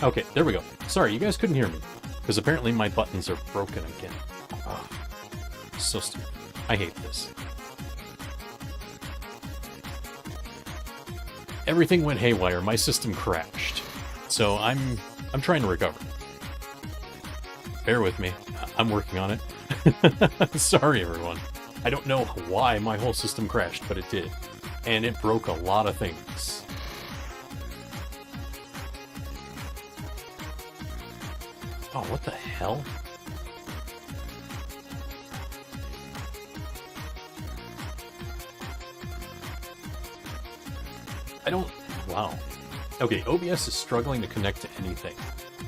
Okay, there we go. Sorry, you guys couldn't hear me. Because apparently my buttons are broken again. Oh, so stupid. I hate this. Everything went haywire. My system crashed. So I'm trying to recover. Bear with me. I'm working on it. Sorry, everyone. I don't know why my whole system crashed, but it did. And it broke a lot of things. Oh, what the hell? I don't... Wow. Okay, OBS is struggling to connect to anything.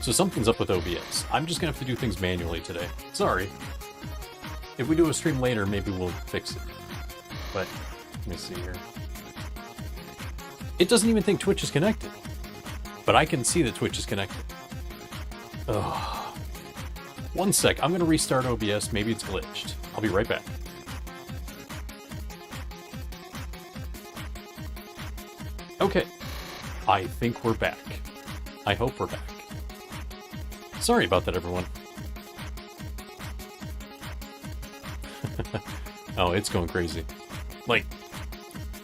So something's up with OBS. I'm just gonna have to do things manually today. Sorry. If we do a stream later, maybe we'll fix it. But, let me see here. It doesn't even think Twitch is connected. But I can see that Twitch is connected. Ugh. One sec, I'm gonna restart OBS, maybe it's glitched. I'll be right back. Okay. I think we're back. I hope we're back. Sorry about that, everyone. Oh, it's going crazy. Like,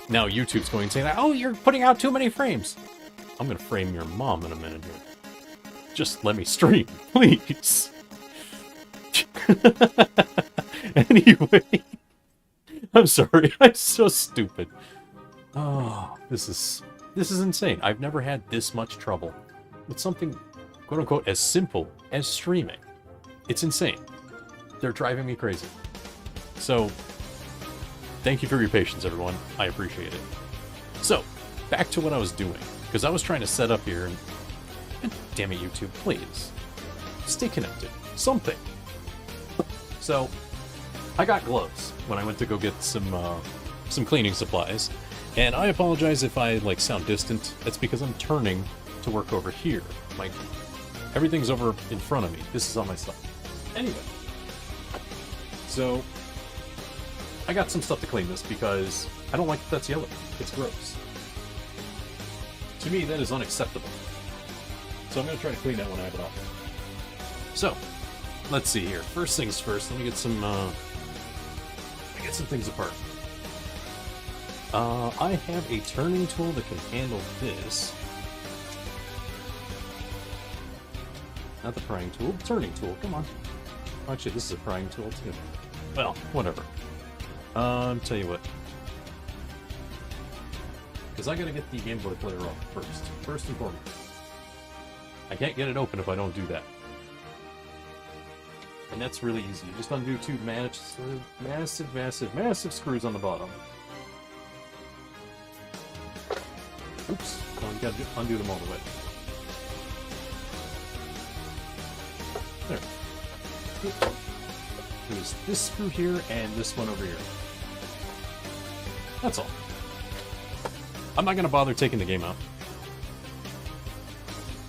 now YouTube's going to say, oh, you're putting out too many frames. I'm gonna frame your mom in a minute here. Just let me stream, please. Anyway, I'm sorry. I'm so stupid. Oh, this is insane. I've never had this much trouble with something, quote unquote, as simple as streaming. It's insane. They're driving me crazy. So, thank you for your patience, everyone. I appreciate it. So, back to what I was doing, because I was trying to set up here, and damn it, YouTube, please stay connected. Something. So, I got gloves when I went to go get some cleaning supplies, and I apologize if I sound distant. That's because I'm turning to work over here. Everything's over in front of me. This is on my side. Anyway, so I got some stuff to clean this because I don't like that that's yellow. It's gross. To me, that is unacceptable. So I'm going to try to clean that when I have it off. So, let's see here. First things first, let me get some things apart. I have a turning tool that can handle this. Not the prying tool, turning tool, come on. Actually, this is a prying tool too. Well, whatever. Tell you what. Because I gotta get the Game Boy player off first and foremost. I can't get it open if I don't do that. And that's really easy. You just undo two massive screws on the bottom. Oops. Oh, you gotta undo them all the way. There. There's this screw here and this one over here. That's all. I'm not gonna bother taking the game out.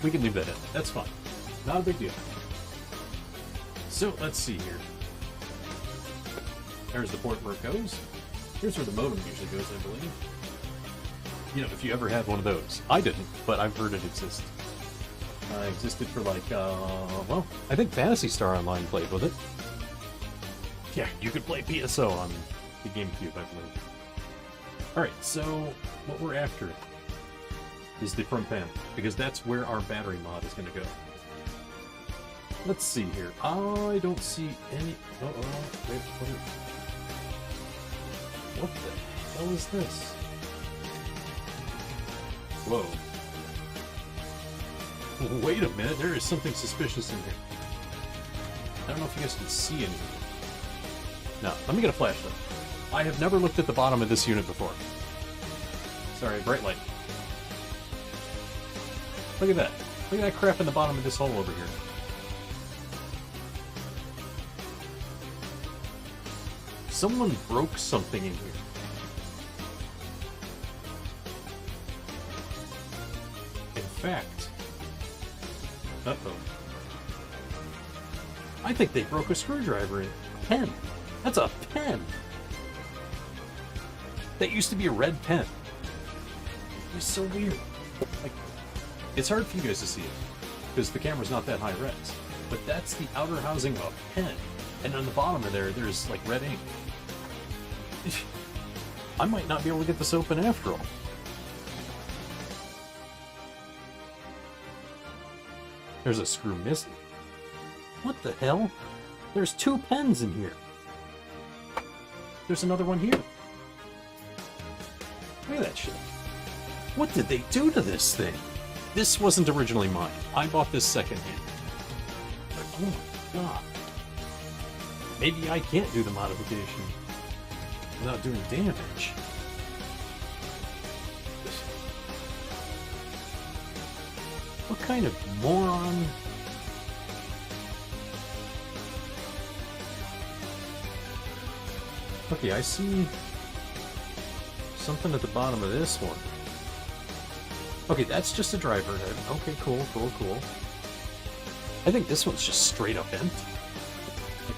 We can leave that in. That's fine. Not a big deal. So, let's see here. There's the port where it goes. Here's where the modem usually goes, I believe. You know, if you ever had one of those. I didn't, but I've heard it exist. Existed for well, I think Phantasy Star Online played with it. Yeah, you could play PSO on the GameCube, I believe. Alright, so what we're after is the front panel, because that's where our battery mod is going to go. Let's see here. I don't see any... wait, what the hell is this? Whoa. Wait a minute, there is something suspicious in here. I don't know if you guys can see anything. No, let me get a flashlight. I have never looked at the bottom of this unit before. Sorry, bright light. Look at that. Look at that crap in the bottom of this hole over here. Someone broke something in here. In fact... Uh-oh. I think they broke a screwdriver in. Pen. That's a pen. That used to be a red pen. It's so weird. It's hard for you guys to see it. because the camera's not that high res. But that's the outer housing of a pen. And on the bottom of there's like red ink. I might not be able to get this open after all. There's a screw missing. What the hell? There's 2 pens in here. There's another one here. Look at that shit. What did they do to this thing? This wasn't originally mine. I bought this secondhand. But oh my god. Maybe I can't do the modification without doing damage. What kind of moron? Okay, I see something at the bottom of this one. Okay, that's just a driver head. Okay, cool. I think this one's just straight up empty.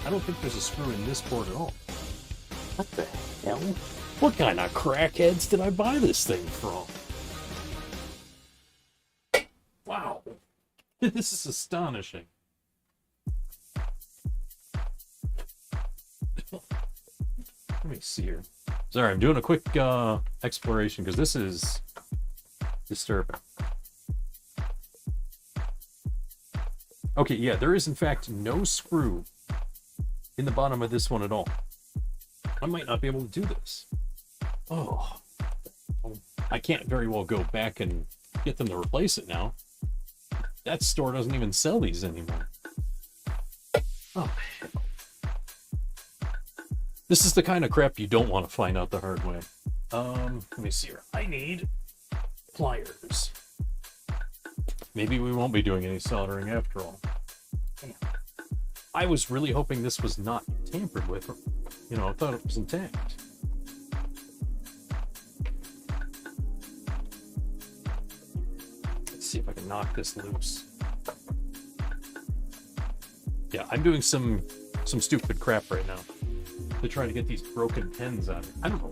I don't think there's a screw in this board at all. What the hell? What kind of crackheads did I buy this thing from? Wow. This is astonishing. Let me see here. Sorry, I'm doing a quick exploration because this is disturbing. Okay, yeah, there is in fact no screw in the bottom of this one at all. I might not be able to do this. Oh. I can't very well go back and get them to replace it now. That store doesn't even sell these anymore. Oh, hell. This is the kind of crap you don't want to find out the hard way. Let me see here. I need pliers. Maybe we won't be doing any soldering after all. Damn. I was really hoping this was not tampered with. You know, I thought it was intact. Let's see if I can knock this loose. Yeah, I'm doing some stupid crap right now to try to get these broken pens out of it. I don't know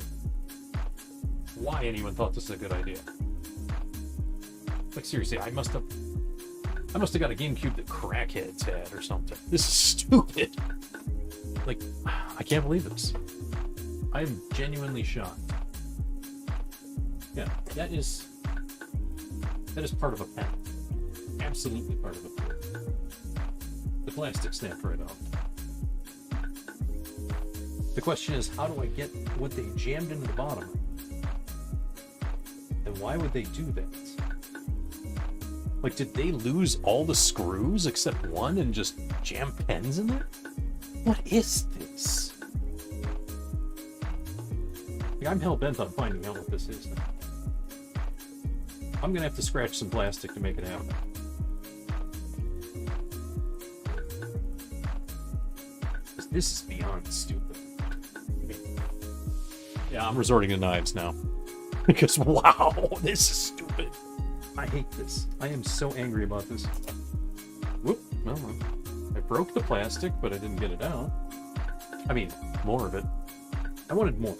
why anyone thought this was a good idea. Like seriously, I must have got a GameCube that crackheads had or something. This is stupid. Like, I can't believe this. I am genuinely shocked. Yeah, that is part of a pen. Absolutely part of a pen. The plastic snapped right off. The question is, how do I get what they jammed into the bottom? And why would they do that? Like, did they lose all the screws except one and just jam pens in there? What is this? Like, I'm hell-bent on finding out what this is now. I'm gonna have to scratch some plastic to make it happen. This is beyond stupid. Yeah, I'm resorting to knives now. Because, wow, this is stupid. I hate this. I am so angry about this. Whoop. Well, I broke the plastic, but I didn't get it out. I mean, more of it. I wanted more,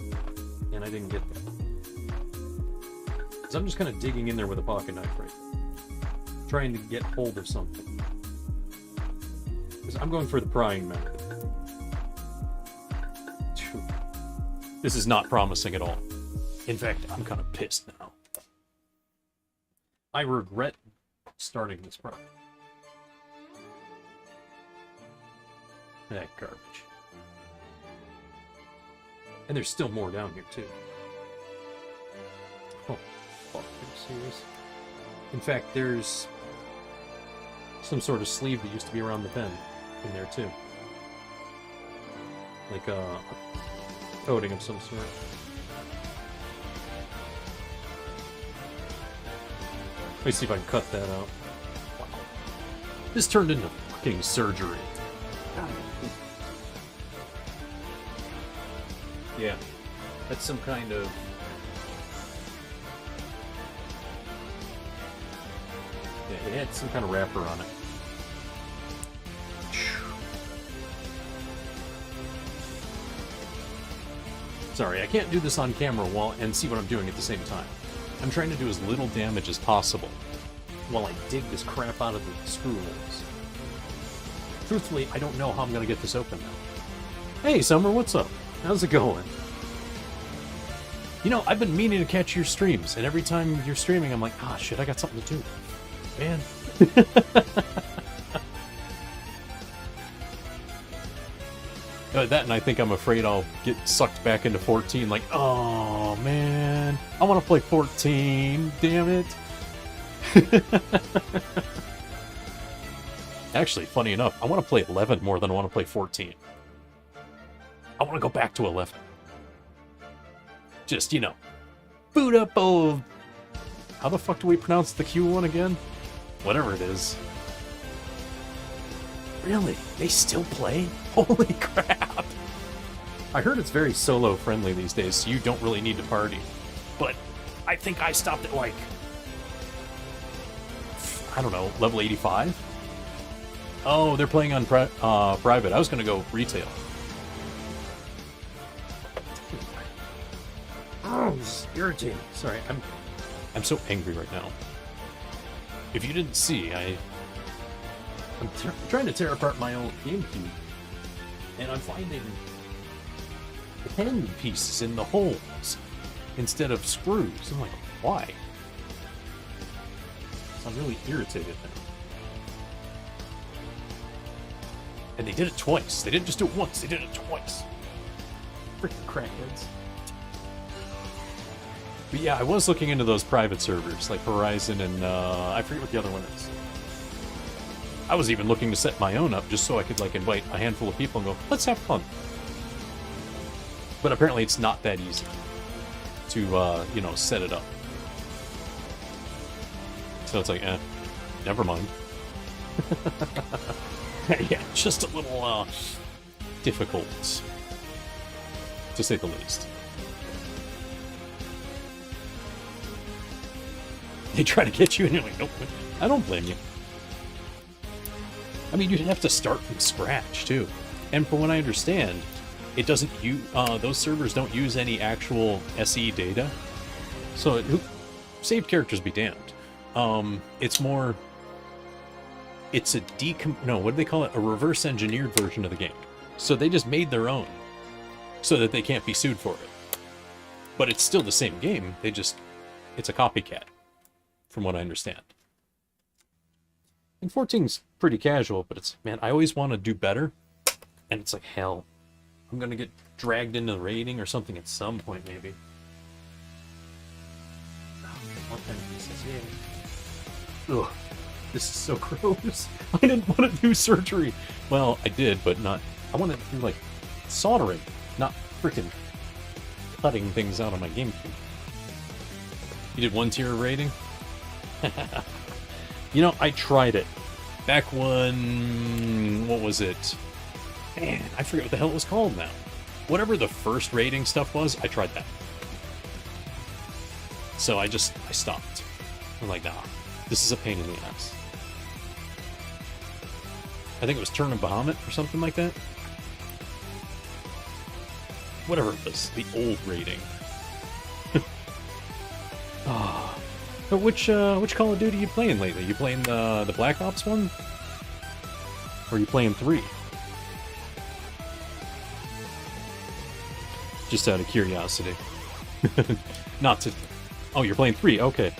and I didn't get that. So I'm just kind of digging in there with a pocket knife right now, trying to get hold of something. Because I'm going for the prying method. This is not promising at all. In fact, I'm kind of pissed now. I regret starting this project. That garbage. And there's still more down here, too. Oh, fuck, are you serious? In fact, there's some sort of sleeve that used to be around the pen in there, too. Like a coating of some sort. Let me see if I can cut that out. Wow. This turned into fucking surgery. Yeah. That's some kind of... Yeah, it had some kind of wrapper on it. Sorry, I can't do this on camera and see what I'm doing at the same time. I'm trying to do as little damage as possible while I dig this crap out of the screw holes. Truthfully, I don't know how I'm going to get this open now. Hey, Summer, what's up? How's it going? You know, I've been meaning to catch your streams, and every time you're streaming, I'm like, ah, shit, I got something to do. Man. That, and I think I'm afraid I'll get sucked back into 14, like, oh, man. I want to play 14, damn it. Actually, funny enough, I want to play 11 more than I want to play 14. I want to go back to 11. Just, you know, boot up old... How the fuck do we pronounce the Q one again? Whatever it is. Really? They still play? Holy crap! I heard it's very solo-friendly these days, so you don't really need to party. But I think I stopped at, like... I don't know, level 85? Oh, they're playing on private. I was gonna go retail. Oh, it's irritating. Sorry, I'm so angry right now. If you didn't see, I'm trying to tear apart my old GameCube, and I'm finding pen pieces in the holes instead of screws. I'm like, why? So I'm really irritated now. And they did it twice. They didn't just do it once, they did it twice. Freaking crackheads. But yeah, I was looking into those private servers, like Horizon and, I forget what the other one is. I was even looking to set my own up, just so I could, like, invite a handful of people and go, let's have fun. But apparently it's not that easy to, you know, set it up. So it's like, never mind. Yeah, just a little, difficult, to say the least. They try to get you, and you're like, nope, I don't blame you. I mean, you'd have to start from scratch, too. And from what I understand, it doesn't use, those servers don't use any actual SE data. So, saved characters be damned. It's more... It's a what do they call it? A reverse engineered version of the game. So they just made their own, so that they can't be sued for it. But it's still the same game, it's a copycat, from what I understand. And 14's pretty casual, but it's, man, I always want to do better, and it's like, hell, I'm gonna get dragged into the raiding or something at some point, maybe. Oh, more pen pieces, yeah. Ugh. This is so gross. I didn't want to do surgery. Well, I did, but not... I wanted to do, like, soldering, not freaking cutting things out of my GameCube. You did 1 tier of rating? You know, I tried it. Back when... What was it? Man, I forget what the hell it was called now. Whatever the first rating stuff was, I tried that. So I stopped. I'm like, nah, this is a pain in the ass. I think it was Turn of Bahamut or something like that. Whatever it was, the old rating. Oh. But which Call of Duty are you playing lately? You playing the Black Ops one? Or are you playing 3? Just out of curiosity. Not to... Oh, you're playing 3, okay.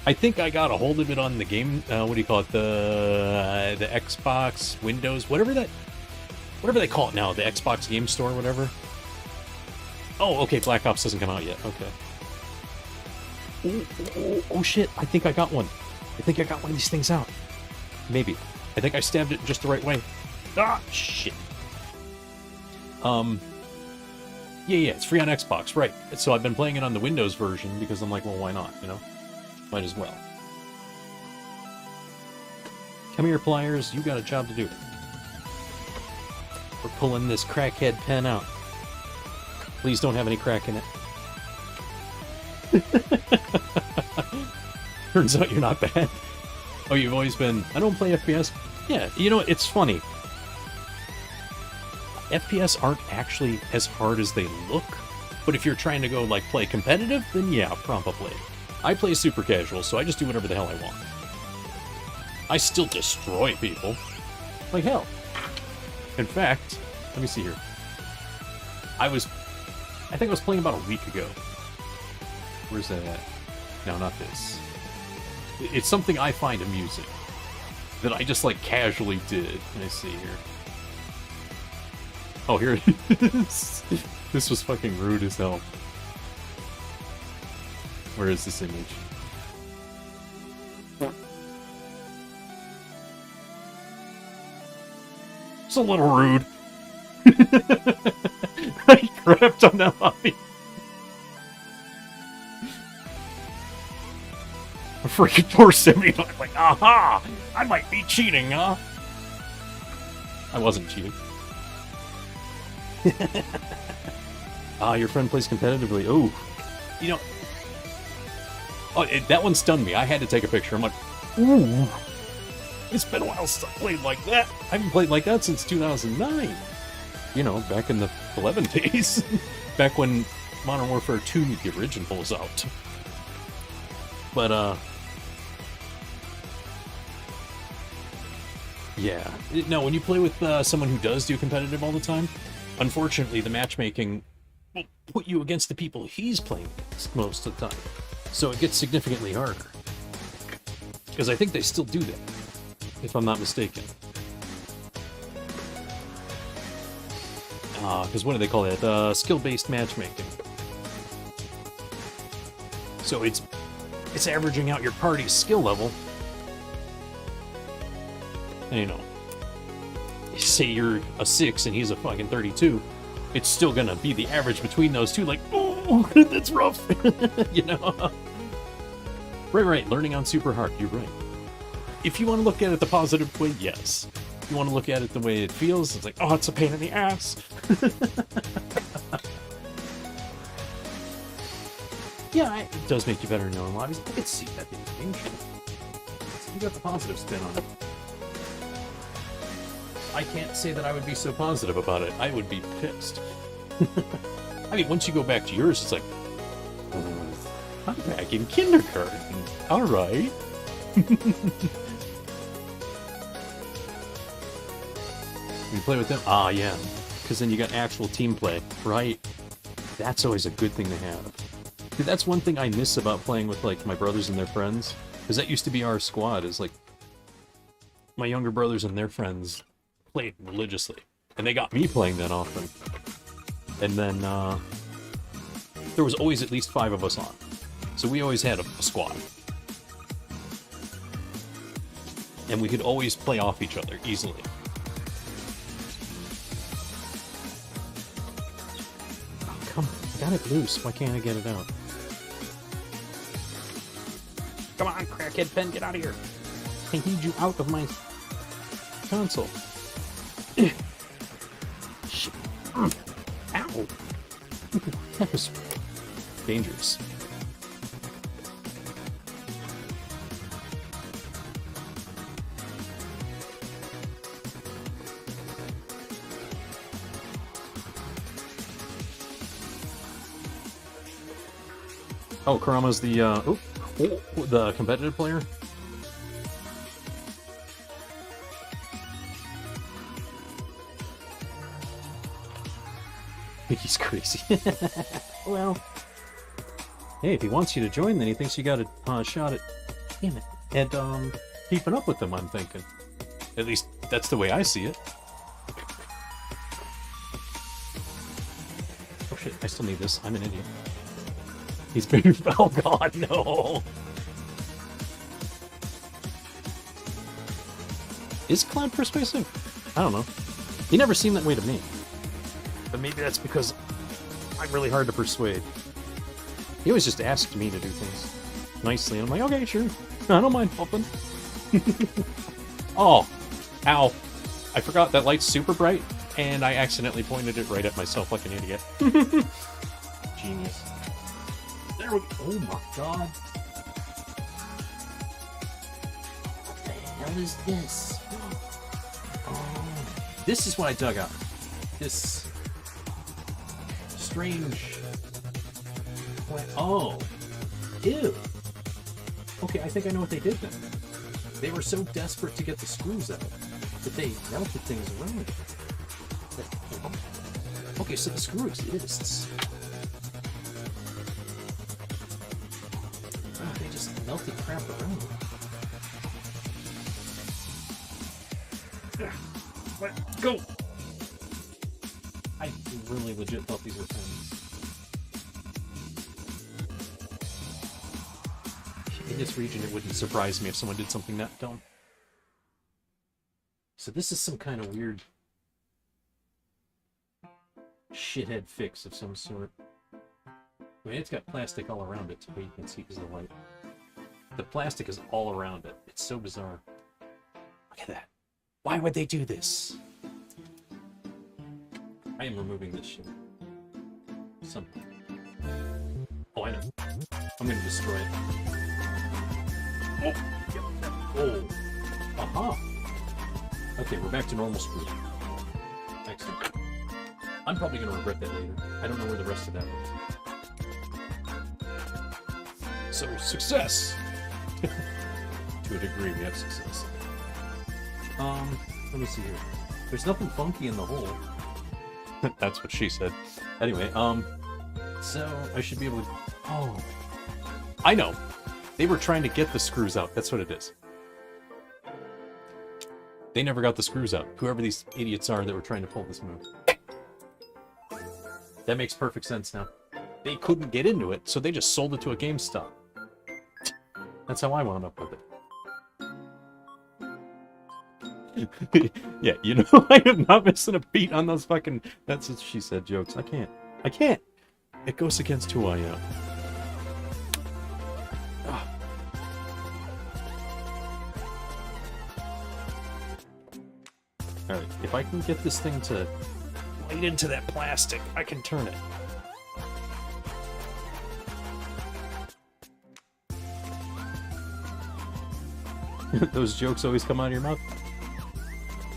I think I got a hold of it on the game, what do you call it, the Xbox, Windows, whatever they call it now, the Xbox Game Store, whatever. Oh, okay, Black Ops doesn't come out yet, okay. Oh, shit, I think I got one. I think I got one of these things out. Maybe. I think I stabbed it just the right way. Ah, shit. Yeah, it's free on Xbox, right. So I've been playing it on the Windows version because I'm like, well, why not, you know? Might as well. Come here, pliers. You got a job to do. We're pulling this crackhead pen out. Please don't have any crack in it. Turns out you're not bad. Oh, you've always been... I don't play FPS. Yeah, you know, it's funny. FPS aren't actually as hard as they look. But if you're trying to go, like, play competitive, then yeah, probably. I play super casual, so I just do whatever the hell I want. I still destroy people. Like hell. In fact, let me see here. I think I was playing about a week ago. Where's that at? No, not this. It's something I find amusing. That I just, like, casually did. Let me see here. Oh, here it is. This was fucking rude as hell. Where is this image? It's a little rude. I crapped on that hobby. A freaking 479. Like, aha! I might be cheating, huh? I wasn't cheating. Your friend plays competitively. Oh, you know. Oh, that one stunned me. I had to take a picture. I'm like, ooh. It's been a while since I played like that. I haven't played like that since 2009. You know, back in the 11 days. Back when Modern Warfare 2, the original, was out. But, yeah. No, when you play with someone who does do competitive all the time, unfortunately, the matchmaking will put you against the people he's playing against most of the time. So it gets significantly harder. Because I think they still do that, if I'm not mistaken. Because what do they call it? Skill-based matchmaking. So it's averaging out your party's skill level. And, you know, say you're a 6 and he's a fucking 32, it's still gonna be the average between those two, like, oh, that's rough. You know? Right, learning on super hard, you're right. If you want to look at it the positive way, yes. If you want to look at it the way it feels, it's like, oh, it's a pain in the ass. Yeah, it does make you better in your own lives. I could see that being true. So you got the positive spin on it. I can't say that I would be so positive about it. I would be pissed. I mean, once you go back to yours, it's like, I'm back in kindergarten. All right. You play with them? Ah, yeah. Because then you got actual team play, right? That's always a good thing to have. Dude, that's one thing I miss about playing with, like, my brothers and their friends. Because that used to be our squad, is, like, my younger brothers and their friends played religiously. And they got me playing that often. And then, there was always at least 5 of us on. So we always had a squad. And we could always play off each other, easily. Oh, come on. I got it loose. Why can't I get it out? Come on, crackhead pen, get out of here. I need you out of my console. Shit. Ow. That was dangerous. Oh, Kurama's the, the competitive player? I think he's crazy. Well, hey, if he wants you to join, then he thinks you got a shot at, damn it, at keeping up with them, I'm thinking. At least, that's the way I see it. Oh shit, I still need this. I'm an idiot. He's been... Oh god, no! Is Cloud persuasive? I don't know. He never seemed that way to me. But maybe that's because I'm really hard to persuade. He always just asked me to do things nicely, and I'm like, okay, sure. I don't mind helping. Oh, ow. I forgot that light's super bright, and I accidentally pointed it right at myself like an idiot. Genius. There we go. Oh my god. What the hell is this? Oh, this is what I dug out. This strange... Oh. Ew. Okay, I think I know what they did then. They were so desperate to get the screws out that they melted things around it. Okay, so the screw exists. Oh, they just melted crap around it. Let go! I really legit thought these were pens. In this region, it wouldn't surprise me if someone did something that dumb. So this is some kind of weird shithead fix of some sort. I mean, it's got plastic all around it, but you can see because of the light. The plastic is all around it. It's so bizarre. Look at that. Why would they do this? I am removing this shit. Something. Oh, I know. I'm gonna destroy it. Oh! Oh! Aha! Okay, we're back to normal screw. Excellent. I'm probably gonna regret that later. I don't know where the rest of that was. So, success! To a degree, we have success. Let me see here. There's nothing funky in the hole. That's what she said. Anyway, so I should be able to... Oh. I know. They were trying to get the screws out. That's what it is. They never got the screws out. Whoever these idiots are that were trying to pull this move. That makes perfect sense now. They couldn't get into it, so they just sold it to a GameStop. That's how I wound up with it. Yeah, you know, I am not missing a beat on those fucking that's what she said jokes. I can't. It goes against who I am. Alright, if I can get this thing to bite into that plastic, I can turn it. Those jokes always come out of your mouth.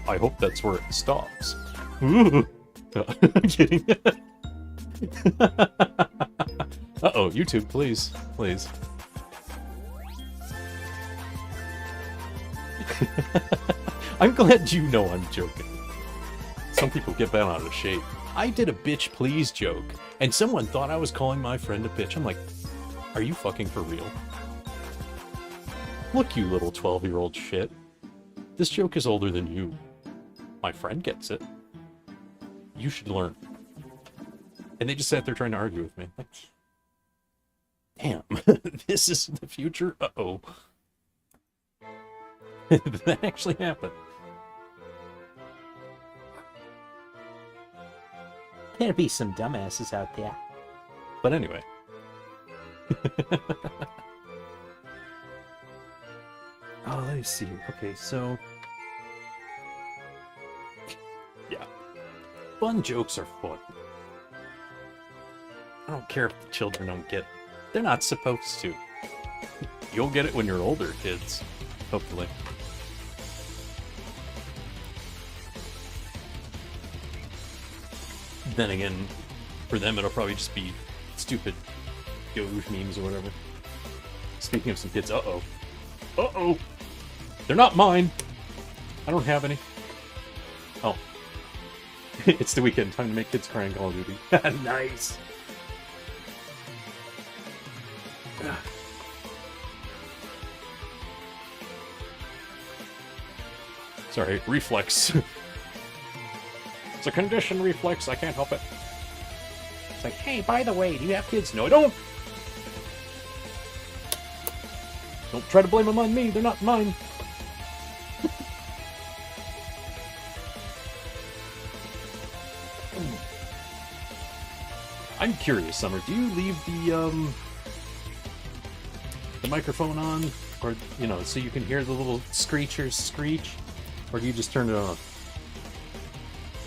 I hope that's where it stops. Ooh. I'm kidding. Uh-oh, YouTube, please. Please. I'm glad you know I'm joking. Some people get bent out of shape. I did a bitch please joke, and someone thought I was calling my friend a bitch. I'm like, are you fucking for real? Look, you little 12-year-old shit. This joke is older than you. My friend gets it. You should learn. And they just sat there trying to argue with me. Like, damn, this is the future? Uh-oh. That actually happened. There'll be some dumbasses out there. But anyway. Oh, let me see. Okay, so... Yeah. Fun jokes are fun. I don't care if the children don't get it. They're not supposed to. You'll get it when you're older, kids. Hopefully. Then again, for them it'll probably just be stupid Doge memes or whatever. Speaking of some kids, uh-oh. Uh-oh! They're not mine! I don't have any. Oh. It's the weekend. Time to make kids cry in Call of Duty. Nice! Sorry, reflex. It's a condition reflex, I can't help it. It's like, hey, by the way, do you have kids? No, I don't! Don't try to blame them on me, they're not mine. I'm curious, Summer, do you leave the microphone on? Or, you know, so you can hear the little screechers screech? Or do you just turn it on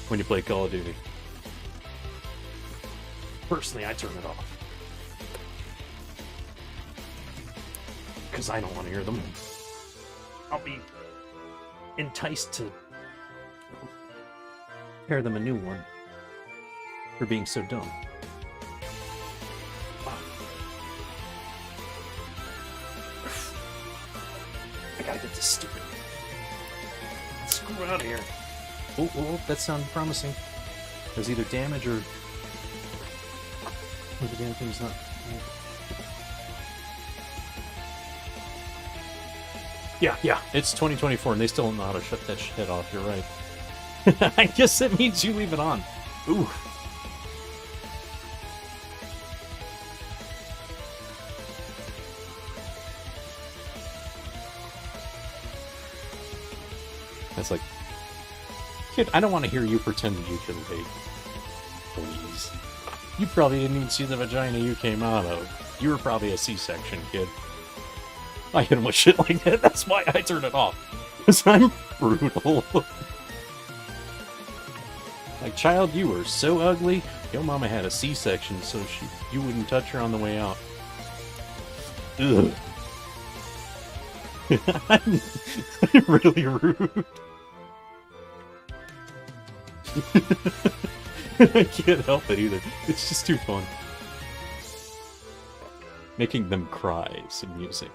when you play Call of Duty? Personally, I turn it off. Because I don't want to hear them. I'll be enticed to pair them a new one for being so dumb. I gotta get this stupid. Screw out of here. Oh, that sounded promising. There's either damage or the damn thing's not. Yeah. It's 2024 and they still don't know how to shut that shit off. You're right. I guess it means you leave it on. Ooh. That's like, kid, I don't want to hear you pretend that you can wait. Please. You probably didn't even see the vagina you came out of. You were probably a C-section, kid. I hit him with shit like that. That's why I turned it off. Because I'm brutal. Like, child, you were so ugly. Your mama had a C-section, so you wouldn't touch her on the way out. Ugh. I'm really rude. I can't help it either. It's just too fun. Making them cry is amusing.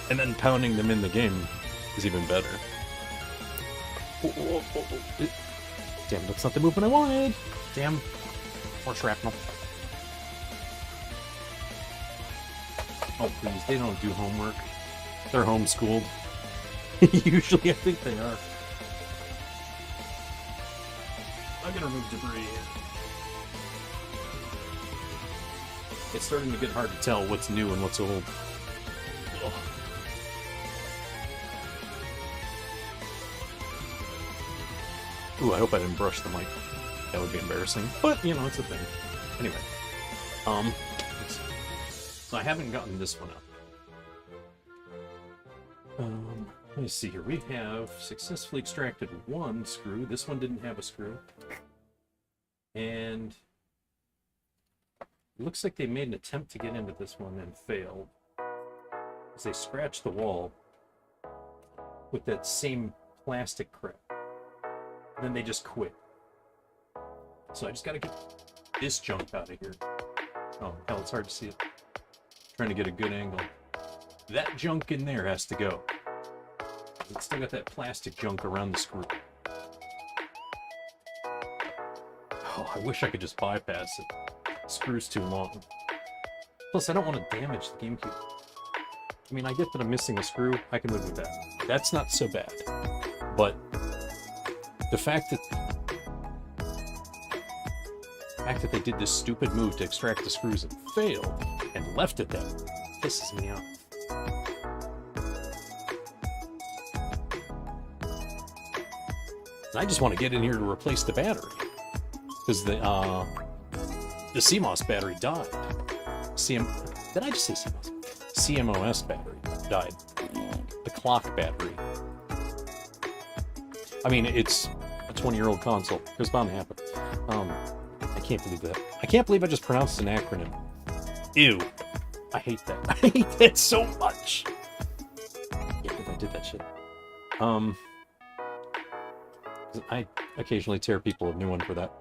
And then pounding them in the game is even better. Oh. Damn, that's not the movement I wanted. Damn. More shrapnel. Oh, please, they don't do homework. They're homeschooled. Usually, I think they are. I'm gonna remove debris here. It's starting to get hard to tell what's new and what's old. Ugh. Ooh, I hope I didn't brush the mic. That would be embarrassing. But, you know, it's a thing. Anyway. Let's see. So I haven't gotten this one up. Let me see here. We have successfully extracted one screw. This one didn't have a screw. And it looks like they made an attempt to get into this one and failed. Because they scratched the wall with that same plastic crap. And then they just quit. So I just gotta get this junk out of here. Oh, hell, it's hard to see it. Trying to get a good angle. That junk in there has to go. It's still got that plastic junk around the screw. Oh, I wish I could just bypass it. The screw's too long. Plus, I don't want to damage the GameCube. I mean, I get that I'm missing a screw. I can live with that. That's not so bad. But the fact that they did this stupid move to extract the screws and failed and left it there pisses me off. I just want to get in here to replace the battery because the CMOS battery died. Did I just say CMOS? CMOS battery died. The clock battery. I mean, it's a 20-year-old console. It was bound to happen. I can't believe that. I can't believe I just pronounced an acronym. Ew. I hate that. I hate that so much. Yeah, if I did that shit. I occasionally tear people a new one for that.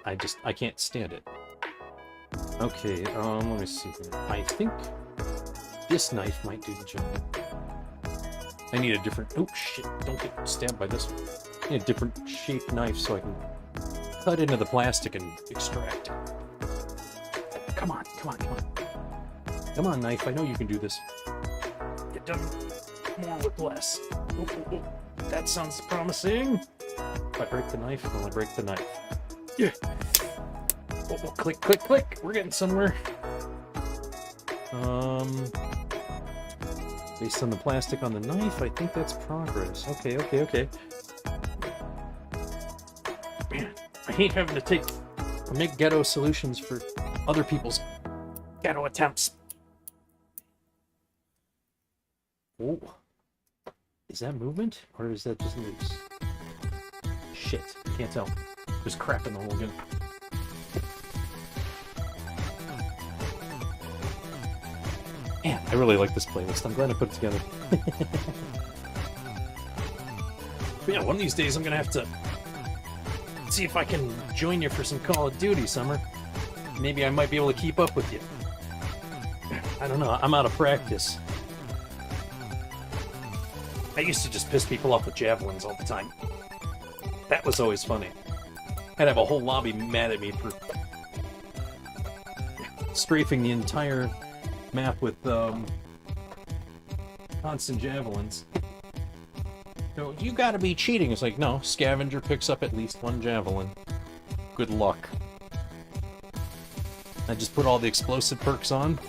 I can't stand it. Okay, let me see here. I think this knife might do the job. I need a different... Oh, shit. Don't get stabbed by this one. I need a different shaped knife so I can cut into the plastic and extract it. Come on. Come on, knife. I know you can do this. Get done more with less. Oh. That sounds promising. If I break the knife, will I break the knife? Yeah. Oh, click. We're getting somewhere. Based on the plastic on the knife, I think that's progress. Okay. Man, I hate having to make ghetto solutions for other people's ghetto attempts. Oh. Is that movement? Or is that just loose? Shit. Can't tell. There's crap in the hole again. Man, I really like this playlist. I'm glad I put it together. But yeah, one of these days I'm gonna have to see if I can join you for some Call of Duty, Summer. Maybe I might be able to keep up with you. I don't know. I'm out of practice. I used to just piss people off with javelins all the time. That was always funny. I'd have a whole lobby mad at me for strafing the entire map with constant javelins. So, you gotta be cheating. It's like, no, scavenger picks up at least one javelin. Good luck. I just put all the explosive perks on.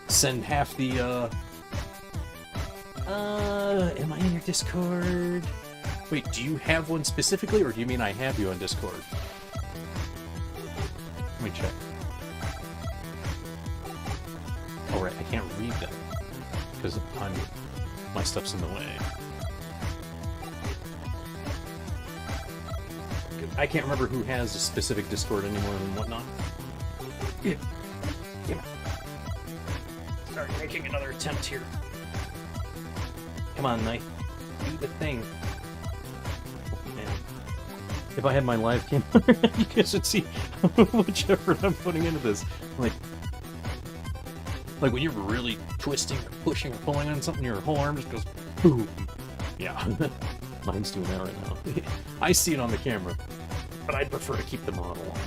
Send half the, am I in your Discord? Wait, do you have one specifically, or do you mean I have you on Discord? Let me check. Oh, right, I can't read them. Because my stuff's in the way. I can't remember who has a specific Discord anymore and whatnot. Yeah. Start making another attempt here. Come on, Knight. Do the thing. Oh, man. If I had my live cam, you guys should see how much effort I'm putting into this. Like when you're really twisting or pushing or pulling on something, your whole arm just goes boom. Yeah. Mine's doing that right now. I see it on the camera, but I'd prefer to keep the model on.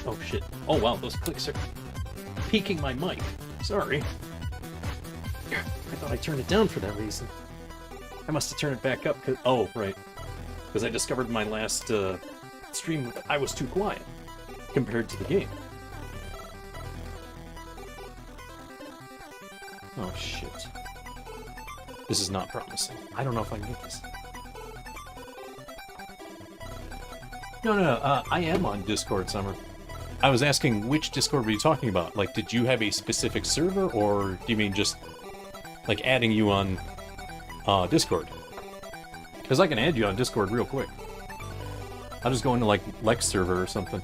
Oh shit. Oh wow, those clicks are peaking my mic. Sorry. I thought I turned it down for that reason. I must have turned it back up because... Oh, right. Because I discovered my last stream I was too quiet compared to the game. Oh shit. This is not promising. I don't know if I can get this. No, I am on Discord, Summer. I was asking which Discord were you talking about? Like, did you have a specific server, or do you mean just, like, adding you on Discord? Because I can add you on Discord real quick. I'll just go into, like, Lex server or something.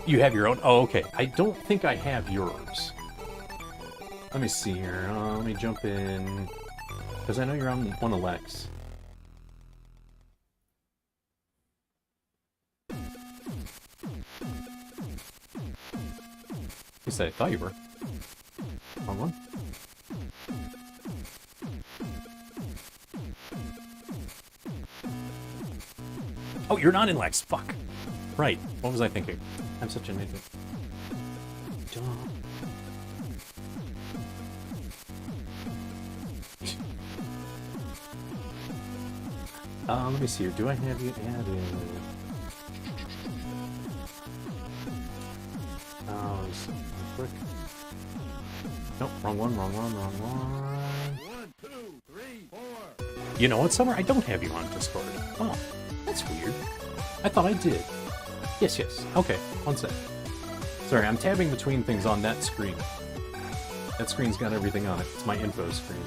You have your own? Oh, okay. I don't think I have yours. Let me see here. Let me jump in. Because I know you're on one of Lex. At least I thought you were. Wrong one. Oh, you're not in Lex. Fuck. Right. What was I thinking? I'm such an idiot. Let me see here. Do I have you added? Quick. Nope, wrong one. 1, 2, 3, 4. You know what, Summer? I don't have you on Discord. Oh, that's weird. I thought I did. Yes. Okay, one sec. Sorry, I'm tabbing between things on that screen. That screen's got everything on it. It's my info screen.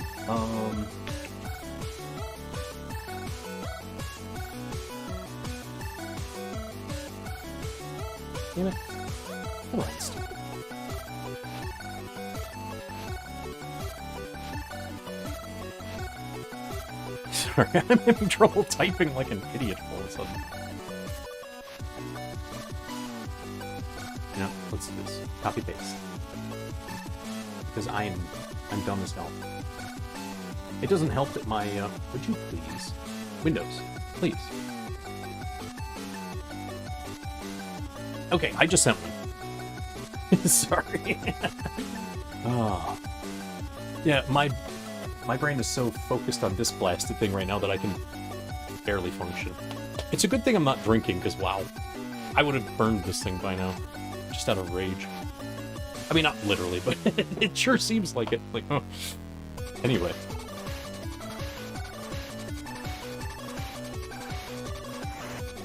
Damn it. Oh, that's stupid. Sorry, I'm having trouble typing like an idiot all of a sudden. No, let's do this. Copy paste. Because I'm dumb as hell. It doesn't help that my would you please? Windows, please. Okay, I just sent one. Sorry. Oh. Yeah, my brain is so focused on this blasted thing right now that I can barely function. It's a good thing I'm not drinking, because wow, I would have burned this thing by now. Just out of rage. I mean, not literally, but it sure seems like it. Like, oh. Anyway.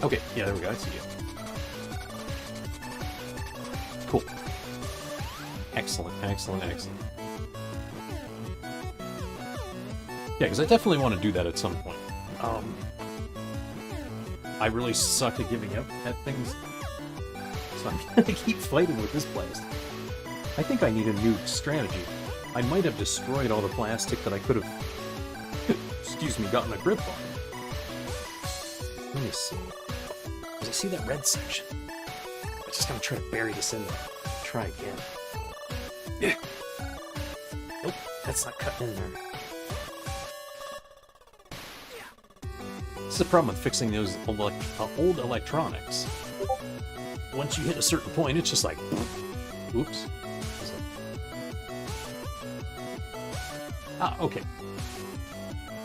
Okay, yeah, there we go. I see you. Cool. Excellent. Yeah, because I definitely want to do that at some point. I really suck at giving up at things, so I'm gonna keep fighting with this blast. I think I need a new strategy. I might have destroyed all the plastic that I could have, excuse me, gotten a grip on. Let me see. Because I see that red section. I'm just gonna try to bury this in there. Try again. Yeah. Nope, that's not cutting in there. Yeah. This is the problem with fixing those old electronics. Once you hit a certain point, it's just like, oops. Ah, okay.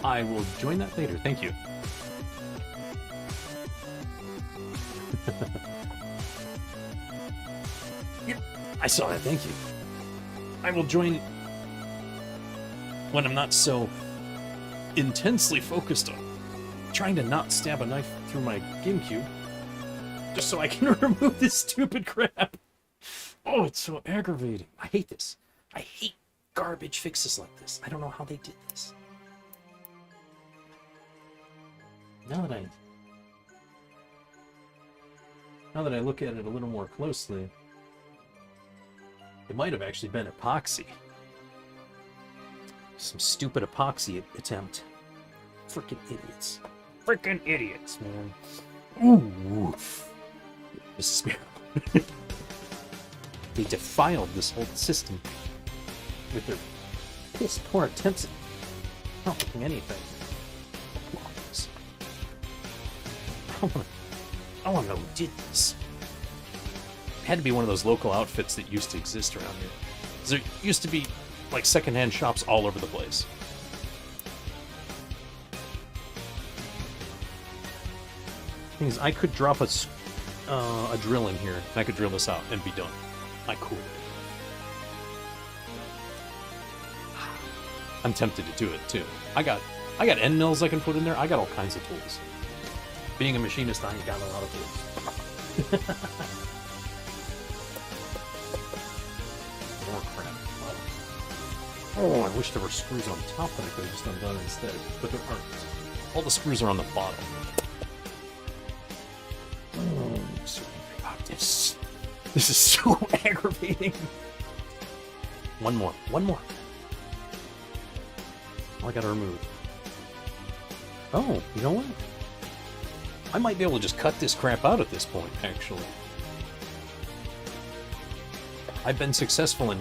I will join that later. Thank you. Yep, I saw that. Thank you. I will join when I'm not so intensely focused on trying to not stab a knife through my GameCube, just so I can remove this stupid crap. Oh, it's so aggravating. I hate this. I hate garbage fixes like this. I don't know how they did this. Now that I look at it a little more closely, it might have actually been epoxy. Some stupid epoxy attempt. Freaking idiots. Freaking idiots, man. Ooh. This is weird. They defiled this whole system with their piss poor attempts at not making anything. I want to know who did this. It had to be one of those local outfits that used to exist around here. There used to be like secondhand shops all over the place. Thing is, I could drop a drill in here, and I could drill this out and be done. I could. I'm tempted to do it too. I got end mills I can put in there. I got all kinds of tools. Being a machinist, I ain't got a lot of tools. More crap. Oh, I wish there were screws on top that I could have just undone instead, but there aren't. All the screws are on the bottom. Oh, so angry about this. This is so aggravating. One more. All I gotta remove. Oh, you know what? I might be able to just cut this crap out at this point, actually. I've been successful in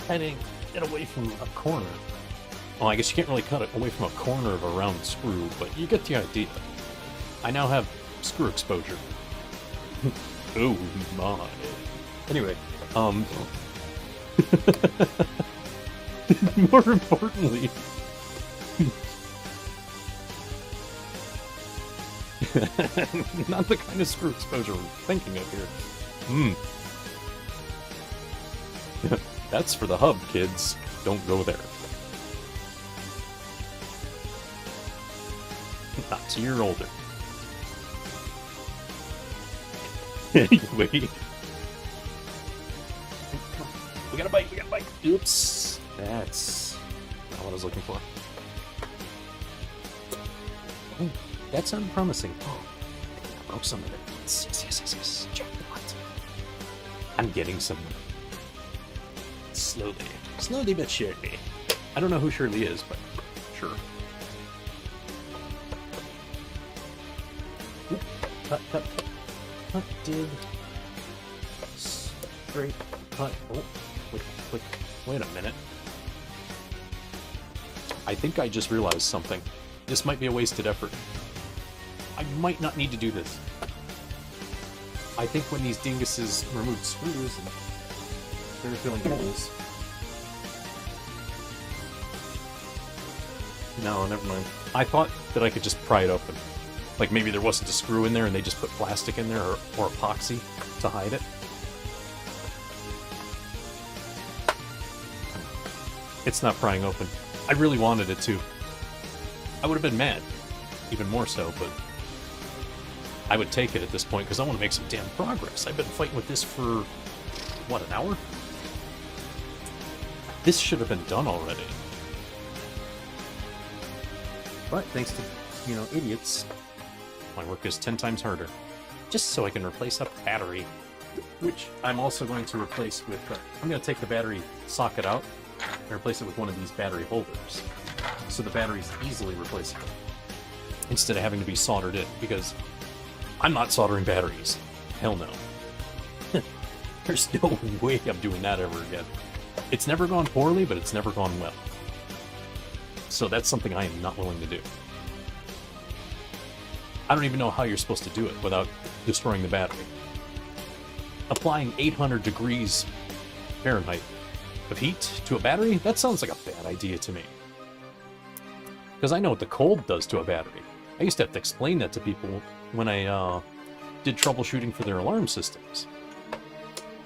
cutting it away from a corner. Well, I guess you can't really cut it away from a corner of a round screw, but you get the idea. I now have screw exposure. Oh my. Anyway, more importantly, not the kind of screw exposure we're thinking of here. That's for the hub, kids. Don't go there. Not till you're older. Anyway. We got a bite. Oops. That's not what I was looking for. Oh, that's unpromising. Oh, I broke some of it. Yes. Jackpot. I'm getting some. Slowly but surely. I don't know who Shirley is, but sure. Oop. Cut. Did straight cut. Oh, wait a minute. I think I just realized something. This might be a wasted effort. I might not need to do this. I think when these dinguses removed screws and they were filling holes. No, never mind. I thought that I could just pry it open. Like maybe there wasn't a screw in there and they just put plastic in there or epoxy to hide it. It's not prying open. I really wanted it to. I would have been mad. Even more so, but I would take it at this point because I want to make some damn progress. I've been fighting with this for, what, an hour? This should have been done already. But thanks to, idiots, my work is 10 times harder. Just so I can replace a battery, which I'm also going to replace with, I'm going to take the battery socket out and replace it with one of these battery holders. So the battery's easily replaceable. Instead of having to be soldered in, because I'm not soldering batteries. Hell no. There's no way I'm doing that ever again. It's never gone poorly, but it's never gone well. So that's something I am not willing to do. I don't even know how you're supposed to do it without destroying the battery. Applying 800 degrees Fahrenheit of heat to a battery? That sounds like a bad idea to me. Because I know what the cold does to a battery. I used to have to explain that to people when I did troubleshooting for their alarm systems.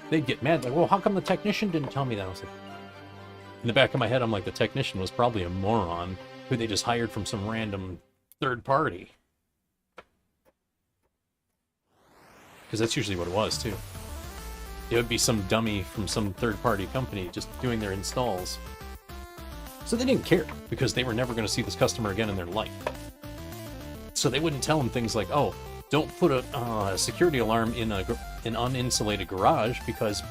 They'd get mad, like, well, how come the technician didn't tell me that? I was like, in the back of my head, I'm like, the technician was probably a moron who they just hired from some random third party. Because that's usually what it was, too. It would be some dummy from some third-party company just doing their installs. So they didn't care, because they were never going to see this customer again in their life. So they wouldn't tell them things like, oh, don't put a security alarm in an uninsulated garage, because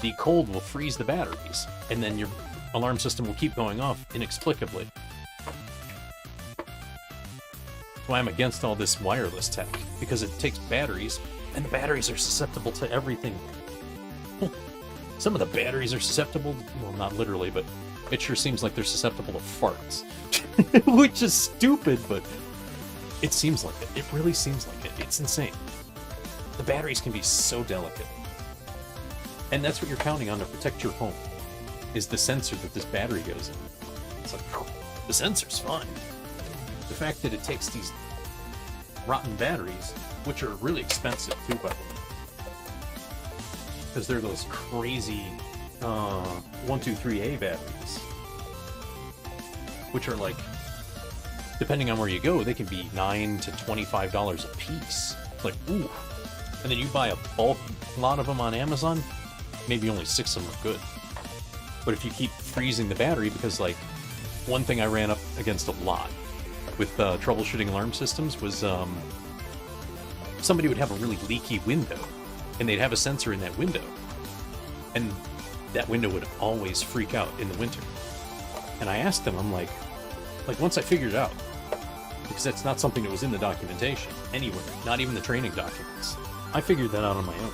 the cold will freeze the batteries, and then your alarm system will keep going off inexplicably. That's why I'm against all this wireless tech, because it takes batteries, and the batteries are susceptible to everything. Some of the batteries are susceptible, well, not literally, but it sure seems like they're susceptible to farts. Which is stupid, but it seems like it. It really seems like it. It's insane. The batteries can be so delicate. And that's what you're counting on to protect your home, is the sensor that this battery goes in. It's like, the sensor's fun. The fact that it takes these rotten batteries, which are really expensive too, by the way, because they're those crazy 123A batteries, which are like, depending on where you go, they can be $9 to $25 a piece. It's like, ooh. And then you buy a bulk lot of them on Amazon, maybe only 6 of them are good. But if you keep freezing the battery, because like, one thing I ran up against a lot with troubleshooting alarm systems was somebody would have a really leaky window, and they'd have a sensor in that window, and that window would always freak out in the winter. And I asked them, I'm like once I figured it out, because that's not something that was in the documentation anywhere, not even the training documents, I figured that out on my own.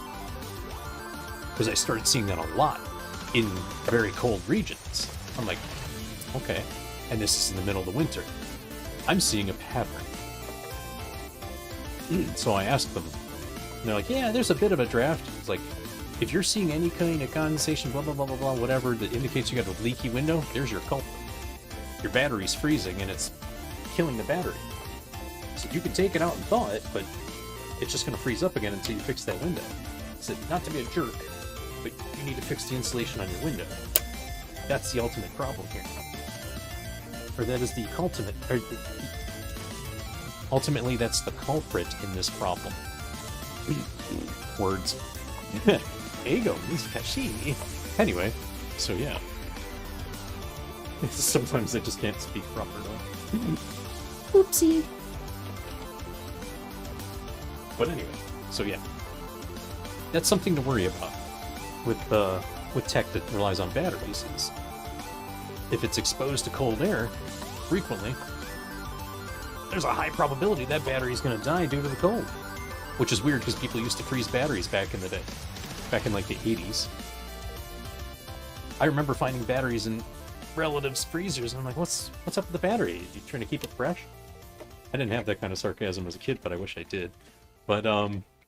Because I started seeing that a lot in very cold regions. I'm like, okay, and this is in the middle of the winter. I'm seeing a pattern. So I asked them, and they're like, yeah, there's a bit of a draft. It's like, if you're seeing any kind of condensation, blah, blah, blah, blah, blah, whatever, that indicates you got a leaky window, there's your culprit. Your battery's freezing, and it's killing the battery. So you can take it out and thaw it, but it's just going to freeze up again until you fix that window. I said, not to be a jerk, but you need to fix the insulation on your window. That's the ultimate problem here. Or that is the ultimate... ultimately, that's the culprit in this problem. Words. Ego, Miskashi. Anyway, so yeah. Sometimes I just can't speak properly. Oopsie. But anyway, so yeah. That's something to worry about with tech that relies on batteries. Is if it's exposed to cold air frequently, there's a high probability that battery is going to die due to the cold. Which is weird, because people used to freeze batteries back in the day. Back in, like, the 80s. I remember finding batteries in relatives' freezers, and I'm like, what's up with the battery? Are you trying to keep it fresh? I didn't have that kind of sarcasm as a kid, but I wish I did. But,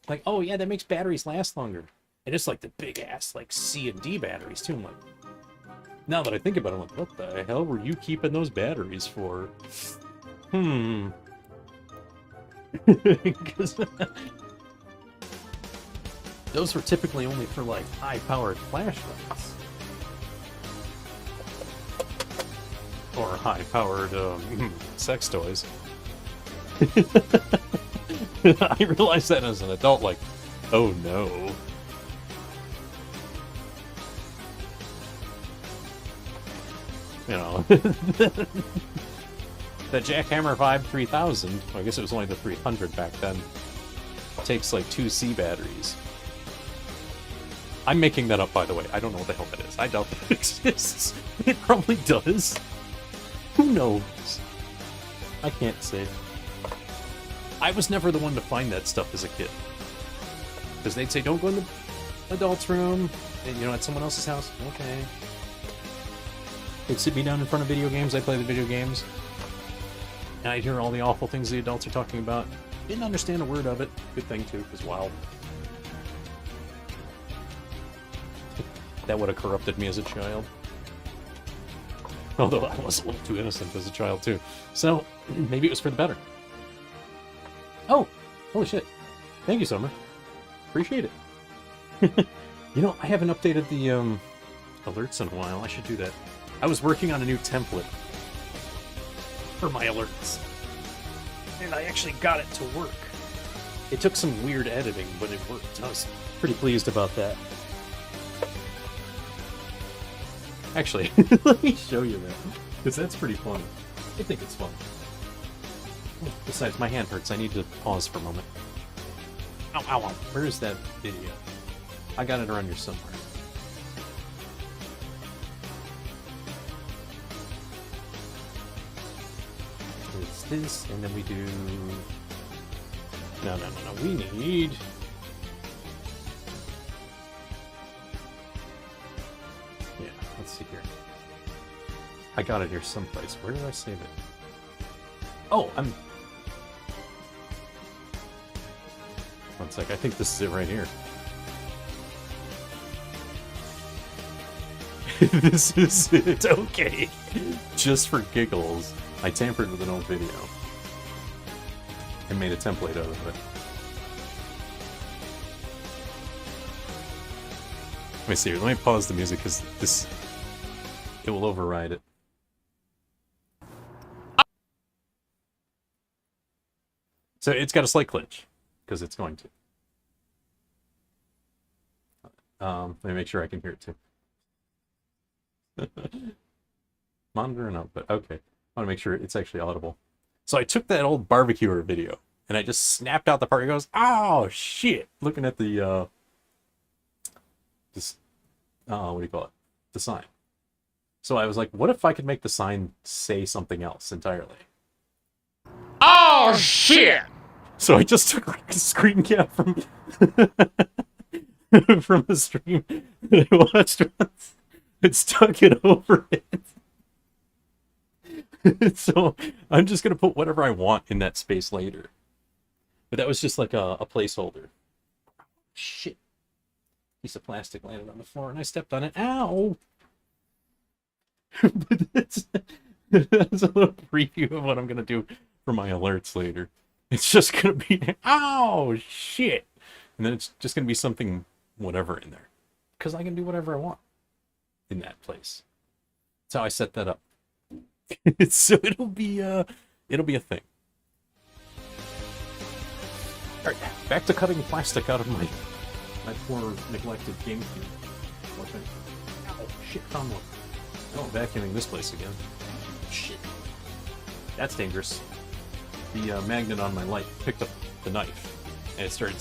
like, oh, yeah, that makes batteries last longer. And it's, like, the big-ass, like, C and D batteries, too. I'm like, now that I think about it, I'm like, what the hell were you keeping those batteries for? Because those were typically only for, like, high-powered flashlights. Or high-powered, sex toys. I realized that as an adult, like, oh no. You know, the Jackhammer Vibe 3000, I guess it was only the 300 back then, takes like 2 C batteries. I'm making that up, by the way. I don't know what the hell that is. I doubt that it exists. It probably does. Who knows? I can't say. I was never the one to find that stuff as a kid. Because they'd say, don't go in the adult's room, and, you know, at someone else's house. Okay. They'd sit me down in front of video games, I'd play the video games. And I'd hear all the awful things the adults are talking about. Didn't understand a word of it. Good thing, too, because wow. That would have corrupted me as a child. Although I was a little too innocent as a child, too. So, maybe it was for the better. Oh! Holy shit. Thank you, Summer. Appreciate it. You know, I haven't updated the alerts in a while. I should do that. I was working on a new template for my alerts. And I actually got it to work. It took some weird editing, but it worked. I was pretty pleased about that. Actually, let me show you that. Because that's pretty funny. I think it's fun. Besides, my hand hurts. I need to pause for a moment. Ow, ow, ow. Where is that video? I got it around here somewhere. It's this, and then we do... No. We need... Yeah, let's see here. I got it here someplace. Where did I save it? Oh, I'm... One sec, I think this is it right here. This is it, okay. Just for giggles, I tampered with an old video. And made a template out of it. Let me see, let me pause the music, because this... It will override it. So it's got a slight glitch, because it's going to. Let me make sure I can hear it too. Monitor and output. Okay. I want to make sure it's actually audible. So I took that old barbecuer video, and I just snapped out the part. It goes, oh, shit! Looking at the, what do you call it? The sign. So I was like, what if I could make the sign say something else entirely? Oh, shit! So I just took a screen cap from from a stream that I watched once and stuck it over it. So I'm just going to put whatever I want in that space later. But that was just like a placeholder. Shit. Piece of plastic landed on the floor and I stepped on it. Ow! But that's a little preview of what I'm going to do for my alerts later. It's just going to be, oh, shit. And then it's just going to be something, whatever in there. Because I can do whatever I want in that place. That's how I set that up. So it'll be a thing. Alright, back to cutting plastic out of my poor neglected GameCube. Ow, shit, found one. Oh, vacuuming this place again. Shit. That's dangerous. The magnet on my light picked up the knife, and it started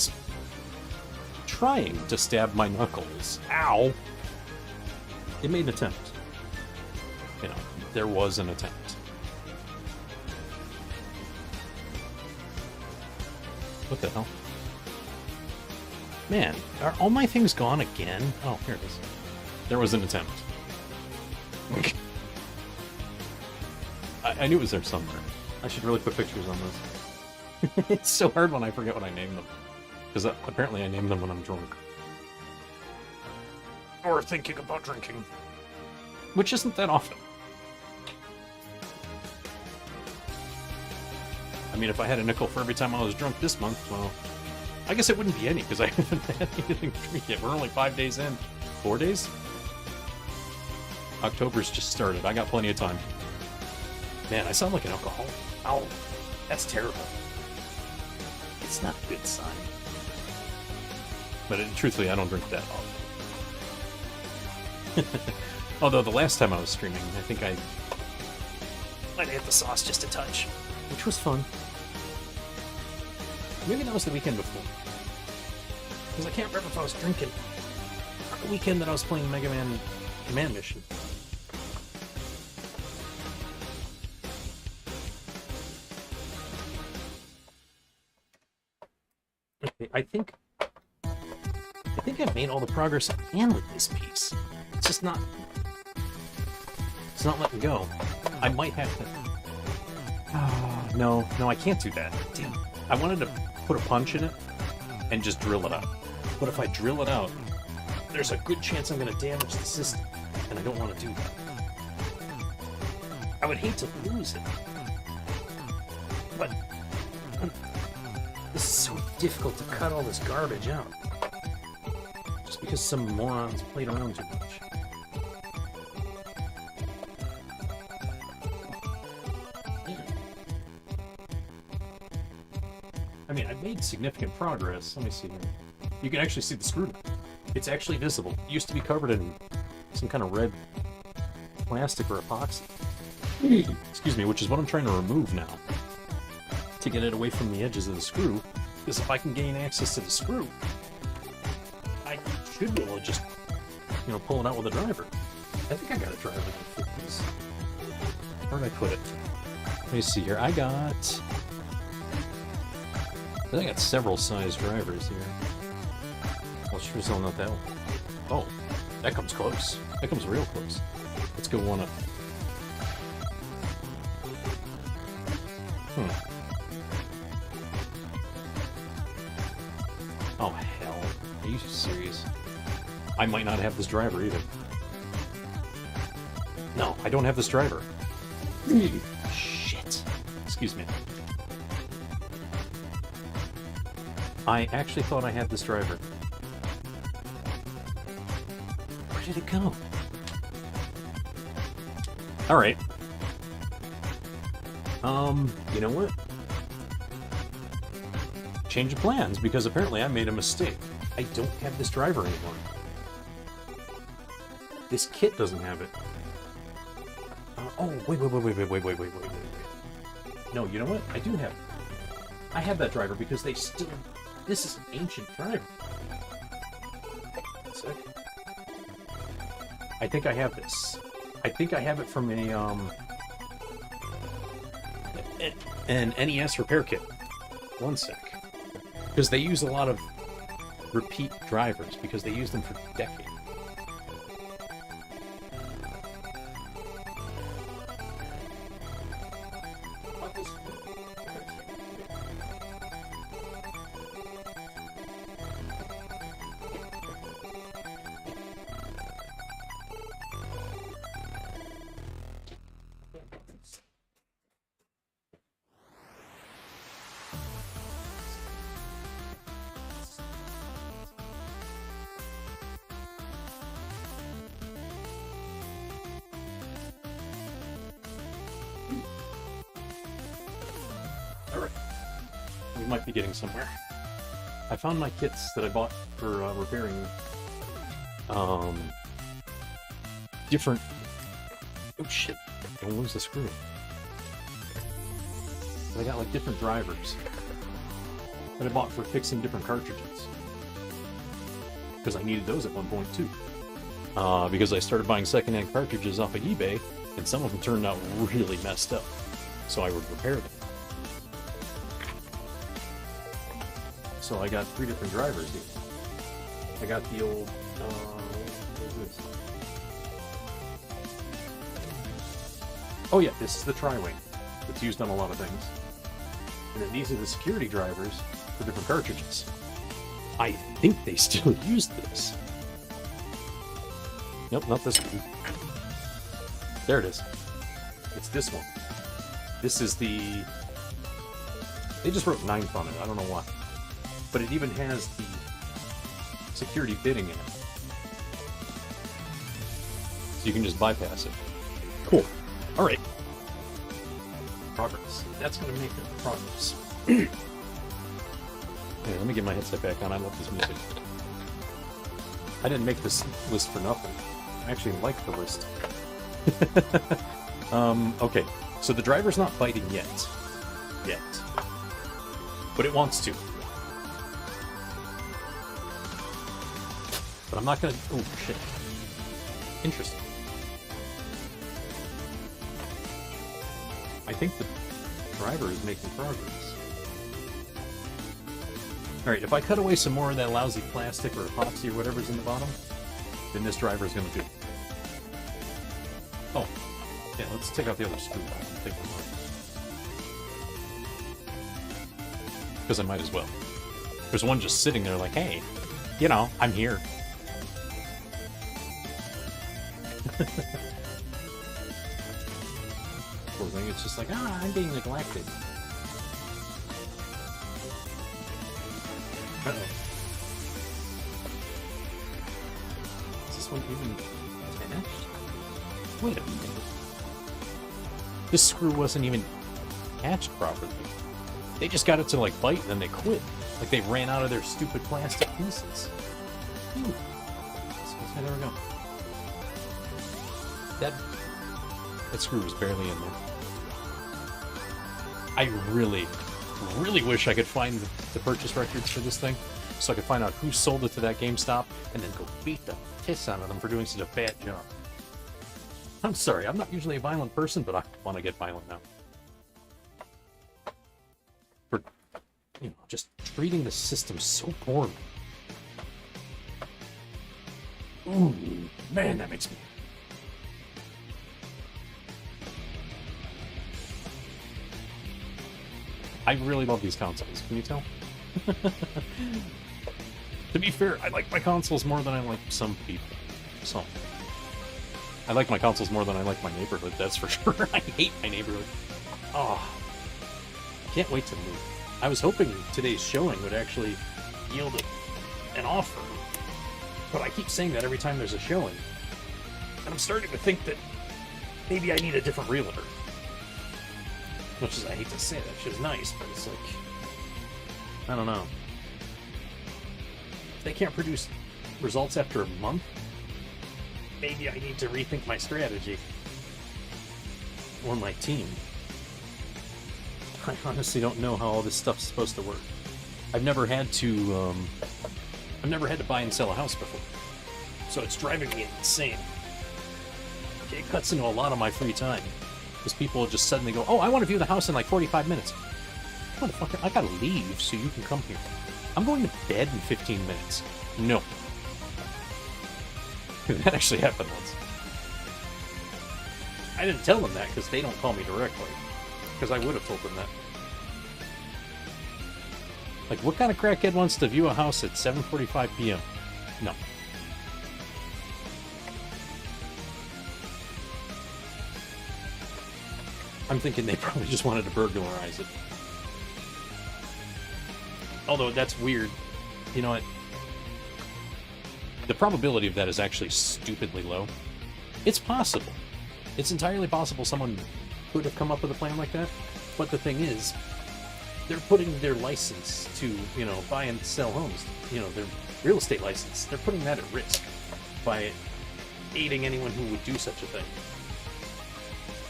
trying to stab my knuckles. Ow! It made an attempt. You know, there was an attempt. What the hell? Man, are all my things gone again? Oh, here it is. There was an attempt. I knew it was there somewhere. I should really put pictures on this. It's so hard when I forget what I named them. Because apparently I named them when I'm drunk. Or thinking about drinking. Which isn't that often. I mean, if I had a nickel for every time I was drunk this month, well... I guess it wouldn't be any, because I haven't had anything to drink yet. We're only 5 days in. 4 days? October's just started. I got plenty of time. Man, I sound like an alcoholic. Ow. That's terrible. It's not a good sign. But truthfully, I don't drink that often. Although the last time I was streaming, I think I might have hit the sauce just a touch. Which was fun. Maybe that was the weekend before. Because I can't remember if I was drinking the weekend that I was playing Mega Man Command Mission. I think I've made all the progress I can with this piece. It's just not... It's not letting go. I might have to... No, I can't do that. Damn. I wanted to put a punch in it and just drill it out. But if I drill it out, there's a good chance I'm going to damage the system, and I don't want to do that. I would hate to lose it. But this is so difficult to cut all this garbage out. Just because some morons played around too much. I mean, I've made significant progress. Let me see here. You can actually see the screw. It's actually visible. It used to be covered in some kind of red plastic or epoxy. Excuse me, which is what I'm trying to remove now. To get it away from the edges of the screw. Because if I can gain access to the screw, I should be able to just, you know, pull it out with a driver. I think I got a driver that fit this. Where did I put it? Let me see here. I got several size drivers here. Well, sure as hell not that one. Oh, that comes close. That comes real close. Let's go one up. Oh, hell. Are you serious? I might not have this driver either. No, I don't have this driver. Shit. Excuse me. I actually thought I had this driver. Where did it go? Alright. You know what? Change of plans, because apparently I made a mistake. I don't have this driver anymore. This kit doesn't have it. Oh, wait. No, you know what? I do have it. I have that driver because they still... This is an ancient driver. One sec. I think I have this. I think I have it from an NES repair kit. One sec. Because they use a lot of repeat drivers, because they use them for decades. Alright. We might be getting somewhere. I found my kits that I bought for repairing different... Oh shit, don't lose the screw. I got like different drivers that I bought for fixing different cartridges. Because I needed those at one point too. Because I started buying secondhand cartridges off of eBay, and some of them turned out really messed up. So I would repair them. So I got 3 different drivers here. I got the old, what is this? Oh yeah, this is the tri-wing. It's used on a lot of things. And then these are the security drivers for different cartridges. I think they still use this. Nope, not this one. There it is. It's this one. This is the... They just wrote 9th on it, I don't know why. But it even has the security bitting in it. So you can just bypass it. Cool. Alright. Progress. That's going to make it progress. Hey, let me get my headset back on. I love this music. I didn't make this list for nothing. I actually like the list. Okay. So the driver's not biting yet. But it wants to. But I'm not gonna... Oh, shit. Interesting. I think the driver is making progress. Alright, if I cut away some more of that lousy plastic or epoxy or whatever's in the bottom, then this driver is going to do. Oh, yeah, let's take out the other screw. Because I might as well. There's one just sitting there like, hey, you know, I'm here. Poor thing, it's just like, I'm being neglected. Uh-oh. Is this one even attached? Wait a minute. This screw wasn't even attached properly. They just got it to, like, bite and then they quit. Like, they ran out of their stupid plastic pieces. Ooh. So, there we go. That screw was barely in there. I really wish I could find the purchase records for this thing, so I could find out who sold it to that GameStop, and then go beat the piss out of them for doing such a bad job. I'm sorry, I'm not usually a violent person, but I want to get violent now. For, you know, just treating the system so poorly. Ooh, man, that makes me... I really love these consoles, can you tell? To be fair, I like my consoles more than I like some people. Some. I like my consoles more than I like my neighborhood, that's for sure. I hate my neighborhood. Oh, can't wait to move. I was hoping today's showing would actually yield an offer, but I keep saying that every time there's a showing. And I'm starting to think that maybe I need a different realtor. Much as I hate to say that shit's nice, but it's like, I don't know. If they can't produce results after a month, maybe I need to rethink my strategy. Or my team. I honestly don't know how all this stuff's supposed to work. I've never had to buy and sell a house before. So it's driving me insane. It cuts into a lot of my free time. Because people will just suddenly go, oh, I want to view the house in like 45 minutes. Motherfucker, I gotta leave so you can come here. I'm going to bed in 15 minutes. No. That actually happened once. I didn't tell them that because they don't call me directly. Because I would have told them that. Like, what kind of crackhead wants to view a house at 7:45 p.m.? No. I'm thinking they probably just wanted to burglarize it. Although, that's weird. You know what? The probability of that is actually stupidly low. It's possible. It's entirely possible someone could have come up with a plan like that. But the thing is, they're putting their license to, you know, buy and sell homes, you know, their real estate license, they're putting that at risk by aiding anyone who would do such a thing.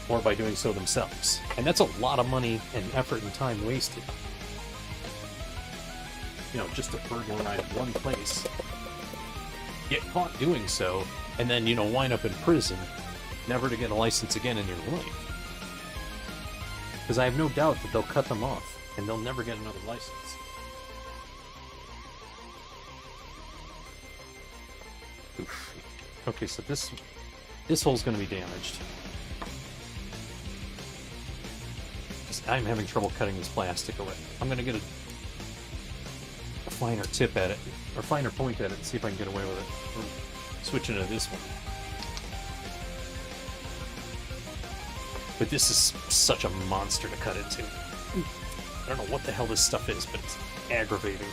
Or by doing so themselves. And that's a lot of money and effort and time wasted. You know, just to burglarize one place, get caught doing so, and then, you know, wind up in prison, never to get a license again in your life. Because I have no doubt that they'll cut them off, and they'll never get another license. Oof. Okay, so this hole's going to be damaged. I'm having trouble cutting this plastic away. I'm going to get a finer tip at it, or finer point at it, and see if I can get away with it. Or switching to this one. But this is such a monster to cut into. I don't know what the hell this stuff is, but it's aggravating.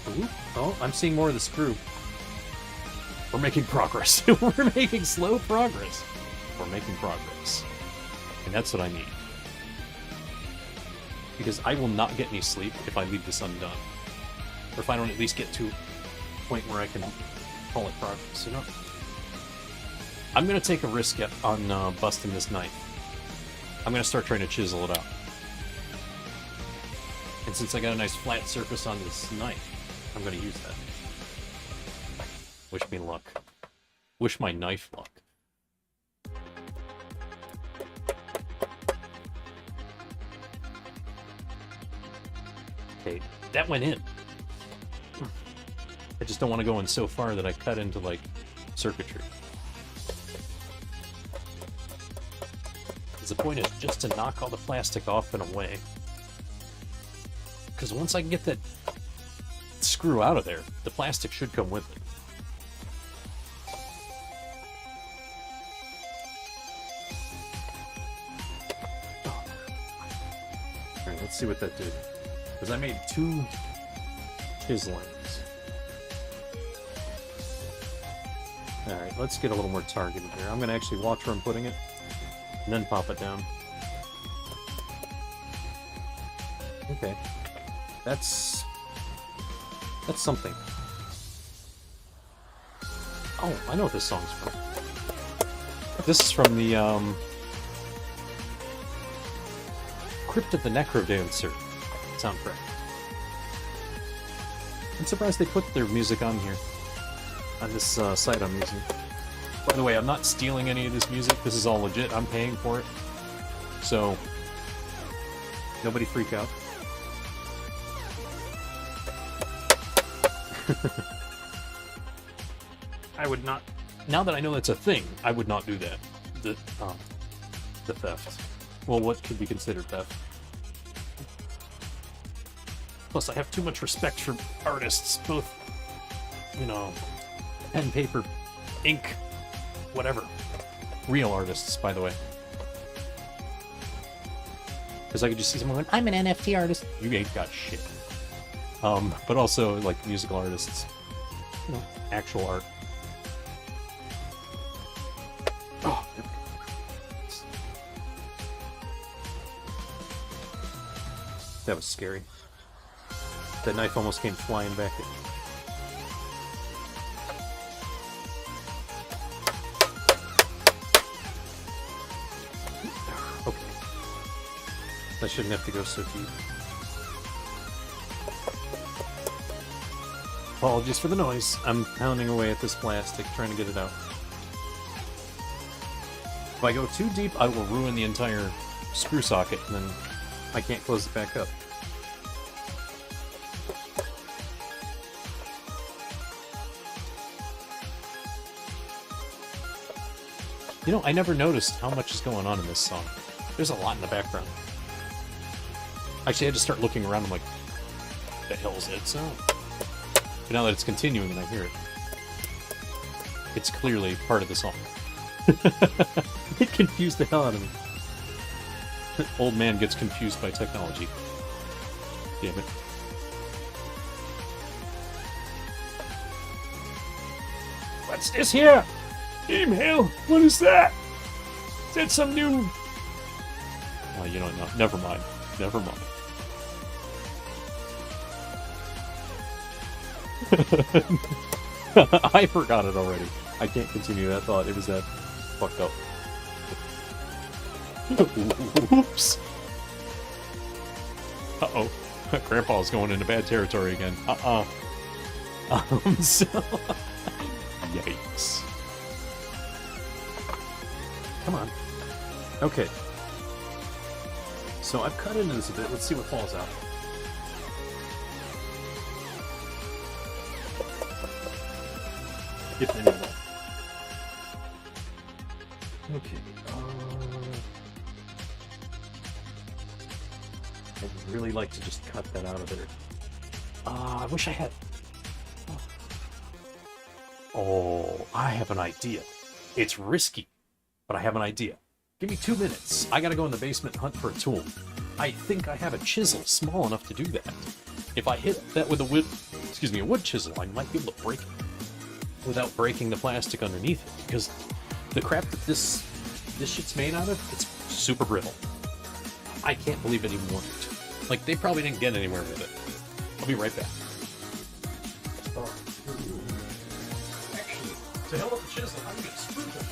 Ooh. Oh, I'm seeing more of the screw. We're making progress. We're making slow progress. We're making progress. And that's what I need. Because I will not get any sleep if I leave this undone. Or if I don't at least get to a point where I can call it progress, you know? I'm going to take a risk on busting this knife. I'm going to start trying to chisel it out. And since I got a nice flat surface on this knife, I'm going to use that. Wish me luck. Wish my knife luck. Okay, that went in. I just don't want to go in so far that I cut into, like, circuitry. Because the point is just to knock all the plastic off and away. Because once I can get that screw out of there, the plastic should come with it. Alright, let's see what that did. Because I made 2 chiselings. Alright, let's get a little more targeted here. I'm going to actually watch where I'm putting it, and then pop it down. Okay. That's something. Oh, I know what this song's from. This is from the, Crypt of the Necrodancer soundtrack. I'm surprised they put their music on here. On this site I'm using. By the way, I'm not stealing any of this music. This is all legit. I'm paying for it. So, nobody freak out. I would not... Now that I know that's a thing, I would not do that. The theft. Well, what could be considered theft? Plus, I have too much respect for artists, both, you know, pen, paper, ink, whatever. Real artists, by the way. Because I could just see someone going, I'm an NFT artist. You ain't got shit. But also, like, musical artists. You know, actual art. Oh, that was scary. That knife almost came flying back at me. Okay. I shouldn't have to go so deep. Apologies for the noise. I'm pounding away at this plastic, trying to get it out. If I go too deep, I will ruin the entire screw socket, and then I can't close it back up. You know, I never noticed how much is going on in this song. There's a lot in the background. Actually, I had to start looking around. I'm like, what the hell is that sound? But now that it's continuing and I hear it, it's clearly part of the song. It confused the hell out of me. Old man gets confused by technology. Damn it. What's this here? Email? What is that? Is that some new... Oh, you know, no, never mind. Never mind. I forgot it already. I can't continue that thought. It was that fucked up. Oops. Uh-oh. Grandpa's going into bad territory again. So... Yikes. Come on. Okay. So I've cut into this a bit. Let's see what falls out. If any of that. Okay. I'd really like to just cut that out of there. I wish I had... Oh, I have an idea. It's risky, but I have an idea. Give me 2 minutes. I gotta go in the basement and hunt for a tool. I think I have a chisel small enough to do that. If I hit that with a wood chisel, I might be able to break it without breaking the plastic underneath it, because the crap that this shit's made out of, it's super brittle. I can't believe it even worked. Like, they probably didn't get anywhere with it. I'll be right back. Actually, to hell with the chisel, I'm gonna screw them.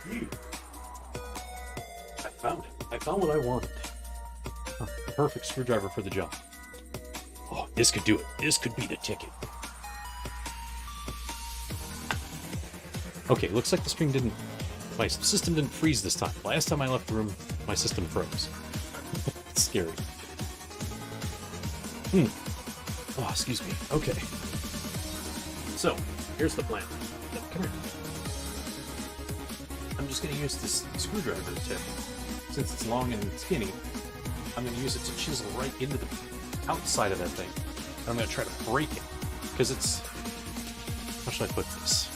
I found it. I found what I wanted. Oh, the perfect screwdriver for the job. Oh, this could do it. This could be the ticket. Okay, looks like the screen didn't... My system didn't freeze this time. Last time I left the room, my system froze. It's scary. Oh, excuse me. Okay. So, here's the plan. Come here. I'm just going to use this screwdriver tip. Since it's long and skinny, I'm going to use it to chisel right into the outside of that thing. And I'm going to try to break it. Because it's... How should I put this?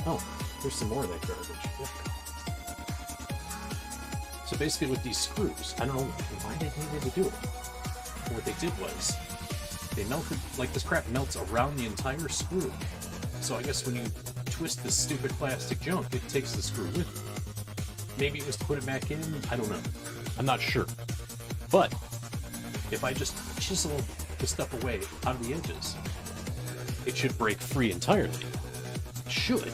Oh, there's some more of that garbage. Yeah. So basically with these screws, I don't know why they needed to do it. But what they did was, they melted, like this crap melts around the entire screw. So I guess when you twist this stupid plastic junk, it takes the screw with it. Maybe it was to put it back in, I don't know. I'm not sure. But, if I just chisel the stuff away on the edges, it should break free entirely. It should.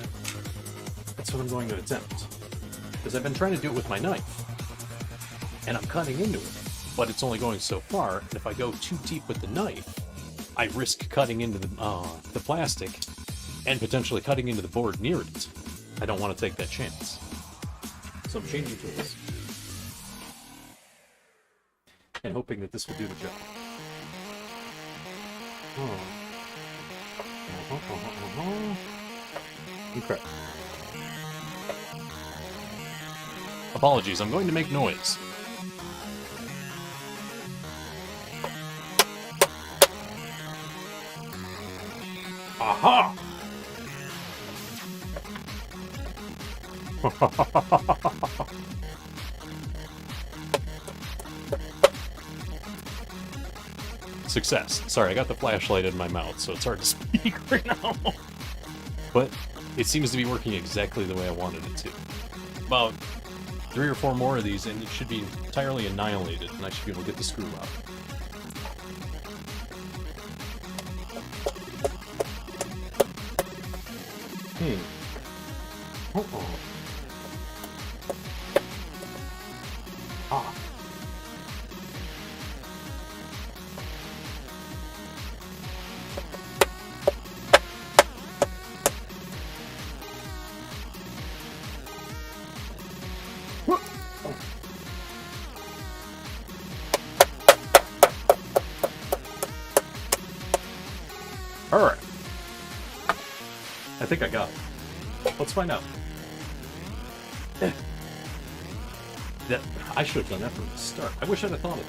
That's what I'm going to attempt. Because I've been trying to do it with my knife. And I'm cutting into it. But it's only going so far, and if I go too deep with the knife, I risk cutting into the plastic and potentially cutting into the board near it. I don't want to take that chance. So I'm changing tools. And hoping that this will do the job. Okay. Apologies, I'm going to make noise. Aha! Success. Sorry, I got the flashlight in my mouth, so it's hard to speak right now. But it seems to be working exactly the way I wanted it to. About 3 or 4 more of these, and it should be entirely annihilated, and I should be able to get the screw out. Uh-oh. Ah. Alright. I think I got it. Let's find out. That I should have done that from the start. I wish I'd have thought of it.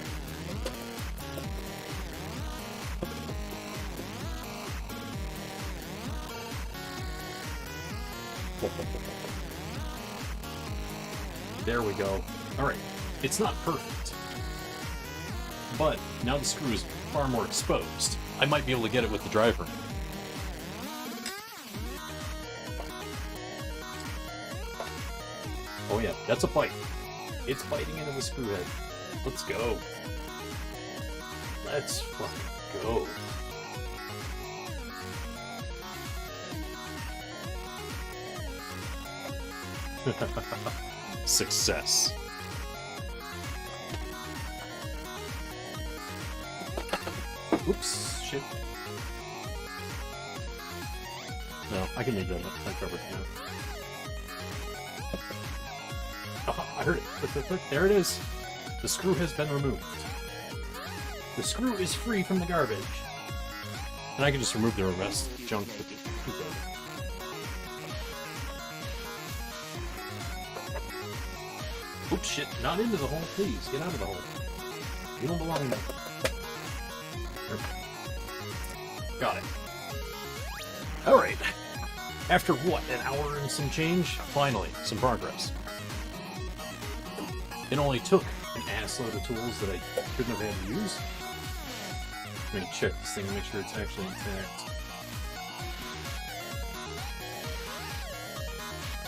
There we go. Alright. It's not perfect. But now the screw is far more exposed. I might be able to get it with the driver. Oh yeah, that's a bite. It's biting into the screw head. Let's go. Let's fucking go. Success. Oops, shit. No, I can leave that covered now. I heard it. Look, there it is. The screw has been removed. The screw is free from the garbage. And I can just remove the rest junk with the screwdriver. Oops, shit. Not into the hole, please. Get out of the hole. You don't belong in there. Got it. Alright. After what, an hour and some change? Finally, some progress. It only took an assload of tools that I couldn't have had to use. Let me check this thing and make sure it's actually intact.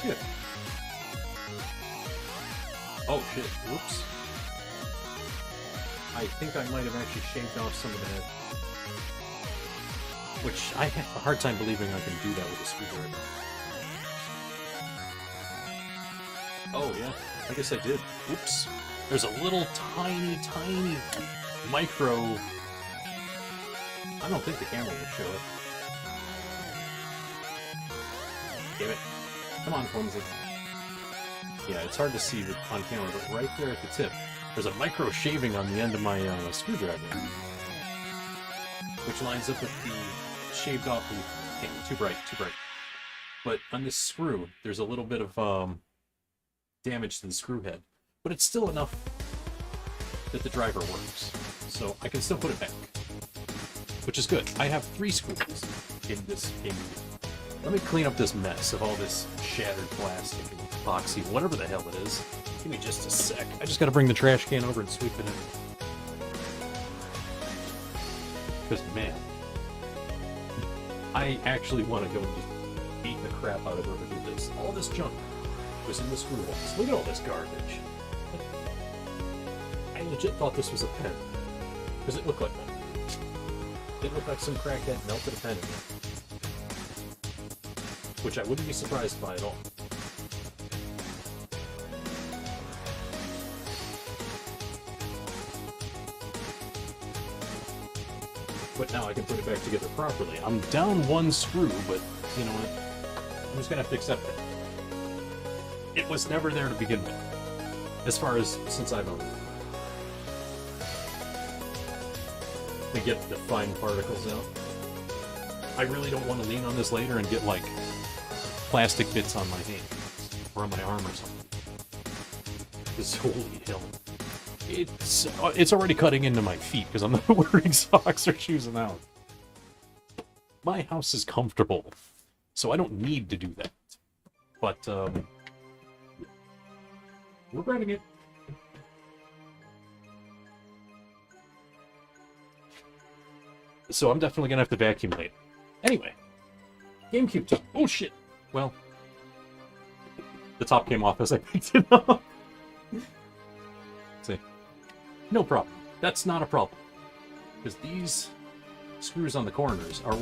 Good. Oh shit, whoops. I think I might have actually shaved off some of that. Which I have a hard time believing I can do that with a screwdriver. Oh, yeah. I guess I did. Oops. There's a little tiny micro... I don't think the camera will show it. Damn it. Come on, clumsy. Yeah, it's hard to see on camera, but right there at the tip, there's a micro shaving on the end of my screwdriver, which lines up with the shaved off loop. Damn, too bright. But on this screw, there's a little bit of damage to the screw head, but it's still enough that the driver works, so I can still put it back, which is good. I have 3 screws in this game. Let me clean up this mess of all this shattered plastic and epoxy, whatever the hell it is. Give me just a sec. I just gotta bring the trash can over and sweep it in. Because, man, I actually want to go and just beat the crap out of whoever did this. All this junk was in the screw holes. Look at all this garbage. I legit thought this was a pen. Because it looked like one. It looked like some crackhead melted a pen in it. Which I wouldn't be surprised by at all. But now I can put it back together properly. I'm down 1 screw, but you know what? I'm just gonna have to accept it. It was never there to begin with, as far as since I've owned it. To get the fine particles out. I really don't want to lean on this later and get like plastic bits on my hand or on my arm or something. This holy hell. It's already cutting into my feet because I'm not wearing socks or shoes now. My house is comfortable, so I don't need to do that. But regretting it. So I'm definitely gonna have to vacuum later. Anyway, GameCube top. Oh shit. Well, the top came off as I picked it up. See, no problem. That's not a problem because these screws on the corners are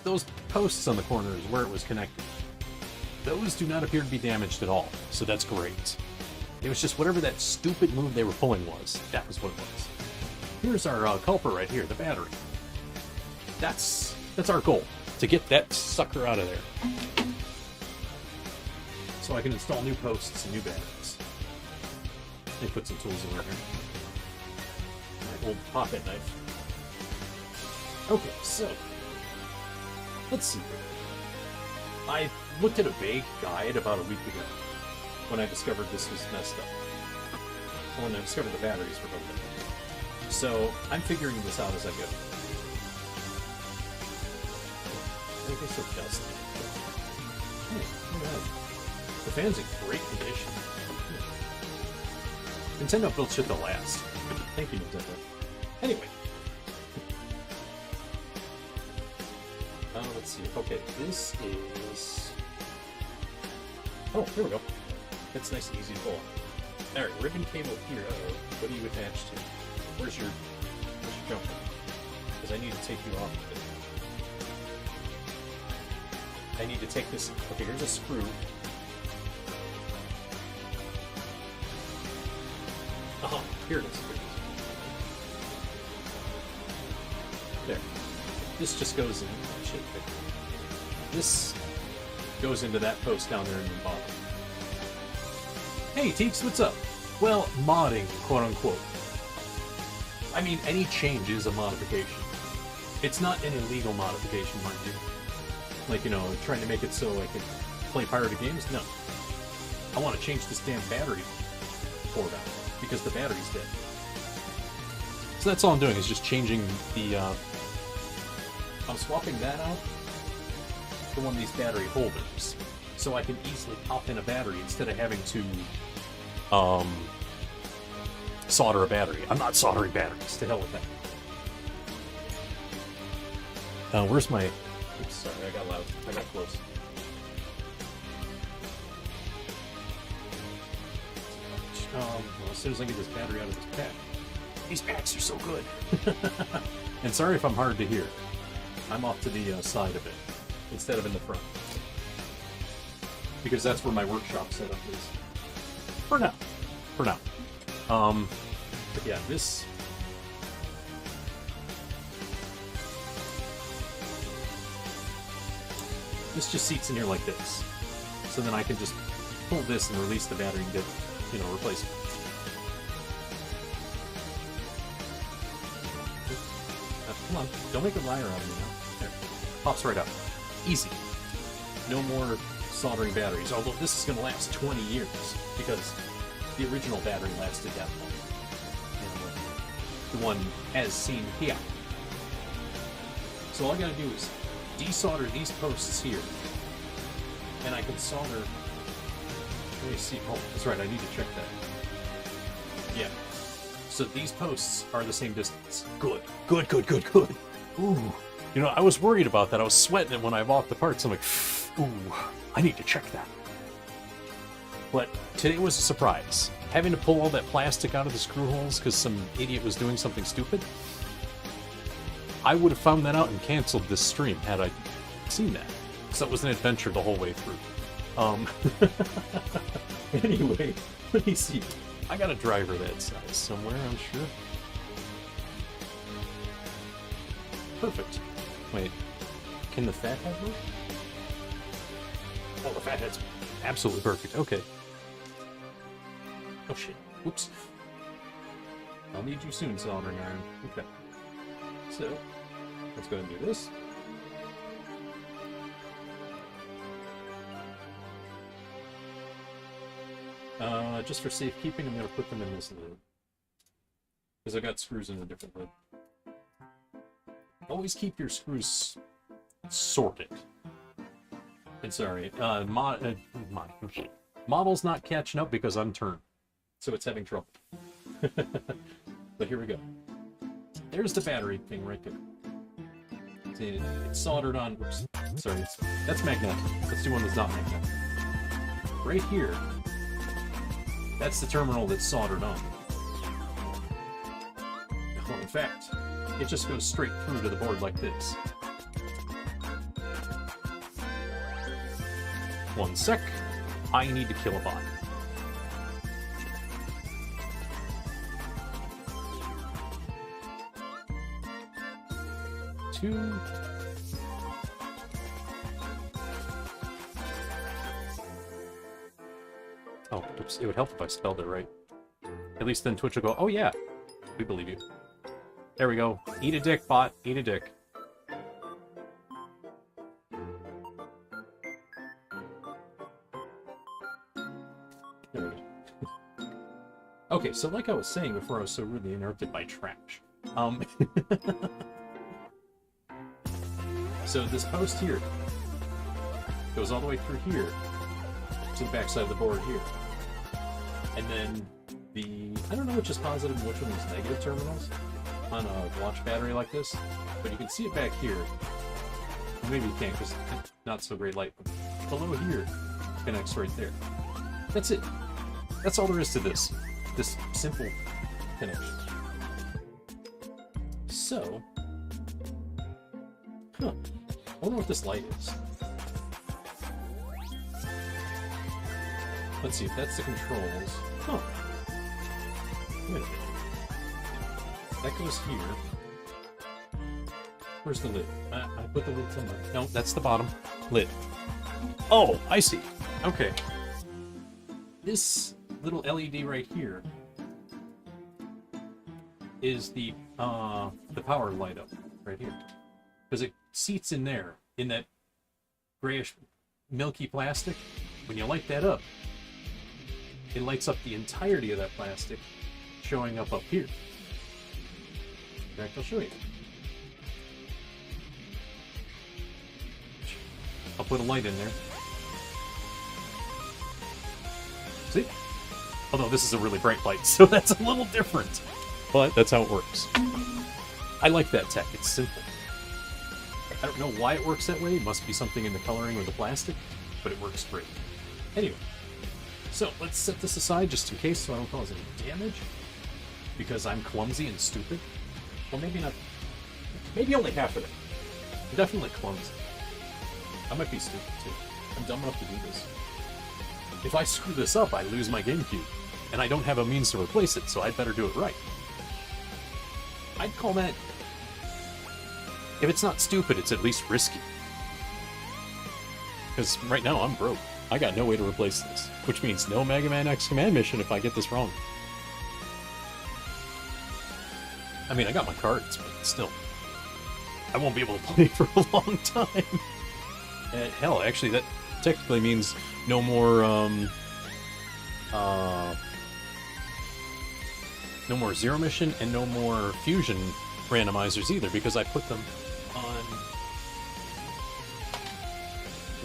those posts on the corners where it was connected. Those do not appear to be damaged at all, so that's great. It was just whatever that stupid move they were pulling was. That was what it was. Here's our culprit right here, the battery. That's our goal, to get that sucker out of there. So I can install new posts and new batteries. Let me put some tools in here. My old pocket knife. Okay, so let's see. I looked at a vague guide about a week ago when I discovered this was messed up. When I discovered the batteries were broken. So I'm figuring this out as I go. I think it's so dusty. Hey, look at that. The fan's in great condition. Nintendo built shit to last. Thank you, Nintendo. Anyway. Let's see. Okay, this is... Oh, here we go. That's nice and easy to pull on. Alright, ribbon cable here. What do you attach to? Where's your jumper? Because I need to take you off of it. I need to take this... Okay, here's a screw. Here it is. There. This just goes in. Shit. This goes into that post down there in the bottom. Hey, Teeks, what's up? Well, modding, quote unquote. I mean, any change is a modification. It's not an illegal modification, mind you. Like, you know, trying to make it so I can play pirated games? No. I want to change this damn battery port out because the battery's dead. So that's all I'm doing is just changing the, I'm swapping that out for one of these battery holders so I can easily pop in a battery instead of having to, solder a battery. I'm not soldering batteries. To hell with that. Where's my... Oops, sorry, I got loud. I got close. Well, as soon as I get this battery out of this pack. These packs are so good. And sorry if I'm hard to hear. I'm off to the side of it instead of in the front. Because that's where my workshop setup is. For now. For now. But yeah, this... This just seats in here like this. So then I can just pull this and release the battery and get, you know, replace it. Come on, don't make a liar out of me now. There. Pops right up. Easy. No more soldering batteries, although this is going to last 20 years, because the original battery lasted that long. You know, the one as seen here. So all I got to do is desolder these posts here, and I can solder... Let me see. Oh, that's right, I need to check that. Yeah. So these posts are the same distance. Good. Good, good, good, good. Ooh. You know, I was worried about that. I was sweating it when I bought the parts. I'm like, ooh, I need to check that. But today was a surprise. Having to pull all that plastic out of the screw holes because some idiot was doing something stupid. I would have found that out and canceled this stream had I seen that. So it was an adventure the whole way through. Anyway, let me see. I got a driver that size somewhere, I'm sure. Perfect. Wait, can the fat head work? Oh, the fat head's absolutely perfect. Okay. Oh shit. Whoops. I'll need you soon, soldering iron. Okay. So, let's go ahead and do this. Just for safekeeping, I'm going to put them in this lid. Because I got screws in a different lid. Always keep your screws sorted. And sorry, model's not catching up because I'm turned. So it's having trouble. But here we go. There's the battery thing right there. See, it's soldered on... Oops, sorry, that's magnetic. Let's do one that's not magnetic. Right here, that's the terminal that's soldered on. Well, in fact, it just goes straight through to the board like this. One sec. I need to kill a bot. Two. Oh, oops. It would help if I spelled it right. At least then Twitch will go, oh yeah, we believe you. There we go. Eat a dick, bot. Eat a dick. There we go. Okay, so like I was saying before I was so rudely interrupted by trash. So this post here goes all the way through here to the backside of the board here. And then I don't know which is positive and which one is negative terminals on a watch battery like this, but you can see it back here. Well, maybe you can't because it's not so great light, but below here connects right there. That's it. That's all there is to this simple connection. So, I wonder what this light is. Let's see if that's the controls. Huh. Wait a minute. That goes here. Where's the lid? I put the lid somewhere. No, that's the bottom. Lid. Oh, I see. Okay. This little LED right here is the power light up right here. Because it seats in there, in that grayish milky plastic. When you light that up, it lights up the entirety of that plastic, showing up here. In fact, I'll show you. I'll put a light in there. See? Although this is a really bright light, so that's a little different. But that's how it works. I like that tech. It's simple. I don't know why it works that way. It must be something in the coloring or the plastic, but it works great. Anyway, so let's set this aside just in case so I don't cause any damage. Because I'm clumsy and stupid. Well, maybe not. Maybe only half of it. I'm definitely clumsy. I might be stupid too. I'm dumb enough to do this. If I screw this up, I lose my GameCube. And I don't have a means to replace it, so I'd better do it right. I'd call that... If it's not stupid, it's at least risky. Because right now, I'm broke. I got no way to replace this. Which means no Mega Man X Command mission if I get this wrong. I mean, I got my cards, but still. I won't be able to play for a long time. Hell, actually, that technically means no more, no more Zero Mission and no more Fusion randomizers either, because I put them on...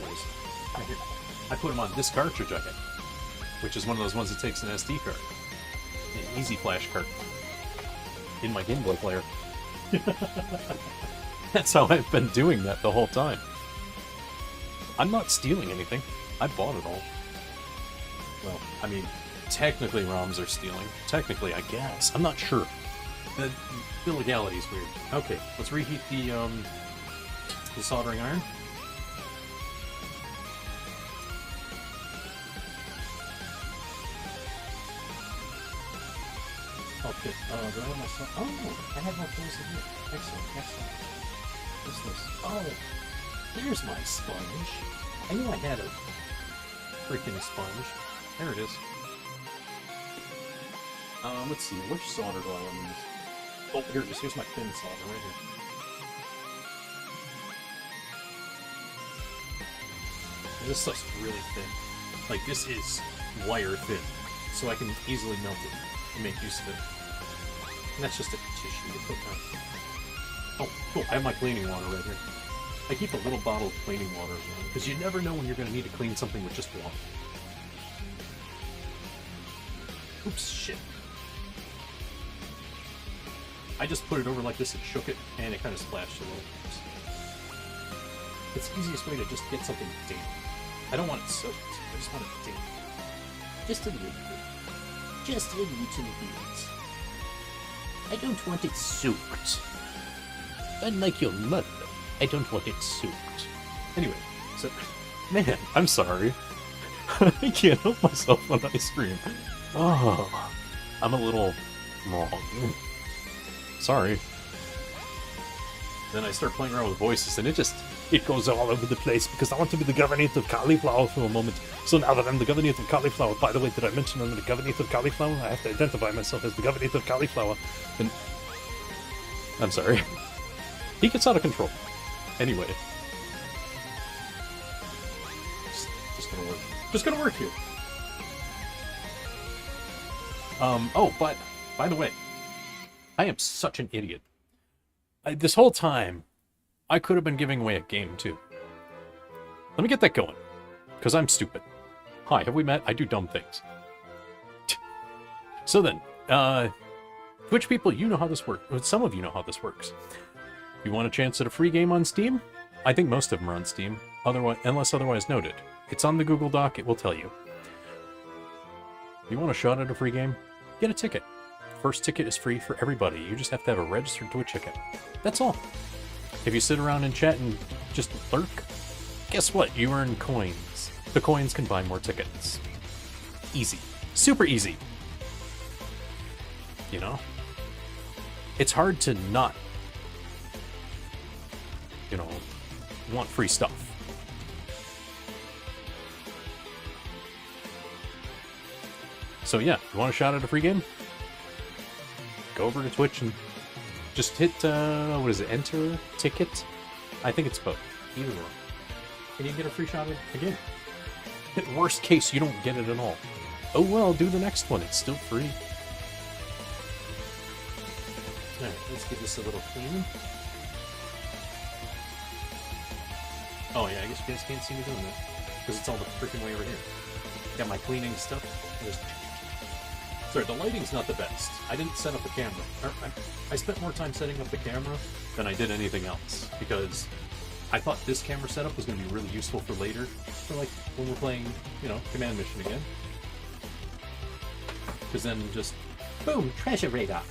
Where is it? Right here. I put them on this cartridge I had, which is one of those ones that takes an SD card. An Easy Flash card. In my Game Boy player. That's how I've been doing that the whole time. I'm not stealing anything. I bought it all. Well, I mean, technically ROMs are stealing. Technically, I guess. I'm not sure. The legality is weird. Okay, let's reheat the soldering iron. Okay, do I have my stuff? Oh, I have my things in here. Excellent, excellent. What's this? Oh, there's my sponge. I knew I had a freaking sponge. There it is. Let's see, which solder do I want to use? Oh, here it is. Here's my thin solder right here. This stuff's really thin. Like, this is wire thin, so I can easily melt it and make use of it. And that's just a tissue to put down. Oh, cool. I have my cleaning water right here. I keep a little bottle of cleaning water around, because you never know when you're going to need to clean something with just water. Oops, shit. I just put it over like this and shook it, and it kind of splashed a little. It's the easiest way to just get something damp. I don't want it soaked. I just want it damp. Just a little bit. Just a little bit. I don't want it soaked. Unlike your mother, I don't want it soaked. Anyway, so... Man, I'm sorry. I can't help myself when I scream. Oh, I'm a little wrong. Sorry. Then I start playing around with voices, and it goes all over the place, because I want to be the governor of Cauliflower for a moment. So now that I'm the governor of Cauliflower, by the way, did I mention I'm the governor of Cauliflower? I have to identify myself as the governor of Cauliflower. And I'm sorry. He gets out of control. Anyway. Just gonna work. Just gonna work here. Oh, but, by the way, I am such an idiot. This whole time, I could have been giving away a game, too. Let me get that going, because I'm stupid. Hi, have we met? I do dumb things. So then, Twitch people, you know how this works. Some of you know how this works. You want a chance at a free game on Steam? I think most of them are on Steam, unless otherwise noted. It's on the Google Doc, it will tell you. You want a shot at a free game? Get a ticket. First ticket is free for everybody. You just have to have a registered Twitch account. That's all. If you sit around and chat and just lurk, guess what? You earn coins. The coins can buy more tickets. Easy. Super easy. You know? It's hard to not, you know, want free stuff. So yeah, you want a shot at a free game? Go over to Twitch and just hit, what is it, enter ticket? I think it's both. Either one. And you get a free shot at a game. Worst case, you don't get it at all. Oh well, do the next one. It's still free. Alright, let's give this a little clean. Oh yeah, I guess you guys can't see me doing that. Because it's all the freaking way over here. Got my cleaning stuff. Sorry, the lighting's not the best. I didn't set up the camera. I spent more time setting up the camera than I did anything else, because I thought this camera setup was going to be really useful for later, for like when we're playing, you know, Command Mission again. Because then just, boom, treasure radar.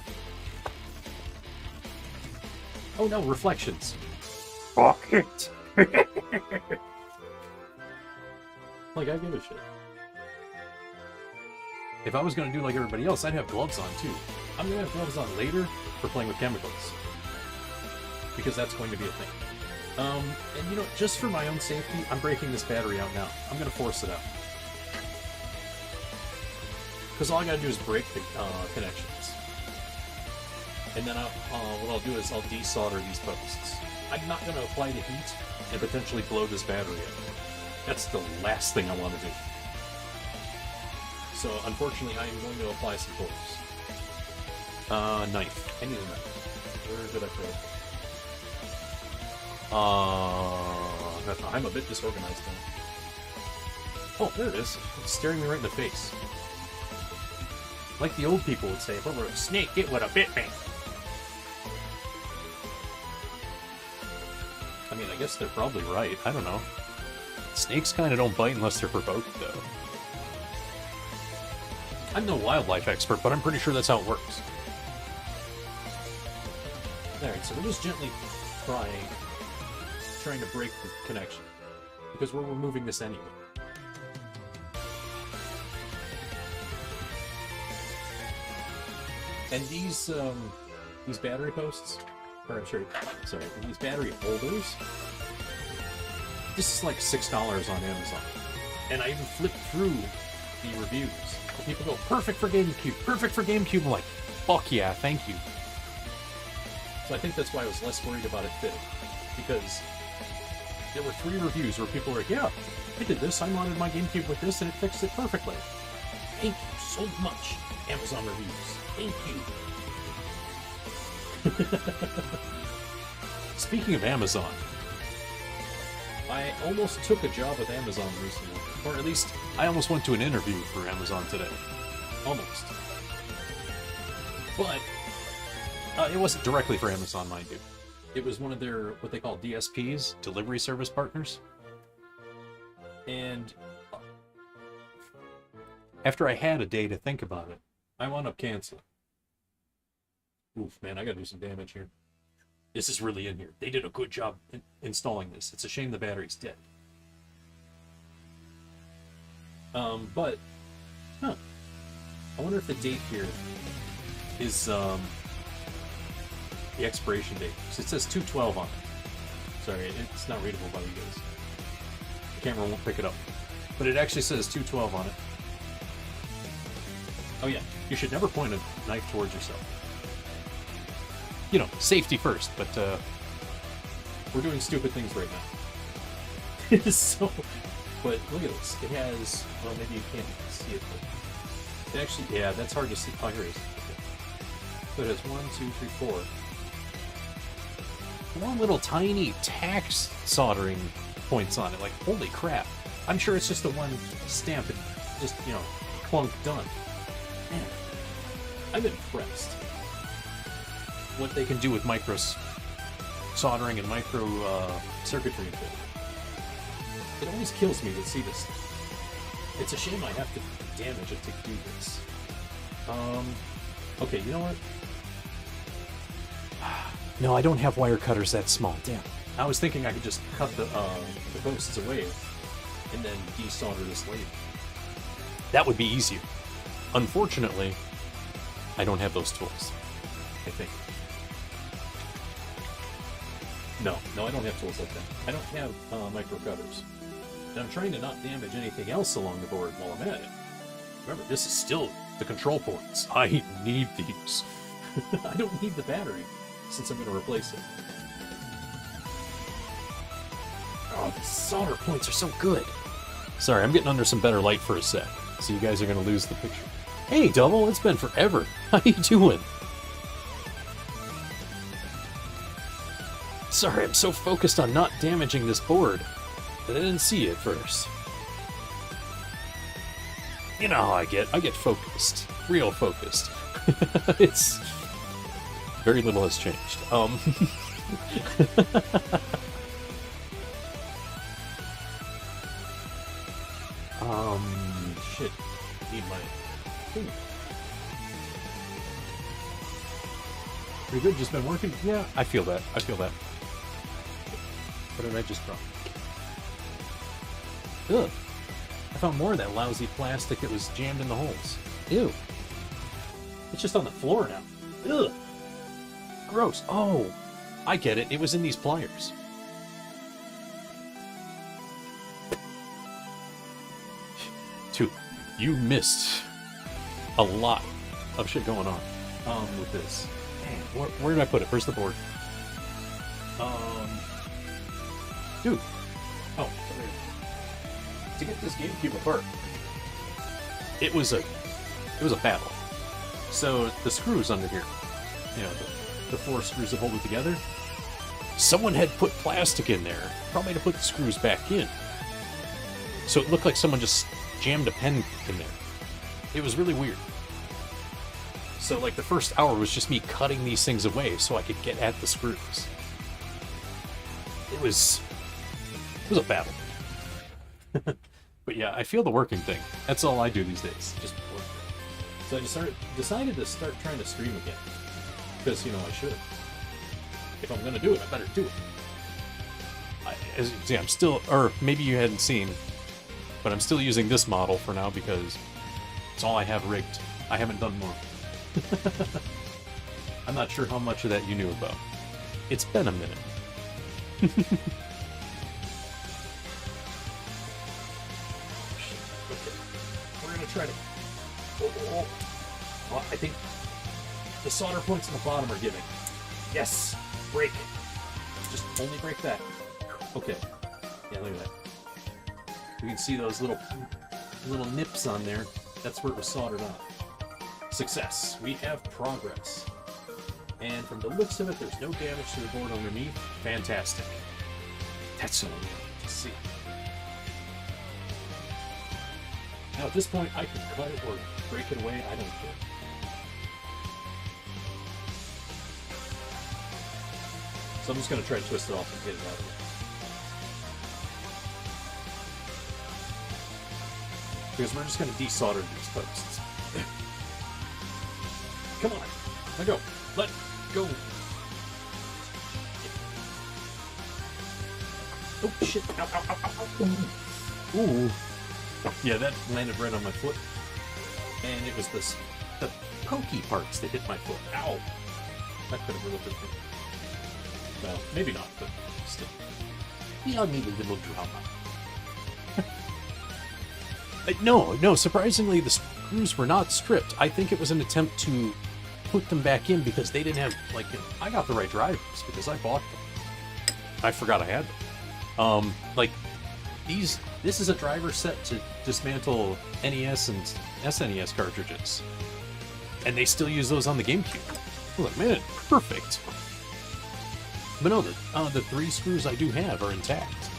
Oh no, reflections. Fuck it. Like, I give a shit. If I was going to do like everybody else, I'd have gloves on too. I'm going to have gloves on later for playing with chemicals. Because that's going to be a thing. And you know, just for my own safety, I'm breaking this battery out now. I'm going to force it out. Because all I got to do is break the connections. And then what I'll do is I'll desolder these posts. I'm not going to apply the heat and potentially blow this battery up. That's the last thing I want to do. So, unfortunately, I am going to apply some force. Knife. I need a knife. Where did I throw it? I'm a bit disorganized now. Oh, there it is. It's staring me right in the face. Like the old people would say, if I were a snake, it would have bit me. I mean, I guess they're probably right. I don't know. Snakes kind of don't bite unless they're provoked, though. I'm no wildlife expert, but I'm pretty sure that's how it works. Alright, so we're just gently trying to break the connection. Because we're removing this anyway. And these battery posts, or I'm sorry, these battery holders, this is like $6 on Amazon. And I even flipped through the reviews. People go, perfect for GameCube, perfect for GameCube. I'm like, fuck yeah, thank you. So I think that's why I was less worried about it fitting. Because there were 3 reviews where people were like, yeah, I did this, I modded my GameCube with this, and it fixed it perfectly. Thank you so much, Amazon reviews. Thank you. Speaking of Amazon, I almost took a job with Amazon recently. Or at least, I almost went to an interview for Amazon today. Almost. But, it wasn't directly for Amazon, mind you. It was one of their, what they call DSPs, delivery service partners. And after I had a day to think about it, I wound up canceling. Oof, man, I gotta do some damage here. This is really in here. They did a good job installing this. It's a shame the battery's dead. But, I wonder if the date here is, the expiration date. So it says 2/12 on it. Sorry, it's not readable by you guys. The camera won't pick it up. But it actually says 2/12 on it. Oh yeah, you should never point a knife towards yourself. You know, safety first, but, we're doing stupid things right now. So, but look at this. It has, well, maybe you can't see it, but it actually, yeah, that's hard to see. Oh, here it is. Okay. So it has 1, 2, 3, 4. 4 little tiny tack soldering points on it. Like, holy crap. I'm sure it's just the one stamp and just, you know, clunk done. Man, I'm impressed. What they can do with micro soldering and micro circuitry and things. It always kills me to see this. It's a shame I have to damage it to do this. Okay, you know what? No, I don't have wire cutters that small. Damn. I was thinking I could just cut the posts away and then desolder this later. That would be easier. Unfortunately, I don't have those tools. I think. No, I don't have tools like that. I don't have micro cutters. And I'm trying to not damage anything else along the board while I'm at it. Remember, this is still the control ports. I need these. I don't need the battery, since I'm going to replace it. Oh, the solder points are so good. Sorry, I'm getting under some better light for a sec, so you guys are going to lose the picture. Hey, Double, it's been forever. How you doing? Sorry, I'm so focused on not damaging this board that I didn't see it first. You know how I get focused. Real focused. It's... very little has changed. Shit. Need my... Ooh. Pretty good, just been working? Yeah, I feel that. What did I just drop? Ugh. I found more of that lousy plastic that was jammed in the holes. Ew. It's just on the floor now. Ugh. Gross. Oh, I get it. It was in these pliers. Dude, you missed a lot of shit going on with this. Man, where did I put it? Where's the board? Dude. Oh, there. To get this GameCube apart, it was a battle. So the screws under here, you know, the 4 screws that hold it together, someone had put plastic in there, probably to put the screws back in. So it looked like someone just jammed a pen in there. It was really weird. So like the first hour was just me cutting these things away so I could get at the screws. It was a battle. But yeah, I feel the working thing. That's all I do these days. Just work. So I decided to start trying to stream again. Because, you know, I should. If I'm going to do it, I better do it. As you can see, I'm still, or maybe you hadn't seen, but I'm still using this model for now because it's all I have rigged. I haven't done more. I'm not sure how much of that you knew about. It's been a minute. We're going to try to... Oh, I think the solder points on the bottom are giving. Yes! Break! Just only break that. Okay. Yeah, look at that. You can see those little nips on there. That's where it was soldered on. Success. We have progress. And from the looks of it, there's no damage to the board underneath. Fantastic. That's what I wanted to see. Now at this point, I can cut it or break it away. I don't care. So I'm just going to try to twist it off and get it out of it. Because we're just going to desolder these posts. Come on. Let go. Let go. Oh, shit. Ow, ow, ow, ow, ow. Ooh. Yeah, that landed right on my foot. And it was the pokey parts that hit my foot. Ow. That could have really hurt me. Well, maybe not, but still. We all need a little drama. No, surprisingly, the screws were not stripped. I think it was an attempt to put them back in because they didn't have, like, I got the right drivers because I bought them. I forgot I had them. Like, this is a driver set to dismantle NES and SNES cartridges. And they still use those on the GameCube. I was like, man, perfect. But no, the 3 screws I do have are intact.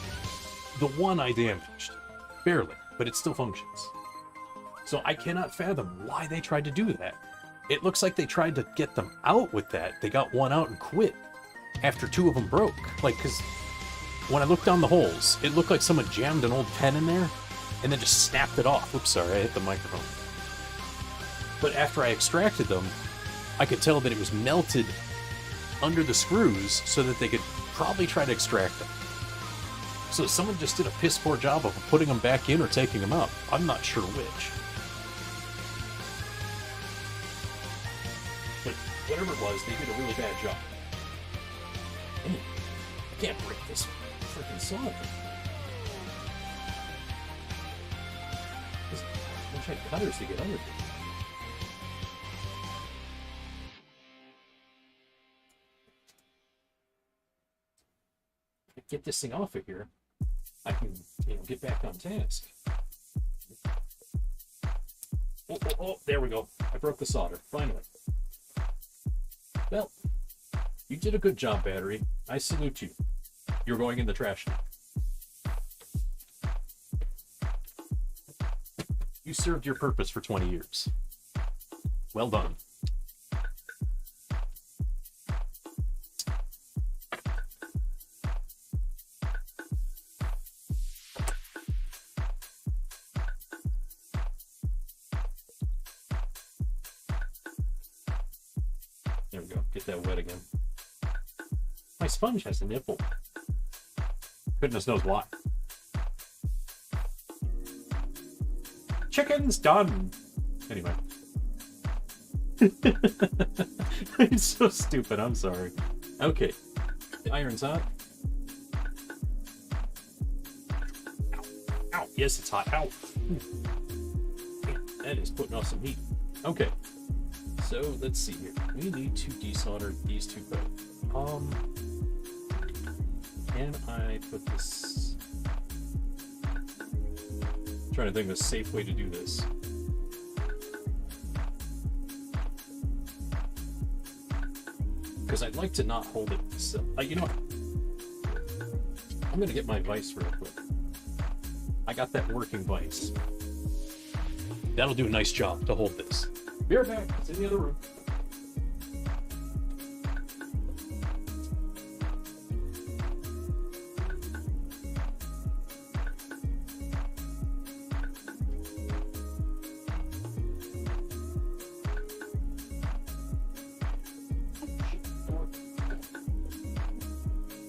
The one I damaged. Barely, but it still functions. So I cannot fathom why they tried to do that. It looks like they tried to get them out with that. They got one out and quit after 2 of them broke. Like, because when I looked down the holes, it looked like someone jammed an old pen in there and then just snapped it off. Oops, sorry, I hit the microphone. But after I extracted them, I could tell that it was melted under the screws so that they could probably try to extract them. So someone just did a piss poor job of putting them back in or taking them out. I'm not sure which. But whatever it was, they did a really bad job. Man, I can't break this freaking solder. I wish I had cutters to get under it. Get this thing off of here, I can, get back on task. Oh, there we go. I broke the solder, finally. Well, you did a good job, battery. I salute you. You're going in the trash now. You served your purpose for 20 years. Well done. There we go. Get that wet again. My sponge has a nipple. Goodness knows why. Chicken's done. Anyway. I'm so stupid, I'm sorry. Okay. The iron's hot. Ow. Ow. Yes, it's hot. Ow. Man, that is putting off some heat. Okay. So, let's see here. We need to desolder these two both. Can I put this... I'm trying to think of a safe way to do this. Because I'd like to not hold it. So, you know what? I'm going to get my vise real quick. I got that working vise. That'll do a nice job to hold this. Be right back. It's in the other room.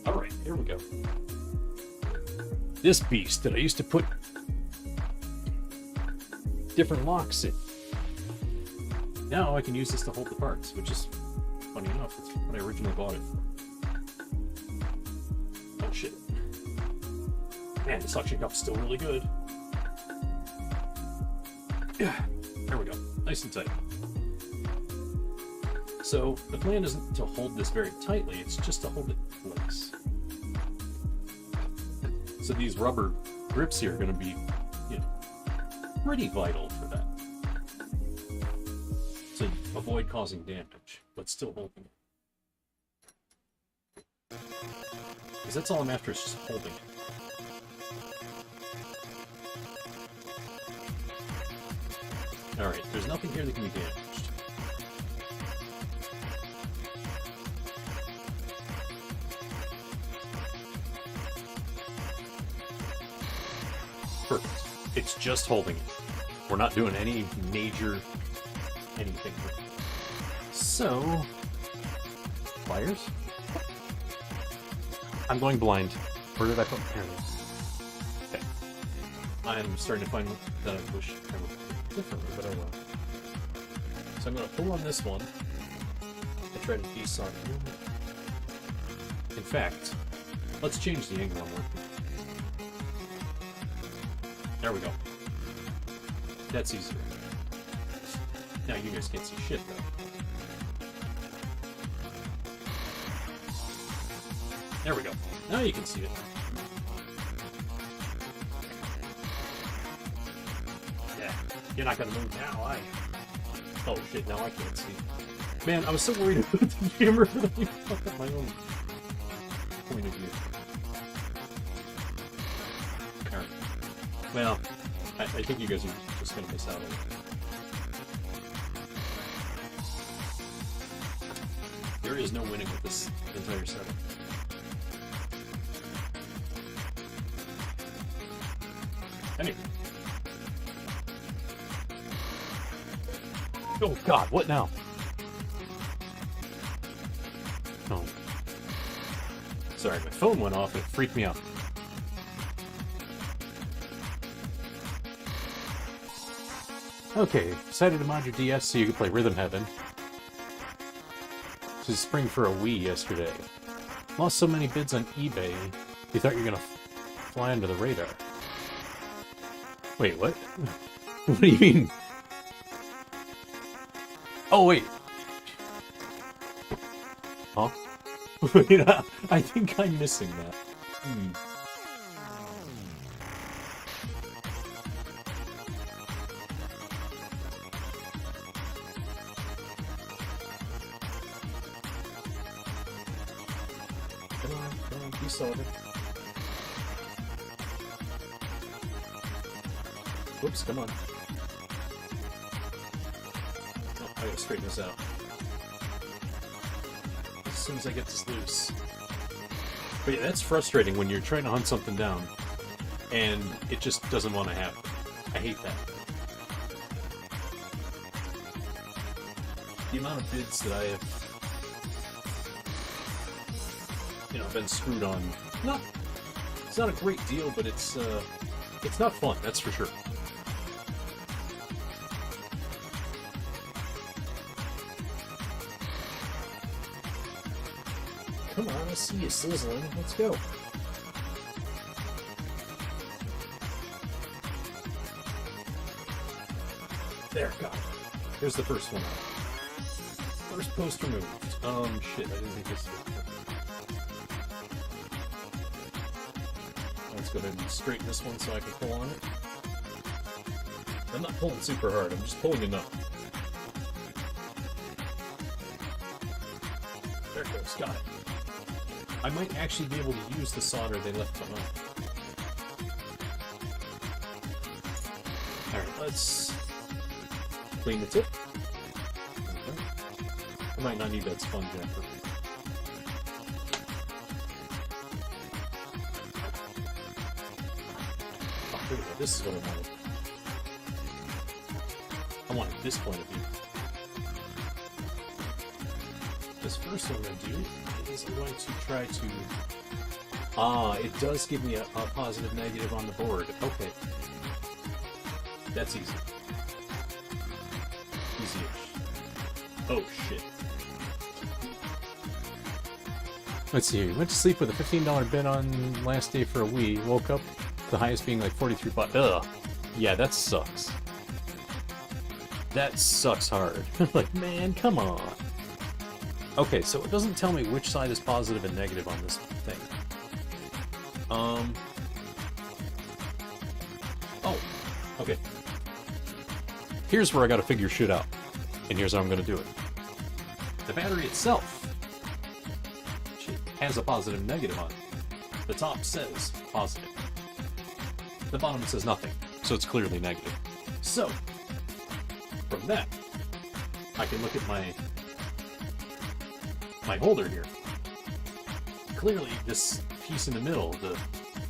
Alright, here we go. This beast that I used to put different locks in. Now I can use this to hold the parts, which is, funny enough, that's what I originally bought it for. Oh shit. Man, the suction cup's still really good. Yeah, there we go. Nice and tight. So, the plan isn't to hold this very tightly, it's just to hold it in place. So these rubber grips here are going to be, you know, pretty vital for that. To avoid causing damage, but still holding it. Because that's all I'm after, is just holding it. Alright, there's nothing here that can be damaged. Perfect. It's just holding it. We're not doing any major anything. So, pliers? I'm going blind. Where did I put my camera? Okay. I'm starting to find that I wish I would differently, but I will. So I'm going to pull on this one and try to desolder. In fact, let's change the angle I'm working. There we go. That's easier. Now you guys can't see shit, though. There we go. Now you can see it. Yeah. You're not gonna move now, are you? Oh shit, now I can't see. Man, I was so worried about the camera that I fucked up my own point of view. Alright. Well, I think you guys are just gonna miss out on it. There is no winning with this entire setup. Anyway. Oh god, what now? Oh. Sorry, my phone went off, it freaked me out. Okay, decided to mod your DS so you could play Rhythm Heaven. This is spring for a Wii yesterday. Lost so many bids on eBay, you thought you were gonna fly under the radar. Wait, what? What do you mean? Oh, wait. Huh? Wait, I think I'm missing that. Come on, be solid. Whoops, come on. Oh, I gotta straighten this out. As soon as I get this loose. But yeah, that's frustrating when you're trying to hunt something down and it just doesn't want to happen. I hate that. The amount of bids that I have, been screwed on. It's not a great deal, but it's not fun, that's for sure. Come on, I see you sizzling. Let's go. There, got it. Here's the first one. First post removed. Shit, I didn't think this was... Let's go ahead and straighten this one so I can pull on it. I'm not pulling super hard, I'm just pulling enough. There it goes, got it. I might actually be able to use the solder they left behind. Alright, let's clean the tip. Okay. I might not need that sponge after. Oh, here we go. This is what I wanted. I wanted this point of view. This first thing I'm going to do is I'm going to try to... Ah, it does give me a positive negative on the board. Okay. That's easy. Easy-ish. Oh, shit. Let's see here. Went to sleep with a $15 bid on last day for a Wii. Woke up, the highest being like 43 bucks. Ugh. Yeah, that sucks. That sucks hard. Like, man, come on. Okay, so it doesn't tell me which side is positive and negative on this thing. Oh. Okay. Here's where I gotta figure shit out. And here's how I'm gonna do it. The battery itself has a positive and negative on it. The top says positive. The bottom says nothing, so it's clearly negative. So, from that, I can look at my holder here. Clearly, this piece in the middle,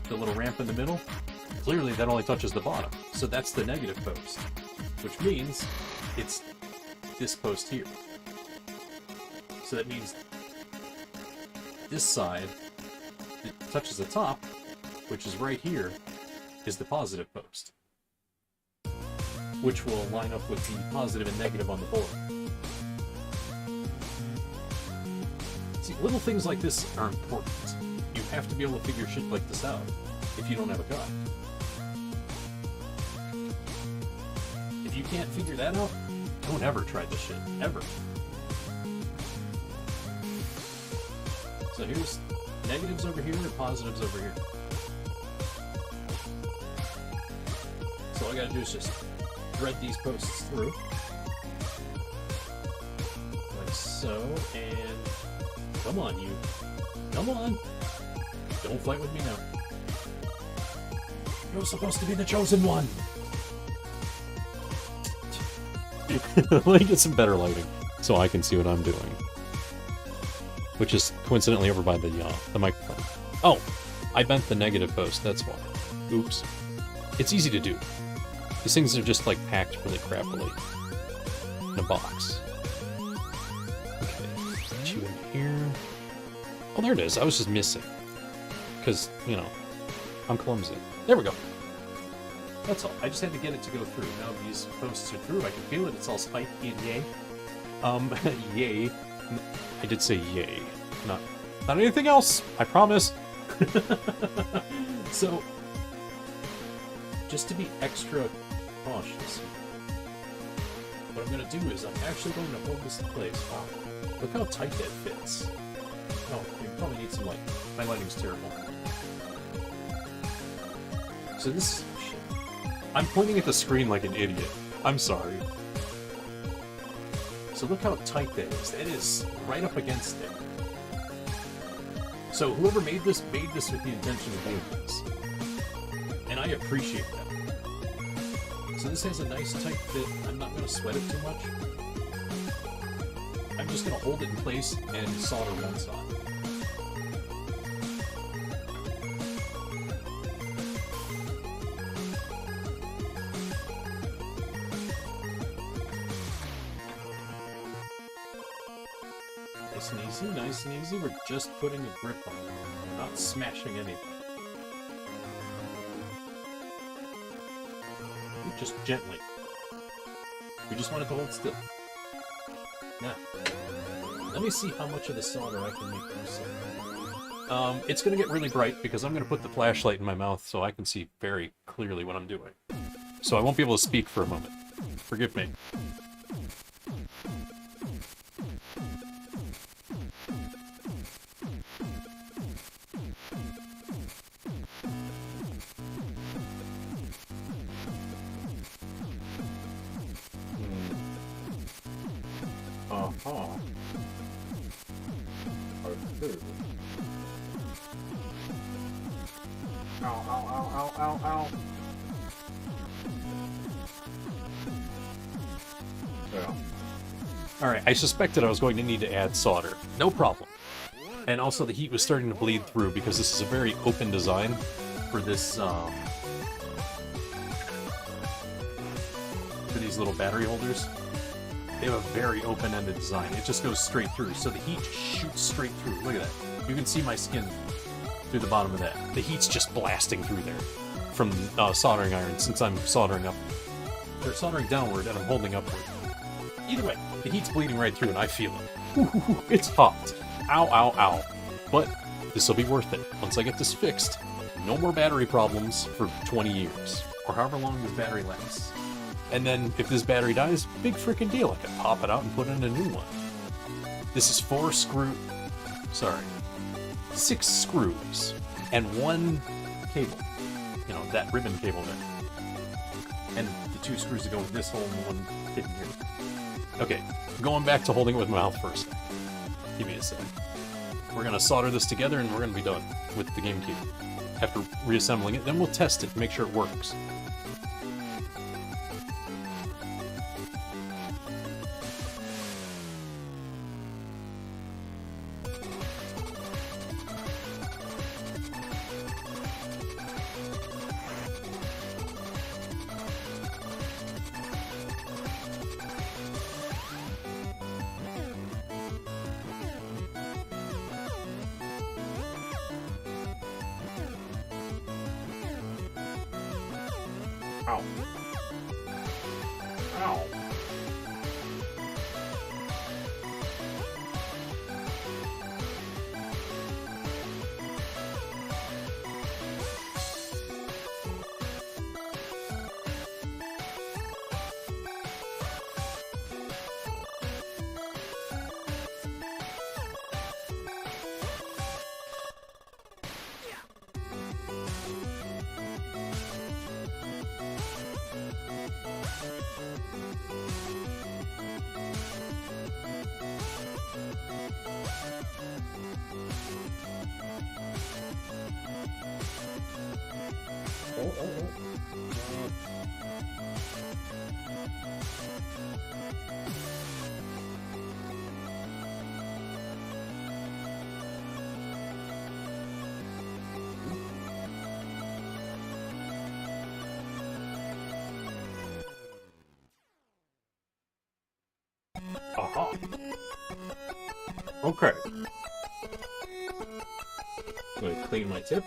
the little ramp in the middle, clearly that only touches the bottom. So that's the negative post, which means it's this post here. So that means this side that touches the top, which is right here, is the positive post, which will line up with the positive and negative on the board. See, little things like this are important. You have to be able to figure shit like this out if you don't have a guide. If you can't figure that out, don't ever try this shit. Ever. So here's negatives over here and positives over here. So all I gotta do is just thread these posts through. Like so, and come on, you. Come on. Don't fight with me now. You're supposed to be the chosen one. Let me get some better lighting so I can see what I'm doing. Which is coincidentally over by the microphone. Oh, I bent the negative post, that's why. Oops. It's easy to do. These things are just like packed really crappily in a box. Okay, put you in here. Oh, there it is. I was just missing. Because, you know, I'm clumsy. There we go. That's all. I just had to get it to go through. Now these posts are through. I can feel it. It's all spiky and yay. Yay. I did say yay. Not anything else. I promise. So, just to be extra cautious, what I'm going to do is I'm actually going to hold this in place. Wow. Look how tight that fits. Oh, you probably need some light. My lighting's terrible. So this... Shit. I'm pointing at the screen like an idiot. I'm sorry. So look how tight that is. That is right up against it. So whoever made this with the intention of doing this. And I appreciate that. So this has a nice tight fit. I'm not going to sweat it too much. I'm just going to hold it in place and solder one side. Nice and easy, nice and easy. We're just putting a grip on it. We're not smashing anything. Just gently. We just want it to hold still. Now, Let me see how much of the solder I can make use of. It's going to get really bright because I'm going to put the flashlight in my mouth so I can see very clearly what I'm doing. So I won't be able to speak for a moment. Forgive me. Uh-huh. Okay. Ow, ow, ow, ow, ow, ow. Yeah. Alright, I suspected I was going to need to add solder. No problem. And also the heat was starting to bleed through because this is a very open design for this, for these little battery holders. They have a very open-ended design. It just goes straight through, so the heat just shoots straight through. Look at that. You can see my skin through the bottom of that. The heat's just blasting through there from soldering iron, since I'm soldering up. They're soldering downward, and I'm holding upward. Either way, the heat's bleeding right through, and I feel it. Ooh, it's hot. Ow, ow, ow. But this will be worth it. Once I get this fixed, no more battery problems for 20 years, or however long this battery lasts. And then, if this battery dies, big freaking deal. I can pop it out and put in a new one. This is 6 screws and 1 cable. You know, that ribbon cable there. And the 2 screws that go with this hole and the one hidden here. Okay, going back to holding it with my mouth first. Give me a sec. We're going to solder this together and we're going to be done with the GameCube. After reassembling it, then we'll test it to make sure it works. Ow. Ow. Aha. Okay. I'm going to clean my tip.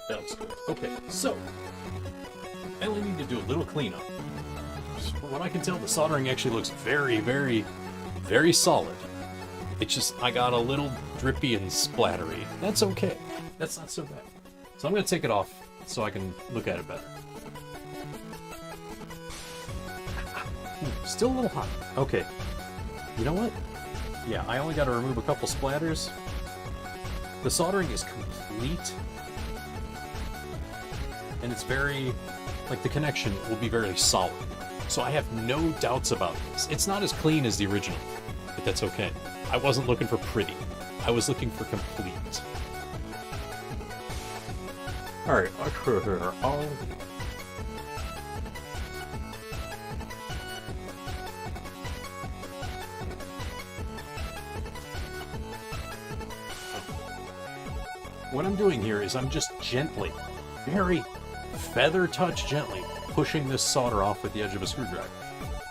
That looks good. Okay, so I only need to do a little cleanup. From what I can tell, the soldering actually looks very, very, very solid. It's just I got a little drippy and splattery. That's okay. That's not so bad. So I'm going to take it off so I can look at it better. Still a little hot. Okay. You know what? Yeah, I only got to remove a couple splatters. The soldering is complete. And it's very... like, the connection will be very solid. So I have no doubts about this. It's not as clean as the original, but that's okay. I wasn't looking for pretty. I was looking for complete. Alright, I'll... What I'm doing here is I'm just gently, very feather touch gently, pushing this solder off with the edge of a screwdriver.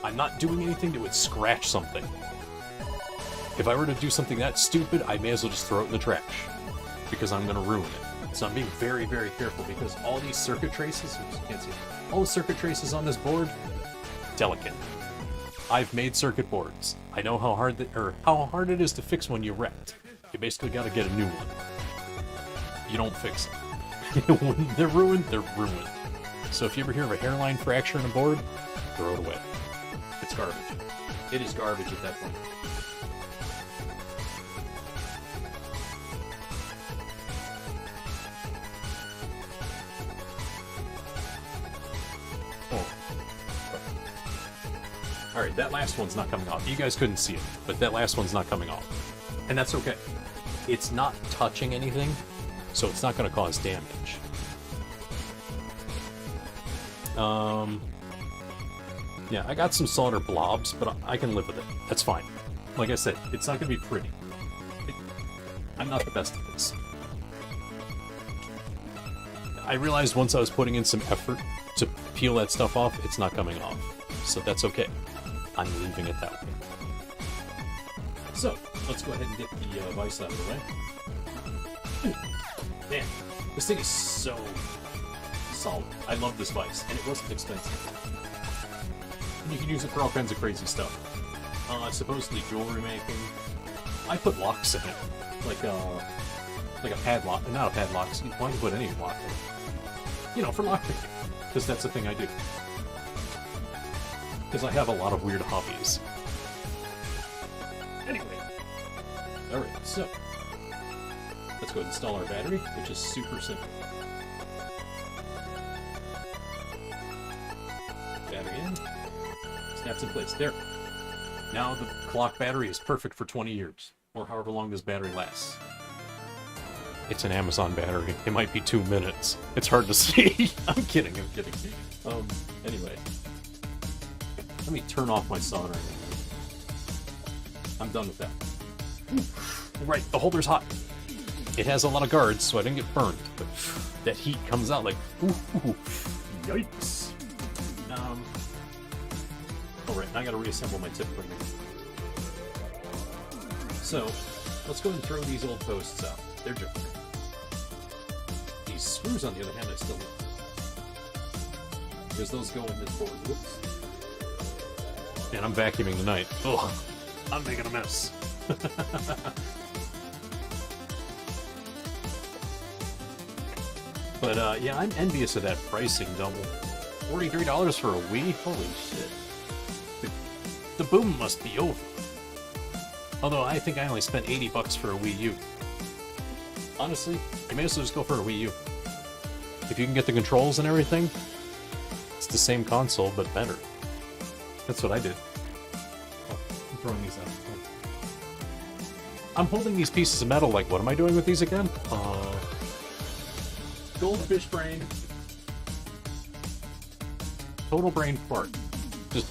I'm not doing anything that would scratch something. If I were to do something that stupid, I may as well just throw it in the trash, because I'm going to ruin it. So I'm being very, very careful, because all these circuit traces, oops, you can't see it, all the circuit traces on this board, delicate. I've made circuit boards. I know how hard how hard it is to fix one you wrecked. You basically got to get a new one. You don't fix it. When they're ruined, they're ruined. So if you ever hear of a hairline fracture in a board, throw it away. It's garbage. It is garbage at that point. Alright, that last one's not coming off. You guys couldn't see it, but that last one's not coming off. And that's okay. It's not touching anything, so it's not going to cause damage. Yeah, I got some solder blobs, but I can live with it. That's fine. Like I said, it's not going to be pretty. I'm not the best at this. I realized once I was putting in some effort to peel that stuff off, it's not coming off. So that's okay. I'm leaving it that way. So, let's go ahead and get the vise out of the way. Man, this thing is so solid. I love this vise, and it wasn't expensive. And you can use it for all kinds of crazy stuff. Supposedly jewelry making. I put locks in it, like a padlock. Not a padlock. Why do you put any lock in it? You know, for lockpicking, because that's the thing I do. Because I have a lot of weird hobbies. Anyway. Alright, so. Let's go ahead and install our battery, which is super simple. Battery in. Snaps in place. There. Now the clock battery is perfect for 20 years. Or however long this battery lasts. It's an Amazon battery. It might be 2 minutes. It's hard to see. I'm kidding. Anyway. Let me turn off my soldering. I'm done with that. Ooh. Right, the holder's hot. It has a lot of guards, so I didn't get burned. But that heat comes out like, ooh, yikes. Alright, now I gotta reassemble my tip finger. So, let's go and throw these old posts out. They're junk. These screws, on the other hand, I still need. Because those go in this board. Whoops. And I'm vacuuming tonight. Ugh, I'm making a mess. But, yeah, I'm envious of that pricing double. $43 for a Wii? Holy shit. The boom must be over. Although, I think I only spent $80 for a Wii U. Honestly, you may as well just go for a Wii U. If you can get the controls and everything, it's the same console, but better. That's what I did. Oh, I'm throwing these out. I'm holding these pieces of metal like, what am I doing with these again? Goldfish brain. Total brain fart. Just...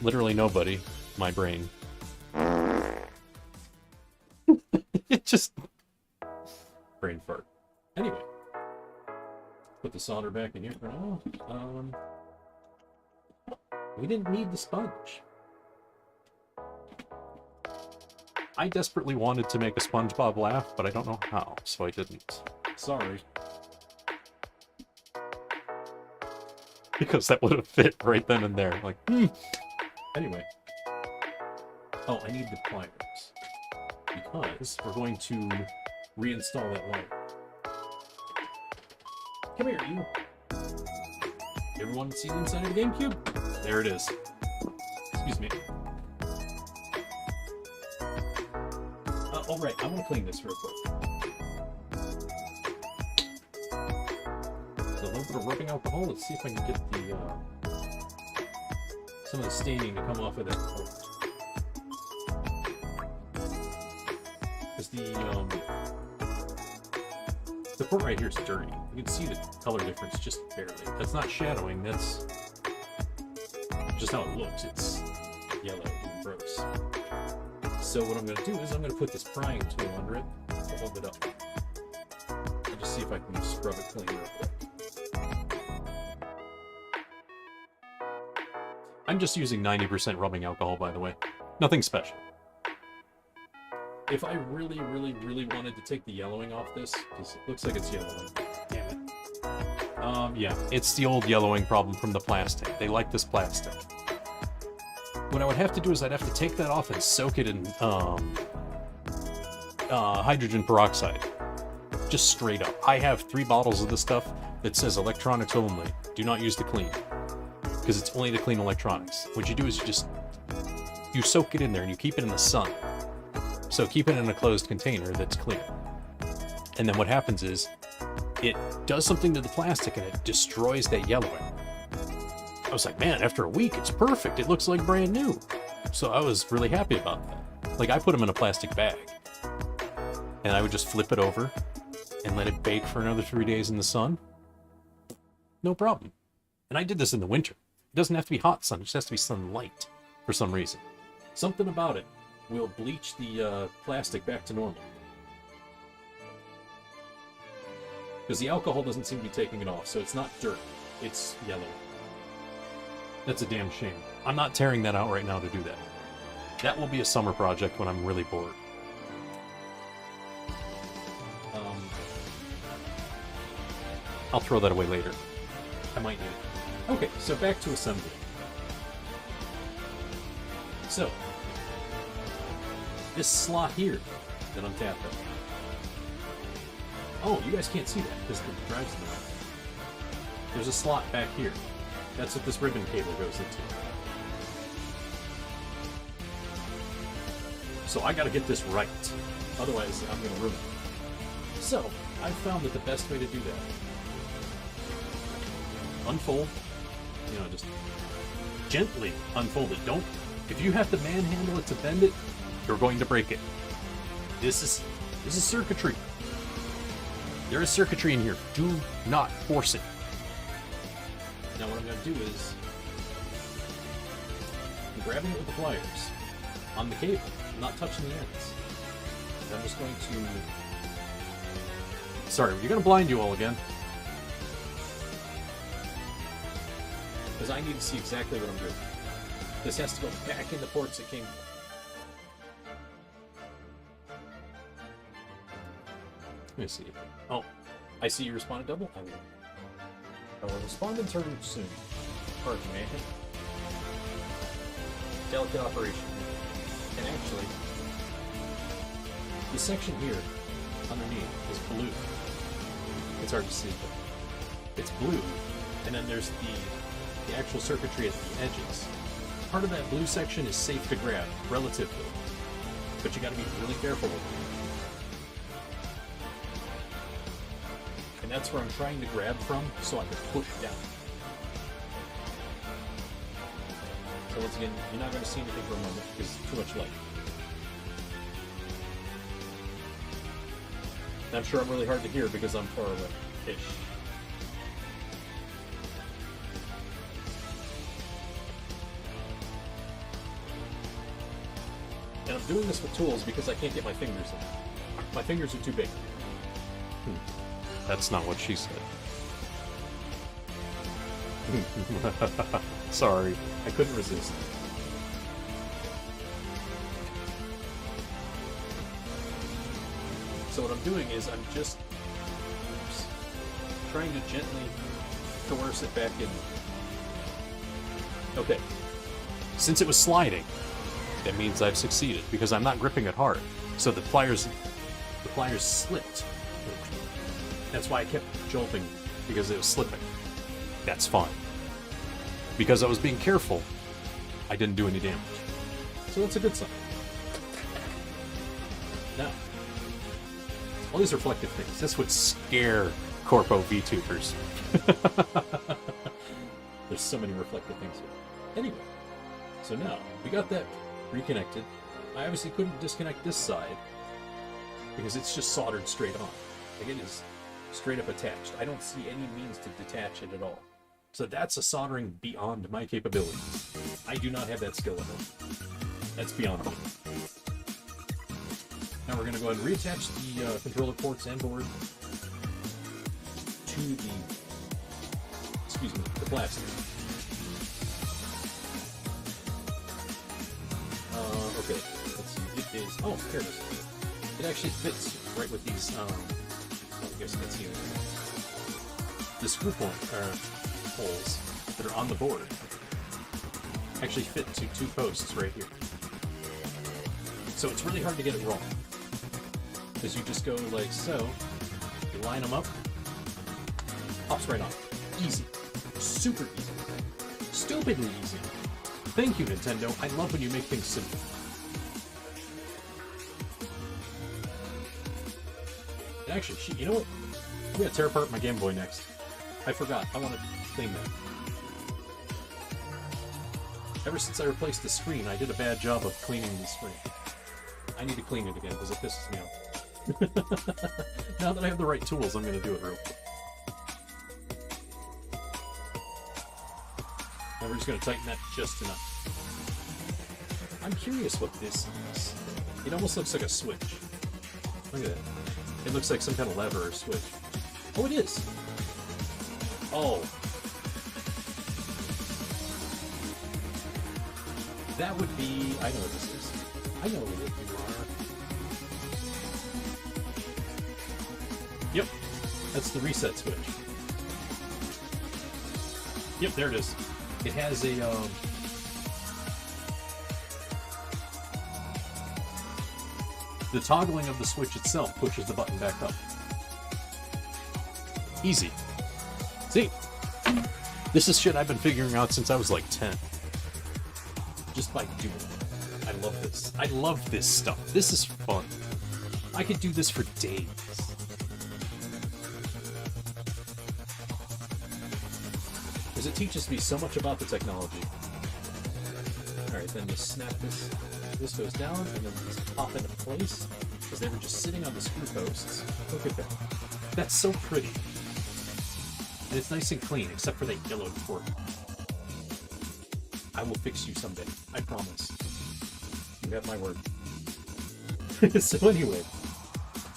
Literally nobody. My brain. It just... Brain fart. Anyway. Put the solder back in here for now. We didn't need the sponge. I desperately wanted to make a SpongeBob laugh, but I don't know how, so I didn't. Sorry. Because that would have fit right then and there. Like, Anyway. Oh, I need the pliers. Because we're going to reinstall that light. Come here, you. You ever want to see the inside of the GameCube? There it is. Excuse me. Alright, I want to clean this real quick. So a little bit of rubbing alcohol. Let's see if I can get the some of the staining to come off of that port. Because the port right here is dirty. You can see the color difference just barely. That's not shadowing, that's just how it looks. It's yellow and gross. So what I'm going to do is I'm going to put this prying tool under it to hold it up. I'll just see if I can scrub it clean real quick. I'm just using 90% rubbing alcohol, by the way. Nothing special. If I really, really, really wanted to take the yellowing off this, because it looks like it's yellowing, damn it, Yeah, it's the old yellowing problem from the plastic. They like this plastic. What I would have to do is I'd have to take that off and soak it in hydrogen peroxide. Just straight up. I have 3 bottles of this stuff that says electronics only. Do not use to clean. Because it's only to clean electronics. What you do is you soak it in there and you keep it in the sun. So keep it in a closed container that's clear. And then what happens is it does something to the plastic and it destroys that yellowing. I was like, man, after a week, it's perfect. It looks like brand new. So I was really happy about that. Like, I put them in a plastic bag. And I would just flip it over and let it bake for another 3 days in the sun. No problem. And I did this in the winter. It doesn't have to be hot sun. It just has to be sunlight for some reason. Something about it will bleach the plastic back to normal. Because the alcohol doesn't seem to be taking it off, so it's not dirt. It's yellow. That's a damn shame. I'm not tearing that out right now to do that. That will be a summer project when I'm really bored. I'll throw that away later. I might need it. Okay, so back to assembly. So, this slot here that I'm tapping. Oh, you guys can't see that because the drive's in the way. There's a slot back here. That's what this ribbon cable goes into. So I gotta get this right. Otherwise, I'm gonna ruin it. So, I found that the best way to do that, unfold, just gently unfold it. Don't, if you have to manhandle it to bend it, you're going to break it. This is circuitry. There is circuitry in here. Do not force it. Now what I'm going to do is, I'm grabbing it with the pliers on the cable. I'm not touching the ends. And I'm just going to... Sorry, you're going to blind you all again. Because I need to see exactly what I'm doing. This has to go back in the ports it came from. Let me see. Oh, I see you responded double. I will respond in turn soon. Pardon me. Delicate operation. And actually, the section here underneath is blue. It's hard to see, but it's blue. And then there's the actual circuitry at the edges. Part of that blue section is safe to grab, relatively. But you gotta be really careful with it. And that's where I'm trying to grab from, so I can push down. So once again, you're not going to see anything for a moment, because it's too much light. And I'm sure I'm really hard to hear because I'm far away-ish. And I'm doing this with tools because I can't get my fingers in. My fingers are too big. That's not what she said. Sorry, I couldn't resist. So what I'm doing is I'm just trying to gently coerce it back in. Okay. Since it was sliding, that means I've succeeded because I'm not gripping it hard. So the pliers slipped. That's why I kept jolting, because it was slipping. That's fine. Because I was being careful, I didn't do any damage. So that's a good sign. Now, all these reflective things, this would scare Corpo VTubers. There's so many reflective things here. Anyway, so now, we got that reconnected. I obviously couldn't disconnect this side, because it's just soldered straight on. Like, it is straight up attached. I don't see any means to detach it at all. So that's a soldering beyond my capabilities. I do not have that skill level. That's beyond me. Now we're going to go ahead and reattach the controller ports and board to the plastic. Okay, let's see. It is, oh, here it is. It actually fits right with these, I guess you can see it. the screw holes that are on the board actually fit to 2 posts right here. So it's really hard to get it wrong. Because you just go like so, you line them up, pops right on. Easy. Super easy. Stupidly easy. Thank you, Nintendo. I love when you make things simple. And actually, you know what? I'm gonna tear apart my Game Boy next. I forgot. I want to clean that. Ever since I replaced the screen, I did a bad job of cleaning the screen. I need to clean it again because it pisses me off. Now that I have the right tools, I'm going to do it real quick. And we're just going to tighten that just enough. I'm curious what this is. It almost looks like a switch. Look at that. It looks like some kind of lever or switch. Oh, it is. Oh. That would be... I know what this is. I know what you are. Yep. That's the reset switch. Yep, there it is. It has a... The toggling of the switch itself pushes the button back up. Easy. See? This is shit I've been figuring out since I was like 10. Just by doing it. I love this. I love this stuff. This is fun. I could do this for days. Because it teaches me so much about the technology. Alright, then you snap this. This goes down, and then these pop into place. Because they were just sitting on the screw posts. Look at that. That's so pretty. And it's nice and clean, except for that yellow fork. I will fix you someday. I promise. You have my word. So anyway,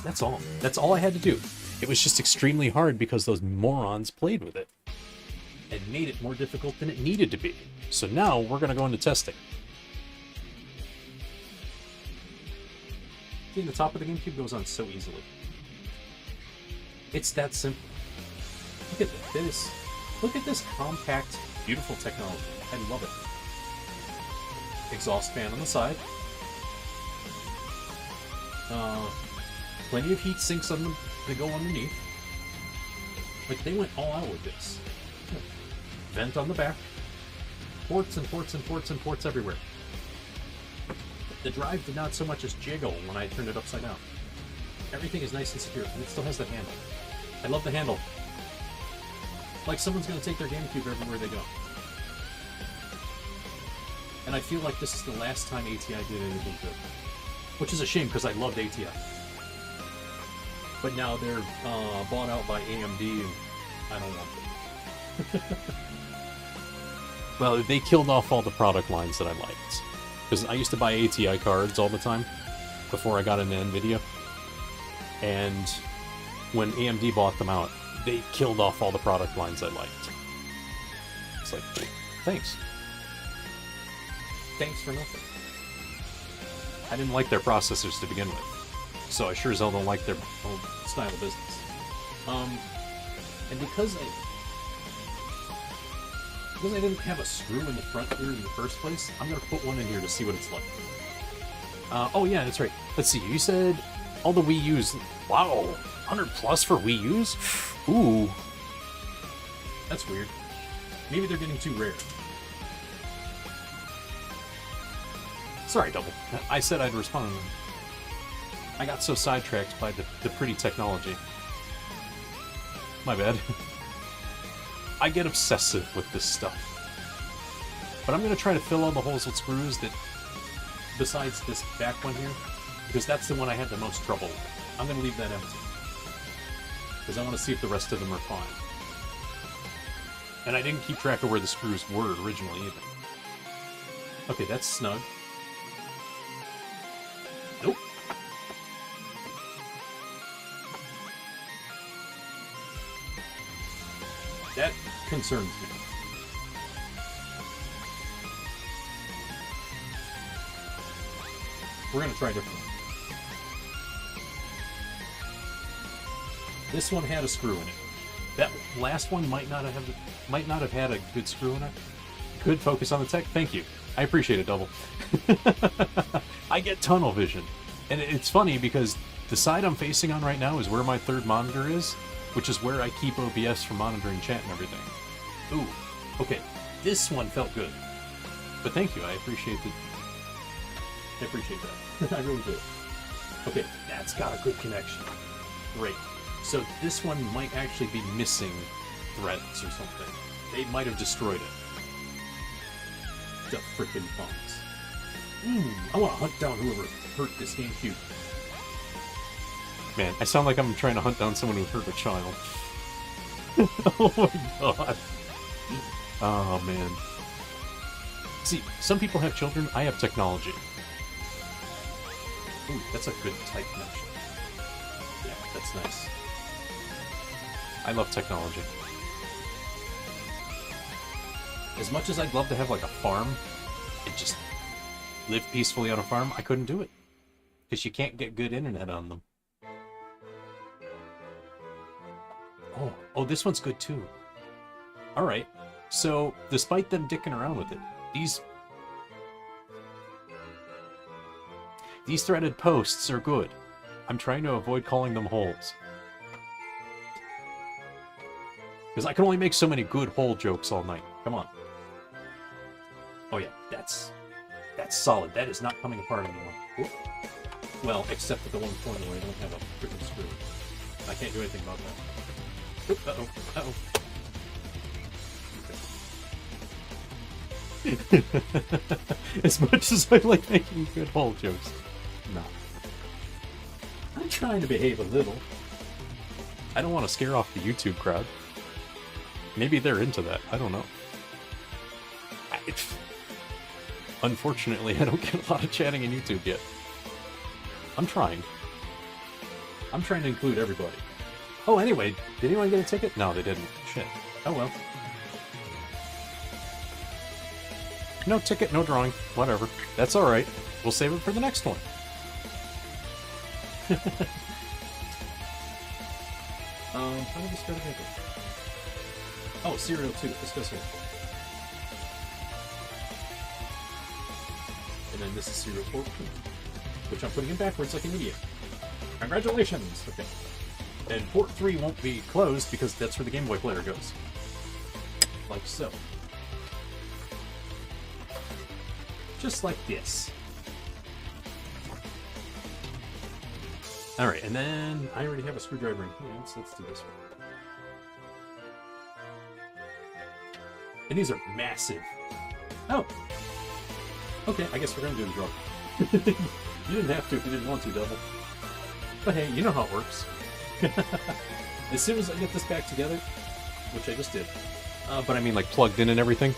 that's all. That's all I had to do. It was just extremely hard because those morons played with it and made it more difficult than it needed to be. So now we're going to go into testing. See, the top of the GameCube goes on so easily. It's that simple. Look at this. Look at this compact, beautiful technology. I love it. Exhaust fan on the side. Plenty of heat sinks on them that go underneath. Like, they went all out with this. Vent on the back. Ports and ports and ports and ports everywhere. The drive did not so much as jiggle when I turned it upside down. Everything is nice and secure, and it still has that handle. I love the handle. Like someone's going to take their GameCube everywhere they go. And I feel like this is the last time ATI did anything good. Which is a shame, because I loved ATI. But now they're bought out by AMD, and I don't want them. Well, they killed off all the product lines that I liked. Because I used to buy ATI cards all the time, before I got into NVIDIA. And when AMD bought them out, they killed off all the product lines I liked. It's like, thanks. Thanks for nothing. I didn't like their processors to begin with, so I sure as hell don't like their whole style of business. And because I didn't have a screw in the front here in the first place, I'm gonna put one in here to see what it's like. Oh yeah, that's right. Let's see, you said all the Wii U's. Wow, 100 plus for Wii U's? Ooh. That's weird. Maybe they're getting too rare. Sorry, Double. I said I'd respond. I got so sidetracked by the pretty technology. My bad. I get obsessive with this stuff. But I'm going to try to fill all the holes with screws that, besides this back one here, because that's the one I had the most trouble with. I'm going to leave that empty. Because I want to see if the rest of them are fine. And I didn't keep track of where the screws were originally either. Okay, that's snug. Nope. That concerns me. We're going to try different. This one had a screw in it. That last one might not have had a good screw in it. Good focus on the tech. Thank you. I appreciate it, Double. I get tunnel vision. And it's funny because the side I'm facing on right now is where my third monitor is, which is where I keep OBS for monitoring chat and everything. Ooh, okay. This one felt good. But thank you. I appreciate that. I really do. Okay, that's got a good connection. Great. So this one might actually be missing threads or something. They might have destroyed it. The frickin' punks. I want to hunt down whoever hurt this GameCube. Man, I sound like I'm trying to hunt down someone who hurt a child. Oh my god. Oh man. See, some people have children, I have technology. Ooh, that's a good tight connection. Yeah, that's nice. I love technology. As much as I'd love to have like a farm and just live peacefully on a farm, I couldn't do it. Because you can't get good internet on them. Oh, this one's good too. Alright, so despite them dicking around with it, these threaded posts are good. I'm trying to avoid calling them holes. Because I can only make so many good hole jokes all night. Come on. Oh yeah, that's solid. That is not coming apart anymore. Oop. Well, except for the one corner where I don't have a freaking screw. I can't do anything about that. Oop, uh-oh. As much as I like making good hole jokes, no. I'm trying to behave a little. I don't want to scare off the YouTube crowd. Maybe they're into that. I don't know. Unfortunately, I don't get a lot of chatting in YouTube yet. I'm trying. I'm trying to include everybody. Oh, anyway, did anyone get a ticket? No, they didn't. Shit. Oh well. No ticket, no drawing. Whatever. That's alright. We'll save it for the next one. How did we start again? Oh, Serial 2. Discuss it. And then this is Serial 4, which I'm putting in backwards like an idiot. Congratulations! Okay. And port 3 won't be closed because that's where the Game Boy player goes. Like so. Just like this. Alright, and then I already have a screwdriver in hand, so let's do this one. And these are massive. Oh! Okay, I guess we're gonna do the drum. You didn't have to if you didn't want to, Double. But hey, you know how it works. As soon as I get this back together, which I just did, but I mean like plugged in and everything,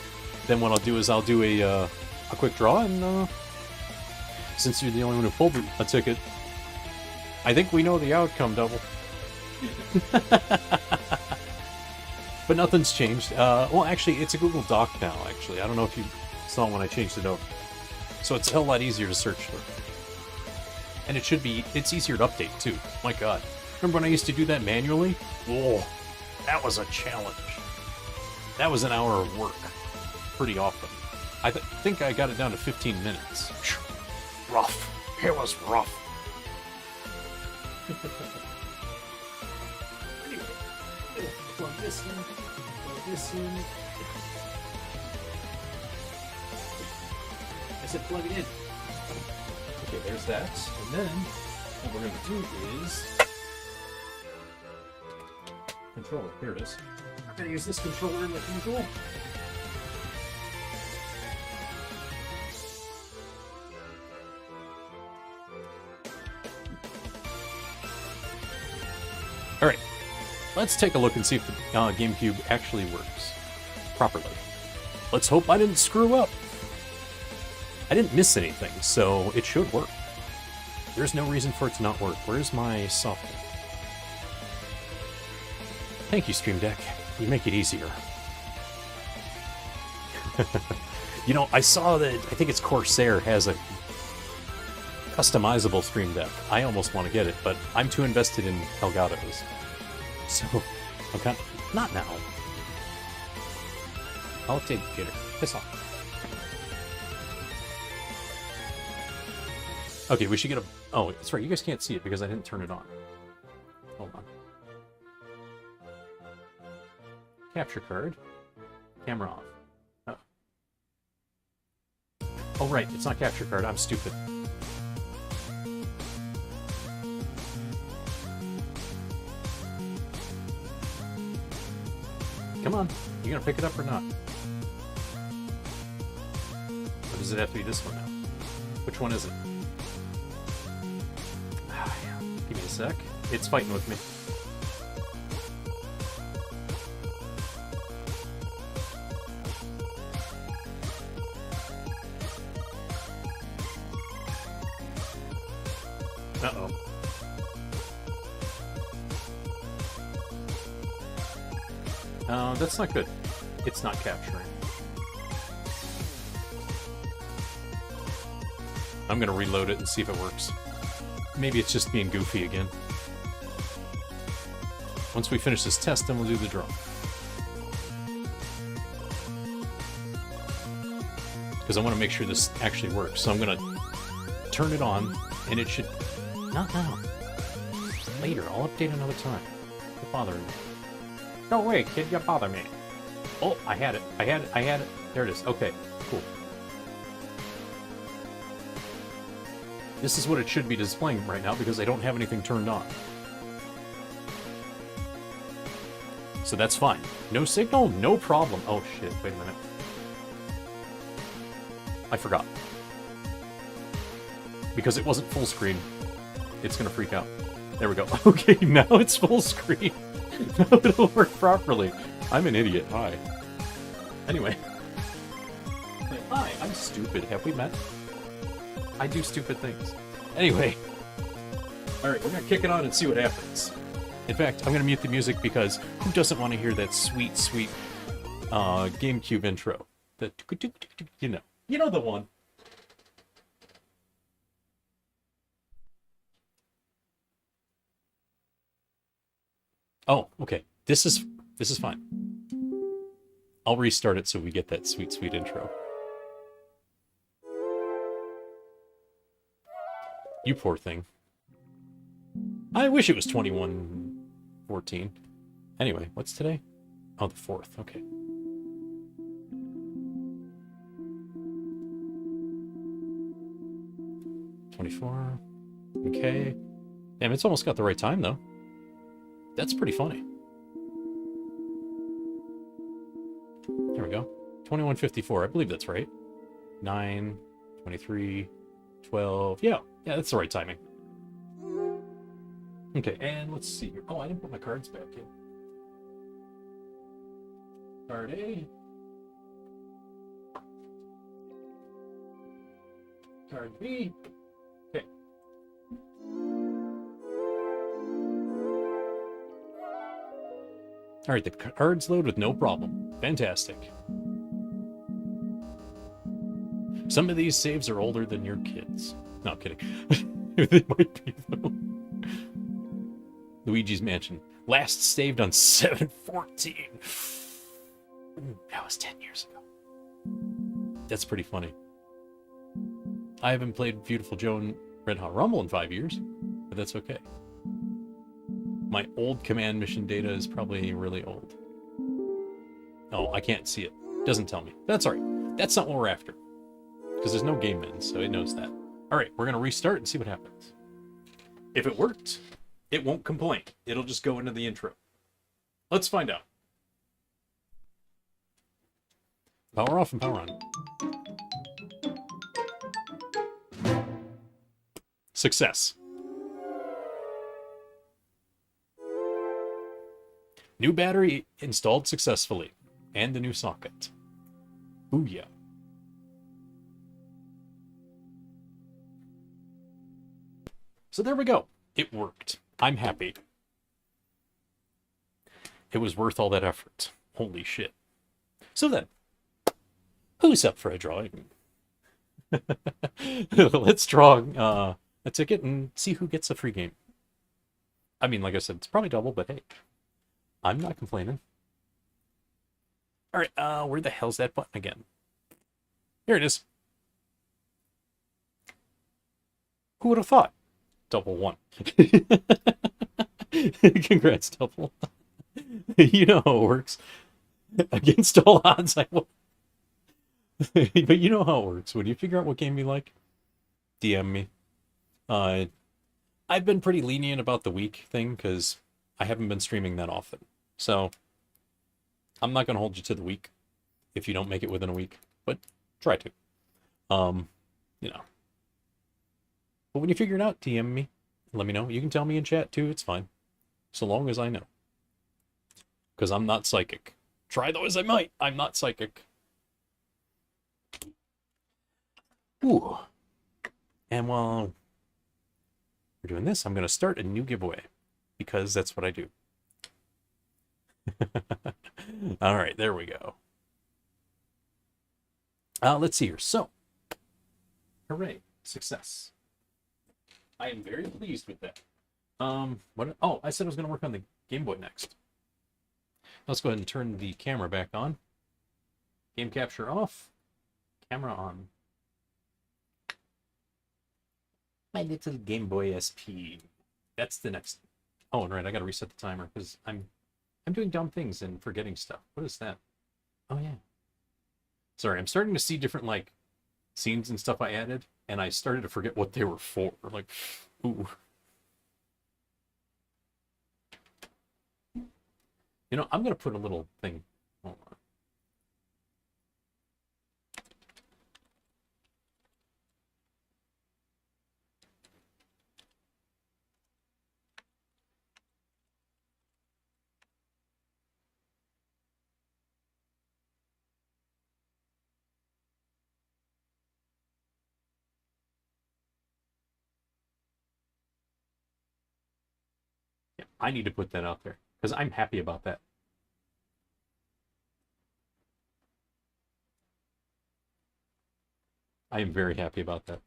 then what I'll do is I'll do a quick draw, and since you're the only one who pulled a ticket, I think we know the outcome, Double. But nothing's changed. Well, actually, it's a Google Doc now, actually. I don't know if you saw when I changed it over. So it's a hell lot easier to search for. And it's easier to update, too. My god. Remember when I used to do that manually? Whoa, that was a challenge. That was an hour of work. Pretty often. I think I got it down to 15 minutes. Rough. It was rough. Anyway, plug this in, plug this in. I said plug it in. Okay, there's that. And then what we're going to do is controller. Here it is. I'm going to use this controller like usual. Alright, let's take a look and see if the GameCube actually works properly. Let's hope I didn't screw up. I didn't miss anything, so it should work. There's no reason for it to not work. Where's my software? Thank you, Stream Deck. You make it easier. You know, I saw that, I think it's Corsair has a customizable Stream Deck. I almost want to get it, but I'm too invested in Elgato's. So, I'm Not now. I'll update the computer. Piss off. Okay, we should get a... Oh, that's right. You guys can't see it because I didn't turn it on. Hold on. Capture card. Camera off. Oh. Oh, right. It's not capture card. I'm stupid. Come on. You gonna pick it up or not? Or does it have to be this one now? Which one is it? Ah, yeah. Give me a sec. It's fighting with me. Uh-oh. That's not good. It's not capturing. I'm gonna reload it and see if it works. Maybe it's just being goofy again. Once we finish this test, then we'll do the draw. Because I want to make sure this actually works. So I'm gonna turn it on, and it should... Not now. Later, I'll update another time. Quit bothering me. Go away, kid, you bother me. Oh, I had it. I had it. There it is. Okay, cool. This is what it should be displaying right now because I don't have anything turned on. So that's fine. No signal, no problem. Oh shit, wait a minute. I forgot. Because it wasn't full screen, it's gonna freak out. There we go. Okay, now it's full screen. Now it'll work properly. I'm an idiot. Hi. Anyway. Hi, I'm stupid. Have we met? I do stupid things. Anyway. Alright, we're gonna kick it on and see what happens. In fact, I'm gonna mute the music because who doesn't want to hear that sweet, sweet GameCube intro? The you know. You know the one. Oh, okay. This is fine. I'll restart it so we get that sweet, sweet intro. You poor thing. I wish it was 21/14. Anyway, what's today? Oh, the 4th. Okay. $24. Okay. Damn, it's almost got the right time, though. That's pretty funny. There we go. 21:54. I believe that's right. 9, 23, 12. Yeah, that's the right timing. Okay, and let's see here. Oh, I didn't put my cards back in. Card A. Card B. Okay. All right, the cards load with no problem. Fantastic. Some of these saves are older than your kids. No, I'm kidding. They might be, though. Luigi's Mansion. Last saved on 7/14. That was 10 years ago. That's pretty funny. I haven't played Beautiful Joe and Red Hot Rumble in 5 years, but that's okay. My old command mission data is probably really old. Oh, I can't see it. Doesn't tell me. That's all right. That's not what we're after. Because there's no game in, so it knows that. All right, we're going to restart and see what happens. If it worked, it won't complain. It'll just go into the intro. Let's find out. Power off and power on. Success. New battery installed successfully. And a new socket. Booyah. So there we go. It worked. I'm happy. It was worth all that effort. Holy shit. So then, who's up for a drawing? Let's draw a ticket and see who gets a free game. I mean, like I said, it's probably double, but hey, I'm not complaining. All right, where the hell's that button again? Here it is. Who would have thought? Double one. Congrats, double. You know how it works. Against all odds, I will. But you know how it works. When you figure out what game you like, DM me. I've been pretty lenient about the week thing because I haven't been streaming that often. So I'm not going to hold you to the week if you don't make it within a week, but try to. You know. But when you figure it out, DM me. Let me know. You can tell me in chat too. It's fine. So long as I know. Because I'm not psychic. Try though as I might. I'm not psychic. Ooh. And while we're doing this, I'm going to start a new giveaway. Because that's what I do. All right, there we go. Let's see here. So, hooray, success. I am very pleased with that. What? Oh, I said I was going to work on the Game Boy next. Let's go ahead and turn the camera back on. Game capture off. Camera on. My little Game Boy SP. That's the next. Oh, and right, I got to reset the timer because I'm doing dumb things and forgetting stuff. What is that? Oh yeah. Sorry, I'm starting to see different like scenes and stuff I added, and I started to forget what they were for. Like, ooh. You know, I'm gonna put a little thing. Hold on. Yeah, I need to put that out there because I'm happy about that. I am very happy about that.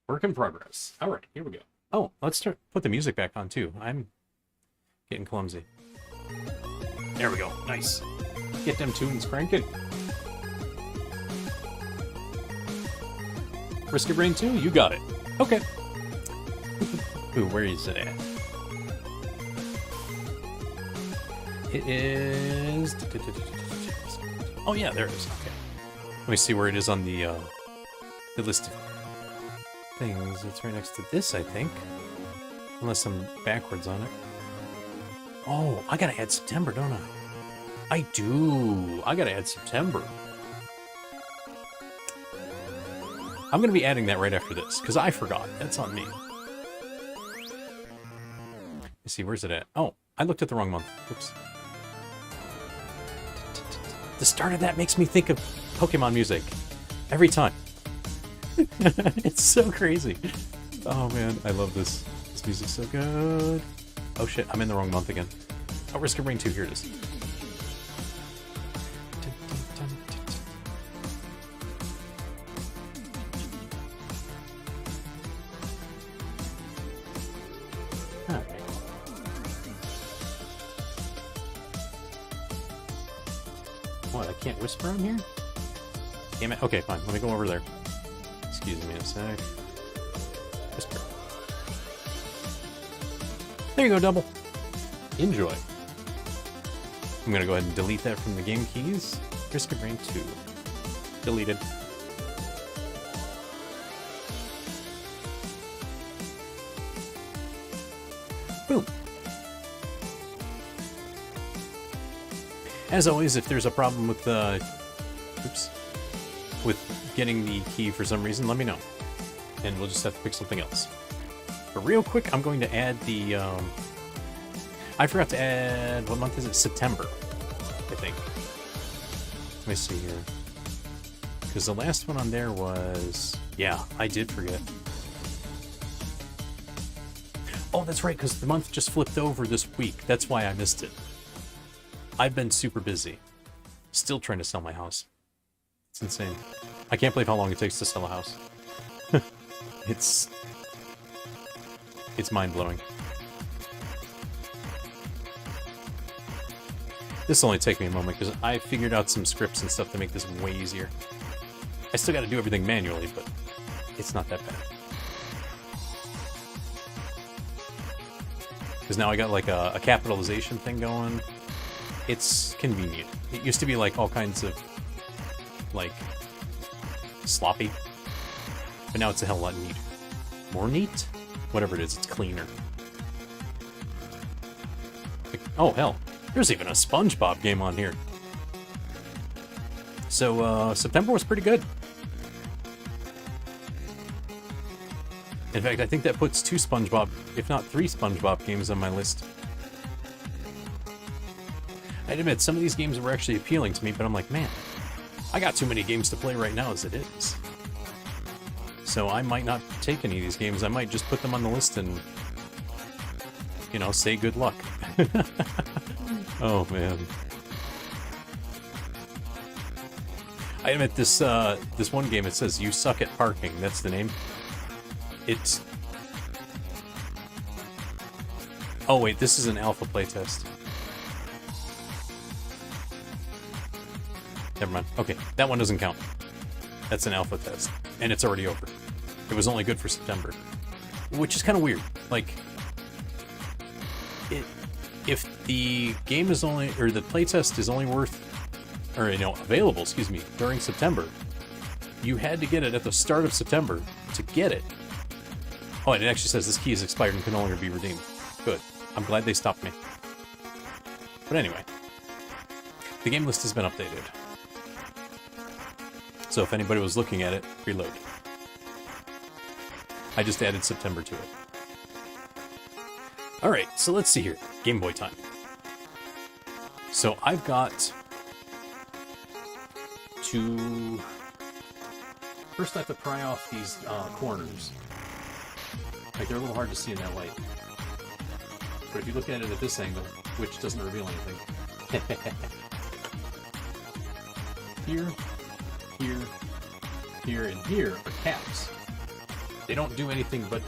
Work in progress. All right, here we go. Oh, let's put the music back on too. I'm getting clumsy. There we go. Nice. Get them tunes cranking. Risk of Rain 2? You got it. Okay. Ooh, where is it at? It is... Oh yeah, there it is. Okay. Let me see where it is on the list of things. It's right next to this, I think. Unless I'm backwards on it. Oh, I gotta add September, don't I? I do. I gotta add September. I'm gonna be adding that right after this, because I forgot. That's on me. Let's see, where's it at? Oh, I looked at the wrong month. Oops. The start of that makes me think of Pokemon music. Every time. It's so crazy. Oh man, I love this. This music's so good. Oh shit, I'm in the wrong month again. Oh, Risk of Rain 2, here it is. Alright. What, I can't whisper on here? Damn it. Okay, fine. Let me go over there. Excuse me a sec. Whisper. There you go, double. Enjoy. I'm gonna go ahead and delete that from the game keys. Risk of Rain 2. Deleted. Boom. As always, if there's a problem with with getting the key for some reason, let me know. And we'll just have to pick something else. But real quick, I'm going to add the... I forgot to add... What month is it? September, I think. Let me see here. Because the last one on there was... Yeah, I did forget. Oh, that's right, because the month just flipped over this week. That's why I missed it. I've been super busy. Still trying to sell my house. It's insane. I can't believe how long it takes to sell a house. It's mind-blowing. This will only take me a moment because I figured out some scripts and stuff to make this way easier. I still got to do everything manually, but it's not that bad. Because now I got like a capitalization thing going. It's convenient. It used to be like all kinds of like sloppy, but now it's a hell of a lot neater. More neat? Whatever it is, it's cleaner. Like, oh hell, there's even a SpongeBob game on here. So September was pretty good. In fact, I think that puts 2 SpongeBob, if not 3 SpongeBob games on my list. I'd admit, some of these games were actually appealing to me, but I'm like, man, I got too many games to play right now as it is. So I might not take any of these games. I might just put them on the list and, you know, say good luck. Oh, man. I admit, this one game, it says, You Suck at Parking. That's the name. It's... Oh, wait, this is an alpha playtest. Never mind. Okay, that one doesn't count. That's an alpha test, and it's already over. It was only good for September, which is kind of weird. Like, if the game is only, or the playtest is only worth, or, you know, available, excuse me, during September, you had to get it at the start of September to get it. Oh, and it actually says this key is expired and can no longer be redeemed. Good. I'm glad they stopped me. But anyway, the game list has been updated. So if anybody was looking at it, reload. I just added September to it. Alright, so let's see here. Game Boy time. So I've got to... First I have to pry off these corners. Like, they're a little hard to see in that light. But if you look at it at this angle, which doesn't reveal anything. Here, here, here, and here are caps. They don't do anything but...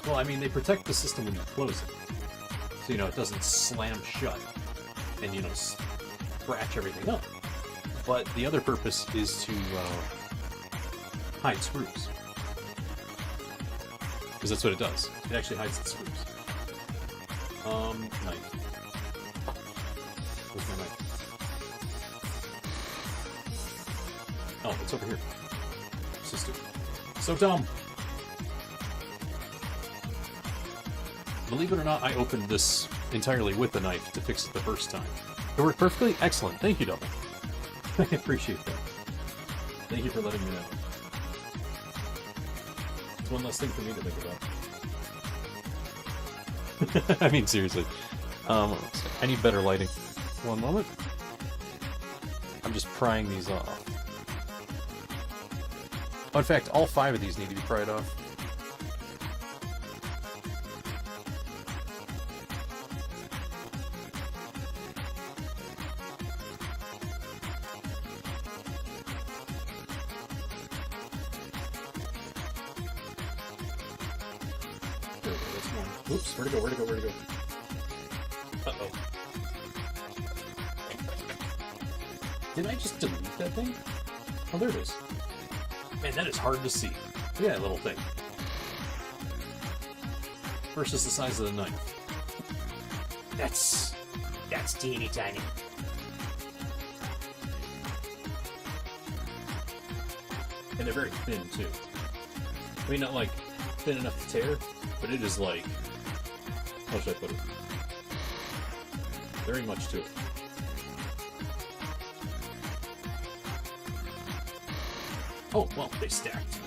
Well, I mean, they protect the system when you close it. So, you know, it doesn't slam shut and, you know, scratch everything up. But the other purpose is to hide screws. Because that's what it does. It actually hides the screws. Knife. Where's my knife? Oh, it's over here. So stupid. So dumb. Believe it or not, I opened this entirely with the knife to fix it the first time. It worked perfectly? Excellent. Thank you, Double. I appreciate that. Thank you for letting me know. It's one less thing for me to think about. I mean, seriously. I need better lighting. One moment. I'm just prying these off. Oh, in fact, all 5 of these need to be pried off. Oops, where'd it go, where'd it go, where'd it go? Uh-oh. Did I just delete that thing? Oh, there it is. Man, that is hard to see. Look at that little thing. Versus the size of the knife. That's teeny tiny. And they're very thin, too. I mean, not like thin enough to tear, but it is like... How should I put it? Very much to it. Oh, well, they stacked.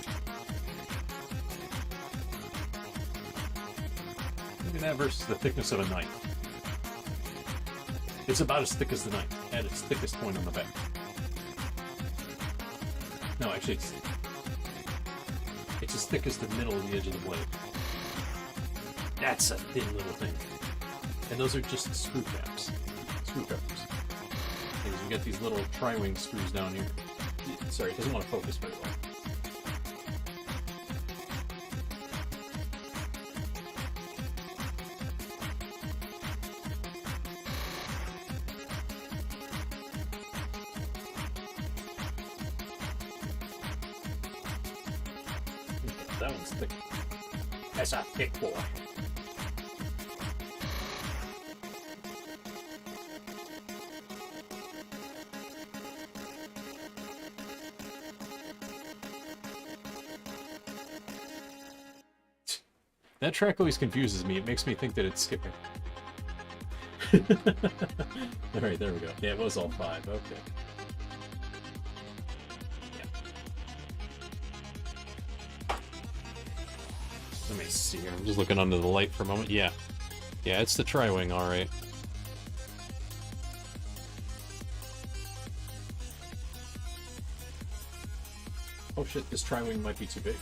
Look at that versus the thickness of a knife. It's about as thick as the knife, at its thickest point on the back. No, actually, it's as thick as the middle of the edge of the blade. That's a thin little thing. And those are just screw caps. Screw covers. And you got these little tri-wing screws down here. Sorry, it doesn't want to focus very well. that one's thick. That's a thick boy. That track always confuses me. It makes me think that it's skipping. Alright, there we go. Yeah, it was all 5. Okay. Yeah. Let me see here. I'm just looking under the light for a moment. Yeah. Yeah, it's the Tri-Wing, alright. Oh shit, this Tri-Wing might be too big.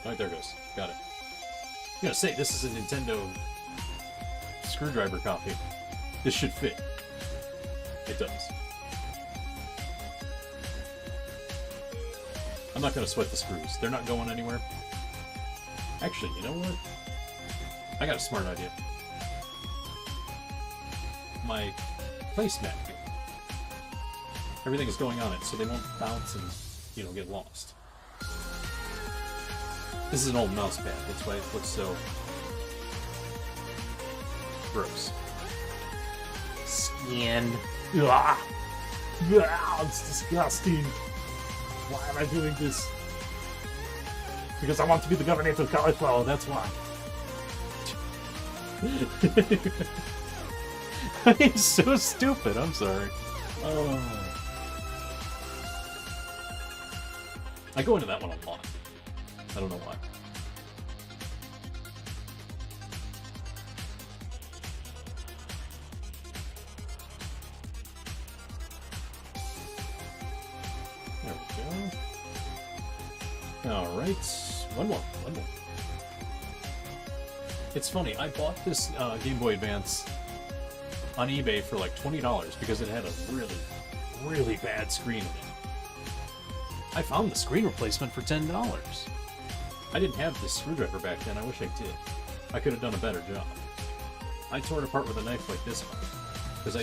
Alright, there it goes. Got it. I'm gonna say, this is a Nintendo screwdriver copy. This should fit. It does. I'm not gonna sweat the screws. They're not going anywhere. Actually, you know what? I got a smart idea. My placemat here. Everything is going on it, so they won't bounce and, you know, get lost. This is an old mouse pad. That's why it looks so gross. Skin. Ugh. Ugh, it's disgusting. Why am I doing this? Because I want to be the governor of cauliflower, that's why. I'm so stupid. I'm sorry. Oh. I go into that one a lot. I don't know why. There we go. Alright. One more. It's funny, I bought this Game Boy Advance on eBay for like $20 because it had a really, really bad screen in it. I found the screen replacement for $10. I didn't have this screwdriver back then. I wish I did. I could have done a better job. I tore it apart with a knife like this one. Because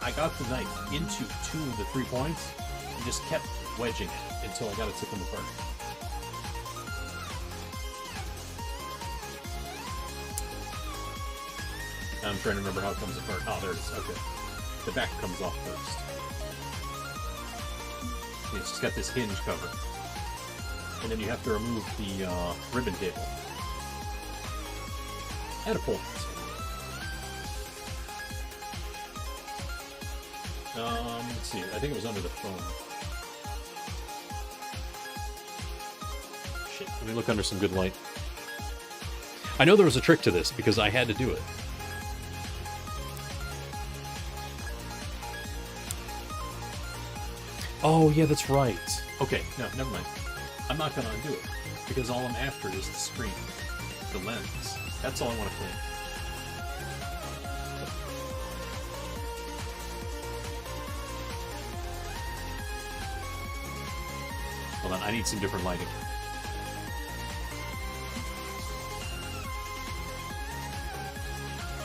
I got the knife into 2 of the 3 points and just kept wedging it until I got it to come apart. I'm trying to remember how it comes apart. Oh, there it is. Okay. The back comes off first. It's just got this hinge cover. And then you have to remove the ribbon cable. And a pull. Let's see. I think it was under the phone. Shit. Let me look under some good light. I know there was a trick to this because I had to do it. Oh, yeah, that's right. Okay, no, never mind. I'm not going to undo it, because all I'm after is the screen, the lens. That's all I want to clean. Hold on, I need some different lighting.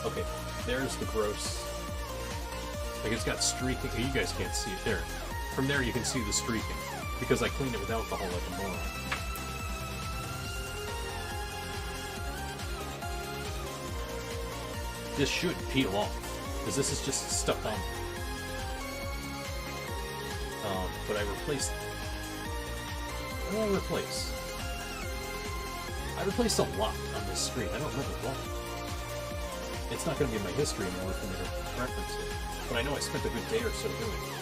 Okay, there's the gross. Like, it's got streaking. You guys can't see it there. From there, you can see the streaking, because I cleaned it with alcohol like a moron. This should peel off, because this is just stuck on. But I replaced. What did I replace? I replaced a lot on this screen. I don't remember what. It's not going to be in my history anymore for me to reference it. But I know I spent a good day or so doing it.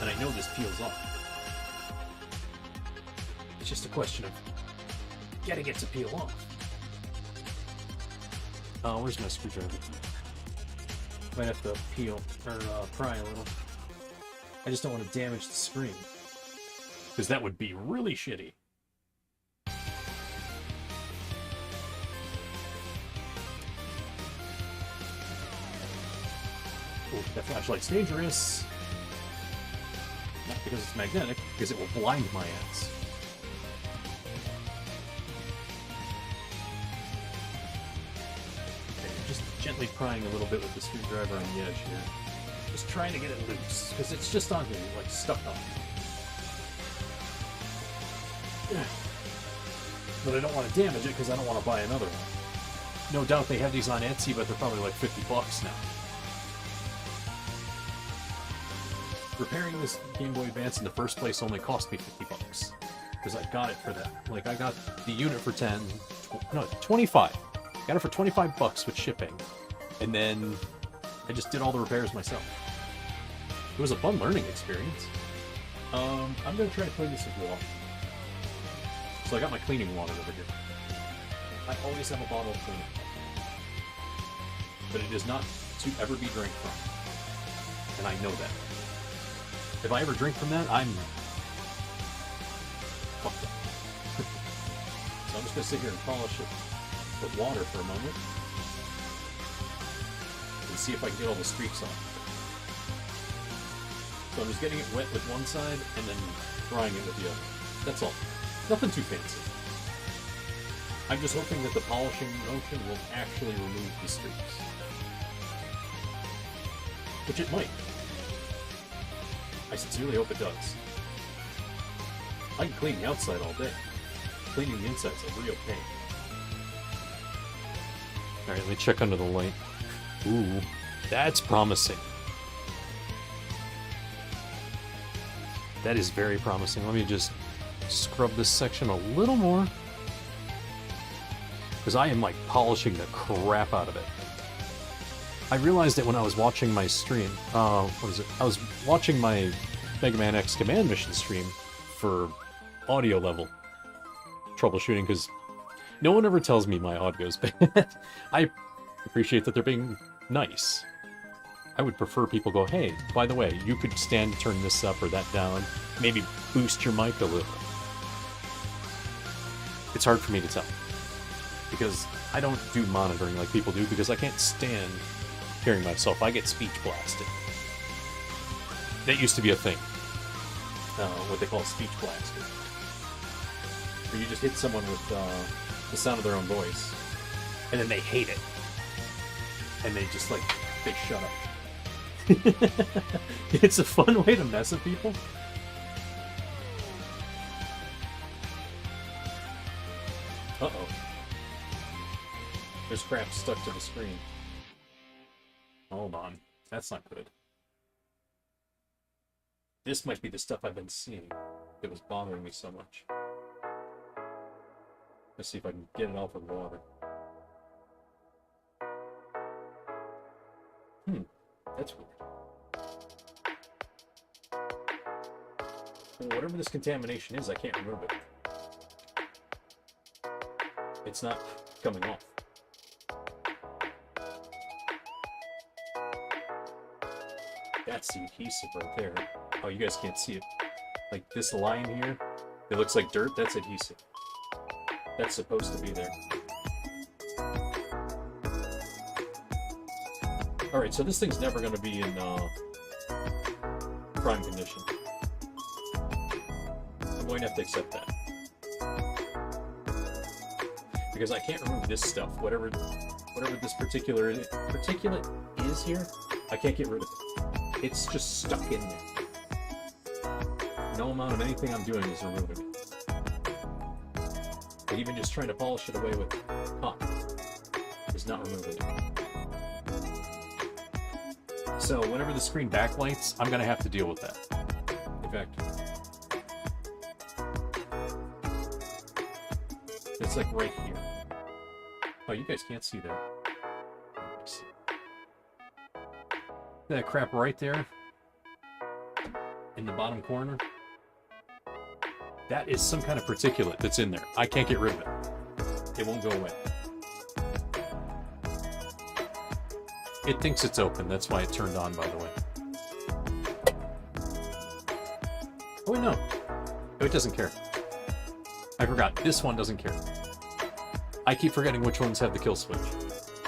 And I know this peels off. It's just a question of getting it to peel off. Oh, where's my screwdriver? Might have to peel, or pry a little. I just don't want to damage the screen. Because that would be really shitty. Ooh, that flashlight's dangerous. Not because it's magnetic, because it will blind my ass. Okay, just gently prying a little bit with the screwdriver on the edge here. Just trying to get it loose, because it's just on here, like stuck on. But I don't want to damage it because I don't want to buy another one. No doubt they have these on Etsy, but they're probably like $50 now. Repairing this Game Boy Advance in the first place only cost me $50 because I got it for that. Like, I got the unit for 25. Got it for $25 with shipping, and then I just did all the repairs myself. It was a fun learning experience. I'm gonna try to clean this as well. So I got my cleaning water over here. I always have a bottle of cleaning water, but it is not to ever be drank from, and I know that. If I ever drink from that, I'm fucked up. So I'm just gonna sit here and polish it with water for a moment and see if I can get all the streaks off. So I'm just getting it wet with one side and then drying it with the other. That's all. Nothing too fancy. I'm just hoping that the polishing motion will actually remove the streaks. Which it might. I sincerely hope it does. I can clean the outside all day. Cleaning the inside's a real pain. Alright, let me check under the light. Ooh, that's promising. That is very promising. Let me just scrub this section a little more. Because I am like polishing the crap out of it. I realized it when I was watching my stream. What is it? I was watching my Mega Man X Command Mission stream for audio level troubleshooting because no one ever tells me my audio's bad. I appreciate that they're being nice. I would prefer people go, hey, by the way, you could stand to turn this up or that down, maybe boost your mic a little. It's hard for me to tell because I don't do monitoring like people do because I can't stand hearing myself. I get speech blasted. That used to be a thing. What they call speech blasted. Where you just hit someone with the sound of their own voice, and then they hate it. And they just, like, they shut up. It's a fun way to mess with people. Uh-oh. There's crap stuck to the screen. Hold on. That's not good. This might be the stuff I've been seeing that was bothering me so much. Let's see if I can get it off with water. That's weird. Well, whatever this contamination is, I can't remove it. It's not coming off. That's the adhesive right there. Oh, you guys can't see it. Like this line here, it looks like dirt, that's adhesive. That's supposed to be there. Alright, so this thing's never going to be in prime condition. I'm going to have to accept that. Because I can't remove this stuff. Whatever this particulate is here, I can't get rid of it. It's just stuck in there. No amount of anything I'm doing is removing it. Like even just trying to polish it away with cotton is not removing it. So whenever the screen backlights, I'm going to have to deal with that. In fact, it's like right here. Oh, you guys can't see that. See. That crap right there in the bottom corner. That is some kind of particulate that's in there. I can't get rid of it. It won't go away. It thinks it's open. That's why it turned on, by the way. Oh, wait, no. Oh, it doesn't care. I forgot. This one doesn't care. I keep forgetting which ones have the kill switch.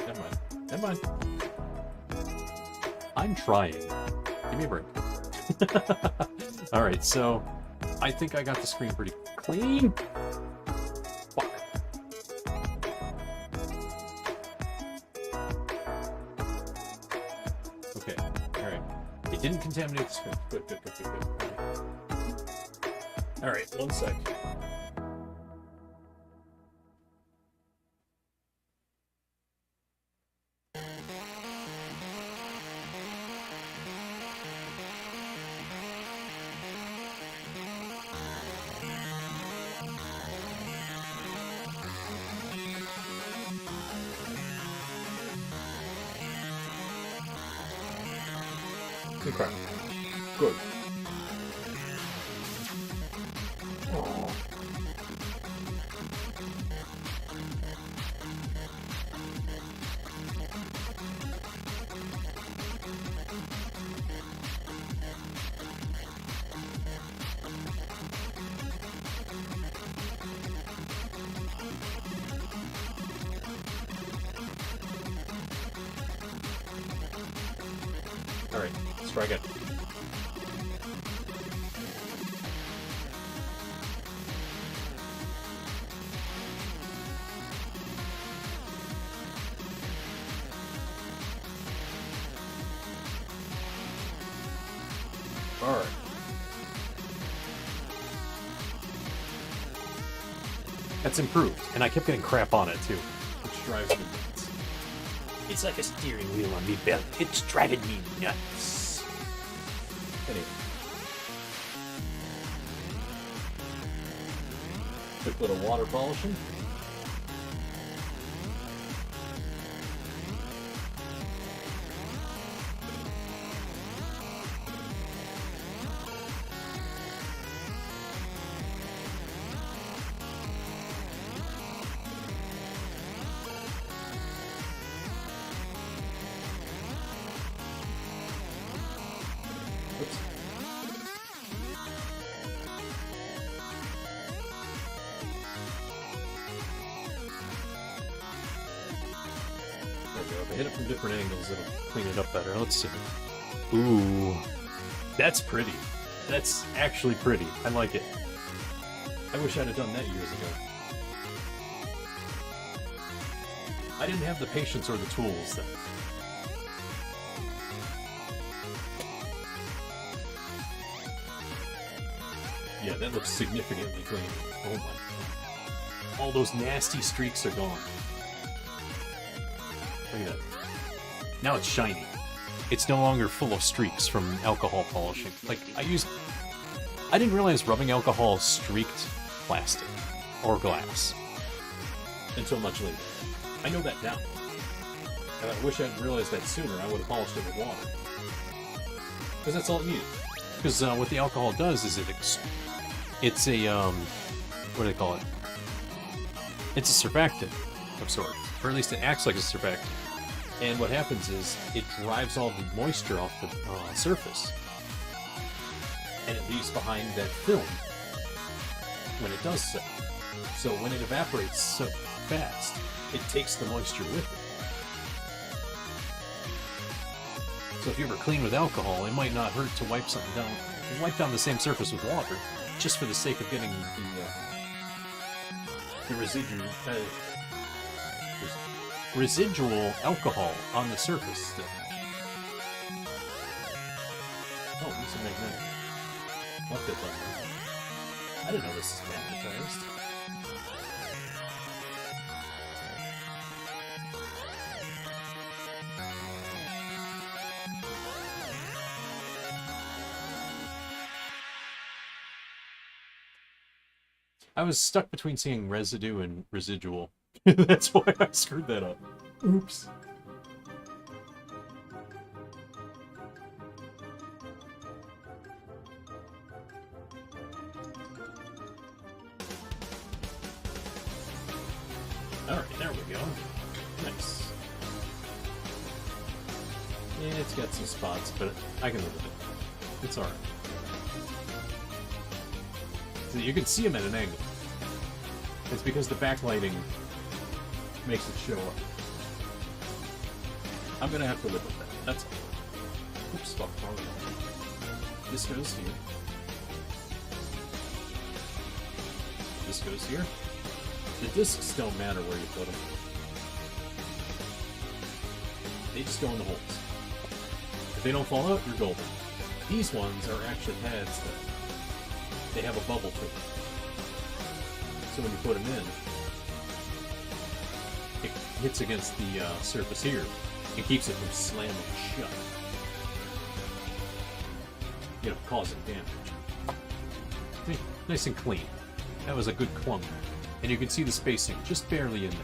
Never mind. Never mind. I'm trying. Give me a break. Alright, so I think I got the screen pretty clean. Fuck. Okay, alright. It didn't contaminate the screen. Good. Alright, one sec. Okay. Good. Oh. Alright, let's try again. Alright. That's improved, and I kept getting crap on it too. Which drives me nuts. It's like a steering wheel on me belt. It's driving me nuts. Anyway. Quick little water polishing. Oops. There we go. If I hit it from different angles, it'll Clean it up better. Let's see. Ooh. That's pretty. That's actually pretty. I like it. I wish I'd have done that years ago. I didn't have the patience or the tools then. Yeah, that looks significantly clean. Oh my god. All those nasty streaks are gone. Look at that. Now it's shiny. It's no longer full of streaks from alcohol polishing. Like, I didn't realize rubbing alcohol streaked plastic or glass. Until much later. I know that now. And I wish I'd realized that sooner. I would have polished it with water. Because that's all it needed. Because what the alcohol does is it's a, what do they call it? It's a surfactant of sorts. Or at least it acts like a surfactant. And what happens is, it drives all the moisture off the surface. And it leaves behind that film when it does so. So when it evaporates so fast, it takes the moisture with it. So if you ever clean with alcohol, it might not hurt to wipe something down. Wipe down the same surface with water, just for the sake of getting The residual alcohol on the surface still. Oh, this is magnetic. What the fuck? I didn't know this is magnetized. I was stuck between seeing residue and residual. That's why I screwed that up. Oops. Alright, there we go. Nice. Yeah, it's got some spots, but I can live with it. It's alright. So you can see them at an angle. It's because the backlighting makes it show up. I'm gonna have to live with that. That's all. Oops, fuck, wrong one. This goes here. This goes here. The discs don't matter where you put them. They just go in the holes. If they don't fall out, you're golden. These ones are actually pads that they have a bubble to them. So when you put them in, it hits against the surface here and keeps it from slamming shut. You know, causing damage. See, nice and clean. That was a good clump. And you can see the spacing just barely in there.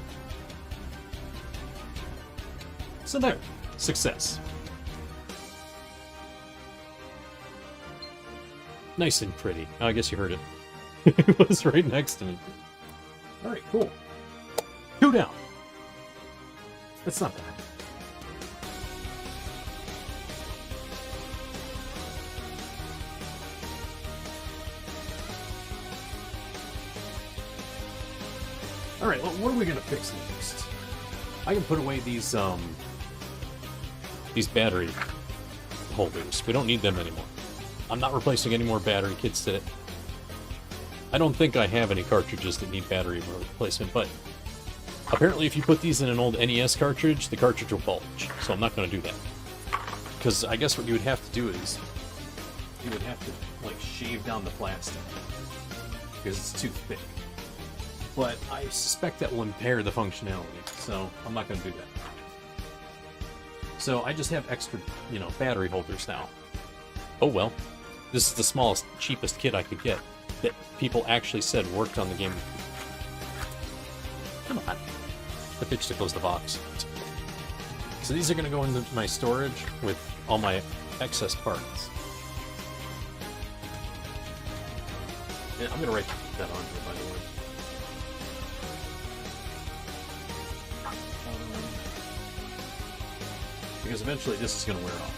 So there, success. Nice and pretty. Oh, I guess you heard it. It was right next to me. Alright, cool. 2 down. That's not bad. Alright, well, what are we gonna fix next? I can put away these battery holders. We don't need them anymore. I'm not replacing any more battery kits today. I don't think I have any cartridges that need battery replacement, but apparently if you put these in an old NES cartridge, the cartridge will bulge. So I'm not going to do that. Because I guess what you would have to do is you would have to, like, shave down the plastic. Because it's too thick. But I suspect that will impair the functionality, so I'm not going to do that. So I just have extra, you know, battery holders now. Oh well. This is the smallest, cheapest kit I could get that people actually said worked on the game. Come on. The pitch to close the box. So these are going to go into my storage with all my excess parts. And I'm going to write that on here, by the way. Because eventually this is going to wear off.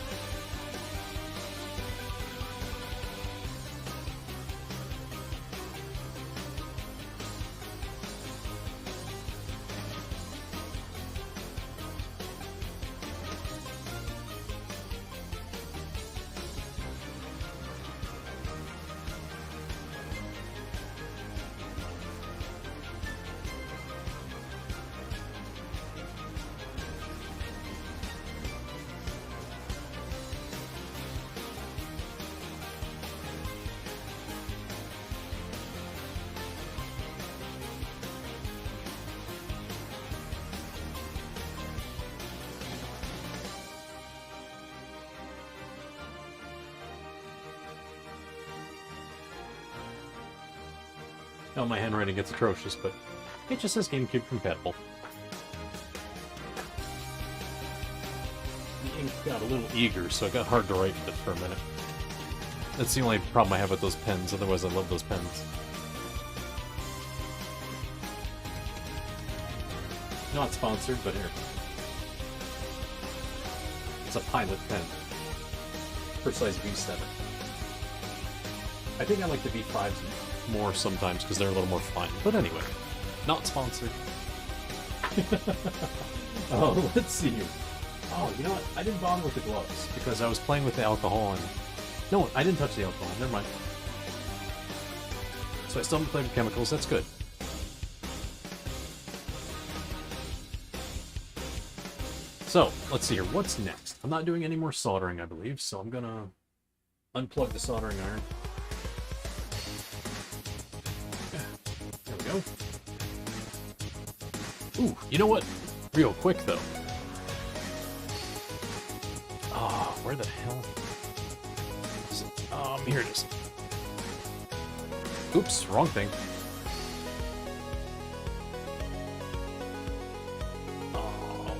Oh, my handwriting gets atrocious, but it just says GameCube compatible. The ink got a little eager, so it got hard to write with it for a minute. That's the only problem I have with those pens, otherwise I love those pens. Not sponsored, but here. It's a Pilot pen. Precise V7. I think I like the V5s more sometimes because they're a little more fine. But anyway, not sponsored. Oh, let's see. Oh, you know what? I didn't bother with the gloves because I was playing with the alcohol and... No, I didn't touch the alcohol. Never mind. So I still haven't played with chemicals. That's good. So, let's see here. What's next? I'm not doing any more soldering, I believe, so I'm gonna unplug the soldering iron. There we go. Ooh, you know what? Real quick, though. Ah, where the hell is it? Here it is. Oops, wrong thing. Oh.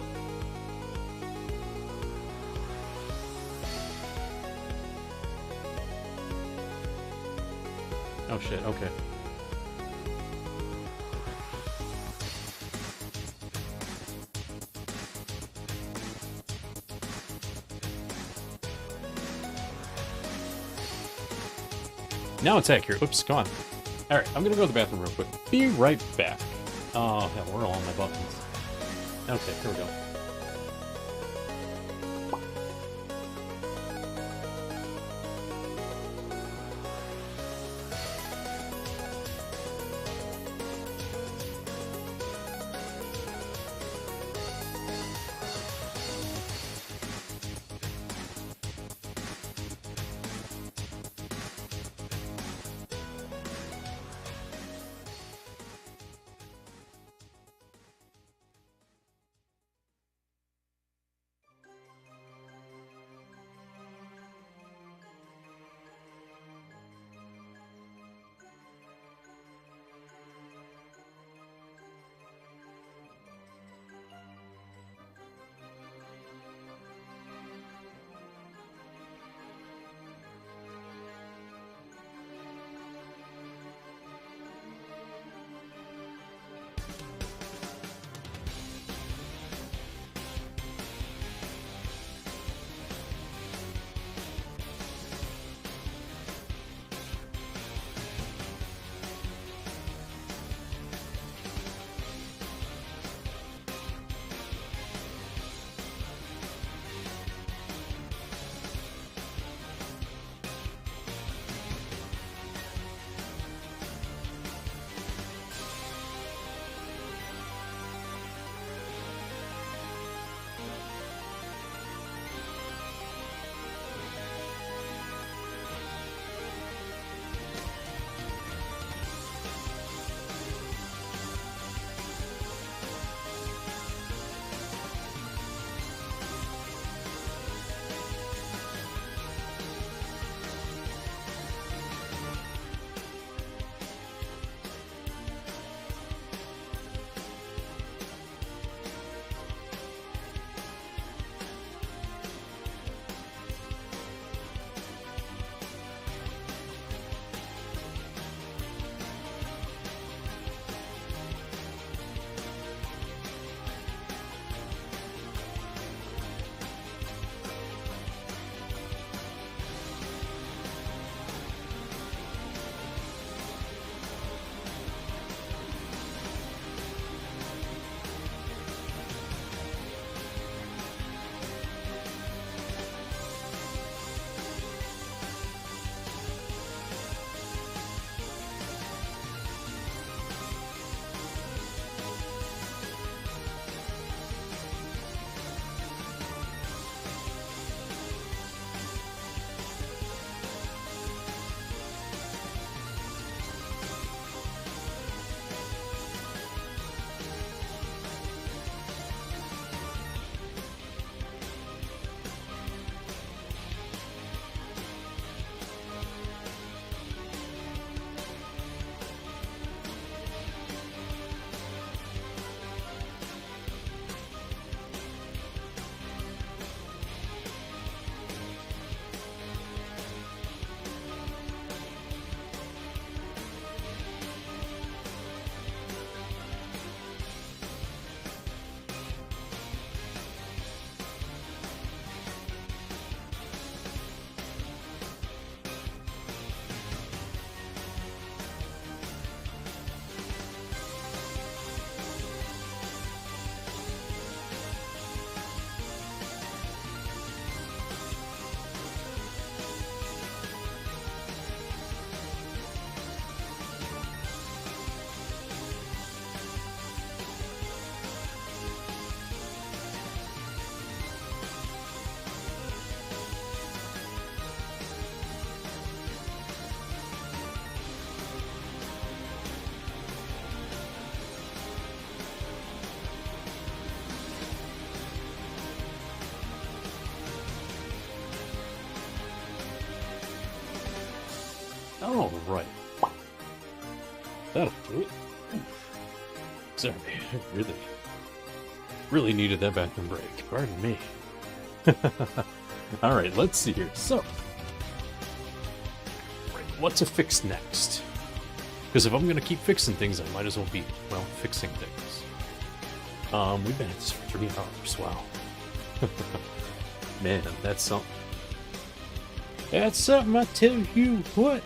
Oh shit, okay. Now it's accurate. Oops, come on. Alright, I'm gonna go to the bathroom real quick. Be right back. Oh, hell, where are all my buttons? Okay, here we go. right. That'll do it. Sorry, I really needed that bathroom break. Pardon me. Alright, let's see here. So, what to fix next? Because if I'm going to keep fixing things, I might as well be, well, fixing things. We've been at this for 3 hours. Wow. Man, that's something. That's something, I tell you what.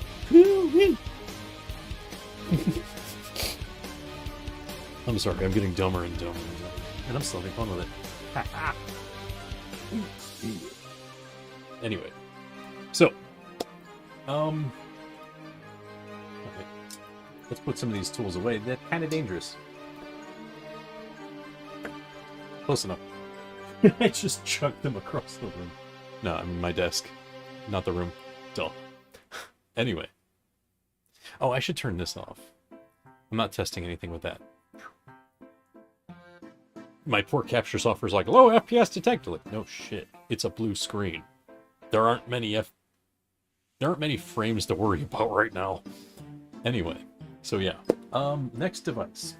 I'm sorry, I'm getting dumber and dumber. And I'm still having fun with it. Anyway. So. Okay. Let's put some of these tools away. They're kind of dangerous. Close enough. I just chucked them across the room. No, I mean my desk. Not the room. Duh. Anyway. Oh, I should turn this off. I'm not testing anything with that. My poor capture software's like, low FPS detected. Like, no shit. It's a blue screen. There aren't many frames to worry about right now. Anyway, so yeah. Next device.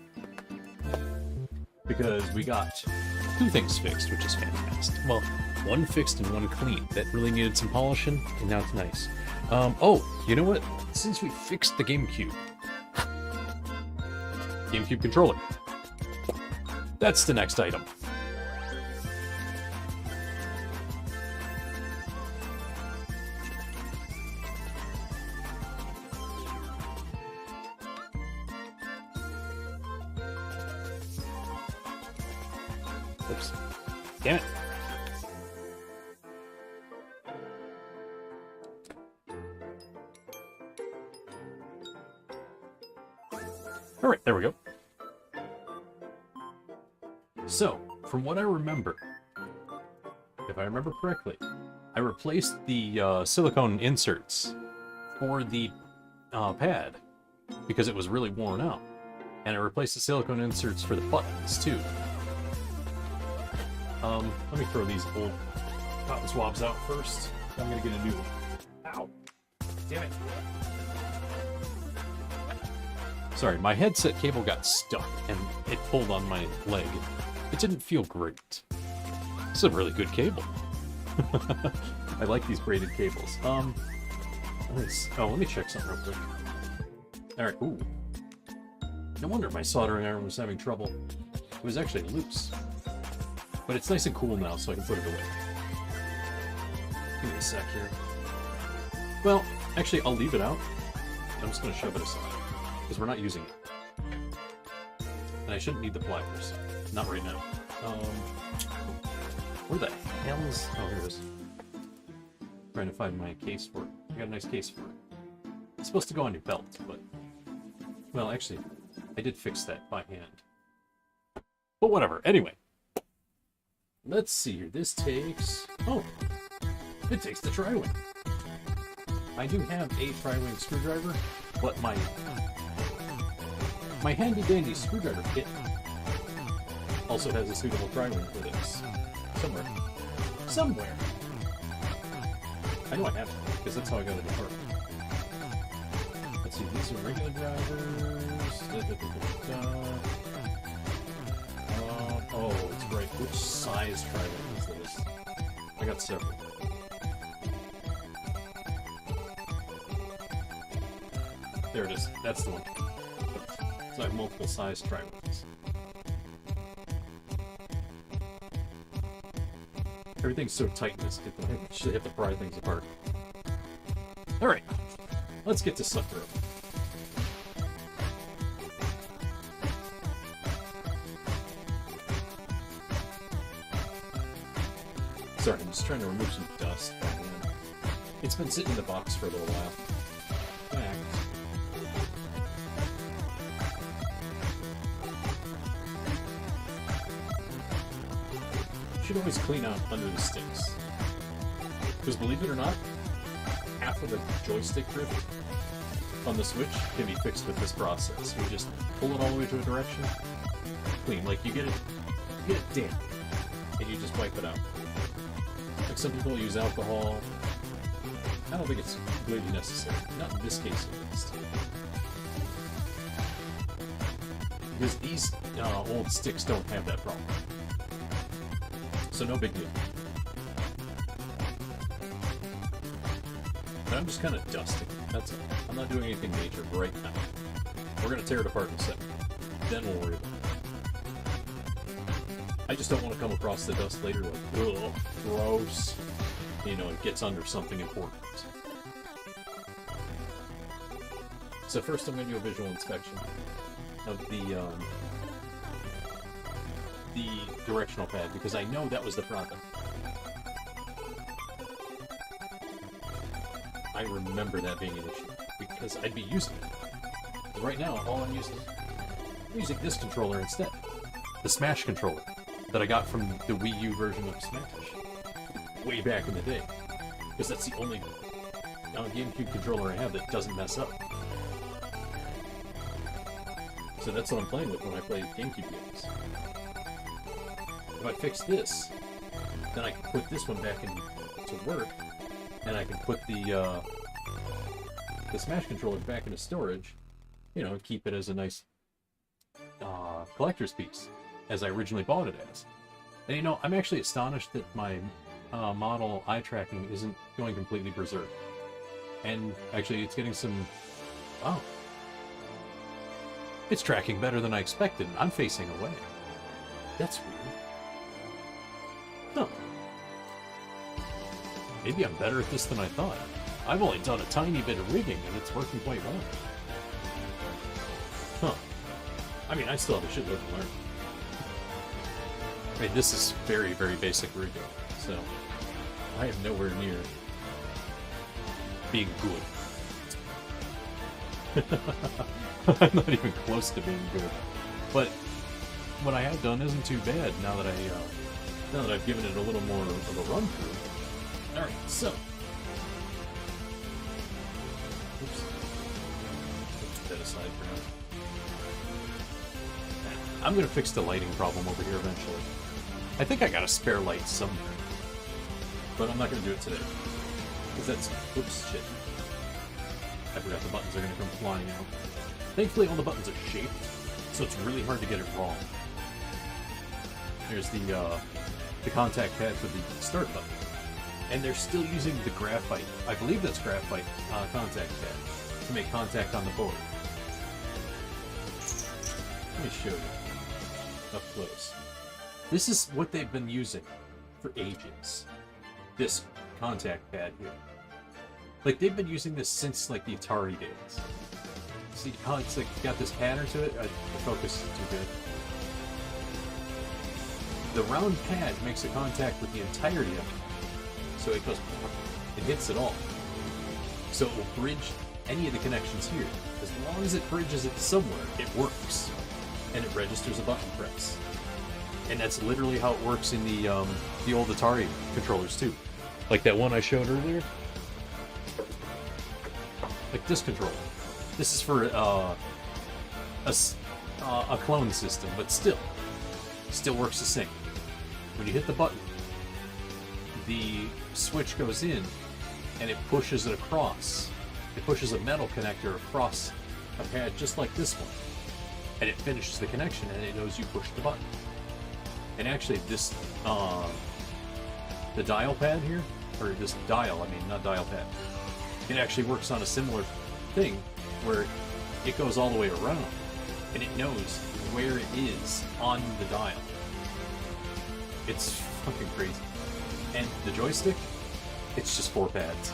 Because we got 2 things fixed, which is fantastic. Well, 1 fixed and 1 clean. That really needed some polishing, and now it's nice. Oh, you know what? Since we fixed the GameCube controller. That's the next item. Oops. Damn it. All right, there we go. So, from what I remember, if I remember correctly, I replaced the silicone inserts for the pad because it was really worn out. And I replaced the silicone inserts for the buttons, too. Let me throw these old cotton swabs out first. I'm gonna get a new one. Ow. Damn it. Sorry, my headset cable got stuck, and it pulled on my leg. It didn't feel great. It's a really good cable. I like these braided cables. Let me check something real quick. Alright, ooh. No wonder my soldering iron was having trouble. It was actually loose. But it's nice and cool now, so I can put it away. Give me a sec here. Well, actually, I'll leave it out. I'm just going to shove it aside, because we're not using it. And I shouldn't need the pliers. Not right now. Where the hell is... Oh, here it is. Trying to find my case for it. I got a nice case for it. It's supposed to go on your belt, but... Well, actually, I did fix that by hand. But whatever. Anyway. Let's see here. This takes... Oh! It takes the tri-wing. I do have a tri-wing screwdriver, but my handy-dandy screwdriver kit also has a suitable tri-wing for this. Somewhere. I know I have it, because that's how I got it apart. Let's see, these are regular drivers. Oh, it's right. Which size tri-wing is this? I got several. There it is. That's the one. So I have multiple size tri-wings. Everything's so tight in this kit that I actually have to pry things apart. Alright. Let's get to sucker up. Sorry, I'm just trying to remove some dust back in. It's been sitting in the box for a little while. Back. Should always clean out under the sticks. Because believe it or not, half of the joystick drift on the Switch can be fixed with this process. You just pull it all the way to a direction, clean. Like you get it damp, and you just wipe it out. Like some people use alcohol, I don't think it's completely necessary. Not in this case, at least. Because these old sticks don't have that problem. So no big deal. But I'm just kind of dusting. That's it. I'm not doing anything major right now. We're going to tear it apart in a second. Then we'll worry about it. I just don't want to come across the dust later like, ugh, gross. You know, it gets under something important. So first I'm going to do a visual inspection of the directional pad, because I know that was the problem. I remember that being an issue, because I'd be using it. Right now, all I'm using this controller instead. The Smash controller that I got from the Wii U version of Smash way back in the day. Because that's the only GameCube controller I have that doesn't mess up. So that's what I'm playing with when I play GameCube games. If I fix this, then I can put this one back into work, and I can put the Smash controller back into storage, you know, and keep it as a nice collector's piece, as I originally bought it as. And you know, I'm actually astonished that my model eye tracking isn't going completely berserk. And actually, it's getting some... Wow. It's tracking better than I expected. I'm facing away. That's weird. Huh. Maybe I'm better at this than I thought. I've only done a tiny bit of rigging, and it's working quite well. Huh. I mean, I still have a shitload to learn. I mean, this is very, very basic rigging, so I am nowhere near being good. I'm not even close to being good. But what I have done isn't too bad now that I've given it a little more of a run through. All right, so. Oops. Put that aside for now. I'm gonna fix the lighting problem over here eventually. I think I got a spare light somewhere, but I'm not gonna do it today because that's oops shit. I forgot the buttons are gonna come flying out. Thankfully, all the buttons are shaped, so it's really hard to get it wrong. There's the contact pad for the start button, and they're still using the graphite. I believe that's graphite contact pad to make contact on the board. Let me show you up close. This is what they've been using for ages. This contact pad here. Like, they've been using this since, like, the Atari days. See how it's, like, got this pattern to it? The focus is too good. The round pad makes a contact with the entirety of it. So it goes, it hits it all. So it will bridge any of the connections here. As long as it bridges it somewhere, it works. And it registers a button press. And that's literally how it works in the old Atari controllers too. Like that one I showed earlier. Like this controller. This is for a clone system, but still works the same. When you hit the button, the switch goes in, and it pushes it across. It pushes a metal connector across a pad just like this one, and it finishes the connection, and it knows you pushed the button. And actually, this the dial pad here, or this dial, I mean, not dial pad, it actually works on a similar thing where it goes all the way around, and it knows where it is on the dial. It's fucking crazy. And the joystick, it's just 4 pads.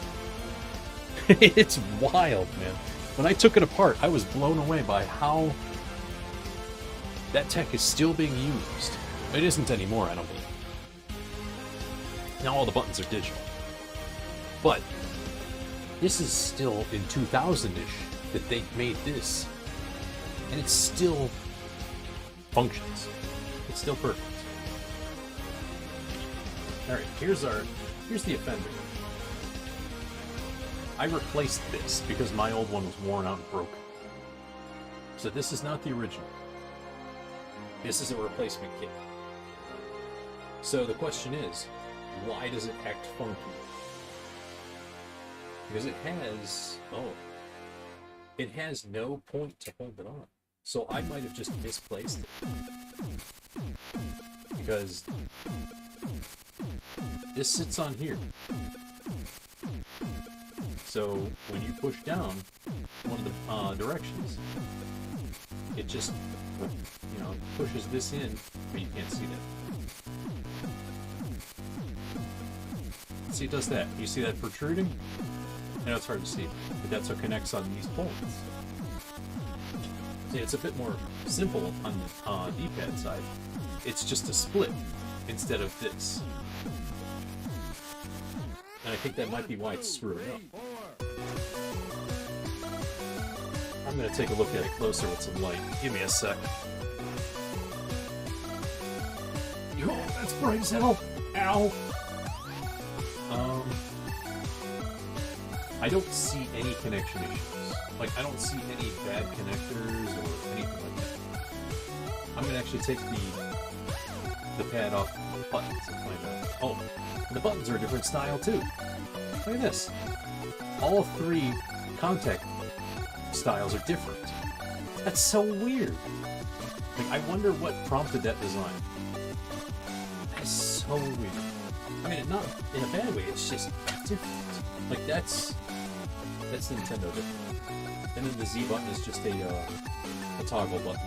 It's wild, man. When I took it apart, I was blown away by how that tech is still being used. It isn't anymore, I don't believe. Now all the buttons are digital. But this is still in 2000-ish that they made this. And it still functions. It's still perfect. Alright, here's the offender. I replaced this because my old one was worn out and broken. So this is not the original. This is a replacement kit. So the question is, why does it act funky? Because it has... Oh. It has no point to hold it on. So I might have just misplaced it. Because this sits on here. So when you push down one of the directions, it just, you know, pushes this in, but you can't see that. See, it does that. You see that protruding? I know it's hard to see, but that's what connects on these points. See, it's a bit more simple on the D-pad side. It's just a split instead of this. And I think that might be why it's screwing up. I'm going to take a look at it closer with some light. Give me a sec. Yo, that's bright as hell. Ow. I don't see any connection issues. Like, I don't see any bad connectors or anything like that. I'm going to actually take the pad off the buttons and find out. Oh, and the buttons are a different style too. Look at this. All three contact styles are different. That's so weird. Like, I wonder what prompted that design. That's so weird. I mean, not in a bad way, it's just different. Like, that's Nintendo different. And then the Z button is just a toggle button.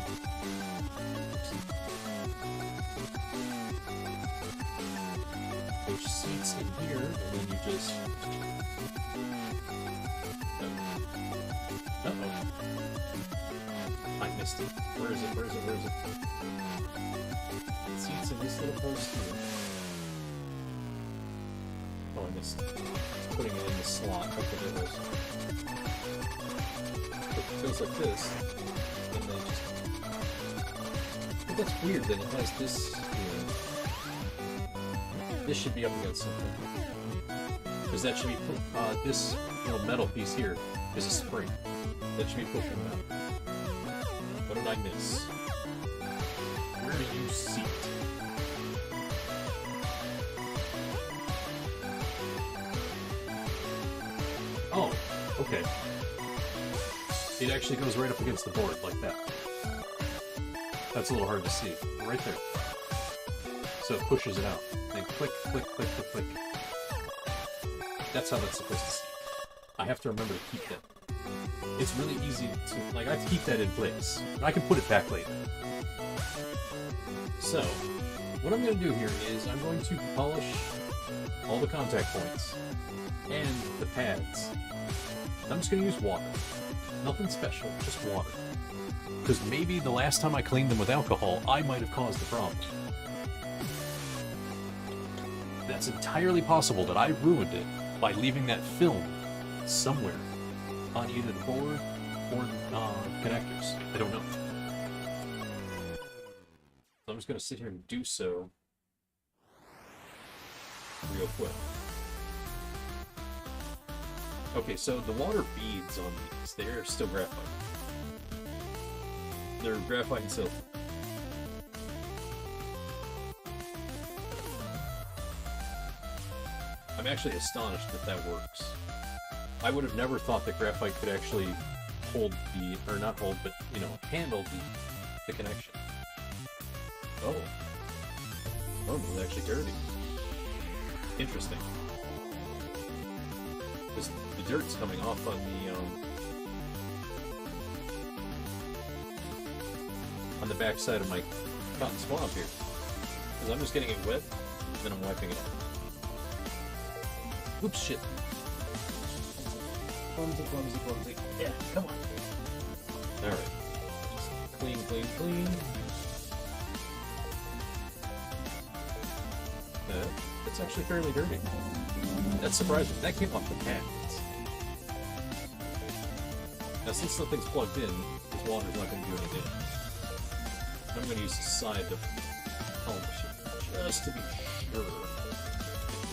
Which seats in here, and then you just... Uh-oh. I missed it. Where is it? Where is it? Where is it? It seats in this little post here. Oh, I missed it. Putting it in the slot. Okay, there it is. It feels like this. And then just... I think that's weird that it has this here. This should be up against something. Because that should be... this metal piece here is a spring. That should be pushing that. What did I miss? Where do you see it? Oh, okay. It actually goes right up against the board, like that. That's a little hard to see. Right there. So it pushes it out. Then click, click, click, click, click. That's how that's supposed to see. I have to remember to keep that. It's really easy to... Like, I have to keep that in place. I can put it back later. So, what I'm going to do here is I'm going to polish all the contact points and the pads. I'm just going to use water. Nothing special, just water. Because maybe the last time I cleaned them with alcohol, I might have caused the problem. That's entirely possible that I ruined it by leaving that film somewhere on either the board or connectors. I don't know. So I'm just going to sit here and do so real quick. Okay, so the water beads on these, they're still graphite. They're graphite and silver. I'm actually astonished that that works. I would have never thought that graphite could actually hold the, or not hold, but, handle the connection. Oh. Oh, it's actually dirty. Interesting. Because the dirt's coming off on the back side of my cotton swab here. Because I'm just getting it wet, and then I'm wiping it off. Oops, shit. Clumsy, clumsy, clumsy. Yeah, come on. Alright. Just clean, clean, clean. That's actually fairly dirty. That's surprising. That came off the pads. Now, since something's plugged in, this water's not going to do any damage. I'm going to use the side to polish it, just to be sure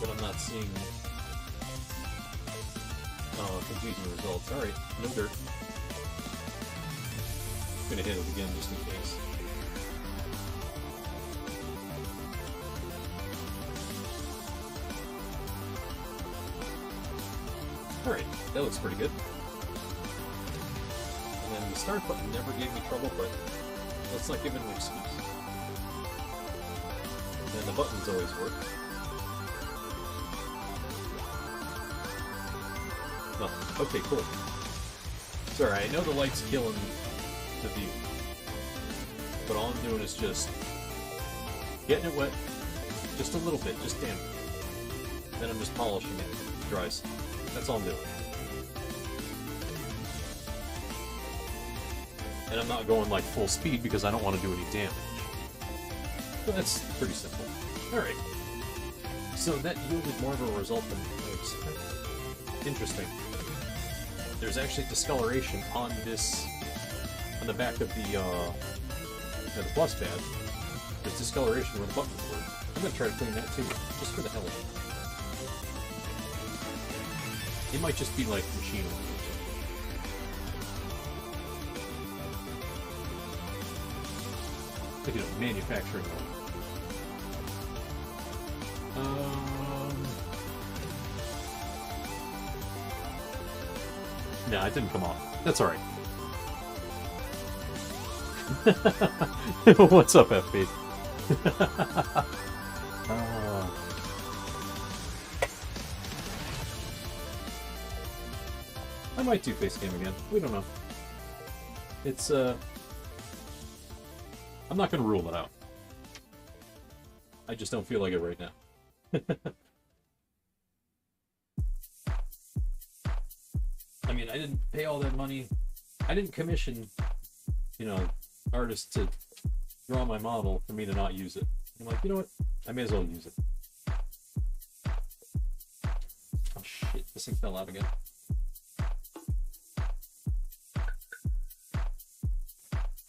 that I'm not seeing confusing results. Alright, no dirt. I'm going to hit it again just in case. Alright. That looks pretty good. And then the start button never gave me trouble, but let's not give it an excuse. And the buttons always work. No. Okay, cool. Sorry, I know the light's killing the view. But all I'm doing is just getting it wet just a little bit, just damp it. Then I'm just polishing it. It dries. That's all I'm doing. And I'm not going like full speed because I don't want to do any damage. So that's pretty simple. Alright. So that yielded more of a result than I expected. Interesting. There's actually discoloration on this, on the back of the plus pad. There's discoloration where the buttons were. I'm going to try to clean that too, just for the hell of it. It might just be like machine oil. Look at it, manufacturing oil. No, it didn't come off. That's alright. What's up, FB? I might do face cam again. We don't know. It's, I'm not gonna rule it out. I just don't feel like it right now. I mean, I didn't pay all that money. I didn't commission, you know, artists to draw my model for me to not use it. I'm like, you know what? I may as well use it. Oh shit, this thing fell out again.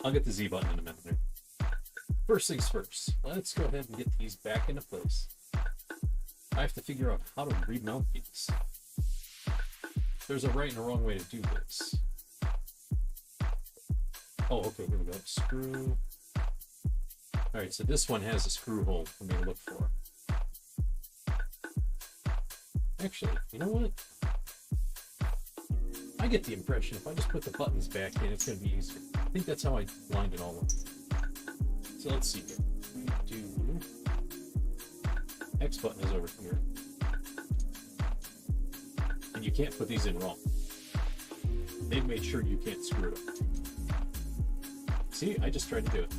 I'll get the Z button in a minute here. First things first, let's go ahead and get these back into place. I have to figure out how to remount these. There's a right and a wrong way to do this. Oh, okay, here we go. Screw. Alright, so this one has a screw hole for me to look for. Actually, you know what? I get the impression if I just put the buttons back in, it's going to be easier. I think that's how I lined it all up. So let's see here. Do X button is over here. And you can't put these in wrong. They've made sure you can't screw it up. See, I just tried to do it.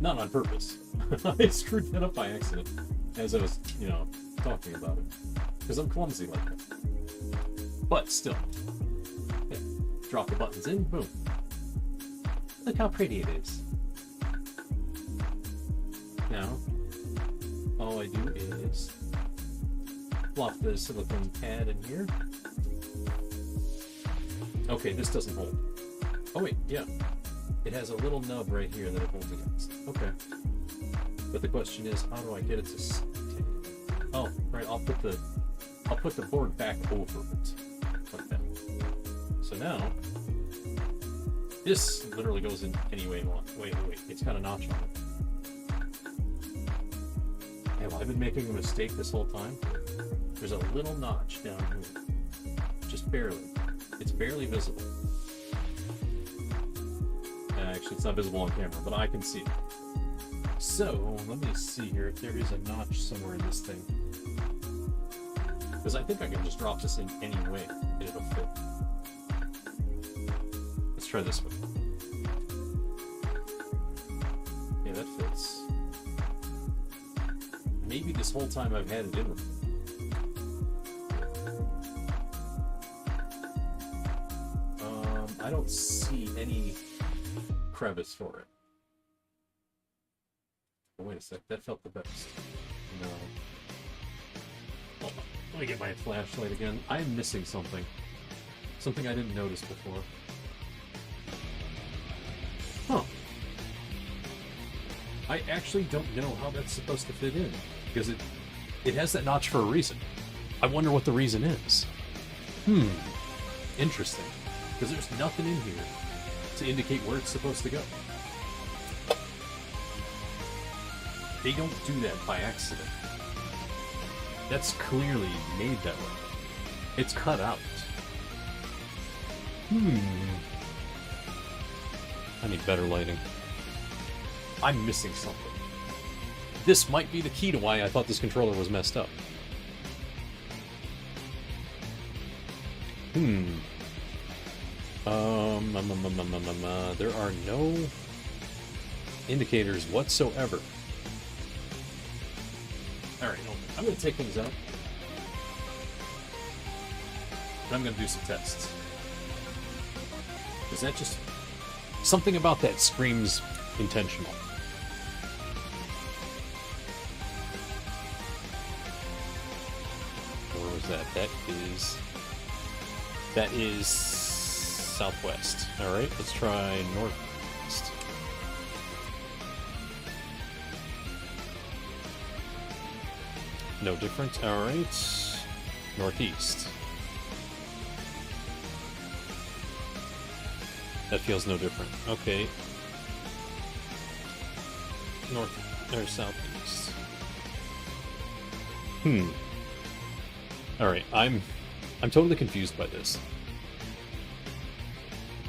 Not on purpose. I screwed that up by accident as I was, you know, talking about it. Because I'm clumsy like that. But still. Yeah. Drop the buttons in, boom. Look how pretty it is. Now, all I do is plop the silicone pad in here. Okay, this doesn't hold. Oh wait, yeah. It has a little nub right here that it holds against. Okay. But the question is, how do I get it to stay? Oh, right, I'll put the board back over it. Like that. So now, this literally goes in any way you want. Wait. It's got a notch on it. Have I been making a mistake this whole time? There's a little notch down here. Just barely. It's barely visible. Actually, it's not visible on camera, but I can see it. So, let me see here if there is a notch somewhere in this thing. Because I think I can just drop this in any way and it'll fit. Let's try this one. Yeah, that fits. Maybe this whole time I've had it in. I don't see any crevice for it. Oh, wait a sec, that felt the best. No. Hold on. Let me get my flashlight again. I'm missing something. Something I didn't notice before. Huh. I actually don't know how that's supposed to fit in. Because it has that notch for a reason. I wonder what the reason is. Interesting. Because there's nothing in here to indicate where it's supposed to go. They don't do that by accident. That's clearly made that way. It's cut out. I need better lighting. I'm missing something. This might be the key to why I thought this controller was messed up. There are no indicators whatsoever. Alright, I'm going to take things out. And I'm going to do some tests. Is that just... Something about that screams intentional. Where was that? That is southwest. Alright, let's try northwest. No different. Alright. Northeast. That feels no different. Okay. North or southeast. Alright, I'm totally confused by this.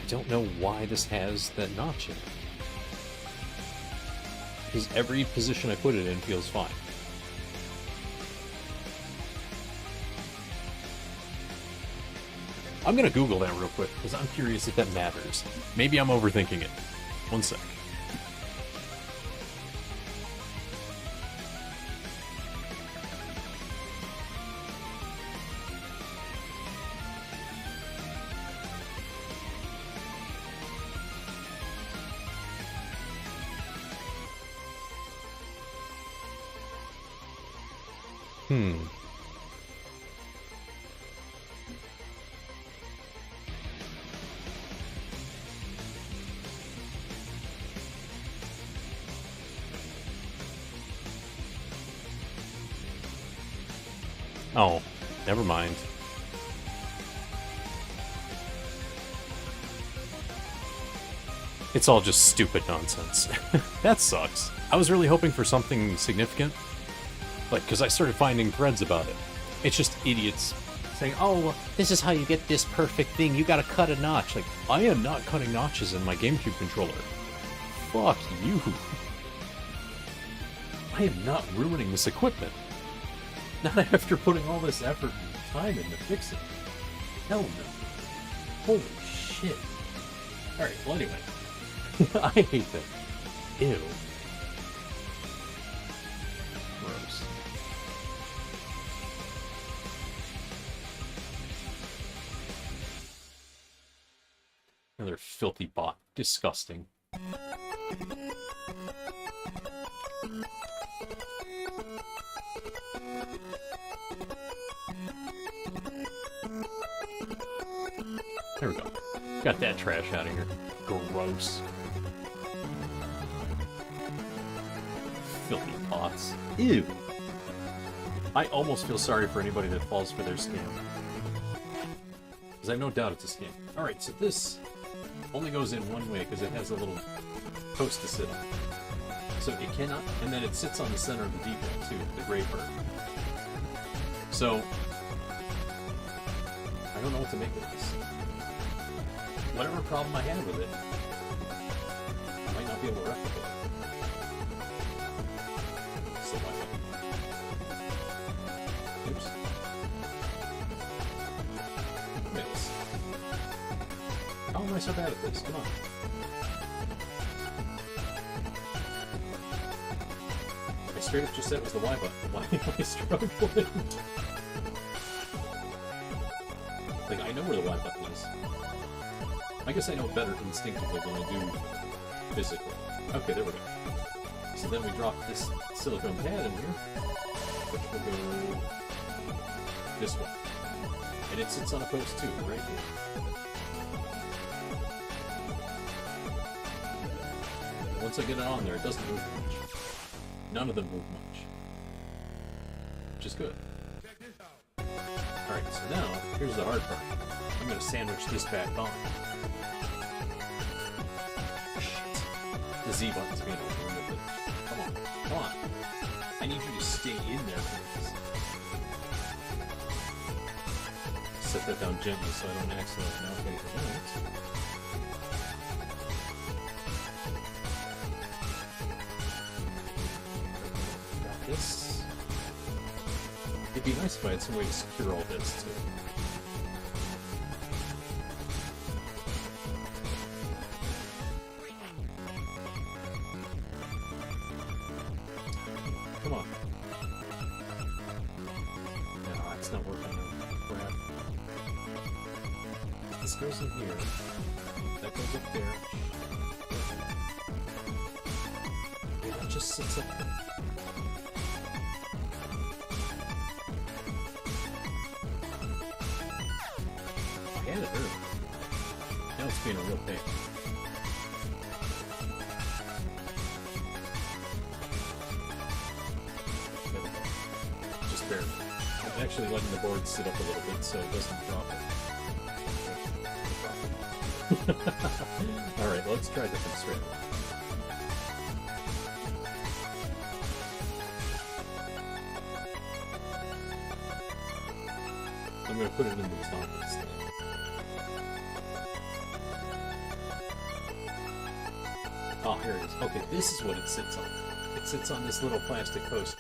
I don't know why this has that notch in it. Because every position I put it in feels fine. I'm gonna Google that real quick, because I'm curious if that matters. Maybe I'm overthinking it. One sec. Oh, never mind. It's all just stupid nonsense. That sucks. I was really hoping for something significant. Like, because I started finding threads about it. It's just idiots saying, oh, well, this is how you get this perfect thing. You gotta cut a notch. Like, I am not cutting notches in my GameCube controller. Fuck you. I am not ruining this equipment. Not after putting all this effort and time in to fix it. Hell no. Holy shit. Alright, well anyway. I hate that. Ew. Gross. Another filthy bot. Disgusting. There we go. Got that trash out of here. Gross. Filthy pots. Ew. I almost feel sorry for anybody that falls for their scam. Because I have no doubt it's a scam. Alright, so this only goes in one way because it has a little post to sit on. So it cannot, and then it sits on the center of the D-pad too, the gray part. So, I don't know what to make of this. Whatever problem I had with it, I might not be able to replicate it. So why not? Oops. Mix. How am I so bad at this? Come on. I straight up just said it was the Y button. Why am I struggling? Like, I know where the Y button is. I guess I know better instinctively than I do physically. Okay, there we go. So then we drop this silicone pad in here, which will go this way. And it sits on a post too, right here. Once I get it on there, it doesn't move much. None of them move much. Which is good. Alright, so now, here's the hard part. I'm going to sandwich this back on. Shit. The Z button's being overlooked. Come on, come on. I need you to stay in there, please. set that down gently so I don't accidentally knock anything out. Got this. It'd be nice if I had some way to secure all this, too. Come on. No, it's not working out. Crap. This goes in here. That goes up there. Yeah, it just sits up there. I had it earlier. Now it's being a real pain. There we go. Just barely. I'm actually letting the board sit up a little bit so it doesn't drop it. Alright, let's try different strategy. I'm going to put it in the top instead. Oh, here it is. Okay, this is what it sits on. It sits on this little plastic post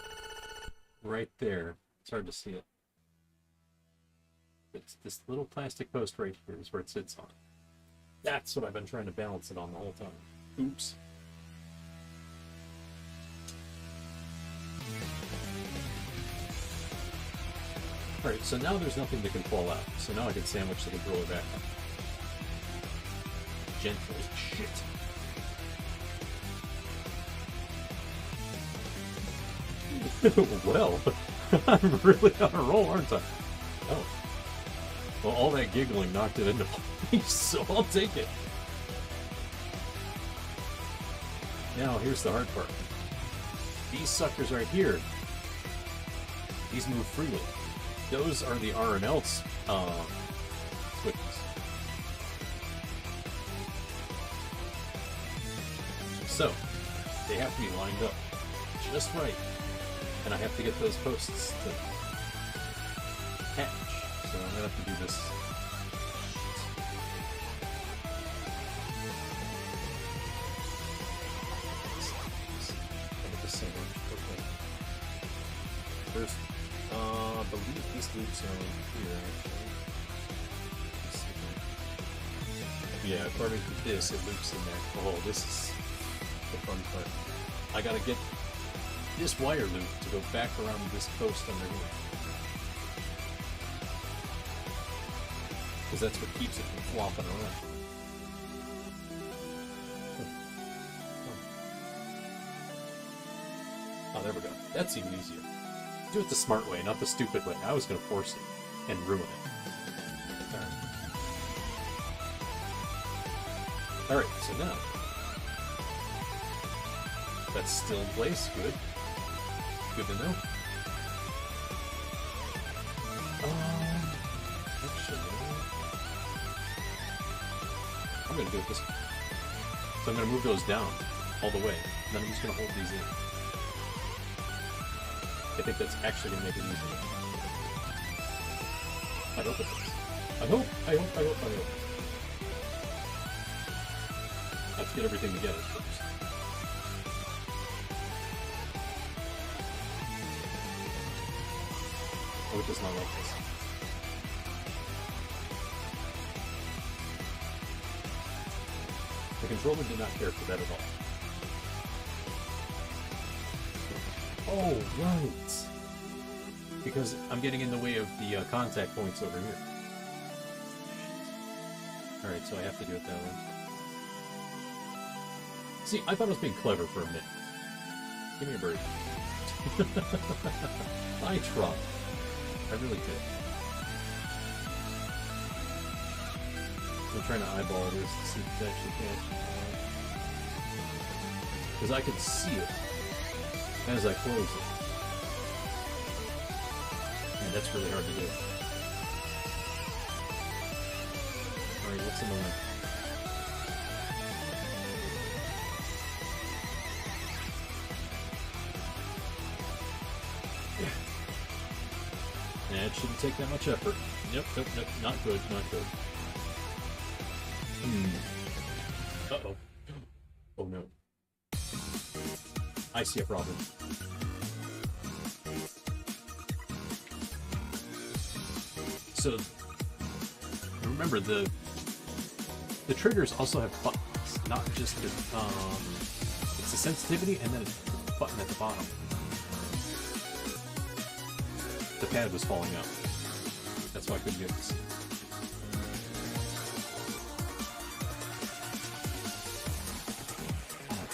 right there. It's hard to see it. It's this little plastic post right here is where it sits on. That's what I've been trying to balance it on the whole time. Oops. Alright, so now there's nothing that can fall out. So now I can sandwich the controller back up. Gentle as shit. Well, I'm really on a roll, aren't I? Oh. Well, all that giggling knocked it into place, so I'll take it. Now, here's the hard part. These suckers right here, these move freely. Those are the R and L switches. So, they have to be lined up just right. And I have to get those posts to catch. So I'm going to have to do this. At the center. Okay. First, I believe these loops are here, actually. Yeah, according to this, it loops in there. Oh, this is the fun part. I gotta get this wire loop to go back around this post under here. Because that's what keeps it from flopping around. Oh, there we go. That's even easier. Do it the smart way, not the stupid way. I was going to force it and ruin it. Alright, so now that's still in place. Good. Good to know. Actually, I'm going to do it this way. So I'm going to move those down all the way. And then I'm just going to hold these in. I think that's actually going to make it easier. I hope it does. I hope. Let's get everything together first. Oh, it does not like this. The controller did not care for that at all. Oh, right! Because I'm getting in the way of the contact points over here. Alright, so I have to do it that way. See, I thought I was being clever for a minute. Give me a break. I tried. I really did. I'm trying to eyeball this to see if it's actually catching. Because I can see it as I close it. And that's really hard to do. Alright, what's in the way? It shouldn't take that much effort. Nope, nope, nope. Not good, not good. Uh-oh. Oh no. I see a problem. So, remember the triggers also have buttons, not just the, it's the sensitivity and then a button at the bottom. The pad was falling out. That's why I couldn't get it to see.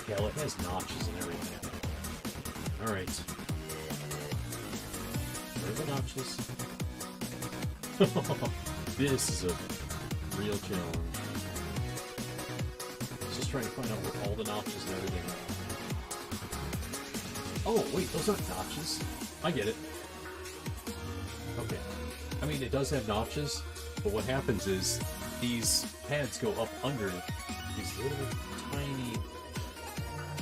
Yeah, it has notches and everything. Alright. Where are the notches? This is a real challenge. Just trying to find out where all the notches and everything are. Oh, wait, those aren't notches. I get it. Okay. I mean, it does have notches, but what happens is these pads go up under these little tiny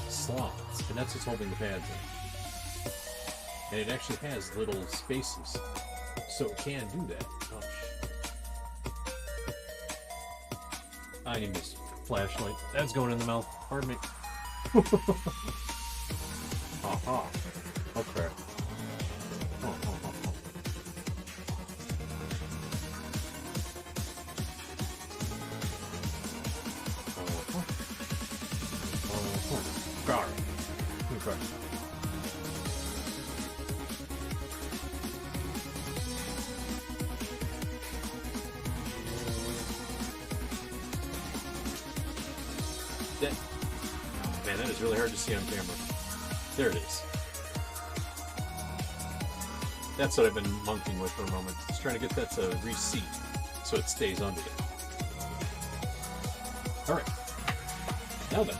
slots, and that's what's holding the pads in. And it actually has little spaces, so it can do that. Oh, I need this flashlight. That's going in the mouth. Pardon me. Aha. Okay. Got it. Okay. That, man, that is really hard to see on camera. There it is. That's what I've been monkeying with for a moment. Just trying to get that to reseat so it stays under it. Alright. Now then.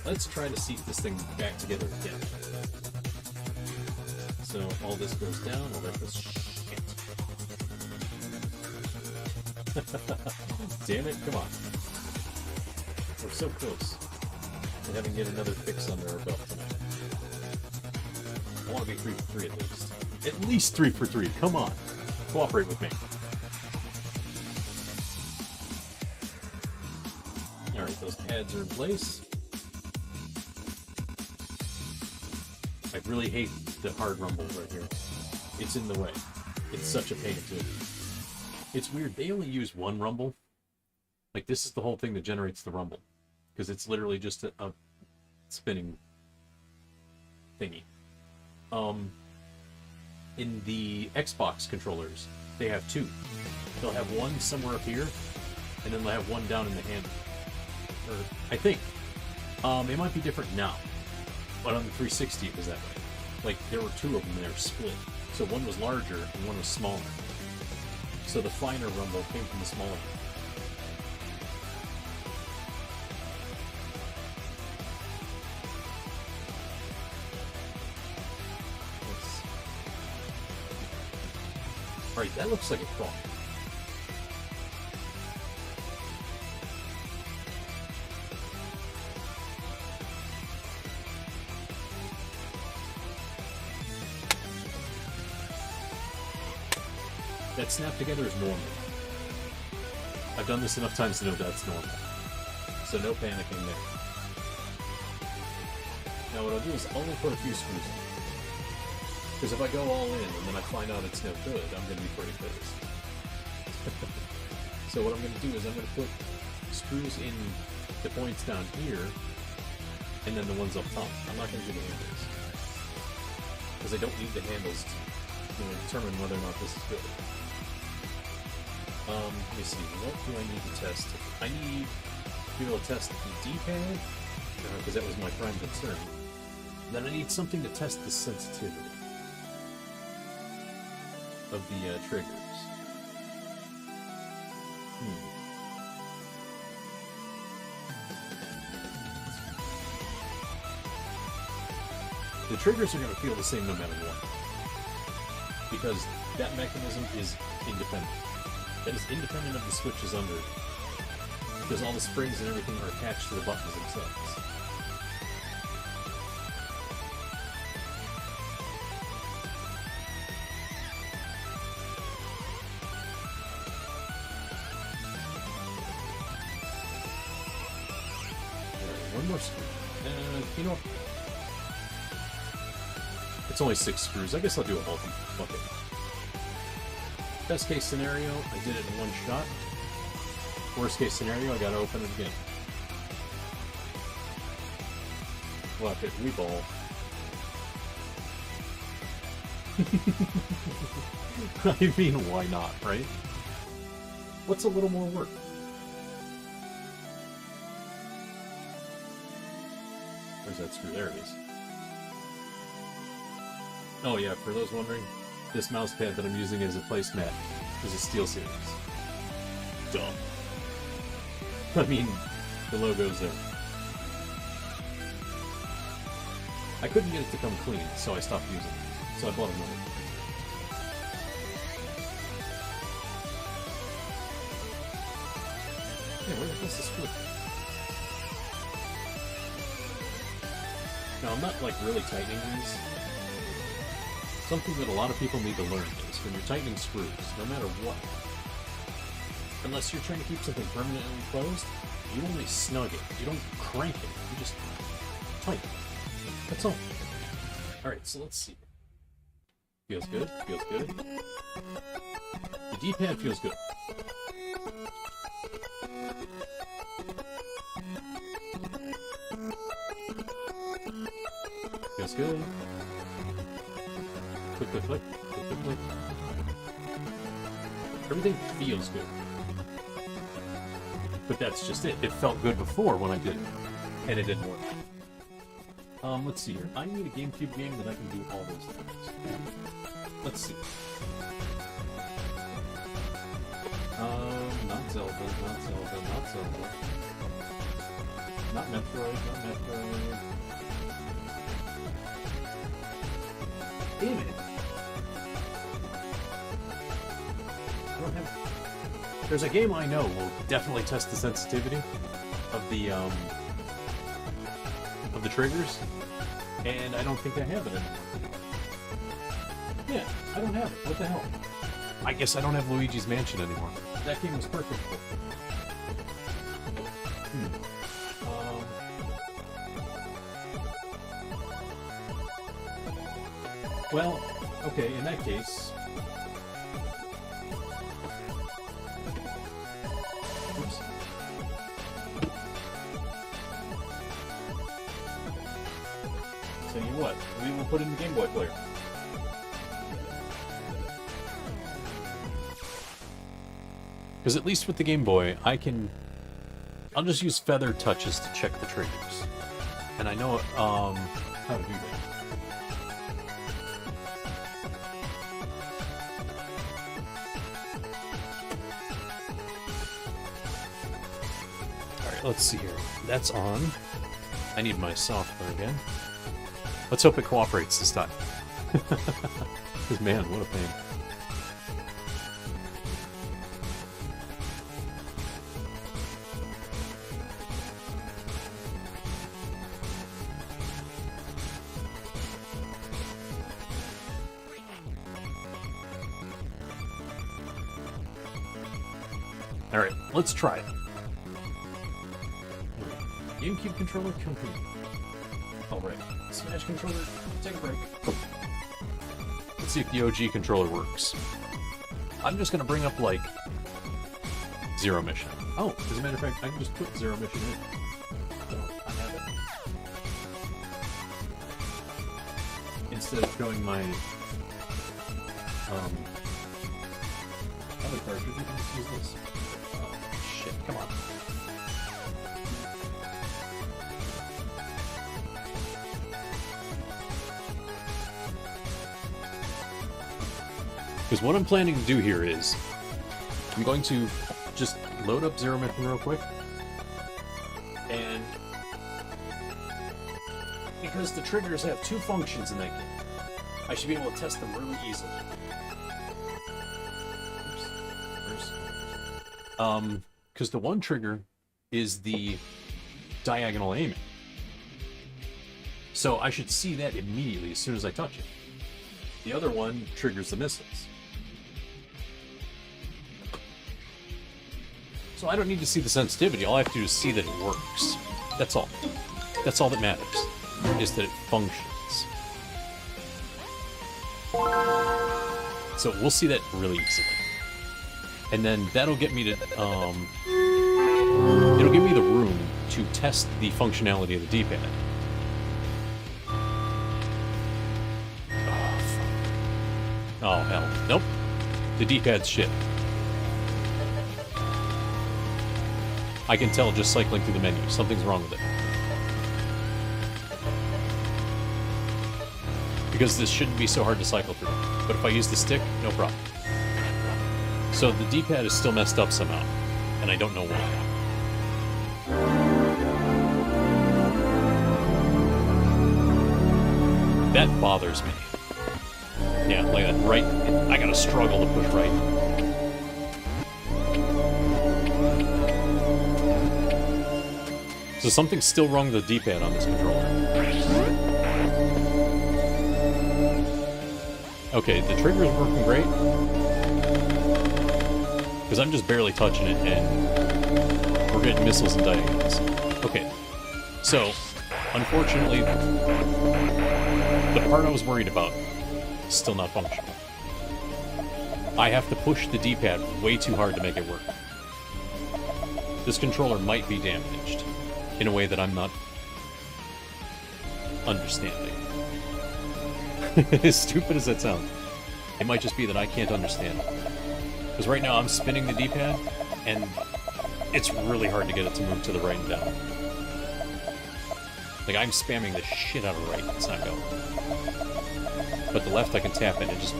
Let's try to seat this thing back together again. So all this goes down, all that goes shit. Damn it, come on. We're so close to having yet another fix under our belt tonight. I want to be 3 for 3 at least. At least 3 for 3, come on. Cooperate with me. Alright, those pads are in place. I really hate the hard rumble right here. It's in the way. It's such a pain too. It's weird. They only use one rumble. Like, this is the whole thing that generates the rumble. Because it's literally just a spinning thingy. In the Xbox controllers, they have 2. They'll have one somewhere up here, and then they'll have one down in the handle. Or, I think. It might be different now. But on the 360 it was that way. Like, there were 2 of them there split. So one was larger and one was smaller. So the finer rumble came from the smaller one. Alright, that looks like a crawl. That snap together is normal. I've done this enough times to know that's normal. So no panicking there. Now what I'll do is I'll only put a few screws in. Because if I go all in and then I find out it's no good, I'm going to be pretty pissed. So what I'm going to do is I'm going to put screws in the points down here, and then the ones up top. I'm not going to do the handles. Because I don't need the handles to determine whether or not this is good. Let me see, what do I need to test? I need to be able to test the D-pad, because that was my prime concern. Then I need something to test the sensitivity of the triggers. The triggers are going to feel the same no matter what, because that mechanism is independent. That is independent of the switches under it, because all the springs and everything are attached to the buttons themselves. one more screw. You know what? It's only 6 screws. I guess I'll do a multi-bucket. Best case scenario, I did it in one shot. Worst case scenario, I gotta open it again. Well, if we ball. I mean, why not, right? What's a little more work? Where's that screw? There it is. Oh yeah, for those wondering, this mouse pad that I'm using as a placemat is a Steel Series. Dumb. I mean, the logo's there. I couldn't get it to come clean, so I stopped using it. So I bought another. Yeah, where the hell's the screw? Now, I'm not, like, really tightening these. Something that a lot of people need to learn is when you're tightening screws, no matter what, unless you're trying to keep something permanently closed, you only snug it. You don't crank it. You just tighten it. That's all. Alright, so let's see. Feels good. Feels good. The D-pad feels good. Feels good. Click, click, click. Click, click, click. Everything feels good. But that's just it. It felt good before when I did it. And it didn't work. Let's see here. I need a GameCube game that I can do all those things. Let's see. Not Zelda, not Zelda, not Zelda. Not Metroid, not Metroid. Damn it. I don't have... There's a game I know will definitely test the sensitivity of the triggers, and I don't think I have it anymore. Yeah, I don't have it. What the hell? I guess I don't have Luigi's Mansion anymore. That game was perfect for it. Well, okay, in that case... Oops. Tell you what, we will put in the Game Boy player. Because at least with the Game Boy, I'll just use feather touches to check the triggers. And I know how to do that. Let's see here. That's on. I need my software again. Let's hope it cooperates this time. Because, man, what a pain. Alright, let's try it. GameCube controller, come here. Alright, Smash controller, take a break. Let's see if the OG controller works. I'm just gonna bring up, like, Zero Mission. Oh, as a matter of fact, I can just put Zero Mission in. So, I have it. Instead of showing my, other cartridge, you can just use this. Oh, shit, come on. Because what I'm planning to do here is, I'm going to just load up Zero Mission real quick, and because the triggers have 2 functions in that game, I should be able to test them really easily. Because the one trigger is the diagonal aiming. So I should see that immediately as soon as I touch it. The other one triggers the missiles. So I don't need to see the sensitivity. All I have to do is see that it works. That's all. That's all that matters, is that it functions. So we'll see that really easily. And then that'll get me to, it'll give me the room to test the functionality of the D-pad. Oh, fuck. Oh, hell. Nope. The D-pad's shit. I can tell just cycling through the menu. Something's wrong with it. Because this shouldn't be so hard to cycle through. But if I use the stick, no problem. So the D-pad is still messed up somehow. And I don't know why. That bothers me. Yeah, like that right. I gotta struggle to push right. So something's still wrong with the D-pad on this controller. Okay, the trigger's working great. Because I'm just barely touching it, and we're getting missiles and diagonals. Okay, so, unfortunately, the part I was worried about is still not functional. I have to push the D-pad way too hard to make it work. This controller might be damaged in a way that I'm not understanding. As stupid as that sounds, it might just be that I can't understand it. Because right now I'm spinning the D-pad, and it's really hard to get it to move to the right and down. Like, I'm spamming the shit out of right, it's not going. But the left I can tap in and just...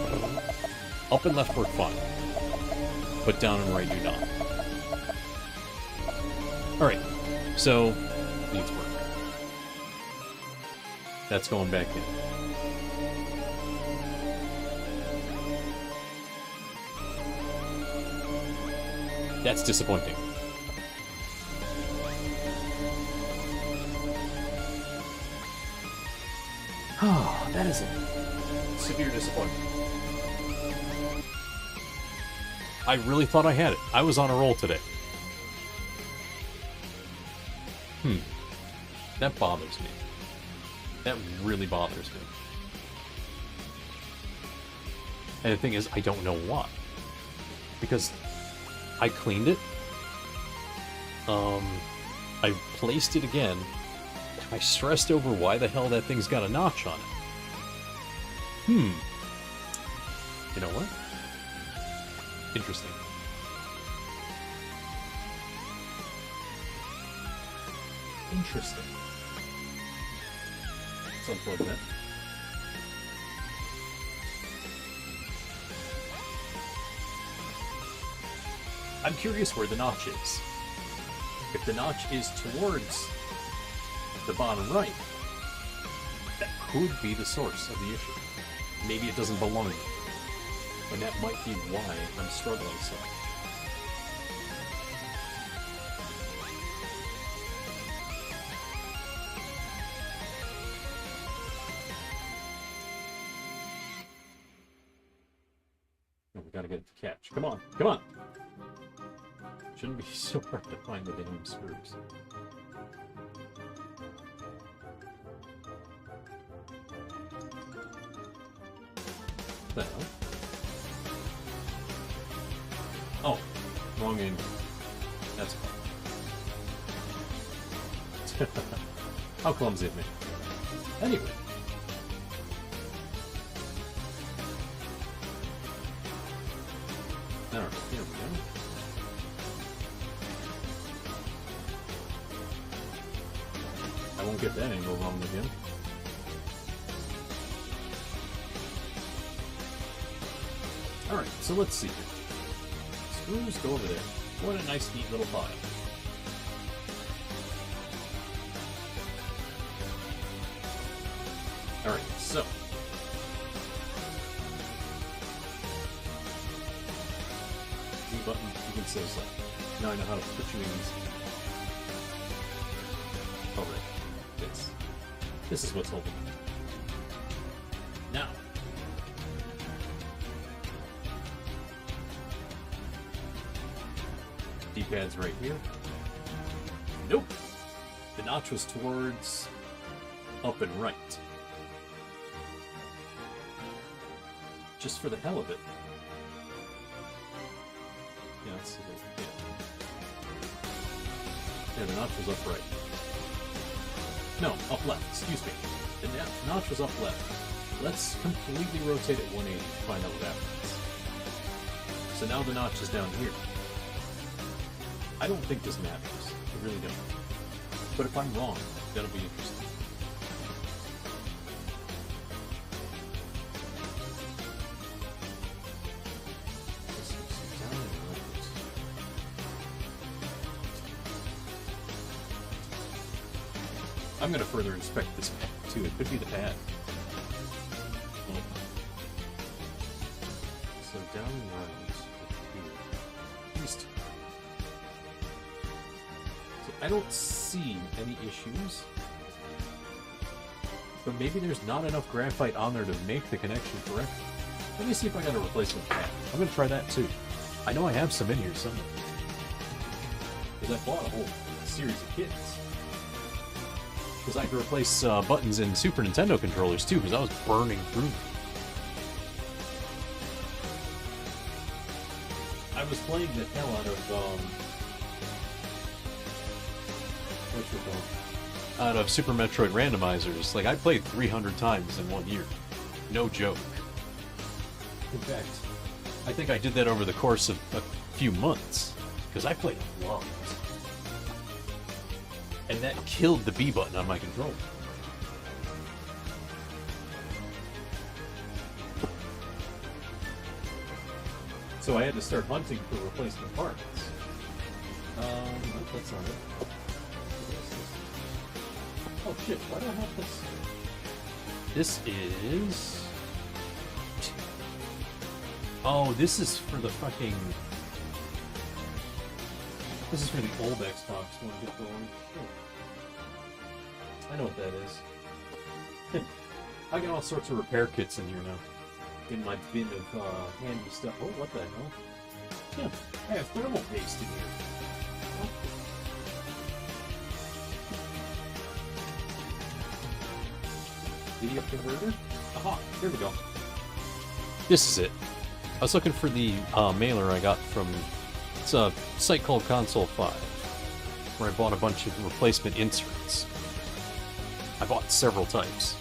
Up and left work fine. But down and right do not. Alright, so... needs work. That's going back in. That's disappointing. Oh, that is a severe disappointment. I really thought I had it. I was on a roll today. That bothers me. That really bothers me. And the thing is, I don't know why. Because I cleaned it. I placed it again. I stressed over why the hell that thing's got a notch on it. You know what? Interesting. Interesting. Let's unplug that. I'm curious where the notch is. If the notch is towards the bottom right, that could be the source of the issue. Maybe it doesn't belong there. And that might be why I'm struggling so much. Oh, we gotta get it to catch. Come on, come on! Shouldn't be so hard to find the damn screws. What the hell? Oh, wrong angle. That's fine. How clumsy of me. Anyway. Alright, here we go. I won't get that angle wrong again. Alright, so let's see. Screws go over there. What a nice, neat little file. Alright, so. D button, you can say so. Now I know how to put you in these. Alright, this is what's holding it. Now. D-pad's right here. Nope. The notch was towards up and right. Just for the hell of it. Yeah, let's see. Yeah, the notch was up right. No, up left, excuse me. The notch was up left. Let's completely rotate it 180 to find out what happens. So now the notch is down here. I don't think this matters. I really don't. But if I'm wrong, that'll be interesting. I'm going to further inspect this pad too. It could be the pad. Oh. So down and right here. These two. So I don't see any issues. But maybe there's not enough graphite on there to make the connection correct. Let me see if I got a replacement pad. I'm gonna try that too. I know I have some in here somewhere. Because I bought a whole series of kits. Because I could replace buttons in Super Nintendo controllers too, because I was burning through them. I was playing the hell out of, what's your called? Out of Super Metroid randomizers. Like, I played 300 times in 1 year. No joke. In fact, I think I did that over the course of a few months. Because I played a lot. And that killed the B button on my controller. So I had to start hunting for replacement parts. Nope, that's not it. Oh shit, why do I have this? This is... Oh, this is for the fucking... This is for the old Xbox when I get going. I know what that is. I got all sorts of repair kits in here now. In my bin of handy stuff. Oh, what the hell? Yeah, I have thermal paste in here. Video converter? Aha, here we go. This is it. I was looking for the mailer I got from... It's a site called Console 5, where I bought a bunch of replacement inserts. I bought several types.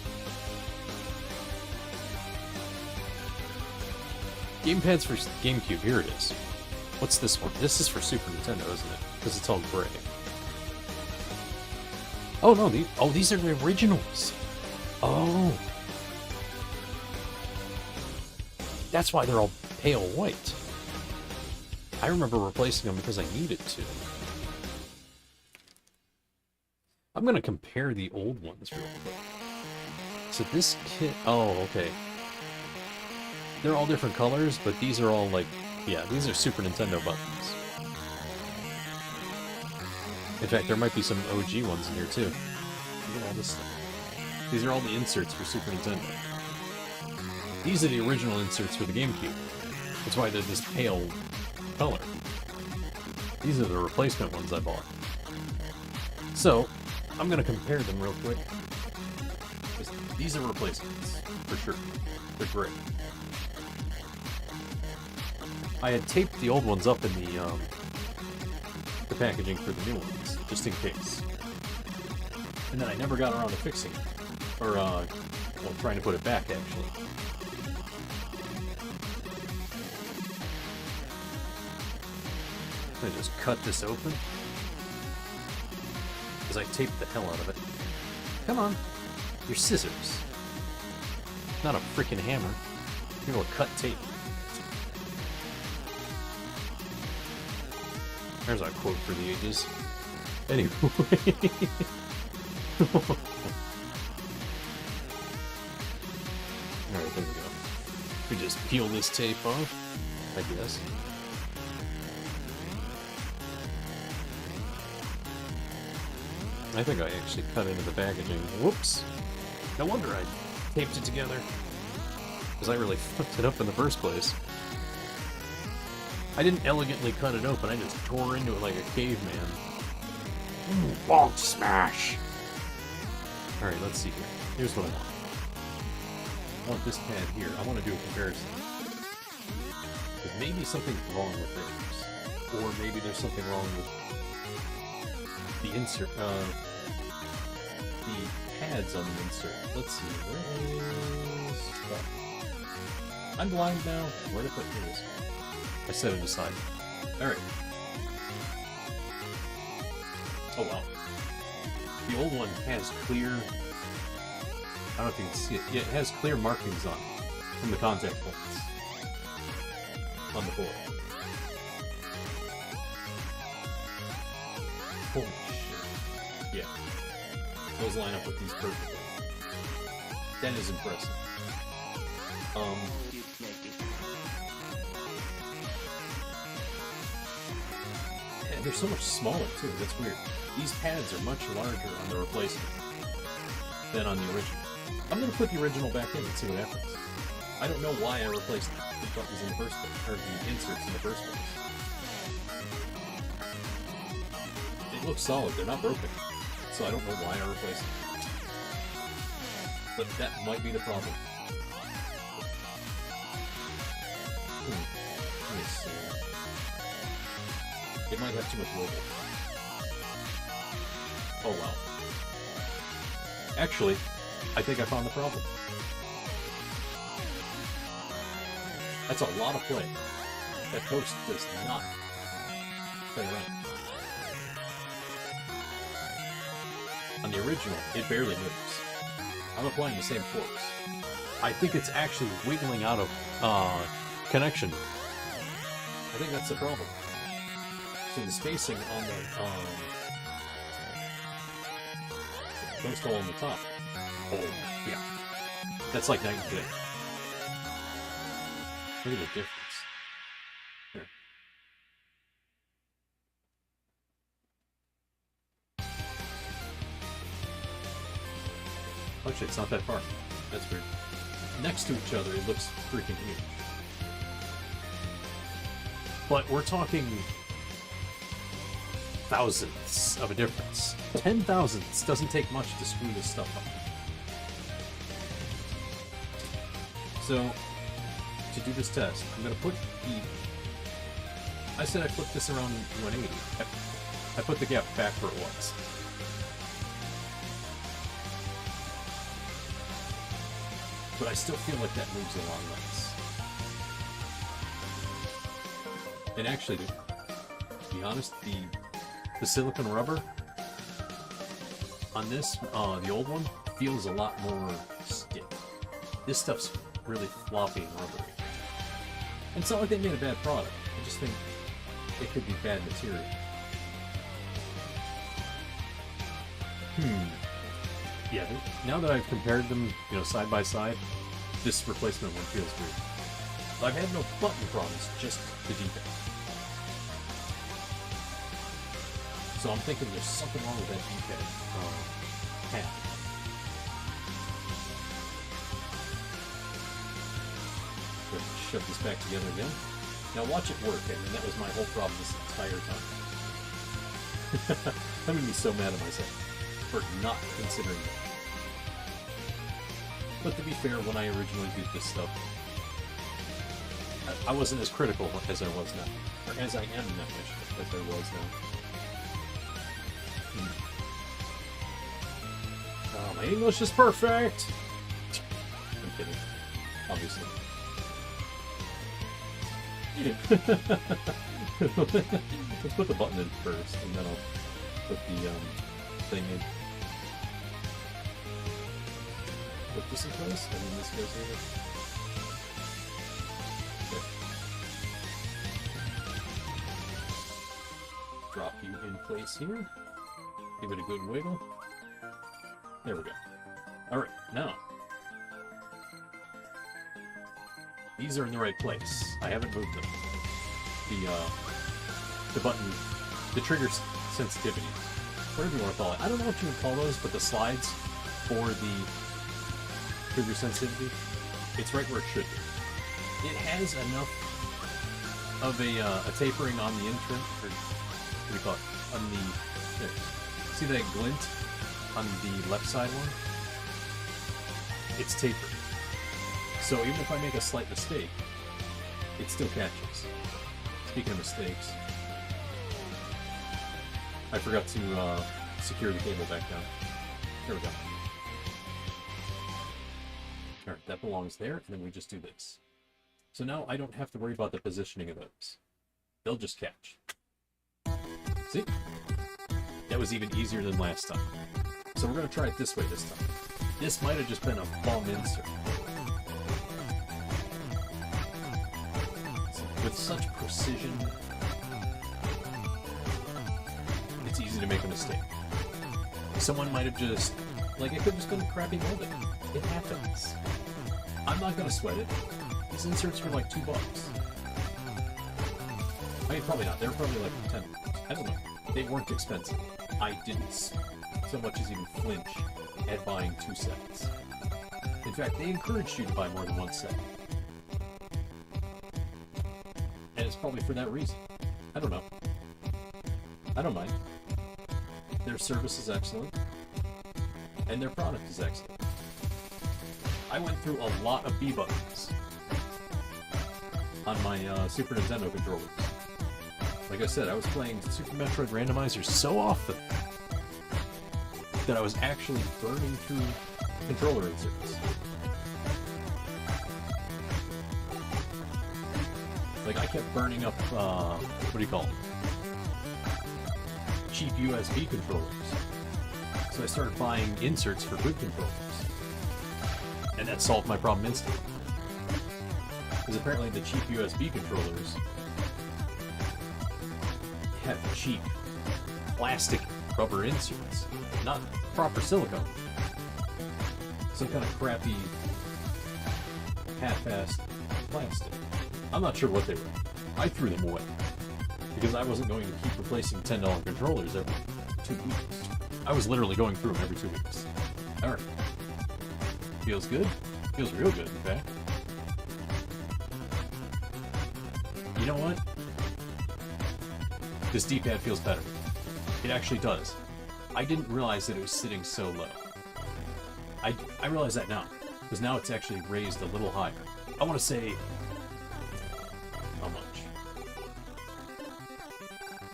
Gamepads for GameCube, here it is. What's this one? This is for Super Nintendo, isn't it? Because it's all gray. Oh no, these are the originals. Oh. That's why they're all pale white. I remember replacing them because I needed to. I'm going to compare the old ones real quick. So this kit... Oh, okay. They're all different colors, but these are all like... Yeah, these are Super Nintendo buttons. In fact, there might be some OG ones in here too. Look at all this stuff. These are all the inserts for Super Nintendo. These are the original inserts for the GameCube. That's why they're this pale color. These are the replacement ones I bought. So, I'm going to compare them real quick. These are replacements, for sure. They're great. I had taped the old ones up in the packaging for the new ones, just in case. And then I never got around to fixing it. Or, well, trying to put it back, actually. I just cut this open. Because I taped the hell out of it. Come on. Your scissors. Not a freaking hammer. You're gonna cut tape. There's our quote for the ages. Anyway. Alright, there we go. We just peel this tape off, I guess. I think I actually cut into the packaging. Whoops! No wonder I taped it together. Because I really fucked it up in the first place. I didn't elegantly cut it open, I just tore into it like a caveman. Bonk smash. Alright, let's see here. Here's what I want. I want this pad here. I want to do a comparison. Because maybe something's wrong with theirs. Or maybe there's something wrong with the insert, the pads on the insert. Let's see, where is... Oh. I'm blind now. Where did I put this? I set it aside. Alright. Oh wow. The old one has clear... I don't know if you can see it. Yeah, it has clear markings on it from the contact points on the board. Holy shit. Yeah. Those line up with these perfectly. That is impressive. And they're so much smaller too, that's weird. These pads are much larger on the replacement than on the original. I'm gonna put the original back in and see what happens. I don't know why I replaced the buttons in the first place, or the inserts in the first place. They look solid, they're not broken. So I don't know why I replaced them. But that might be the problem. Let me see. It might have too much wiggle. Oh wow. Actually, I think I found the problem. That's a lot of play. That post does not play around. On the original, it barely moves. I'm applying the same force. I think it's actually wiggling out of connection. I think that's the problem. So the spacing on the post hole on the top. Oh, yeah. That's like night and day. Look at the difference. Here. Actually, it's not that far. That's weird. Next to each other, it looks freaking huge. But we're talking thousandths of a difference. 10 thousandths doesn't take much to screw this stuff up. So, to do this test, I'm going to put the... I said I flipped this around 180. I put the gap back where it was. But I still feel like that moves along less. And actually, to be honest, the silicone rubber on this, the old one, feels a lot more stiff. This stuff's really floppy and rubbery. And it's not like they made a bad product. I just think it could be bad material. Yeah, now that I've compared them, you know, side by side, this replacement one feels weird. I've had no button problems, just the D-pad. So I'm thinking there's something wrong with that D-pad pad. Shove this back together again. Now watch it work. I mean, that was my whole problem this entire time. I'm gonna be so mad at myself for not considering that. But to be fair, when I originally did this stuff, I wasn't as critical as I was now. Or as I am now, as I was now. Oh, my English is perfect! I'm kidding. Obviously. Let's put the button in first, and then I'll put the thing in. Put this in place, and then this goes here. Okay. Drop you in place here. Give it a good wiggle. There we go. Alright, now. These are in the right place. I haven't moved them. The button, the trigger sensitivity, whatever you want to call it. I don't know what you would call those, but the slides for the trigger sensitivity, it's right where it should be. It has enough of a tapering on the intro, or what do you call it? On the, there. See that glint on the left side one, it's tapered. So even if I make a slight mistake, it still catches. Speaking of mistakes, I forgot to secure the cable back down. There we go. Alright, that belongs there, and then we just do this. So now I don't have to worry about the positioning of those. They'll just catch. See? That was even easier than last time. So we're going to try it this way this time. This might have just been a bum insert. So with such precision, it's easy to make a mistake. Someone might have just, like, it could have just been crappy molding. It happens. I'm not going to sweat it. These inserts were like $2. I mean, probably not. They were probably like $10. I don't know. They weren't expensive. I didn't so much as even flinch at buying 2 sets. In fact, they encouraged you to buy more than 1 set. And it's probably for that reason. I don't know. I don't mind. Their service is excellent. And their product is excellent. I went through a lot of B buttons on my Super Nintendo controllers. Like I said, I was playing Super Metroid Randomizer so often that I was actually burning through controller inserts. Like, I kept burning up, what do you call them? Cheap USB controllers. So I started buying inserts for good controllers. And that solved my problem instantly. Because apparently the cheap USB controllers have cheap plastic rubber inserts, not proper silicone. Some kind of crappy half-assed plastic. I'm not sure what they were. I threw them away because I wasn't going to keep replacing $10 controllers every 2 weeks. I was literally going through them every 2 weeks. Alright. Feels good? Feels real good, in fact. You know what? This D-pad feels better. It actually does. I didn't realize that it was sitting so low. I realize that now, because now it's actually raised a little higher. I want to say... how much?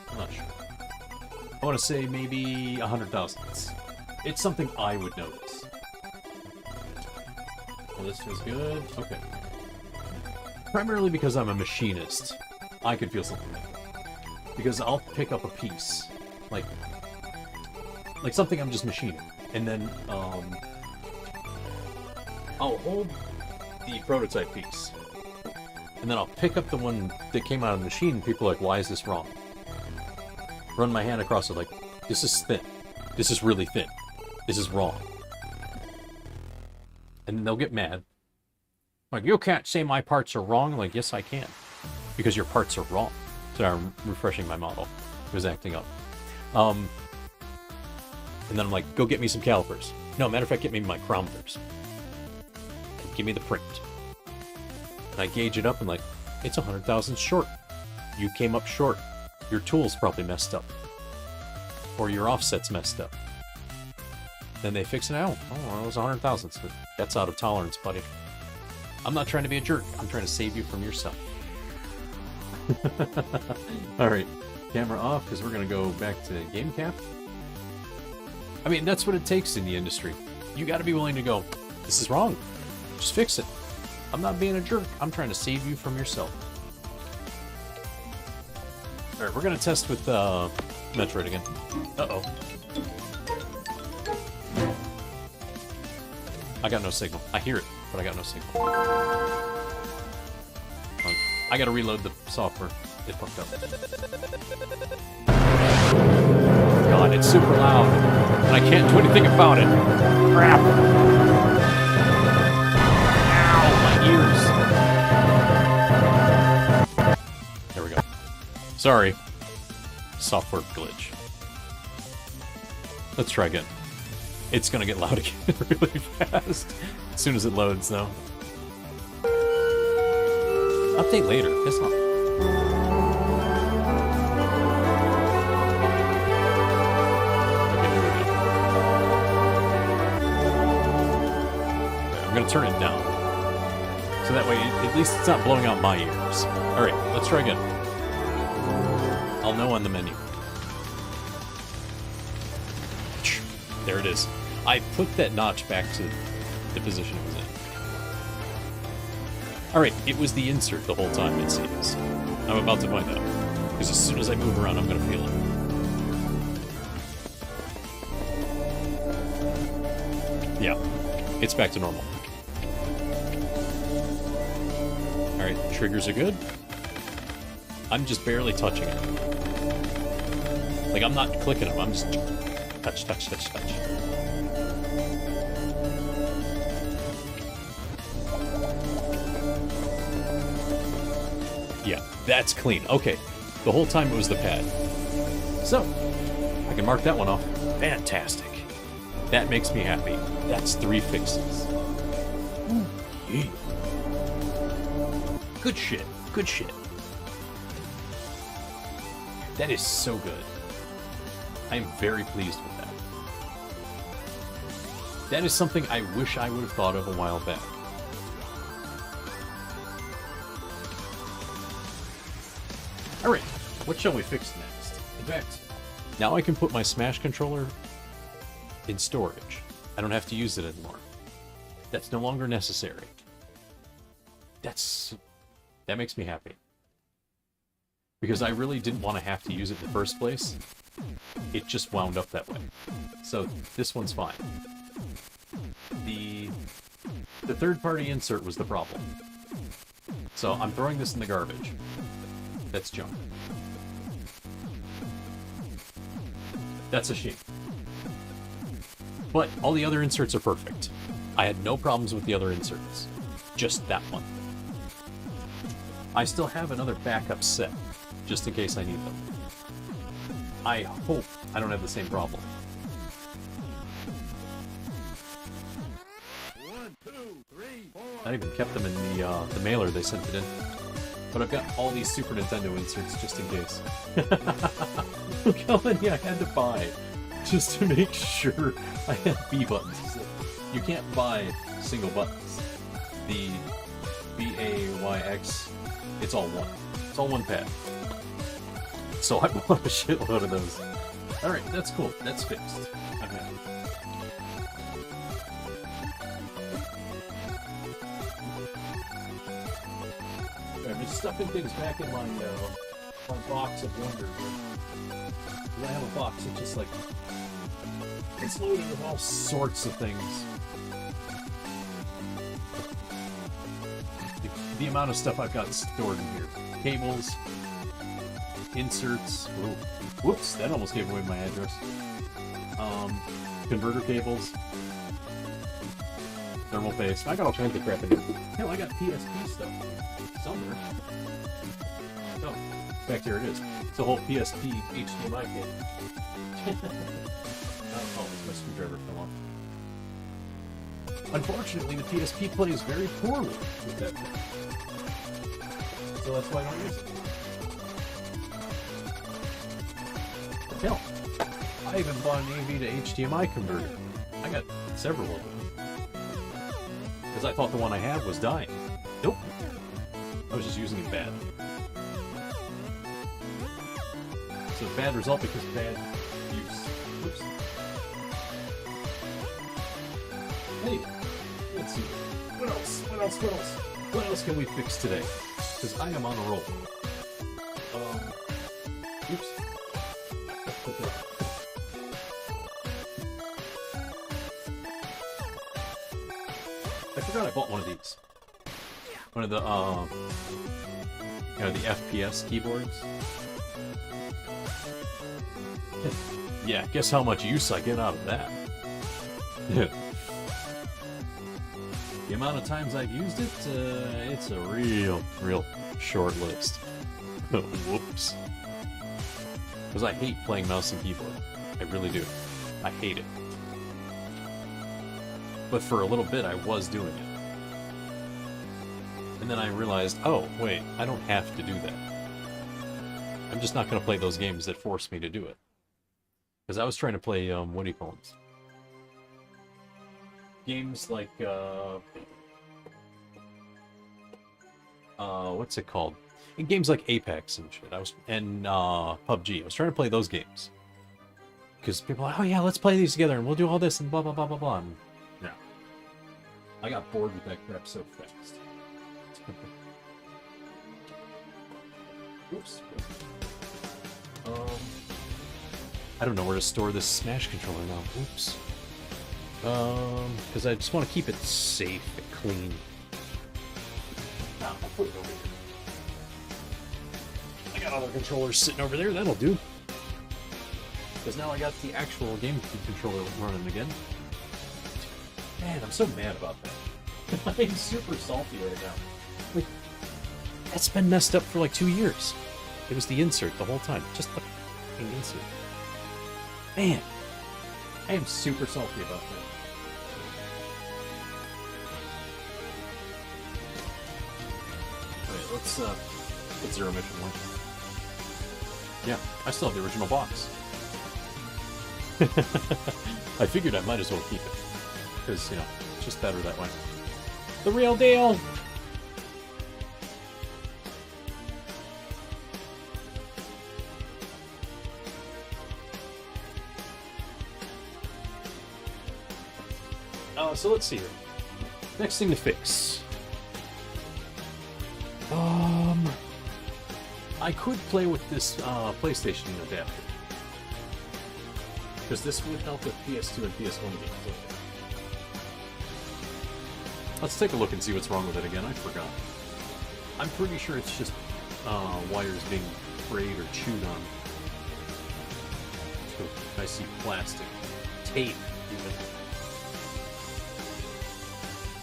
I'm not sure. I want to say maybe 100 thousandths. It's something I would notice. Well, this feels good. Okay. Primarily because I'm a machinist. I could feel something like that. Because I'll pick up a piece. Like something I'm just machining. And then, I'll hold the prototype piece. And then I'll pick up the one that came out of the machine, and people are like, why is this wrong? Run my hand across it like, this is thin. This is really thin. This is wrong. And then they'll get mad. Like, you can't say my parts are wrong. Like, yes, I can. Because your parts are wrong. So I'm refreshing my model. It was acting up. And then I'm like, go get me some calipers. No, matter of fact, get me micrometers. And give me the print. And I gauge it up and like, it's 100 thousandths short. You came up short. Your tool's probably messed up. Or your offset's messed up. Then they fix it out. Oh, it was 100 thousandths. That's out of tolerance, buddy. I'm not trying to be a jerk. I'm trying to save you from yourself. Alright. Camera off, because we're going to go back to game cap. I mean, that's what it takes in the industry. You got to be willing to go, this is wrong. Just fix it. I'm not being a jerk. I'm trying to save you from yourself. Alright, we're going to test with Metroid again. Uh-oh. I got no signal. I hear it, but I got no signal. I gotta reload the software. It fucked up. God, it's super loud. And I can't do anything about it. Crap. Ow, my ears. There we go. Sorry. Software glitch. Let's try again. It's gonna get loud again really fast. As soon as it loads, though. Update later. Piss off. Okay, here we go. I'm going to turn it down. So that way, at least it's not blowing out my ears. Alright, let's try again. I'll know on the menu. There it is. I put that notch back to the position it was in. Alright, it was the insert the whole time, it seems. I'm about to find out. Because as soon as I move around, I'm going to feel it. Yeah, it's back to normal. Alright, triggers are good. I'm just barely touching it. Like, I'm not clicking them, I'm just touch, touch, touch, touch. Yeah, that's clean. Okay, the whole time it was the pad. So, I can mark that one off. Fantastic. That makes me happy. That's 3 fixes. Yeah. Good shit. Good shit. That is so good. I am very pleased with that. That is something I wish I would have thought of a while back. Alright, what shall we fix next? In fact, now I can put my Smash controller in storage. I don't have to use it anymore. That's no longer necessary. That makes me happy. Because I really didn't want to have to use it in the first place. It just wound up that way. So this one's fine. The third-party insert was the problem. So I'm throwing this in the garbage. That's junk. That's a shame. But all the other inserts are perfect. I had no problems with the other inserts. Just that one. I still have another backup set, just in case I need them. I hope I don't have the same problem. 1, 2, 3, 4. I even kept them in the mailer they sent it in. But I've got all these Super Nintendo inserts just in case. Look how many I had to buy just to make sure I had B buttons. You can't buy single buttons. The BAYX, it's all one. It's all one pad. So I bought a shitload of those. Alright, that's cool. That's fixed. I'm happy. I'm just stuffing things back in my box of wonders. I have a box that's just like, it's loaded with all Sorts of things. The amount of stuff I've got stored in here. Cables, inserts. Ooh. Whoops, that almost gave away my address. Converter cables. Thermal paste. I got all kinds of crap in here. Hell, I got PSP stuff somewhere. Oh, in fact, here it is. It's a whole PSP HDMI cable. Oh, my screwdriver fell off. Unfortunately, the PSP plays very poorly with that thing. So that's why I don't use it. Hell, I even bought an AV to HDMI converter. I got several of them. Because I thought the one I had was dying. Nope. I was just using it bad. So bad result because bad use. Oops. Hey, let's see. What else? What else? What else? What else can we fix today? Because I am on a roll. Oops. I forgot I bought one of these. One of the, the FPS keyboards. Yeah, guess how much use I get out of that. The amount of times I've used it, it's a real short list. Whoops. Because I hate playing mouse and keyboard. I really do. I hate it. But for a little bit, I was doing it. And then I realized, oh, wait, I don't have to do that. I'm just not going to play those games that force me to do it. Because I was trying to play, what do you call them? games like what's it called? In games like Apex and shit. PUBG. I was trying to play those games because people are like, oh yeah, let's play these together and we'll do all this and blah blah blah blah blah. And, yeah, I got bored with that crap so fast. Oops. I don't know where to store this Smash controller now. Oops. Because I just want to keep it safe and clean. I'll put it over here. I got other controllers sitting over there. That'll do. Because now I got the actual GameCube controller running again. Man, I'm so mad about that. I'm super salty right now. Like, that's been messed up for like 2 years. It was the insert the whole time. Just the fucking insert. Man, I am super salty about that. Alright, let's get Zero Mission 1. Yeah, I still have the original box. I figured I might as well keep it. Because, you know, it's just better that way. The real deal! So let's see here. Next thing to fix. I could play with this PlayStation adapter. Because this would help with PS2 and PS1 games. Let's take a look and see what's wrong with it again. I forgot. I'm pretty sure it's just wires being frayed or chewed on. So I see plastic. Tape, even.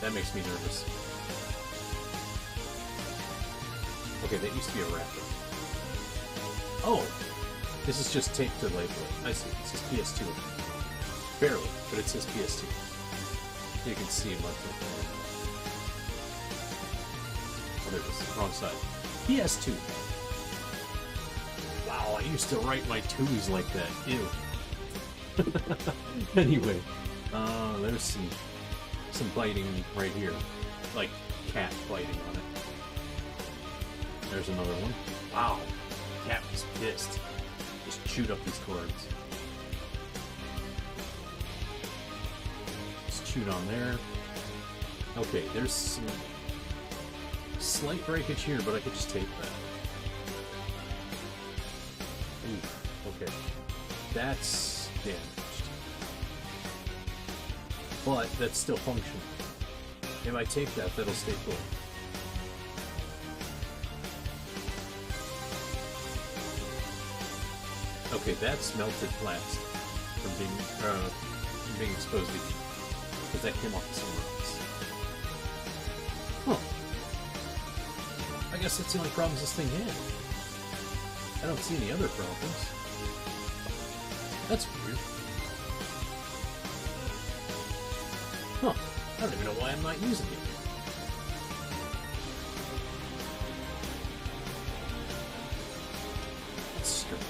That makes me nervous. Okay, that used to be a wrapper. Oh! This is just taped to label it. I see. It says PS2. Barely, but it says PS2. You can see it much more. Oh, there it is. Wrong side. PS2. Wow, I used to write my twos like that. Ew. Anyway, there's some biting right here. Like cat biting on it. There's another one. Wow. Cat was pissed. Just chewed up these cords. Just chewed on there. Okay, there's some slight breakage here, but I could just tape that. Ooh, okay. That's damaged. But that's still functional. If I tape that, that'll stay put. Okay, that's melted plastic from being exposed to heat. Because that came off somewhere else. Huh. I guess that's the only problems this thing had. I don't see any other problems. That's weird. Huh. I don't even know why I'm not using it. That's strange.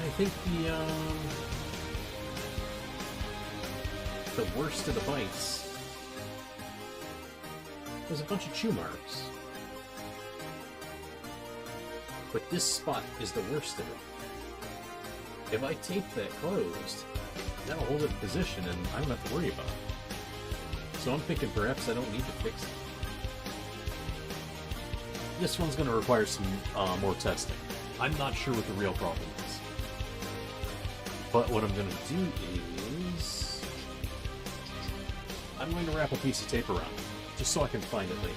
I think the worst of the bites, there's a bunch of chew marks. But this spot is the worst of it. If I tape that closed, that'll hold it in position and I don't have to worry about it. So I'm thinking perhaps I don't need to fix it. This one's going to require some more testing. I'm not sure what the real problem is. But what I'm going to do is I'm going to wrap a piece of tape around it, just so I can find it later.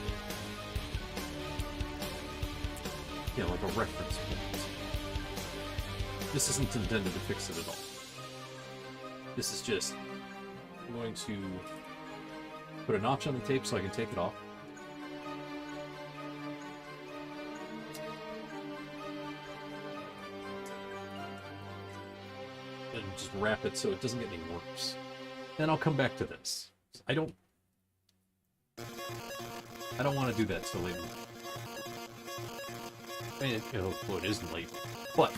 Yeah, like a reference point. This isn't intended to fix it at all. This is just, I'm going to put a notch on the tape so I can take it off. And just wrap it so it doesn't get any worse. Then I'll come back to this. I don't want to do that so late. I mean, well, it isn't late, but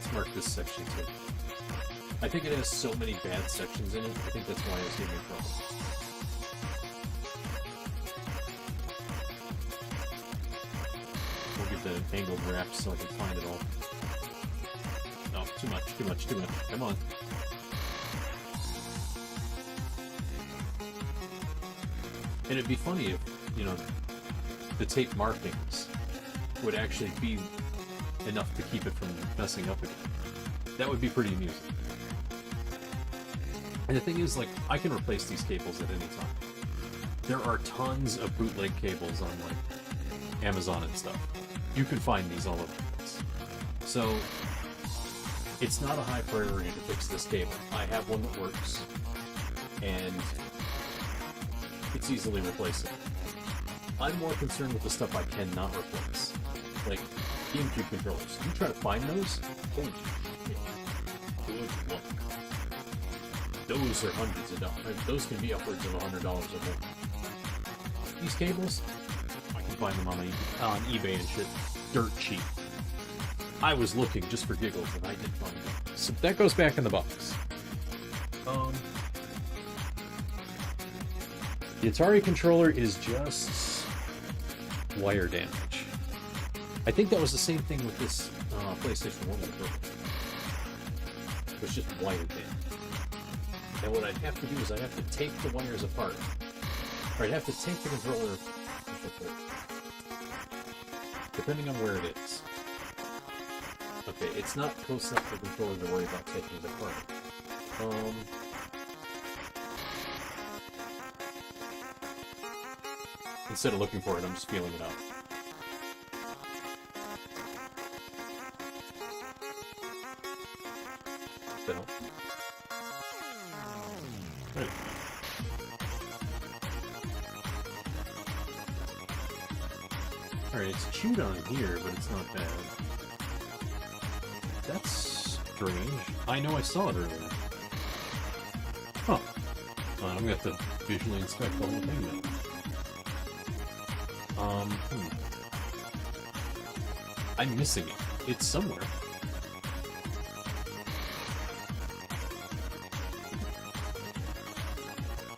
let's mark this section too. I think it has so many bad sections in it. I think that's why it's giving me trouble. We'll get the angled wrap so I can find it all. No, too much, too much, too much. Come on. And it'd be funny if, you know, the tape markings would actually be enough to keep it from messing up again. That would be pretty amusing. And the thing is, like, I can replace these cables at any time. There are tons of bootleg cables on, like, Amazon and stuff. You can find these all over the place. So, it's not a high priority to fix this cable. I have one that works, and it's easily replaceable. I'm more concerned with the stuff I cannot replace. Like, GameCube controllers. You try to find those? Holy shit. Good luck. Those are hundreds of dollars. Those can be upwards of $100 or more. These cables, I can find them on eBay and shit. Dirt cheap. I was looking just for giggles and I did find them. So that goes back in the box. The Atari controller is just wire damage. I think that was the same thing with this PlayStation 1 controller. It was just wire damage. And what I'd have to do is I'd have to take the wires apart. Or I'd have to take the controller, depending on where it is. Okay, it's not close enough for the controller to worry about taking it apart. Instead of looking for it, I'm just feeling it out. That help? Right. Alright, it's chewed on here, but it's not bad. That's strange. I know I saw it earlier. Huh. I'm gonna have to visually inspect the whole thing now. I'm missing it. It's somewhere.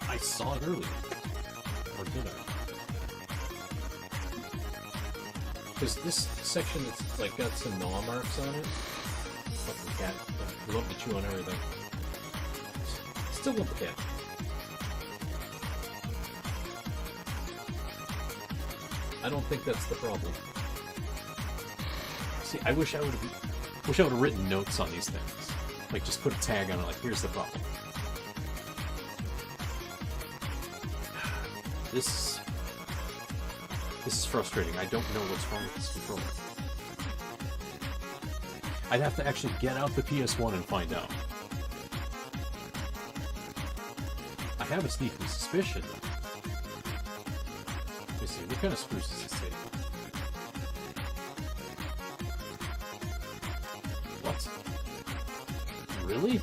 I saw it earlier. Or did I? Because this section that's like got some gnaw marks on it. Fucking cat. I love to chew on everything. Still love the cat. I don't think that's the problem. See, I wish I would have written notes on these things. Like, just put a tag on it, like, here's the problem. This is frustrating. I don't know what's wrong with this controller. I'd have to actually get out the PS1 and find out. I have a sneaking suspicion. Let me see, what kind of screws does this take? What? Really?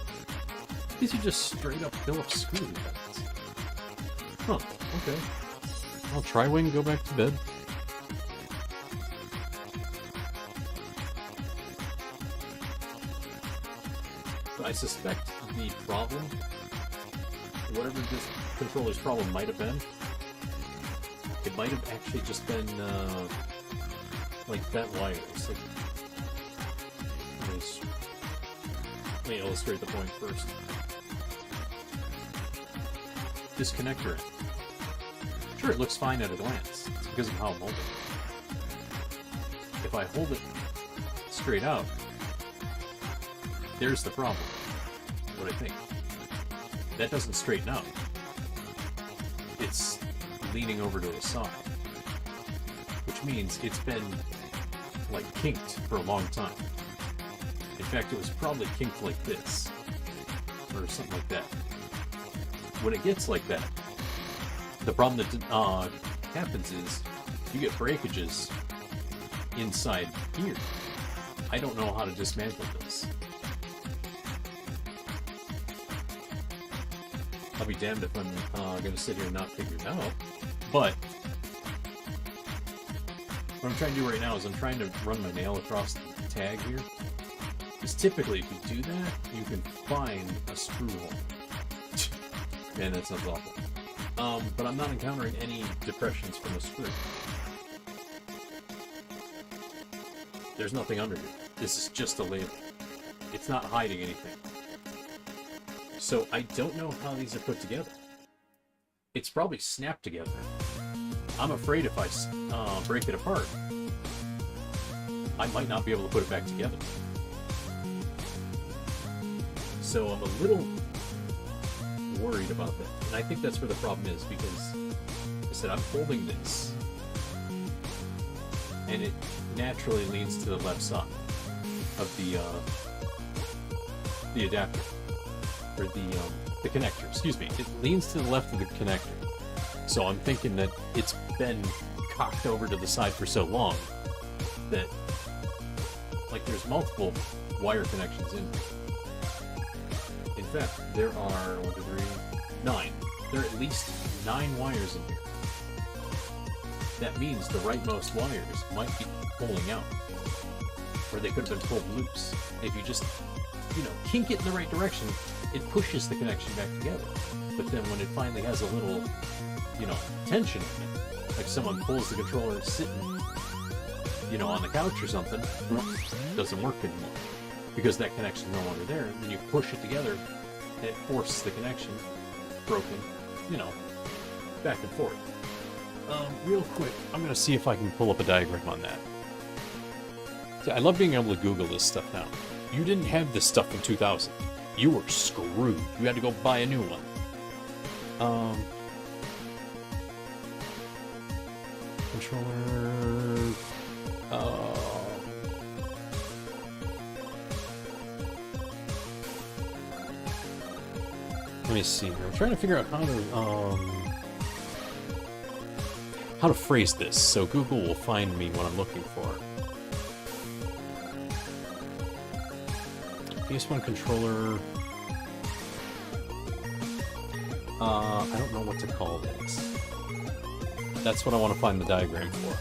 These are just straight up Phillips screw heads. Huh, okay. I'll try wing and go back to bed. I suspect the problem, whatever this controller's problem might have been, it might have actually just been like that wire. It's like, let me illustrate the point first. This connector, sure, it looks fine at a glance. It's because of how I'm holding it. If I hold it straight out, there's the problem. What I think. That doesn't straighten out. It's leaning over to the side. Which means it's been, like, kinked for a long time. In fact, it was probably kinked like this. Or something like that. When it gets like that, the problem that happens is you get breakages inside here. I don't know how to dismantle this. I'll be damned if I'm going to sit here and not figure it out. But what I'm trying to do right now is I'm trying to run my nail across the tag here. Because typically, if you do that, you can find a screw hole. Man, that sounds awful. But I'm not encountering any depressions from a screw. There's nothing under here. This is just a label. It's not hiding anything. So I don't know how these are put together. It's probably snapped together. I'm afraid if I break it apart, I might not be able to put it back together. So I'm a little worried about that. And I think that's where the problem is, because I said I'm holding this and it naturally leans to the left side of the adapter, or the connector, excuse me. It leans to the left of the connector. So I'm thinking that it's been cocked over to the side for so long that, like, there's multiple wire connections in here. In fact, there are 1, 2, 3, 9. There are at least 9 wires in here. That means the rightmost wires might be pulling out, or they could have been pulled loose. If you just, kink it in the right direction, it pushes the connection back together. But then when it finally has a little, tension in it, like someone pulls the controller sitting, on the couch or something, it doesn't work anymore. Because that connection's no longer there, and then you push it together, and it forces the connection, broken, back and forth. Real quick, I'm going to see if I can pull up a diagram on that. See, I love being able to Google this stuff now. You didn't have this stuff in 2000. You were screwed. You had to go buy a new one. Controller... Let me see here. I'm trying to figure out how to phrase this so Google will find me what I'm looking for. PS1 controller. I don't know what to call this. That's what I want to find the diagram for.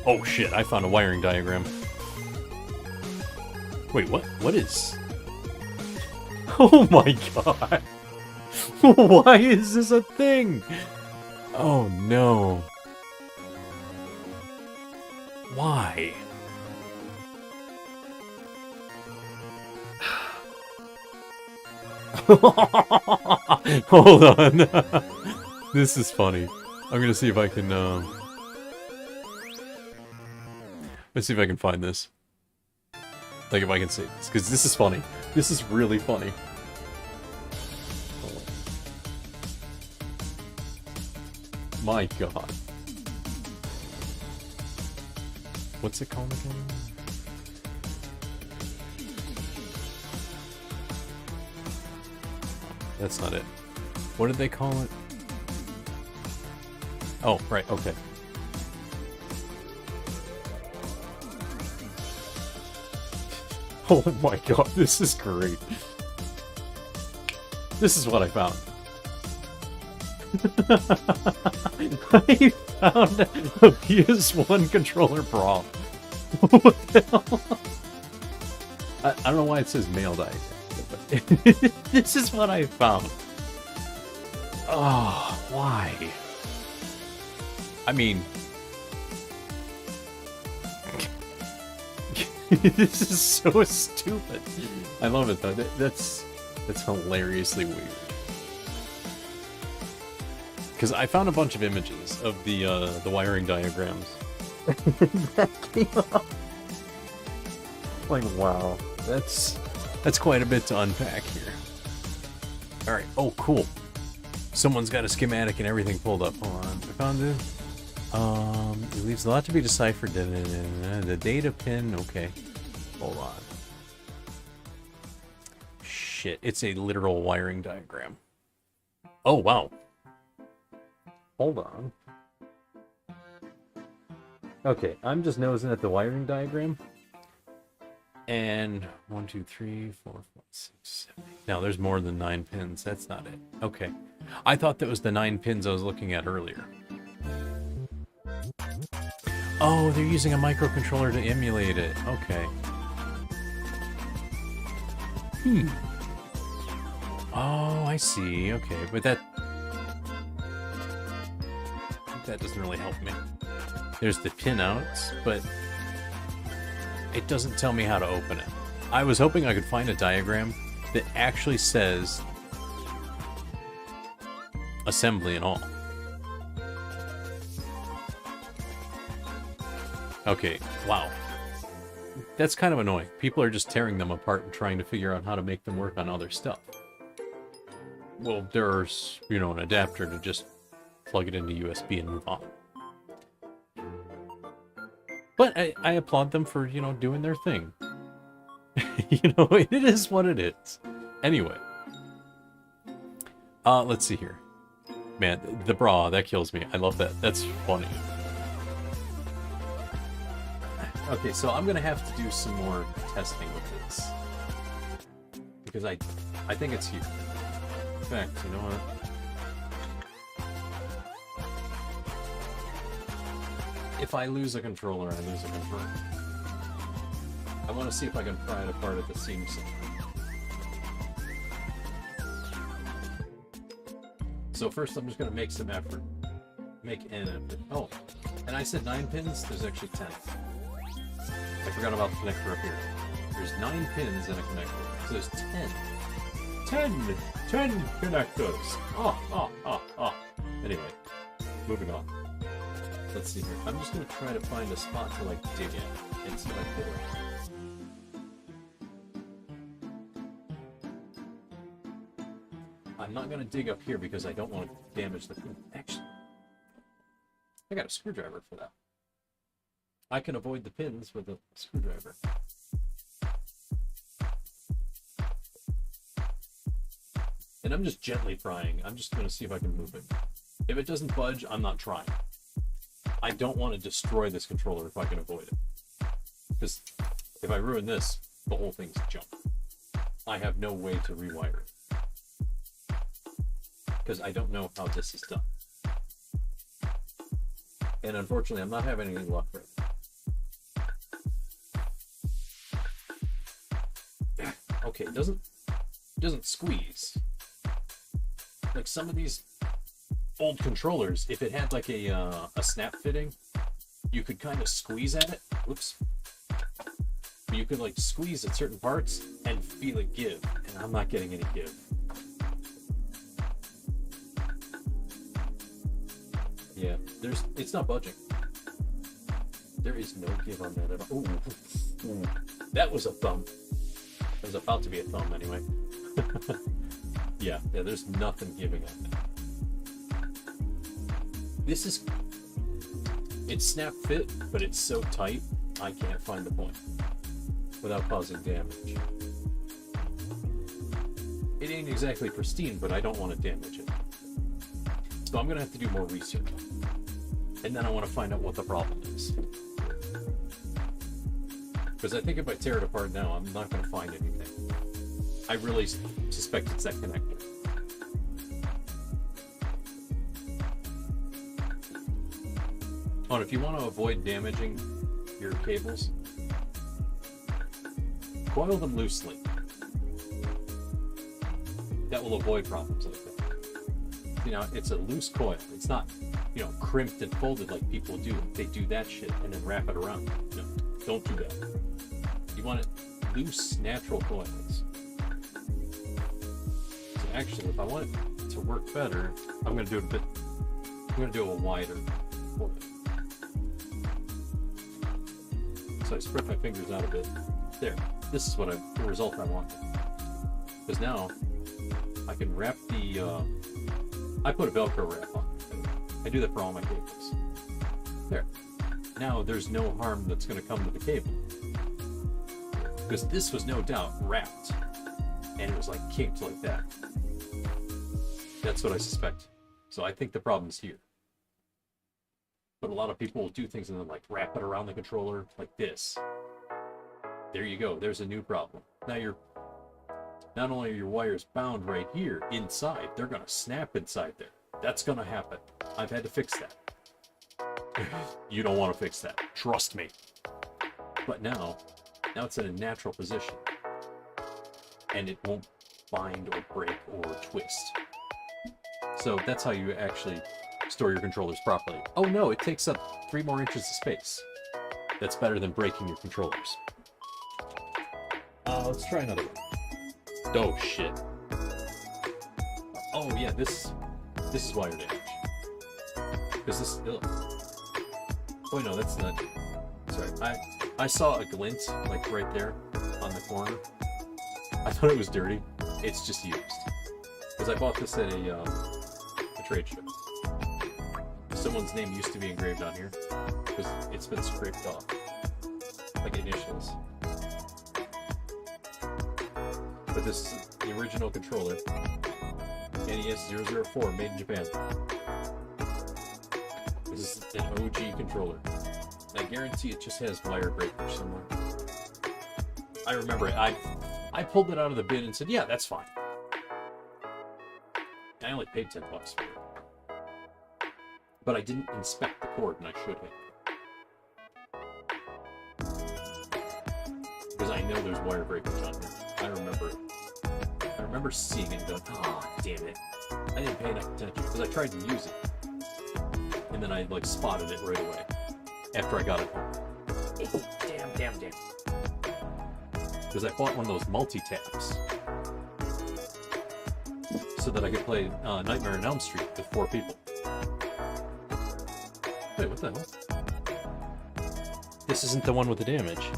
Oh shit, I found a wiring diagram. Wait, what? What is... Oh my god! Why is this a thing? Oh no. Why? Hold on. This is funny. I'm gonna see if I can, let's see if I can find this. Like, if I can see this, because this is funny. This is really funny. My god. What's it called again? That's not it. What did they call it? Oh, right, okay. Oh my god, this is great. This is what I found. I found a PS1 controller brawl. What the hell? I don't know why it says male diagram, but this is what I found. Oh, why? I mean... This is so stupid. I love it though. That's hilariously weird. Because I found a bunch of images of the wiring diagrams. That came up. Like, wow, that's quite a bit to unpack here. All right. Oh, cool. Someone's got a schematic and everything pulled up. Hold on. I found this. It leaves a lot to be deciphered. The data pin, okay. Hold on. Shit, it's a literal wiring diagram. Oh, wow. Hold on. Okay, I'm just nosing at the wiring diagram. And 1, 2, 3, 4, 5, 6, 7. Now, there's more than 9 pins. That's not it. Okay. I thought that was the 9 pins I was looking at earlier. Oh, they're using a microcontroller to emulate it. Okay. Oh, I see. Okay, but that doesn't really help me. There's the pinouts, but it doesn't tell me how to open it. I was hoping I could find a diagram that actually says assembly and all. Okay, wow. That's kind of annoying. People are just tearing them apart and trying to figure out how to make them work on other stuff. Well, there's, you know, an adapter to just plug it into USB and move on. But I applaud them for, you know, doing their thing. You know, it is what it is. Anyway. Let's see here. Man, the bra, that kills me. I love that. That's funny. Okay, so I'm gonna have to do some more testing with this. Because I think it's here. In fact, you know what? If I lose a controller, I lose a controller. I want to see if I can pry it apart at the seams. So first I'm just going to make some effort. Make an effort. Oh, and I said 9 pins, there's actually 10. I forgot about the connector up here. There's 9 pins in a connector, so there's 10. 10 connectors! Anyway, moving on. Let's see here. I'm just going to try to find a spot to, like, dig in and see if I can get it. I'm not going to dig up here because I don't want to damage the... Actually, I got a screwdriver for that. I can avoid the pins with a screwdriver. And I'm just gently prying. I'm just going to see if I can move it. If it doesn't budge, I'm not trying. I don't want to destroy this controller if I can avoid it. Because if I ruin this, the whole thing's junk. I have no way to rewire it. Because I don't know how this is done. And unfortunately, I'm not having any luck with it. Okay, it doesn't squeeze. Like some of these old controllers, if it had like a snap fitting, you could kind of squeeze at it. Whoops. You could like squeeze at certain parts and feel it give, and I'm not getting any give. Yeah, it's not budging. There is no give on that at all. Ooh. That was a thumb. It was about to be a thumb anyway. Yeah, there's nothing giving on that. It's snap fit, but it's so tight, I can't find the point without causing damage. It ain't exactly pristine, but I don't want to damage it. So I'm gonna have to do more research. And then I want to find out what the problem is. Because I think if I tear it apart now, I'm not gonna find anything. I really suspect it's that connector. Oh, and if you want to avoid damaging your cables, coil them loosely. That will avoid problems like that. You know, it's a loose coil. It's not, you know, crimped and folded like people do. They do that shit and then wrap it around. No, don't do that. You want it loose, natural coils. So actually, if I want it to work better, I'm going to do it a bit. I'm going to do a wider coil. So I spread my fingers out a bit. There. This is what the result I want. Because now I can wrap the. I put a Velcro wrap on. I do that for all my cables. There. Now there's no harm that's going to come to the cable. Because this was no doubt wrapped. And it was like kinked like that. That's what I suspect. So I think the problem's here. But a lot of people will do things and then like wrap it around the controller like this. There you go. There's a new problem. Now not only are your wires bound right here inside, they're going to snap inside there. That's going to happen. I've had to fix that. You don't want to fix that. Trust me. But now it's in a natural position. And it won't bind or break or twist. So that's how you actually store your controllers properly. Oh no, it takes up 3 more inches of space. That's better than breaking your controllers. Let's try another one. Oh shit. Oh yeah, this is wire damage. Because this... Ugh. Oh no, that's not... Sorry, I saw a glint, like right there, on the corner. I thought it was dirty. It's just used. Because I bought this at a trade show. Someone's name used to be engraved on here. Because it's been scraped off. Like initials. But this is the original controller. NES 004, made in Japan. This is an OG controller. I guarantee it just has wire breakage somewhere. I remember it. I pulled it out of the bin and said, yeah, that's fine. I only paid $10 for it. But I didn't inspect the cord, and I should have. Because I know there's wire breakage on here. I remember it. I remember seeing it and going, oh, damn it. I didn't pay enough attention, because I tried to use it. And then I, like, spotted it right away. After I got it home. Damn. Because I bought one of those multi-taps. So that I could play Nightmare on Elm Street with 4 people. Wait, what the hell? This isn't the one with the damage.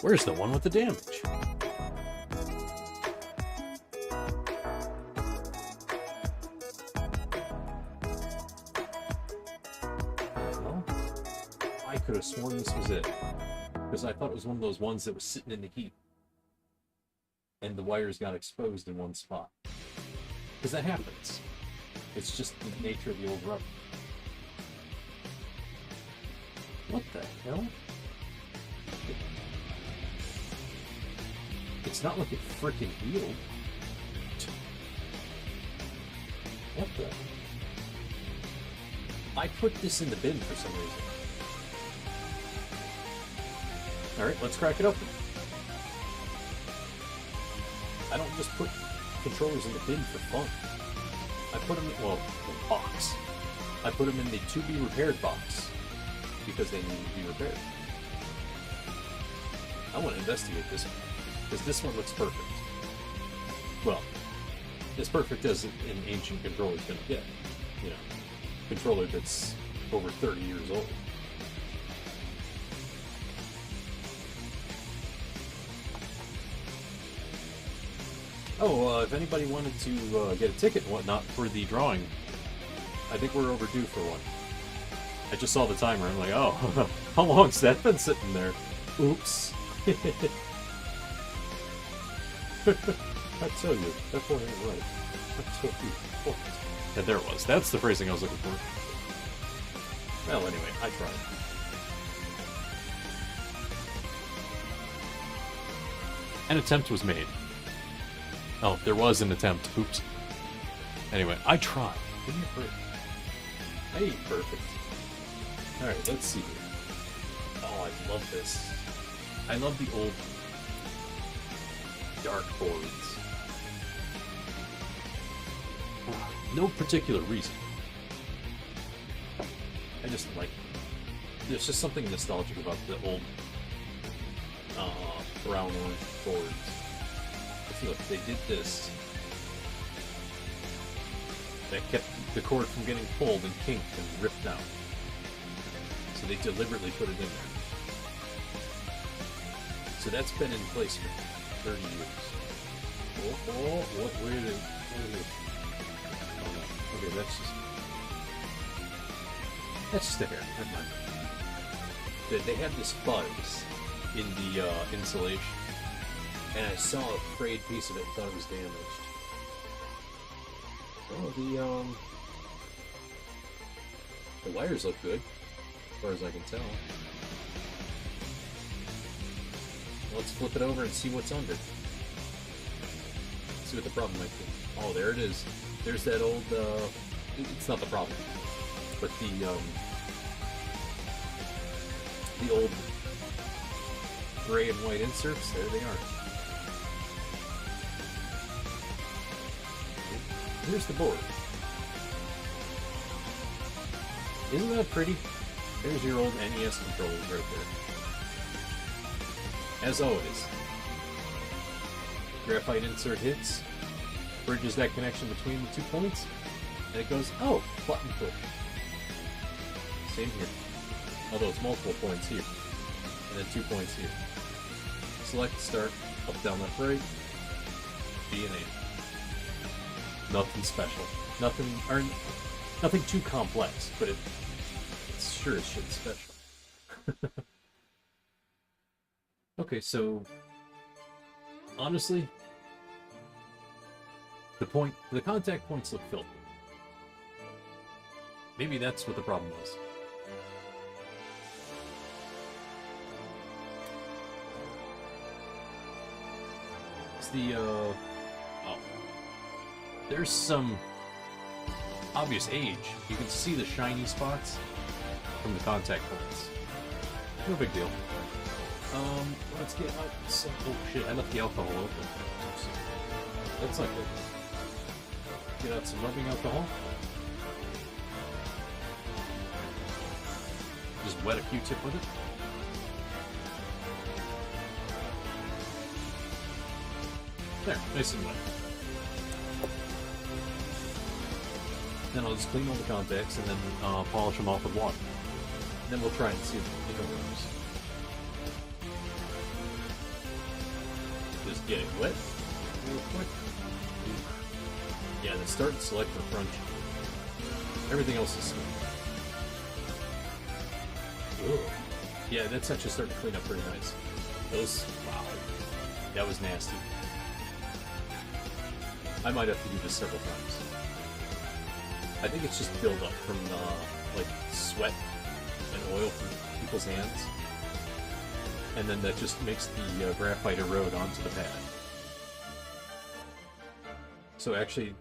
Where's the one with the damage? Well, I could have sworn this was it. Because I thought it was one of those ones that was sitting in the heat. And the wires got exposed in one spot. Because that happens. It's just the nature of the old rubber. What the hell? It's not like it frickin' healed. What the? I put this in the bin for some reason. Alright, let's crack it open. I don't just put controllers in the bin for fun. I put them in, well, the box. I put them in the to be repaired box. Because they need to be repaired. I want to investigate this one. Because this one looks perfect. Well, as perfect as an ancient controller is going to get. You know, controller that's over 30 years old. Oh, if anybody wanted to get a ticket and whatnot for the drawing, I think we're overdue for one. I just saw the timer. I'm like, oh, how long's that been sitting there? Oops. I tell you, that boy ain't right. I tell you what. Yeah, there it was. That's the phrasing I was looking for. Well, anyway, I tried. An attempt was made. Oh, there was an attempt. Oops. Anyway, I tried. Didn't you break? Hey, perfect. Alright, let's see here. Oh, I love this. I love the old dark boards. No particular reason. I just like... There's just something nostalgic about the old brown orange boards. See, look, they did this. That kept the cord from getting pulled and kinked and ripped out. So they deliberately put it in there. So that's been in place for 30 years. Where is it? Oh no. Okay, that's just a hair. Never mind. They have this fuzz in the insulation. And I saw a frayed piece of it and thought it was damaged. Oh, the wires look good, as far as I can tell. Let's flip it over and see what's under. See what the problem might be. Oh, there it is. There's that old, it's not the problem, but the the old gray and white inserts. There they are. Here's the board. Isn't that pretty? There's your old NES controllers right there. As always, graphite insert hits, bridges that connection between the 2 points, and it goes, oh, button push. Same here. Although it's multiple points here, and then 2 points here. Select, start, up, down, left, right, B and A. Nothing special. Nothing too complex, but it's sure as shit special. Okay, so honestly, the contact points look filthy. Maybe that's what the problem was. It's the there's some obvious age. You can see the shiny spots from the contact points. No big deal. Let's get out some. Oh shit! I left the alcohol open. Oops. That's not good. Get out some rubbing alcohol. Just wet a Q-tip with it. There, nice and wet. Then I'll just clean all the contacts and then polish them off with water. And then we'll try and see if it works. Just get it wet real quick. Yeah, then start and select for front. Everything else is smooth. Ugh. Yeah, that's actually starting to clean up pretty nice. Those, wow, that was nasty. I might have to do this several times. I think it's just buildup from like sweat and oil from people's hands, and then that just makes the graphite erode onto the pad. So actually,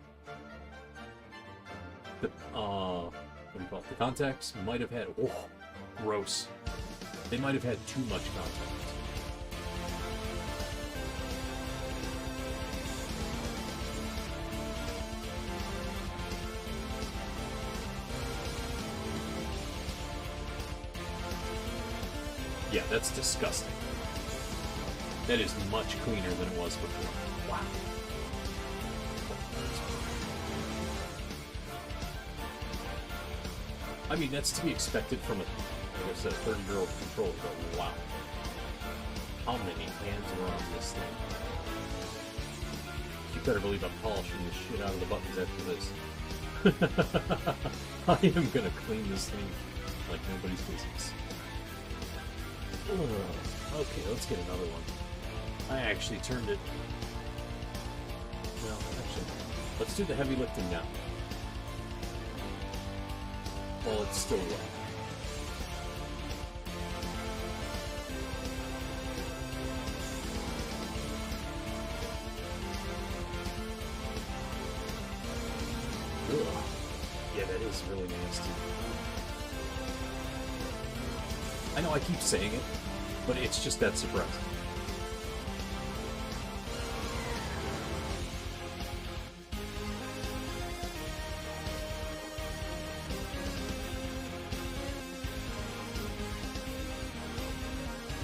the what do you call it? The contacts might have had gross. They might have had too much contact. Yeah, that's disgusting. That is much cleaner than it was before. Wow. I mean, that's to be expected from like I said, a 30-year-old controller, but wow. How many hands are on this thing? You better believe I'm polishing the shit out of the buttons after this. I am gonna clean this thing like nobody's business. Okay, let's get another one. I actually turned it. Well, actually, let's do the heavy lifting now. While it's still wet. Ugh. Yeah, that is really nasty. I know I keep saying it, but it's just that surprising.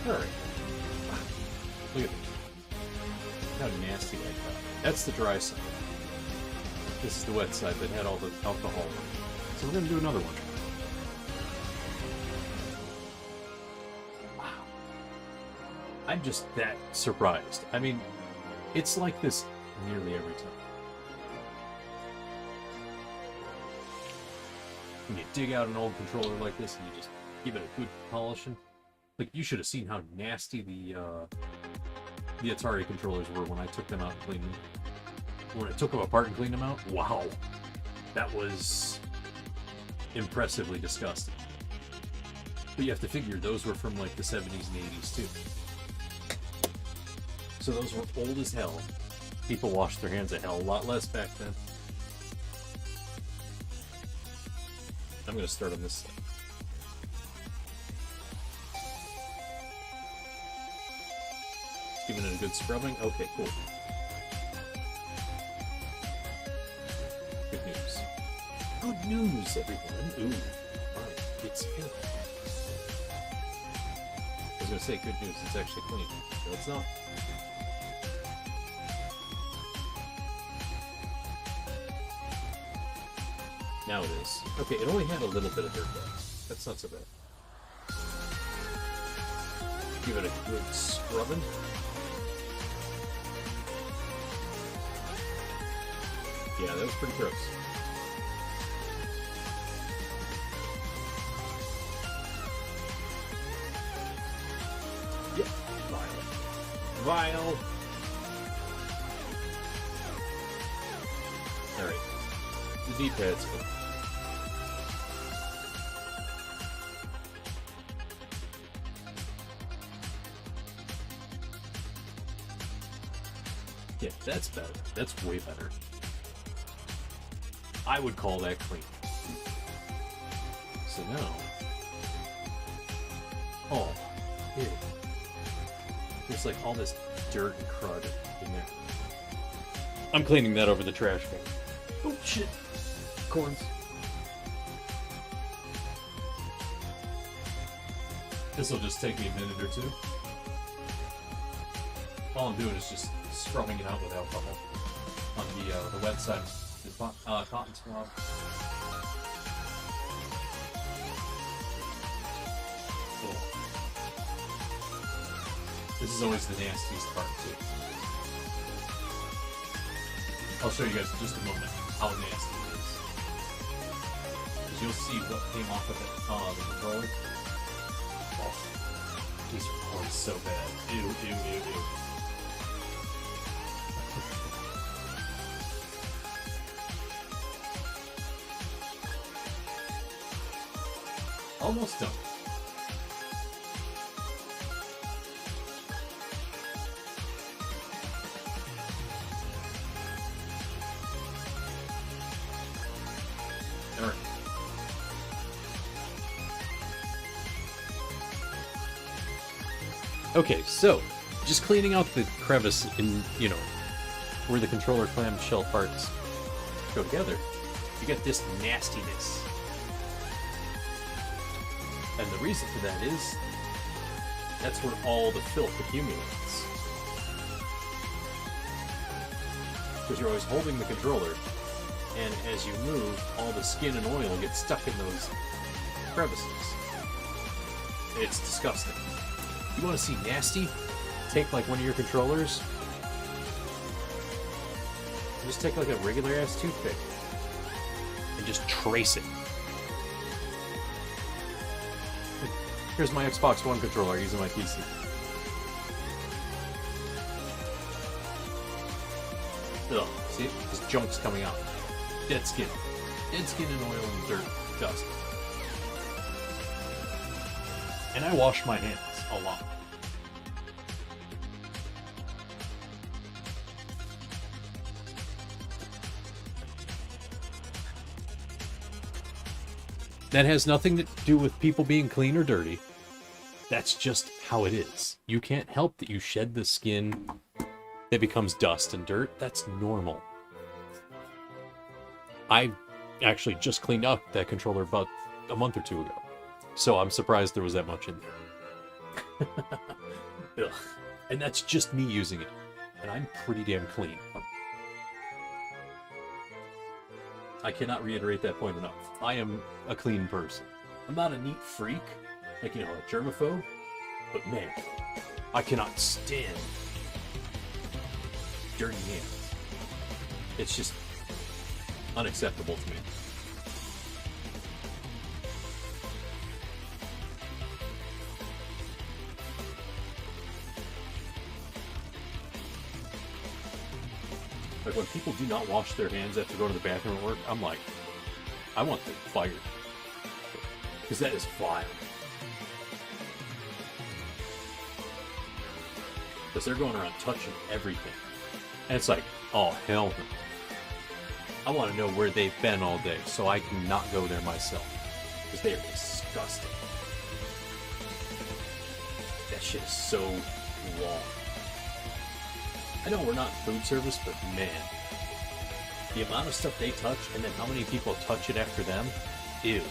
Alright. Look at this. How nasty like that. That's the dry side. This is the wet side that had all the alcohol in it. So we're going to do another one. I'm just that surprised. I mean, it's like this nearly every time. When you dig out an old controller like this and you just give it a good polishing, like you should have seen how nasty the Atari controllers were when I took them out and cleaned them. When I took them apart and cleaned them out, wow, that was impressively disgusting. But you have to figure those were from like the 70s and 80s too. So those were old as hell. People washed their hands a hell of a lot less back then. I'm going to start on this side. Giving it a good scrubbing. Okay, cool. Good news. Good news, everyone. Ooh, alright, it's filled. I was gonna say good news, it's actually clean. No, it's not. Now it is. Okay, it only had a little bit of dirt though. That's not so bad. Give it a good scrubbing. Yeah, that was pretty gross. Yep, vile. Vile! Alright. The D-pad's fine. Yeah, that's better. That's way better. I would call that clean. So now... Oh, ew. There's like all this dirt and crud in there. I'm cleaning that over the trash can. Oh shit! Corns. This will just take me a minute or two. All I'm doing is just scrubbing it out with alcohol on the wet side. The cotton swab. Cool. This is always the nastiest part too. I'll show you guys in just a moment how nasty it is. Because you'll see what came off of it, the controller. Oh, these are always so bad. Ew, ew, ew, ew. Almost done. Alright. Okay, so just cleaning out the crevice in, you know, where the controller clamshell parts go together, you get this nastiness. And the reason for that is that's where all the filth accumulates. Because you're always holding the controller, and as you move, all the skin and oil gets stuck in those crevices. It's disgusting. You want to see nasty? Take like one of your controllers, just take like a regular ass toothpick, and just trace it. Here's my Xbox One controller using my PC. Ugh, see? This junk's coming out. Dead skin. Dead skin and oil and dirt. Dust. And I wash my hands a lot. That has nothing to do with people being clean or dirty. That's just how it is. You can't help that you shed the skin that becomes dust and dirt. That's normal. I actually just cleaned up that controller about a month or two ago. So I'm surprised there was that much in there. Ugh. And that's just me using it. And I'm pretty damn clean. I cannot reiterate that point enough. I am a clean person. I'm not a neat freak, like, you know, a germaphobe, but man, I cannot stand dirty hands. It's just unacceptable to me. Like, when people do not wash their hands after going to the bathroom at work, I'm like, I want them fired. Because that is vile. Because they're going around touching everything. And it's like, oh, hell no. I want to know where they've been all day so I can not go there myself. Because they are disgusting. That shit is so wrong. I know we're not food service, but man, the amount of stuff they touch and then how many people touch it after them, ew.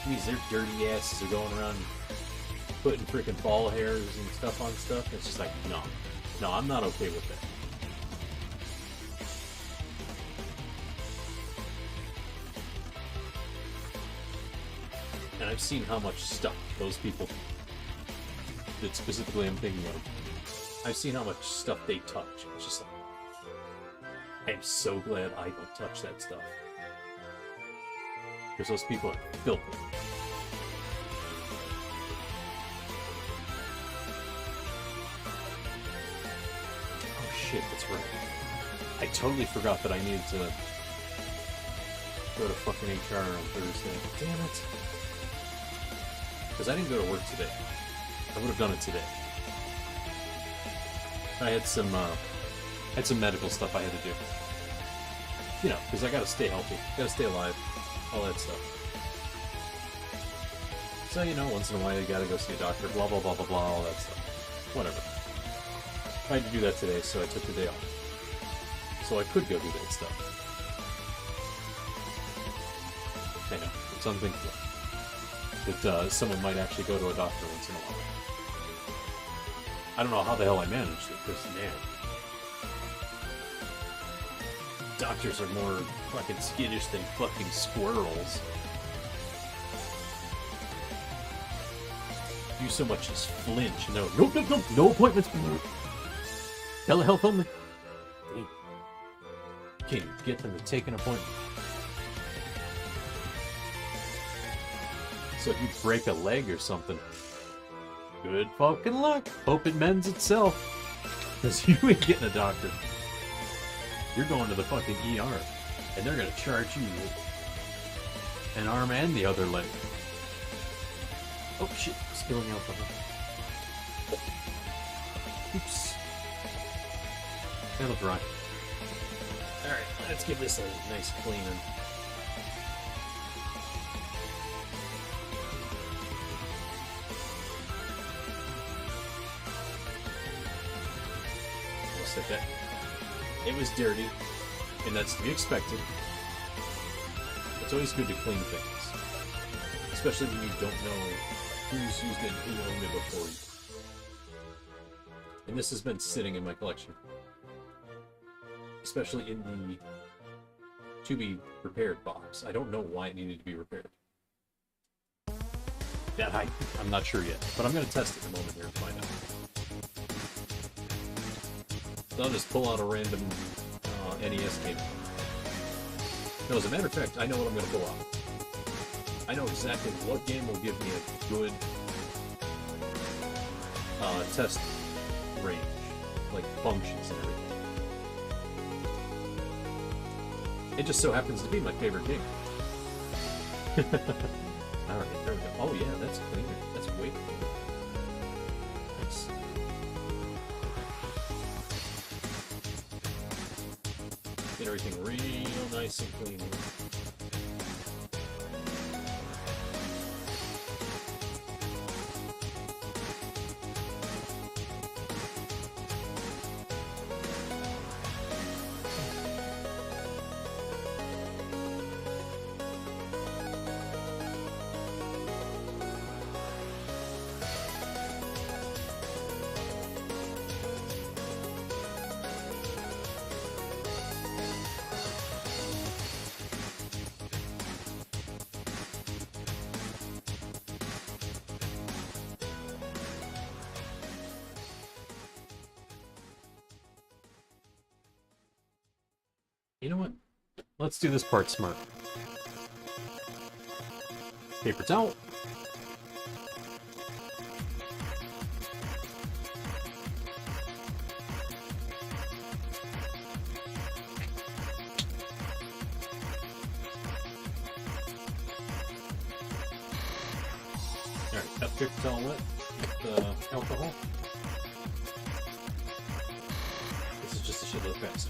Means their dirty asses are going around putting freaking ball hairs and stuff on stuff. It's just like, no. No, I'm not okay with that. And I've seen how much stuff those people that specifically I'm thinking of, I've seen how much stuff they touch. It's just like, I'm so glad I don't touch that stuff. Because those people are filthy. Oh shit, that's right. I totally forgot that I needed to go to fucking HR on Thursday. Damn it. Because I didn't go to work today. I would have done it today. I had some medical stuff I had to do. You know, because I gotta stay healthy, gotta stay alive, all that stuff. So, you know, once in a while you gotta go see a doctor, blah, blah, blah, blah, blah, all that stuff. Whatever. I had to do that today, so I took the day off. So I could go do that stuff. I know, it's unthinkable that someone might actually go to a doctor once in a while. I don't know how the hell I managed it, because, man, doctors are more fucking skittish than fucking squirrels. You so much as flinch. No, nope, nope, nope, no appointments. Telehealth only. Can't even get them to take an appointment. So if you break a leg or something, good fucking luck. Hope it mends itself. Because you ain't getting a doctor. You're going to the fucking ER. And they're going to charge you an arm and the other leg. Oh shit, spilling alcohol. Oops. That'll dry. Alright, let's give this a nice cleaning. That it was dirty, and that's to be expected. It's always good to clean things, especially when you don't know who's used it and who owned it before you. And this has been sitting in my collection, especially in the to be repaired box. I don't know why it needed to be repaired. That I'm not sure yet, but I'm going to test it in a moment here and find out. So I'll just pull out a random NES game. No, as a matter of fact, I know what I'm going to pull out. I know exactly what game will give me a good test range, like functions and everything. It just so happens to be my favorite game. Alright, there we go. Oh yeah, that's cleaner. That's way cleaner. Nice. Get everything real nice and clean. You know what? Let's do this part smart. Paper towel. Alright, got paper towel wet with alcohol. This is just a shitload fast.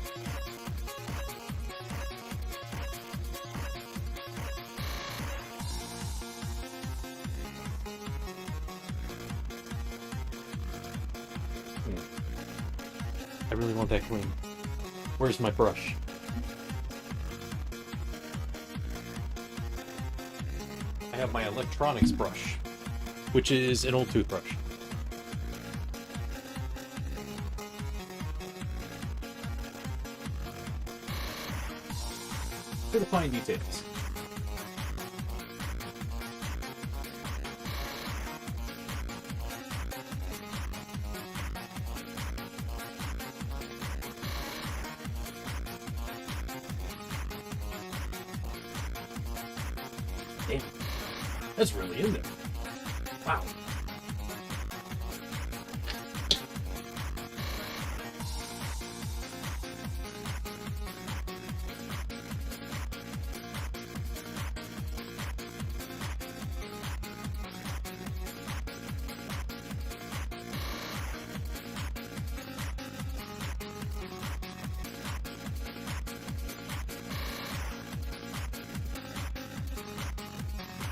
I really want that clean. Where's my brush? I have my electronics brush, which is an old toothbrush. For the fine details. Damn. That's really in there. Wow.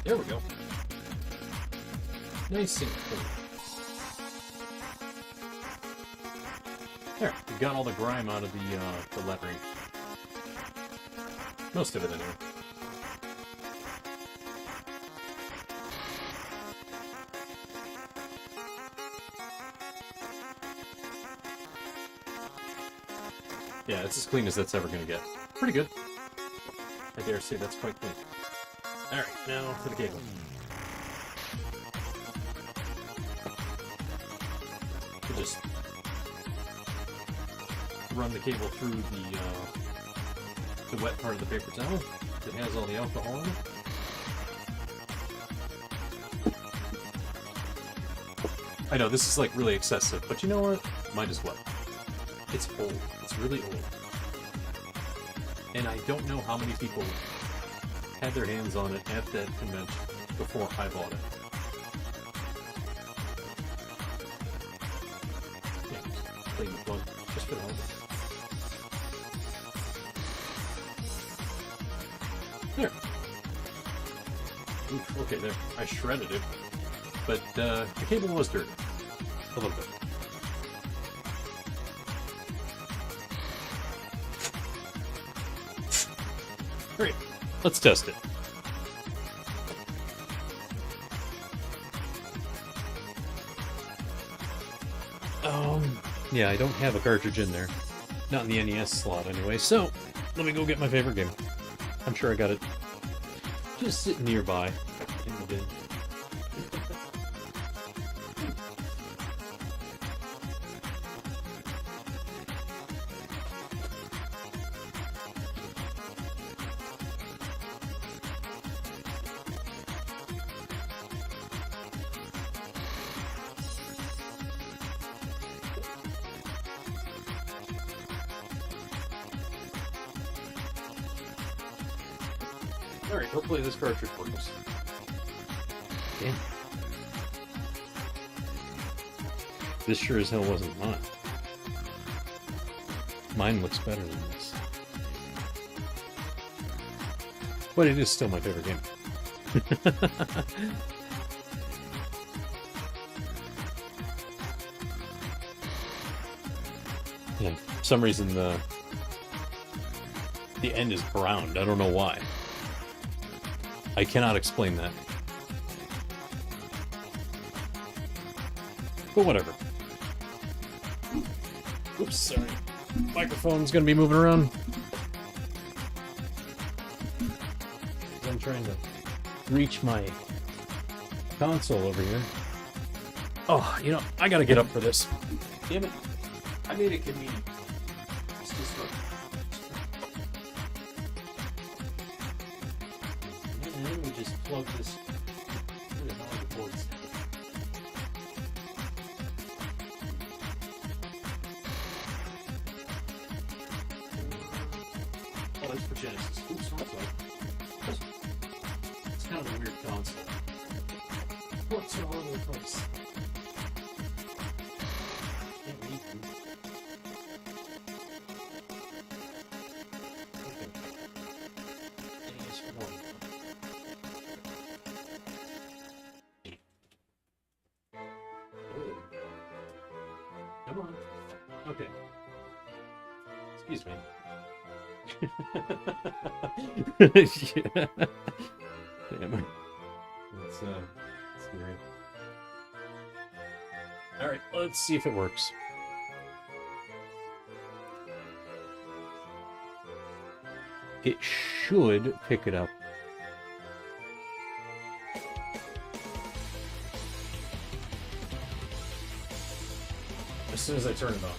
There we go. Nice and cool. There, we got all the grime out of the lettering. Most of it, anyway. Yeah, it's as clean as that's ever going to get. Pretty good. I dare say that's quite clean. Alright, now for the cable. We'll just run the cable through the wet part of the paper towel that has all the alcohol in it. I know, this is like really excessive, but you know what? Might as well. It's old. It's really old. And I don't know how many people had their hands on it at that convention before I bought it. Yeah, just clean the plug just for the hell of it. There. Oof, okay, there. I shredded it. But the cable was dirty. A little bit. Great. Let's test it. Yeah, I don't have a cartridge in there. Not in the NES slot anyway, so let me go get my favorite game. I'm sure I got it just sitting nearby in the bin. Alright, hopefully this cartridge works. Damn. This sure as hell wasn't mine. Mine looks better than this. But it is still my favorite game. Yeah, for some reason the end is browned. I don't know why. I cannot explain that. But whatever. Oops, sorry. Microphone's gonna be moving around. I'm trying to reach my console over here. Oh, you know, I gotta get up for this. Damn it. I made it convenient. It's just fun. And then we just plug this into all the ports. Oh, that's for Genesis. Oops, wrong side. It's kind of a weird console. Ports are all over the place. Can't read them. Okay. NES for one. Oh. Come on. Okay. Excuse me. Yeah. Damn. It's scary. Alright, let's see if it works. It should pick it up. As soon as I turn it on.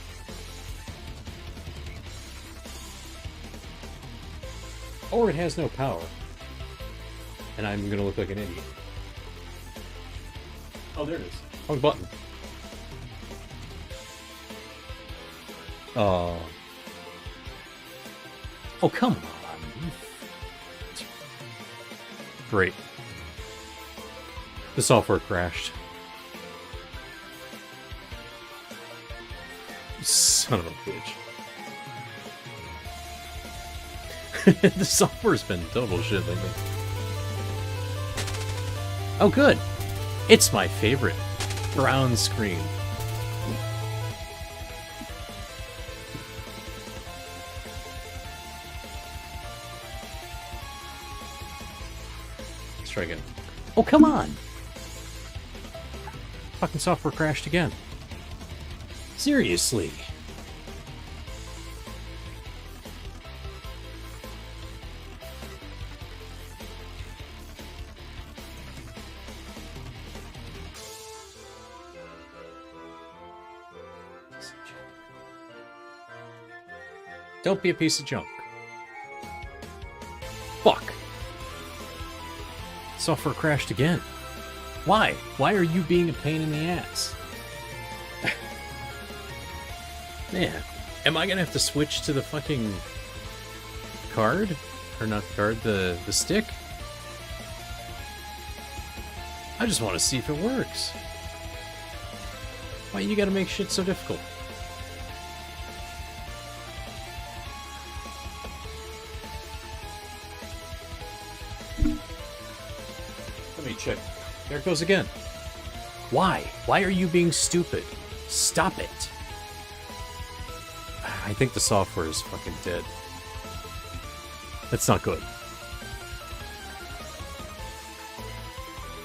Or it has no power. And I'm gonna look like an idiot. Oh, there it is. Wrong button. Oh, come on. Great. The software crashed. Son of a bitch. The software's been total shit lately. Oh, good. It's my favorite. Brown screen. Let's try again. Oh, come on! Fucking software crashed again. Seriously. Don't be a piece of junk. Fuck. Software crashed again. Why? Why are you being a pain in the ass? Man, am I gonna have to switch to the fucking card? Or not the card, the stick? I just want to see if it works. Why you gotta make shit so difficult? Let me check. There it goes again. Why? Why are you being stupid? Stop it. I think the software is fucking dead. That's not good.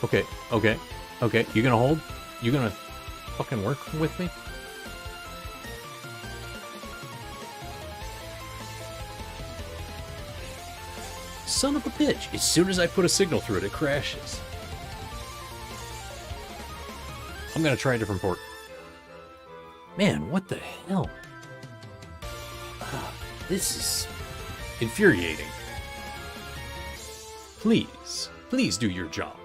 Okay, okay, okay. You gonna hold? You gonna fucking work with me? Son of a bitch. As soon as I put a signal through it, it crashes. I'm gonna try a different port. Man, what the hell? This is infuriating. Please, please do your job.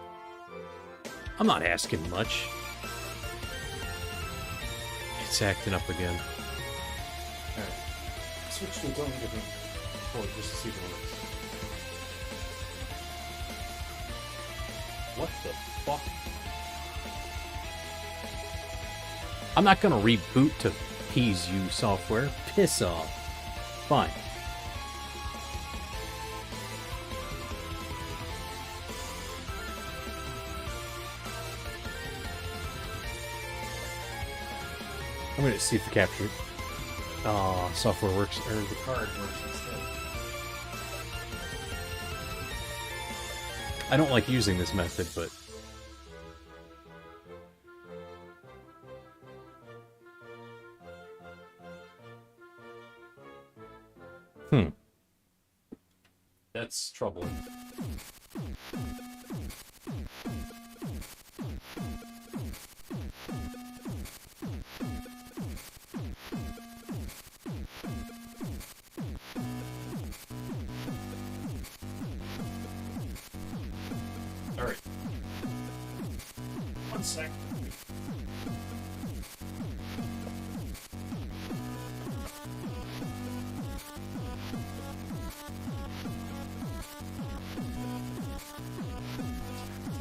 I'm not asking much. It's acting up again. Alright. Switch to a totally different port just to see if it works. What the fuck? I'm not gonna reboot to appease you, software. Piss off. Fine. I'm gonna see if the capture software works, or the card works instead. I don't like using this method, but that's troubling. All right. 1 sec.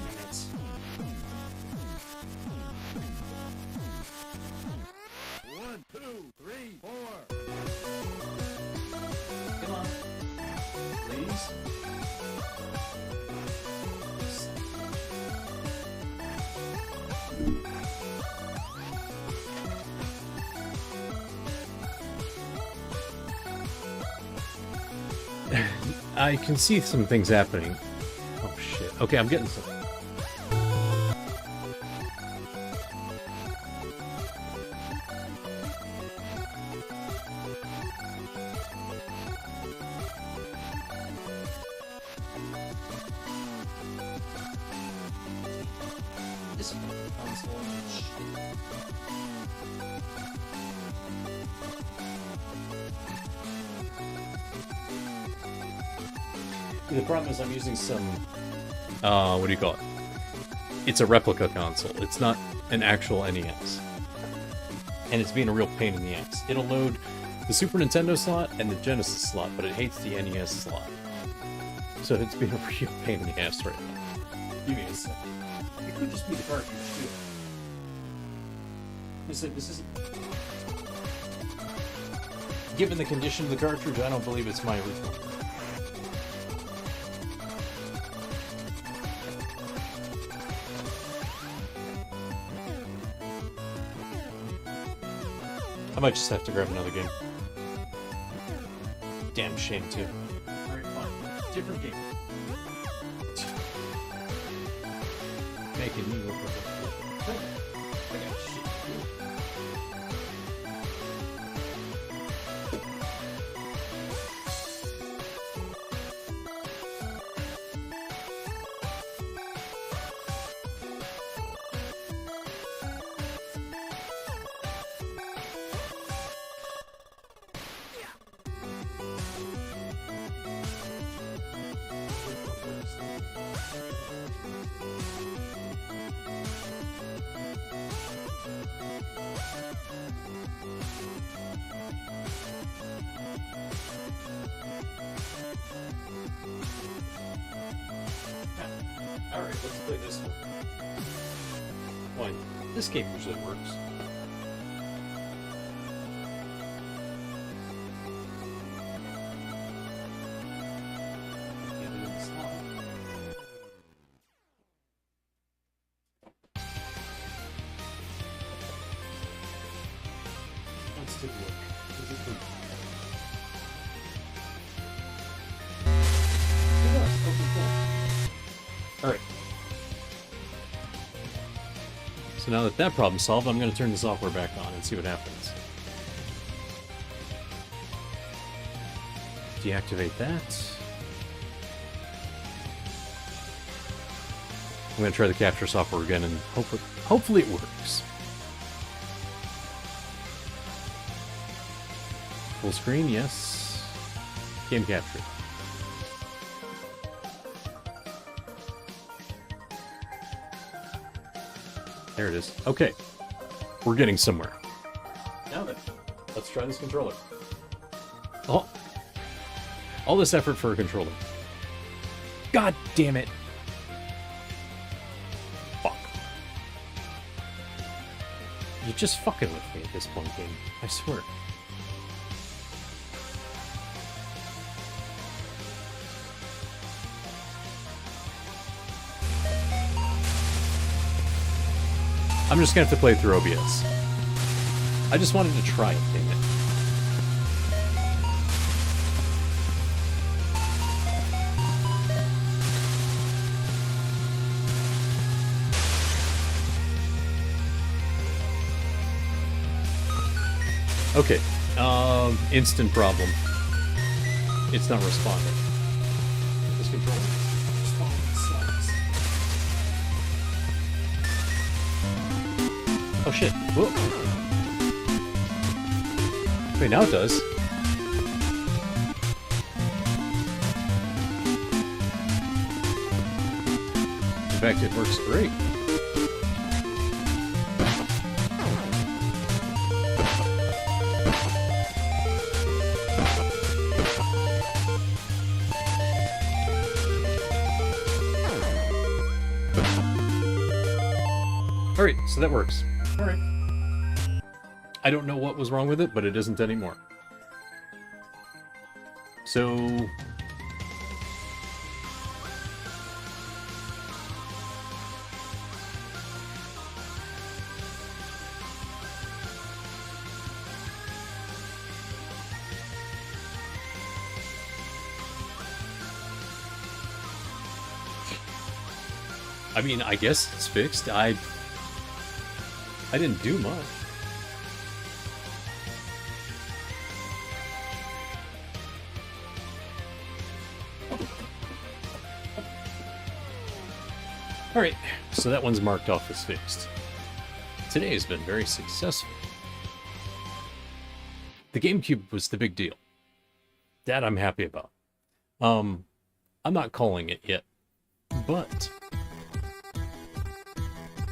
Minutes. 1, 2, 3, 4. Come on. Please. I can see some things happening. Oh shit. Okay, I'm getting some. This console. The problem is I'm using some... What do you call it? It's a replica console. It's not an actual NES. And it's being a real pain in the ass. It'll load the Super Nintendo slot and the Genesis slot, but it hates the NES slot. So it's being a real pain in the ass right now. Give me a sec. It could just be the cartridge, too. This is... Given the condition of the cartridge, I don't believe it's my original. I might just have to grab another game. Damn shame, too. Alright, fine. Different game. Making me look like a fool. I got shit to do. Alright, let's play this one. Why? This game usually works. Get it in the slot. Let's take a look. Is it the... Alright. So now that that problem's solved, I'm going to turn the software back on and see what happens. Deactivate that. I'm going to try the capture software again and hopefully it works. Full screen, yes. Game capture. There it is. Okay. We're getting somewhere. Now then, let's try this controller. Oh. All this effort for a controller. God damn it. Fuck. You're just fucking with me at this point, game. I swear. I'm just gonna have to play through OBS. I just wanted to try it, damn it. Okay, instant problem. It's not responding. This controller sucks. Oh shit. Whoa. Wait, now it does. In fact, it works great. Alright, so that works. Alright. I don't know what was wrong with it, but it isn't anymore. So... I mean, I guess it's fixed. I didn't do much. Alright, so that one's marked off as fixed. Today has been very successful. The GameCube was the big deal. That I'm happy about. I'm not calling it yet, but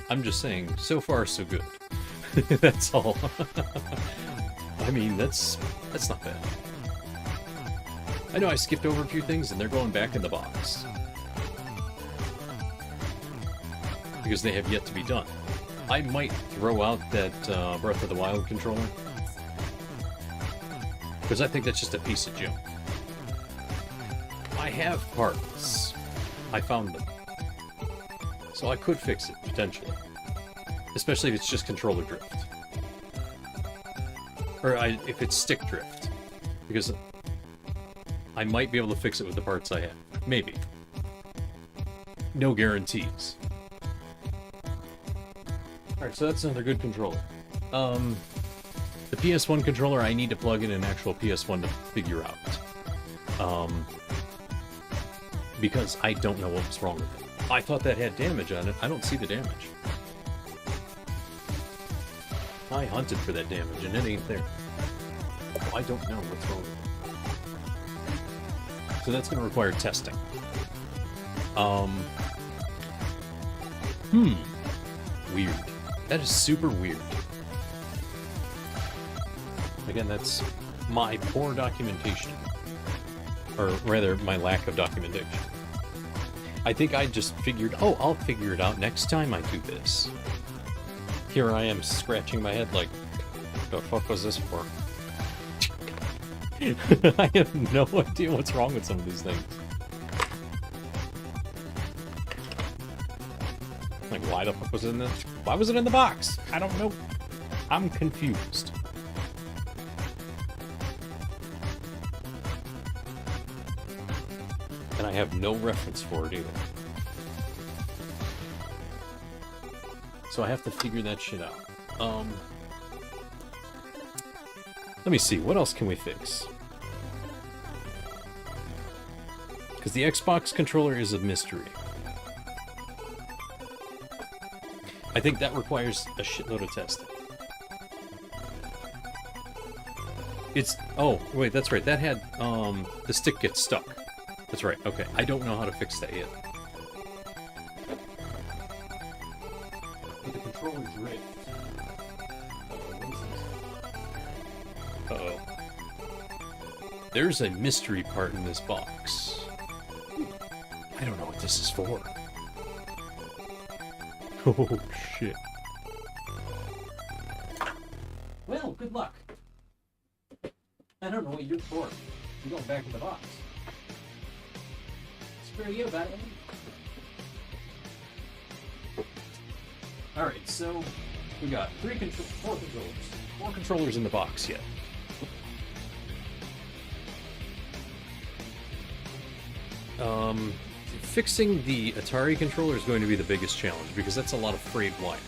I'm just saying, so far so good. That's all. I mean, that's not bad. I know I skipped over a few things, and they're going back in the box. Because they have yet to be done. I might throw out that Breath of the Wild controller. Because I think that's just a piece of junk. I have parts. I found them. So I could fix it, potentially. Especially if it's just controller drift. Or if it's stick drift. Because I might be able to fix it with the parts I have. Maybe. No guarantees. Alright, so that's another good controller. The PS1 controller, I need to plug in an actual PS1 to figure out. Because I don't know what was wrong with it. I thought that had damage on it. I don't see the damage. I hunted for that damage, and it ain't there. I don't know what's wrong with it. So that's going to require testing. Weird. That is super weird. Again, that's my poor documentation. Or rather, my lack of documentation. I think I just figured, oh, I'll figure it out next time I do this. Here I am scratching my head like, the fuck was this for? I have no idea what's wrong with some of these things. Like, why the fuck was it in the... Why was it in the box? I don't know. I'm confused. And I have no reference for it either. So I have to figure that shit out. Let me see, what else can we fix? Because the Xbox controller is a mystery. I think that requires a shitload of testing. It's... Oh, wait, that's right. That had, the stick gets stuck. That's right, okay. I don't know how to fix that yet. But the controller drift. Uh-oh. There's a mystery part in this box. I don't know what this is for. Oh, shit. Well, good luck. I don't know what you're for. You're going back in the box. Screw you, Batman. Alright, so we got four controllers. 4 controllers in the box yet. Fixing the Atari controller is going to be the biggest challenge because that's a lot of frayed wires.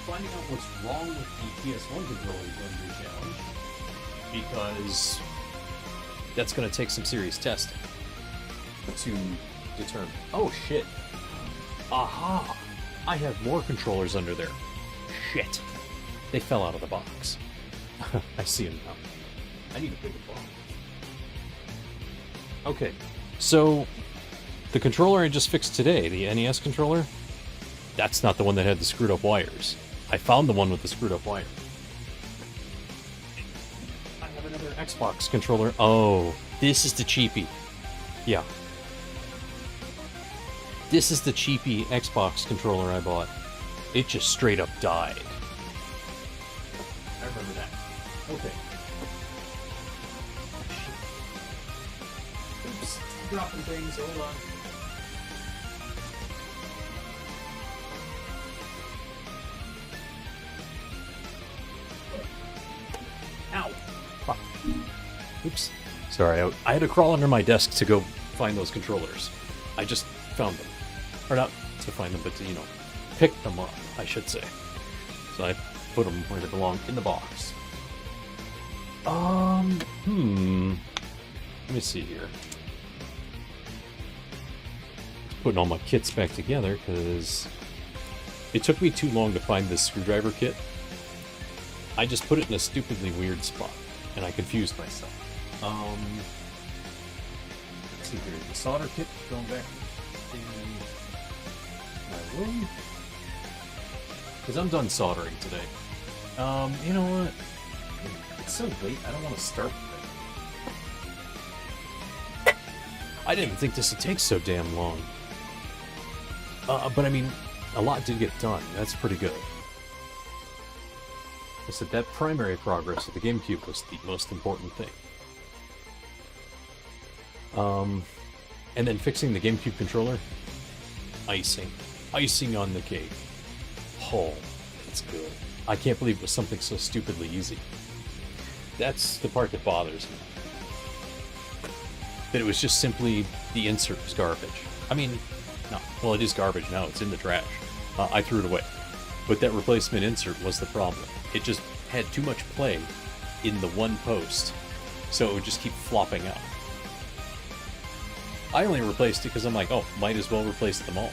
Finding out what's wrong with the PS1 controller is going to be a challenge because that's going to take some serious testing to determine. Oh shit! Aha! I have more controllers under there. Shit! They fell out of the box. I see them now. I need a bigger box. Okay, so the controller I just fixed today, the NES controller, that's not the one that had the screwed up wires. I found the one with the screwed up wire. I have another Xbox controller. Oh, this is the cheapie. Yeah. This is the cheapie Xbox controller I bought. It just straight up died. I remember that. Okay. Oops, dropping things, hold on. Ow! Fuck. Oops. Sorry, I had to crawl under my desk to go find those controllers. I just found them. Or not to find them, but to, pick them up, I should say. So I put them where they belong, in the box. Let me see here. Putting all my kits back together, because it took me too long to find this screwdriver kit. I just put it in a stupidly weird spot, and I confused myself. Let's see here. The solder kit going back in my room. Because I'm done soldering today. You know what? It's so late, I don't want to start with it. I didn't think this would take so damn long. But I mean, a lot did get done. That's pretty good. I said that primary progress of the GameCube was the most important thing. And then fixing the GameCube controller, icing on the cake. Oh, that's good. I can't believe it was something so stupidly easy. That's the part that bothers me. That it was just simply the insert was garbage. I mean, no, well, it is garbage now. It's in the trash. I threw it away. But that replacement insert was the problem. It just had too much play in the one post, so it would just keep flopping out. I only replaced it because I'm like, oh, might as well replace them all.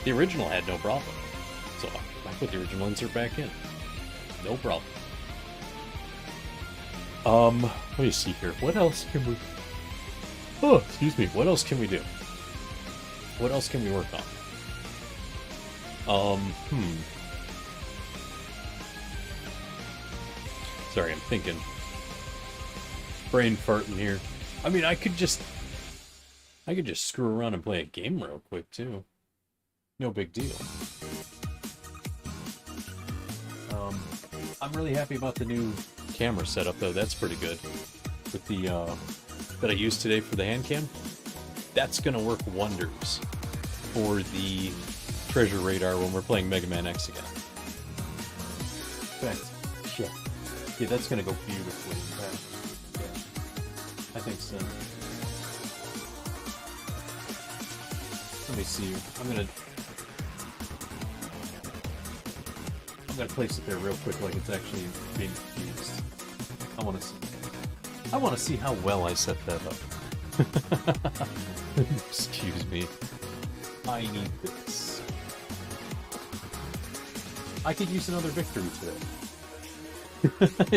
The original had no problem. So I put the original insert back in. No problem. Let me see here. What else can we... Oh, excuse me. What else can we do? What else can we work on? Sorry, I'm thinking. Brain farting here. I mean, I could just screw around and play a game real quick, too. No big deal. I'm really happy about the new camera setup, though. That's pretty good. With the, that I used today for the Handcam. That's gonna work wonders for the treasure radar when we're playing Mega Man X again. In fact, shit. Yeah, that's gonna go beautifully. Yeah, I think so. Let me see. I'm gonna place it there real quick, like it's actually being used. I want to see how well I set that up. Excuse me. I need this. I could use another victory today.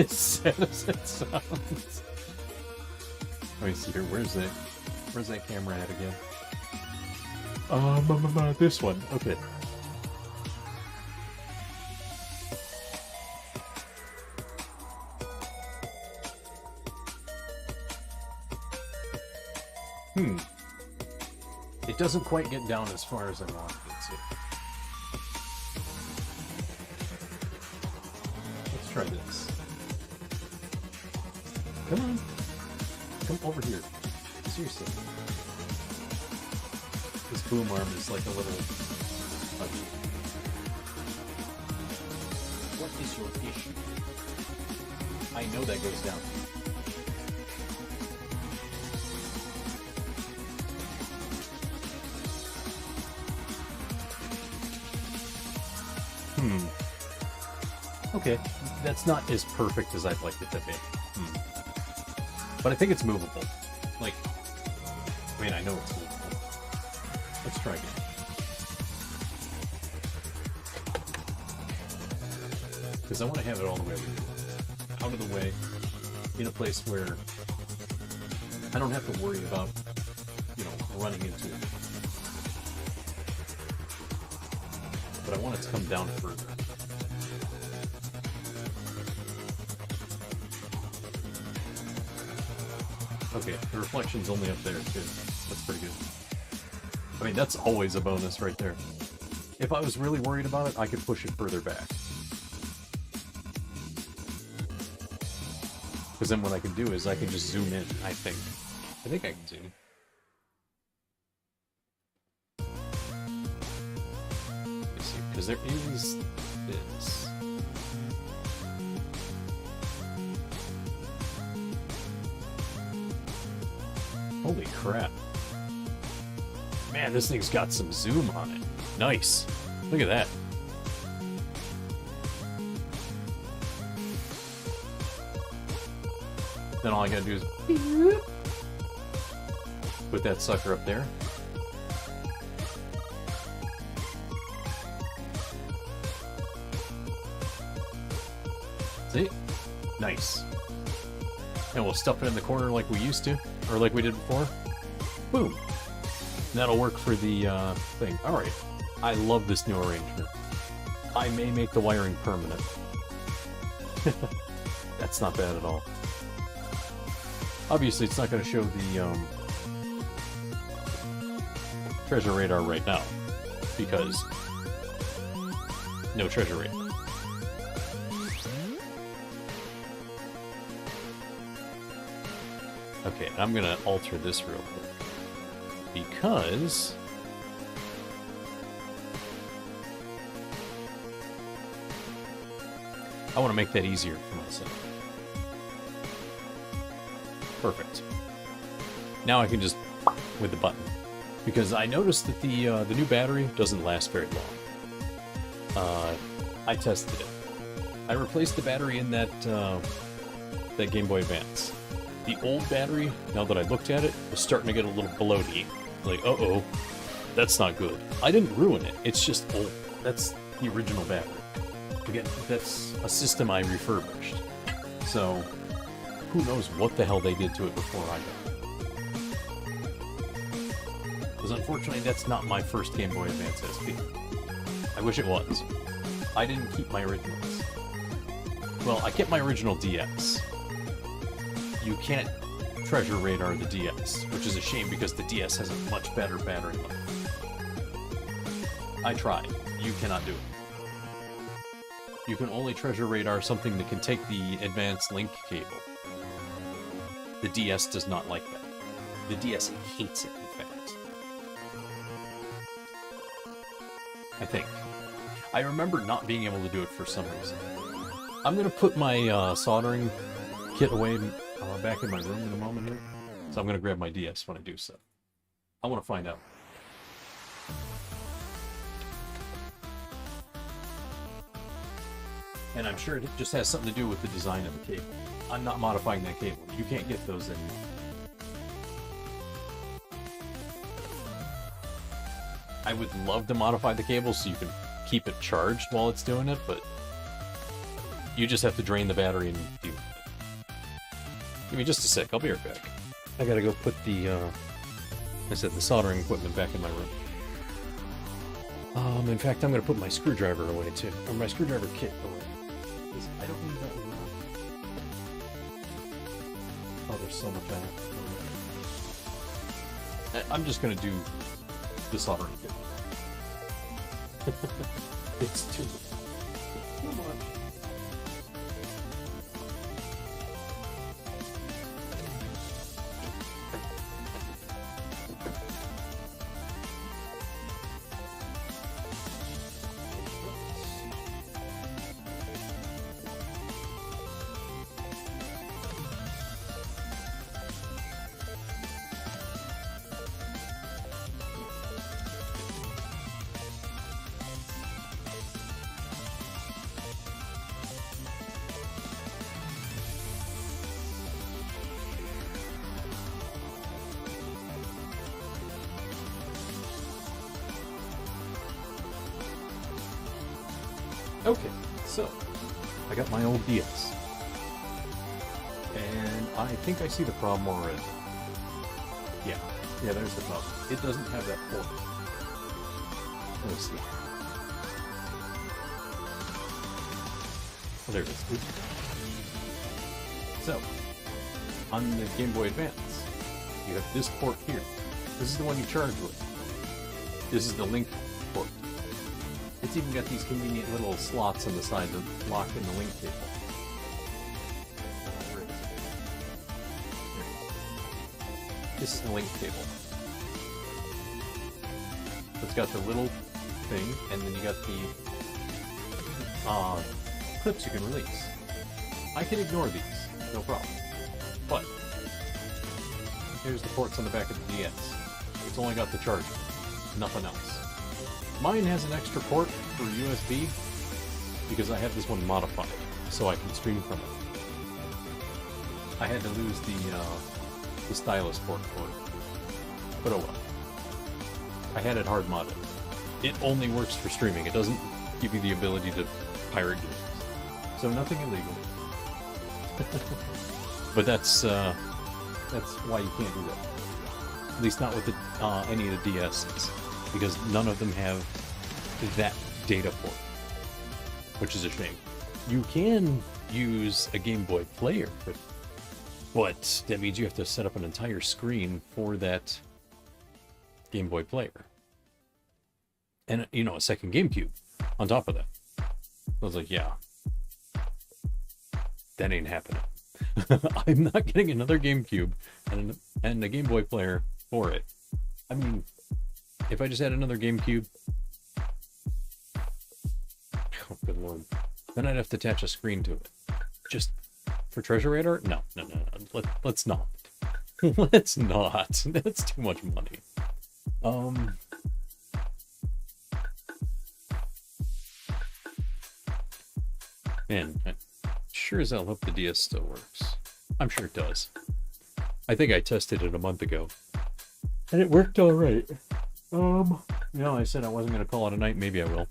As sad as it sounds. Let me see here. Where's that camera at again? This one. Okay. It doesn't quite get down as far as I want it to. Let's try this. Come on. Come over here. Seriously. This boom arm is like a little... What is your issue? I know that goes down. Okay, that's not as perfect as I'd like it to be. But I think it's movable. Like, I mean, I know it's movable. Let's try again. Because I want to have it all the way out of the way, in a place where I don't have to worry about, running into it. But I want it to come down further. Okay, the reflection's only up there, too. That's pretty good. I mean, that's always a bonus right there. If I was really worried about it, I could push it further back. Because then what I can do is I can just zoom in, I think. I think I can zoom. Let me see, because there is this. Holy crap. Man, this thing's got some zoom on it. Nice. Look at that. Then all I gotta do is put that sucker up there. See? Nice. And we'll stuff it in the corner like we used to, or like we did before. Boom. That'll work for the thing. Alright. I love this new arrangement. I may make the wiring permanent. That's not bad at all. Obviously, it's not going to show the treasure radar right now, because no treasure radar. Okay, I'm going to alter this real quick, because I want to make that easier for myself. Perfect. Now I can just with the button, because I noticed that the new battery doesn't last very long. I tested it. I replaced the battery in that that Game Boy Advance. The old battery, now that I looked at it, was starting to get a little bloaty. Like, uh-oh, that's not good. I didn't ruin it. It's just old. That's the original battery. Again, that's a system I refurbished. So, who knows what the hell they did to it before I got it. Because unfortunately, that's not my first Game Boy Advance SP. I wish it was. I didn't keep my originals. Well, I kept my original DS. You can't treasure radar the DS, which is a shame because the DS has a much better battery life. I tried. You cannot do it. You can only treasure radar something that can take the advanced link cable. The DS does not like that. The DS hates it, in fact. I think. I remember not being able to do it for some reason. I'm going to put my soldering kit away back in my room in a moment here. So I'm going to grab my DS when I do so. I want to find out. And I'm sure it just has something to do with the design of the cable. I'm not modifying that cable. You can't get those anymore. I would love to modify the cable so you can keep it charged while it's doing it, but you just have to drain the battery and deal with it. Give me just a sec, I'll be right back. I gotta go put the, the soldering equipment back in my room. In fact, I'm gonna put my screwdriver away too, or my screwdriver kit away. I don't need that one. Oh, there's so much on it. I'm just gonna do the soldering kit. It's too much. Okay, so I got my old DS, and I think I see the problem already. Yeah, there's the problem. It doesn't have that port. Let me see. Oh, there it is. Oops. So, on the Game Boy Advance, you have this port here. This is the one you charge with. This is the link port. It's even got these convenient little slots on the side to lock in the link cable. This is the link cable. It's got the little thing, and then you got the clips you can release. I can ignore these, no problem. But Here's the ports on the back of the DS. It's only got the charger, nothing else. Mine has an extra port for USB because I have this one modified so I can stream from it. I had to lose the stylus port for it, but oh well. I had it hard modded. It only works for streaming. It doesn't give you the ability to pirate games, so nothing illegal. But that's why you can't do that. At least not with any of the DSs, because none of them have that data port, which is a shame. You can use a Game Boy player, but that means you have to set up an entire screen for that Game Boy player. And, you know, a second GameCube on top of that. I was like, yeah, that ain't happening. I'm not getting another GameCube and a Game Boy player for it. I mean, if I just had another GameCube, oh good lord, then I'd have to attach a screen to it. Just for Treasure Radar? No. Let's not. Let's not. That's too much money. Man, I sure as hell hope the DS still works. I'm sure it does. I think I tested it a month ago, and it worked all right. You know, I said I wasn't gonna call it a night. Maybe I will.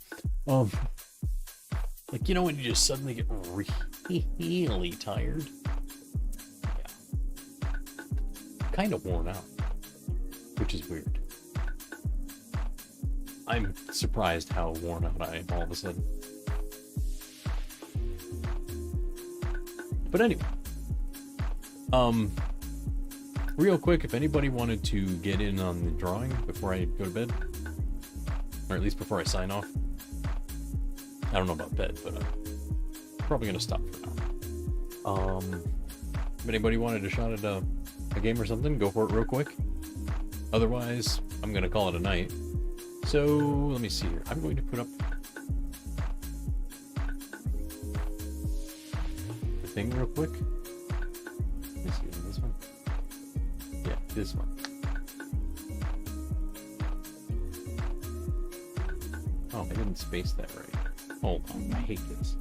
Like, you know, when you just suddenly get really tired. Yeah. Kind of worn out, which is weird. I'm surprised how worn out I am all of a sudden. But anyway, real quick, if anybody wanted to get in on the drawing before I go to bed, or at least before I sign off, I don't know about bed, but I'm probably gonna stop for now. If anybody wanted a shot at a game or something, go for it real quick. Otherwise, I'm gonna call it a night. So let me see here. I'm going to put up thing real quick. Let me see, this one? Yeah, this one. Oh, I didn't space that right. Hold on, I hate this.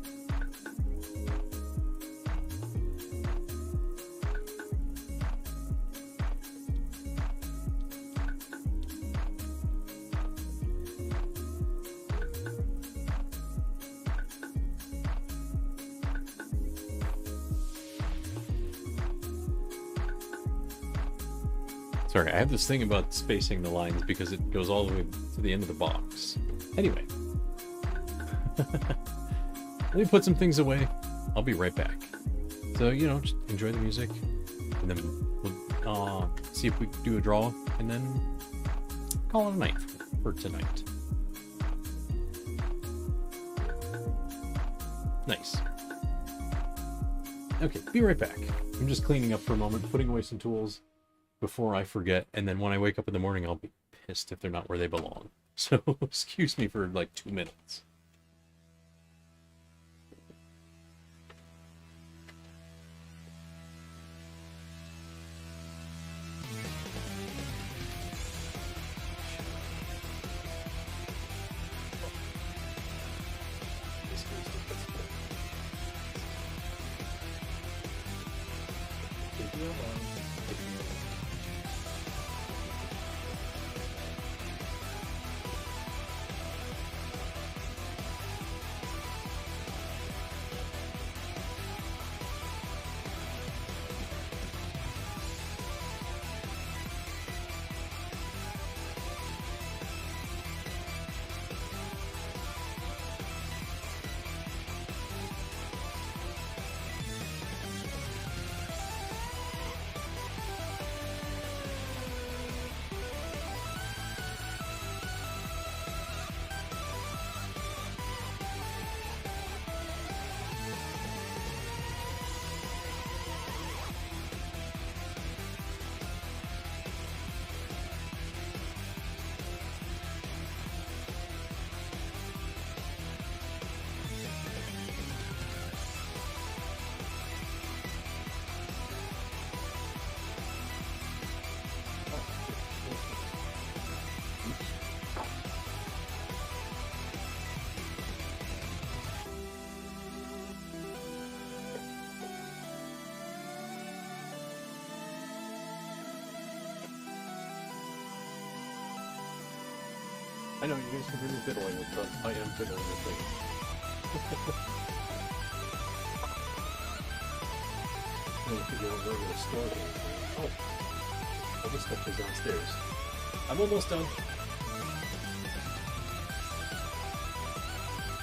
Sorry, I have this thing about spacing the lines because it goes all the way to the end of the box. Anyway. Let me put some things away. I'll be right back. So, you know, just enjoy the music. And then we'll see if we can do a draw. And then call it a night for tonight. Nice. Okay, be right back. I'm just cleaning up for a moment, putting away some tools before I forget, and then when I wake up in the morning, I'll be pissed if they're not where they belong. So, excuse me for like 2 minutes. I know you guys can hear me fiddling with the I am fiddling with things. Trying to figure out where I'm going to store things. Oh, all this stuff is downstairs. I'm almost done.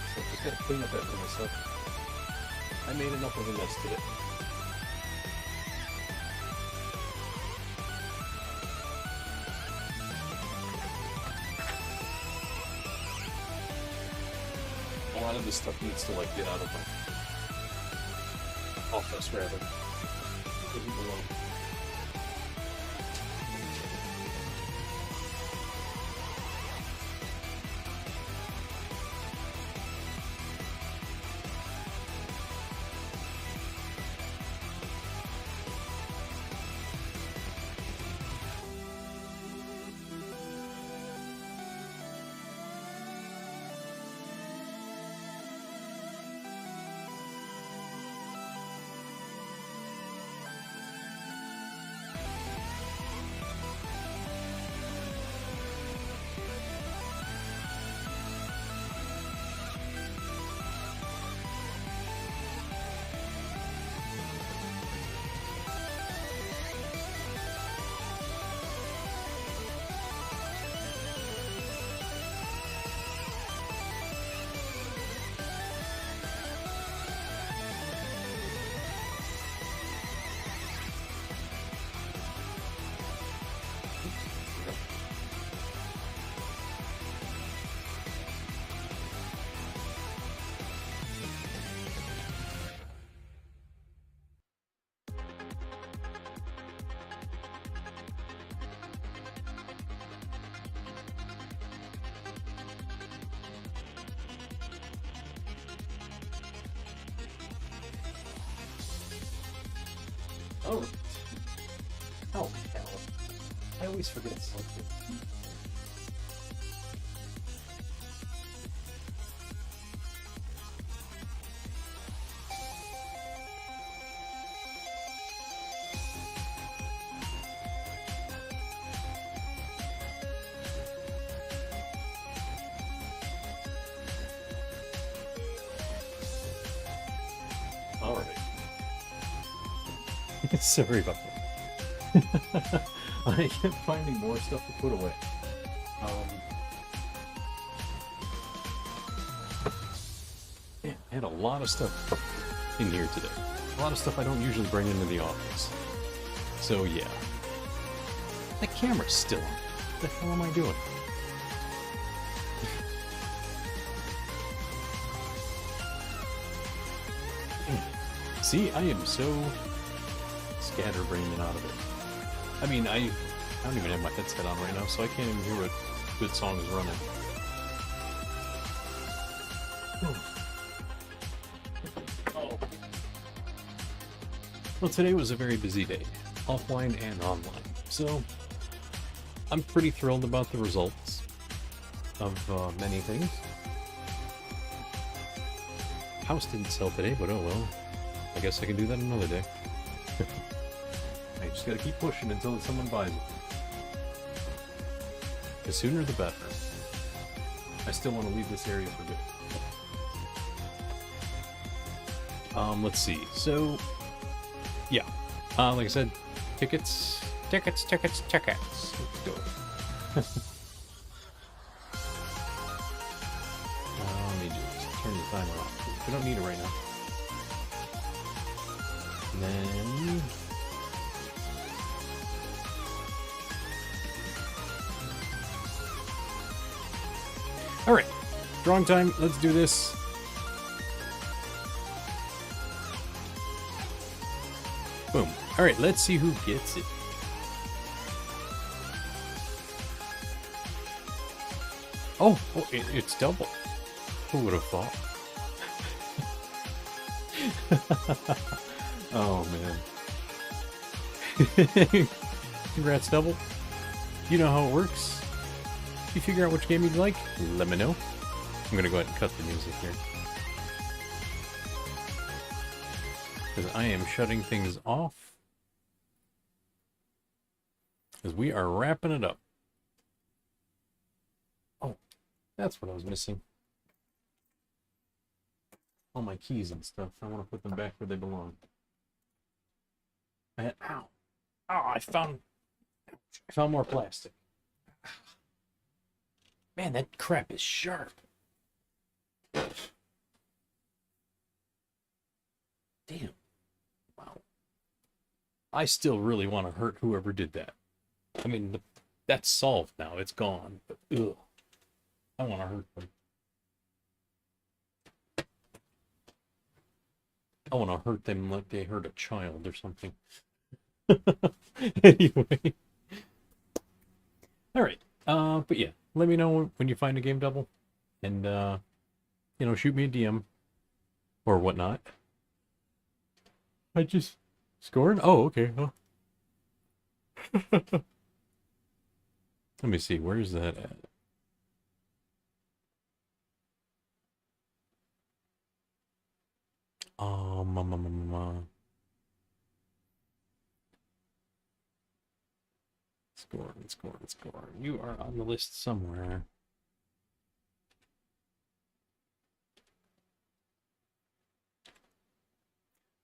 So I just gotta clean up after myself. I made enough of a mess today. A lot of this stuff needs to like get out of my office rather. Leave it alone. Oh. Oh, hell. I always forget something. All right. Sorry about that. I kept finding more stuff to put away. Man, I had a lot of stuff in here today. A lot of stuff I don't usually bring into the office. So yeah. That camera's still on. What the hell am I doing? See, I am so scatterbrained out of it. I mean, I don't even have my headset on right now, so I can't even hear what good song is running. Oh. Well, today was a very busy day, offline and online. So, I'm pretty thrilled about the results of many things. House didn't sell today, but oh well. I guess I can do that another day. I just gotta keep pushing until someone buys it. The sooner the better. I still want to leave this area for good. Let's see. So, yeah. Like I said, tickets. Let's go. Let me just turn the timer off. We don't need it right now. And then... Alright. Drawing time. Let's do this. Boom. Alright, let's see who gets it. Oh, it's double. Who would have thought? Oh, man. Congrats, double. You know how it works. If you figure out which game you'd like, let me know. I'm going to go ahead and cut the music here. Because I am shutting things off. Because we are wrapping it up. Oh, That's what I was missing. All my keys and stuff. I want to put them back where they belong. Ow. Oh, I found more plastic. Man, that crap is sharp. Damn. Wow. I still really want to hurt whoever did that. I mean, that's solved now. It's gone. But, ugh. I want to hurt them. I want to hurt them like they hurt a child or something. Anyway. All right. But yeah, let me know when you find a game double. And, you know, shoot me a DM. Or whatnot. I just... Scored? Oh, okay. Huh. Let me see. Where's that at? Score. You are on the list somewhere.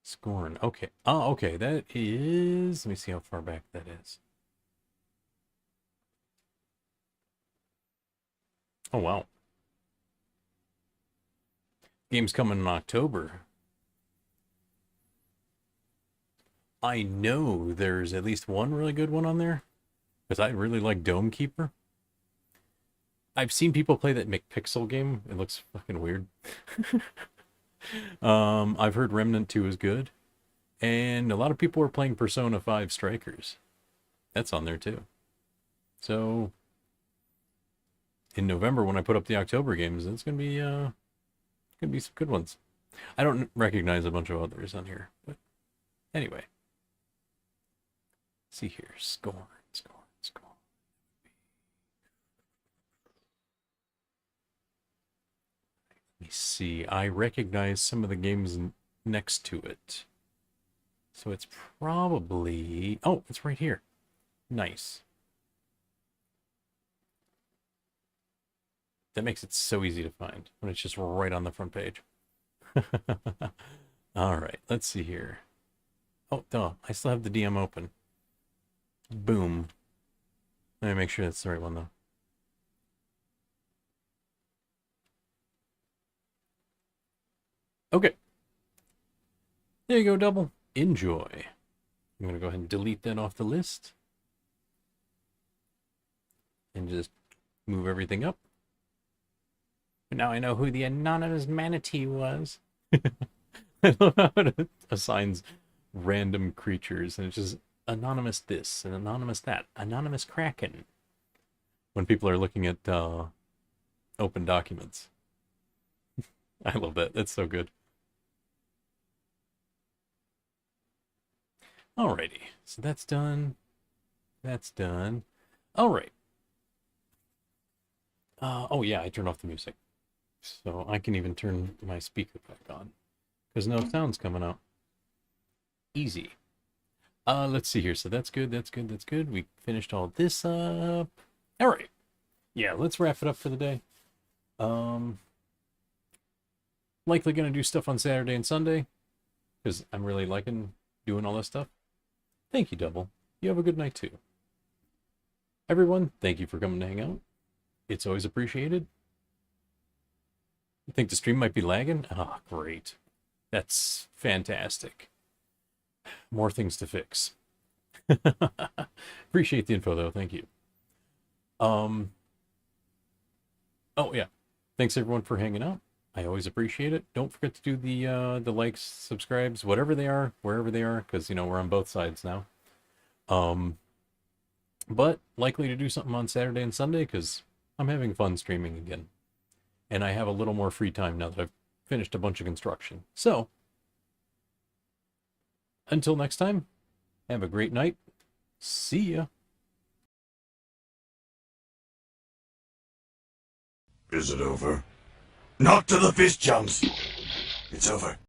Scorn. Okay. Oh, okay. That is... Let me see how far back that is. Oh, wow. Game's coming in October. I know there's at least one really good one on there. Because I really like Dome Keeper. I've seen people play that McPixel game. It looks fucking weird. I've heard Remnant 2 is good. And a lot of people are playing Persona 5 Strikers. That's on there too. So, in November when I put up the October games, it's gonna be some good ones. I don't recognize a bunch of others on here, but anyway. Let's see here, score. Let me see. I recognize some of the games next to it. So it's probably... Oh, it's right here. Nice. That makes it so easy to find when it's just right on the front page. All right, let's see here. Oh, duh. I still have the DM open. Boom. Let me make sure that's the right one, though. Okay. There you go, double. Enjoy. I'm going to go ahead and delete that off the list. And just move everything up. But now I know who the anonymous manatee was. I love how it assigns random creatures. And it's just anonymous this and anonymous that. Anonymous Kraken. When people are looking at open documents. I love that. That's so good. Alrighty, so that's done. That's done. Alright. Oh yeah, I turned off the music. So I can even turn my speaker back on. Because no sound's coming out. Easy. Let's see here. So that's good, that's good. We finished all this up. Alright. Yeah, let's wrap it up for the day. Likely gonna do stuff on Saturday and Sunday. Because I'm really liking doing all this stuff. Thank you, Double. You have a good night, too. Everyone, thank you for coming to hang out. It's always appreciated. You think the stream might be lagging? Ah, great. That's fantastic. More things to fix. Appreciate the info, though. Thank you. Oh, yeah. Thanks, everyone, for hanging out. I always appreciate it. Don't forget to do the likes, subscribes, whatever they are, wherever they are, because, you know, we're on both sides now. But likely to do something on Saturday and Sunday, because I'm having fun streaming again. And I have a little more free time now that I've finished a bunch of construction. So, until next time, have a great night. See ya. Is it over? Not to the fish chunks. It's over.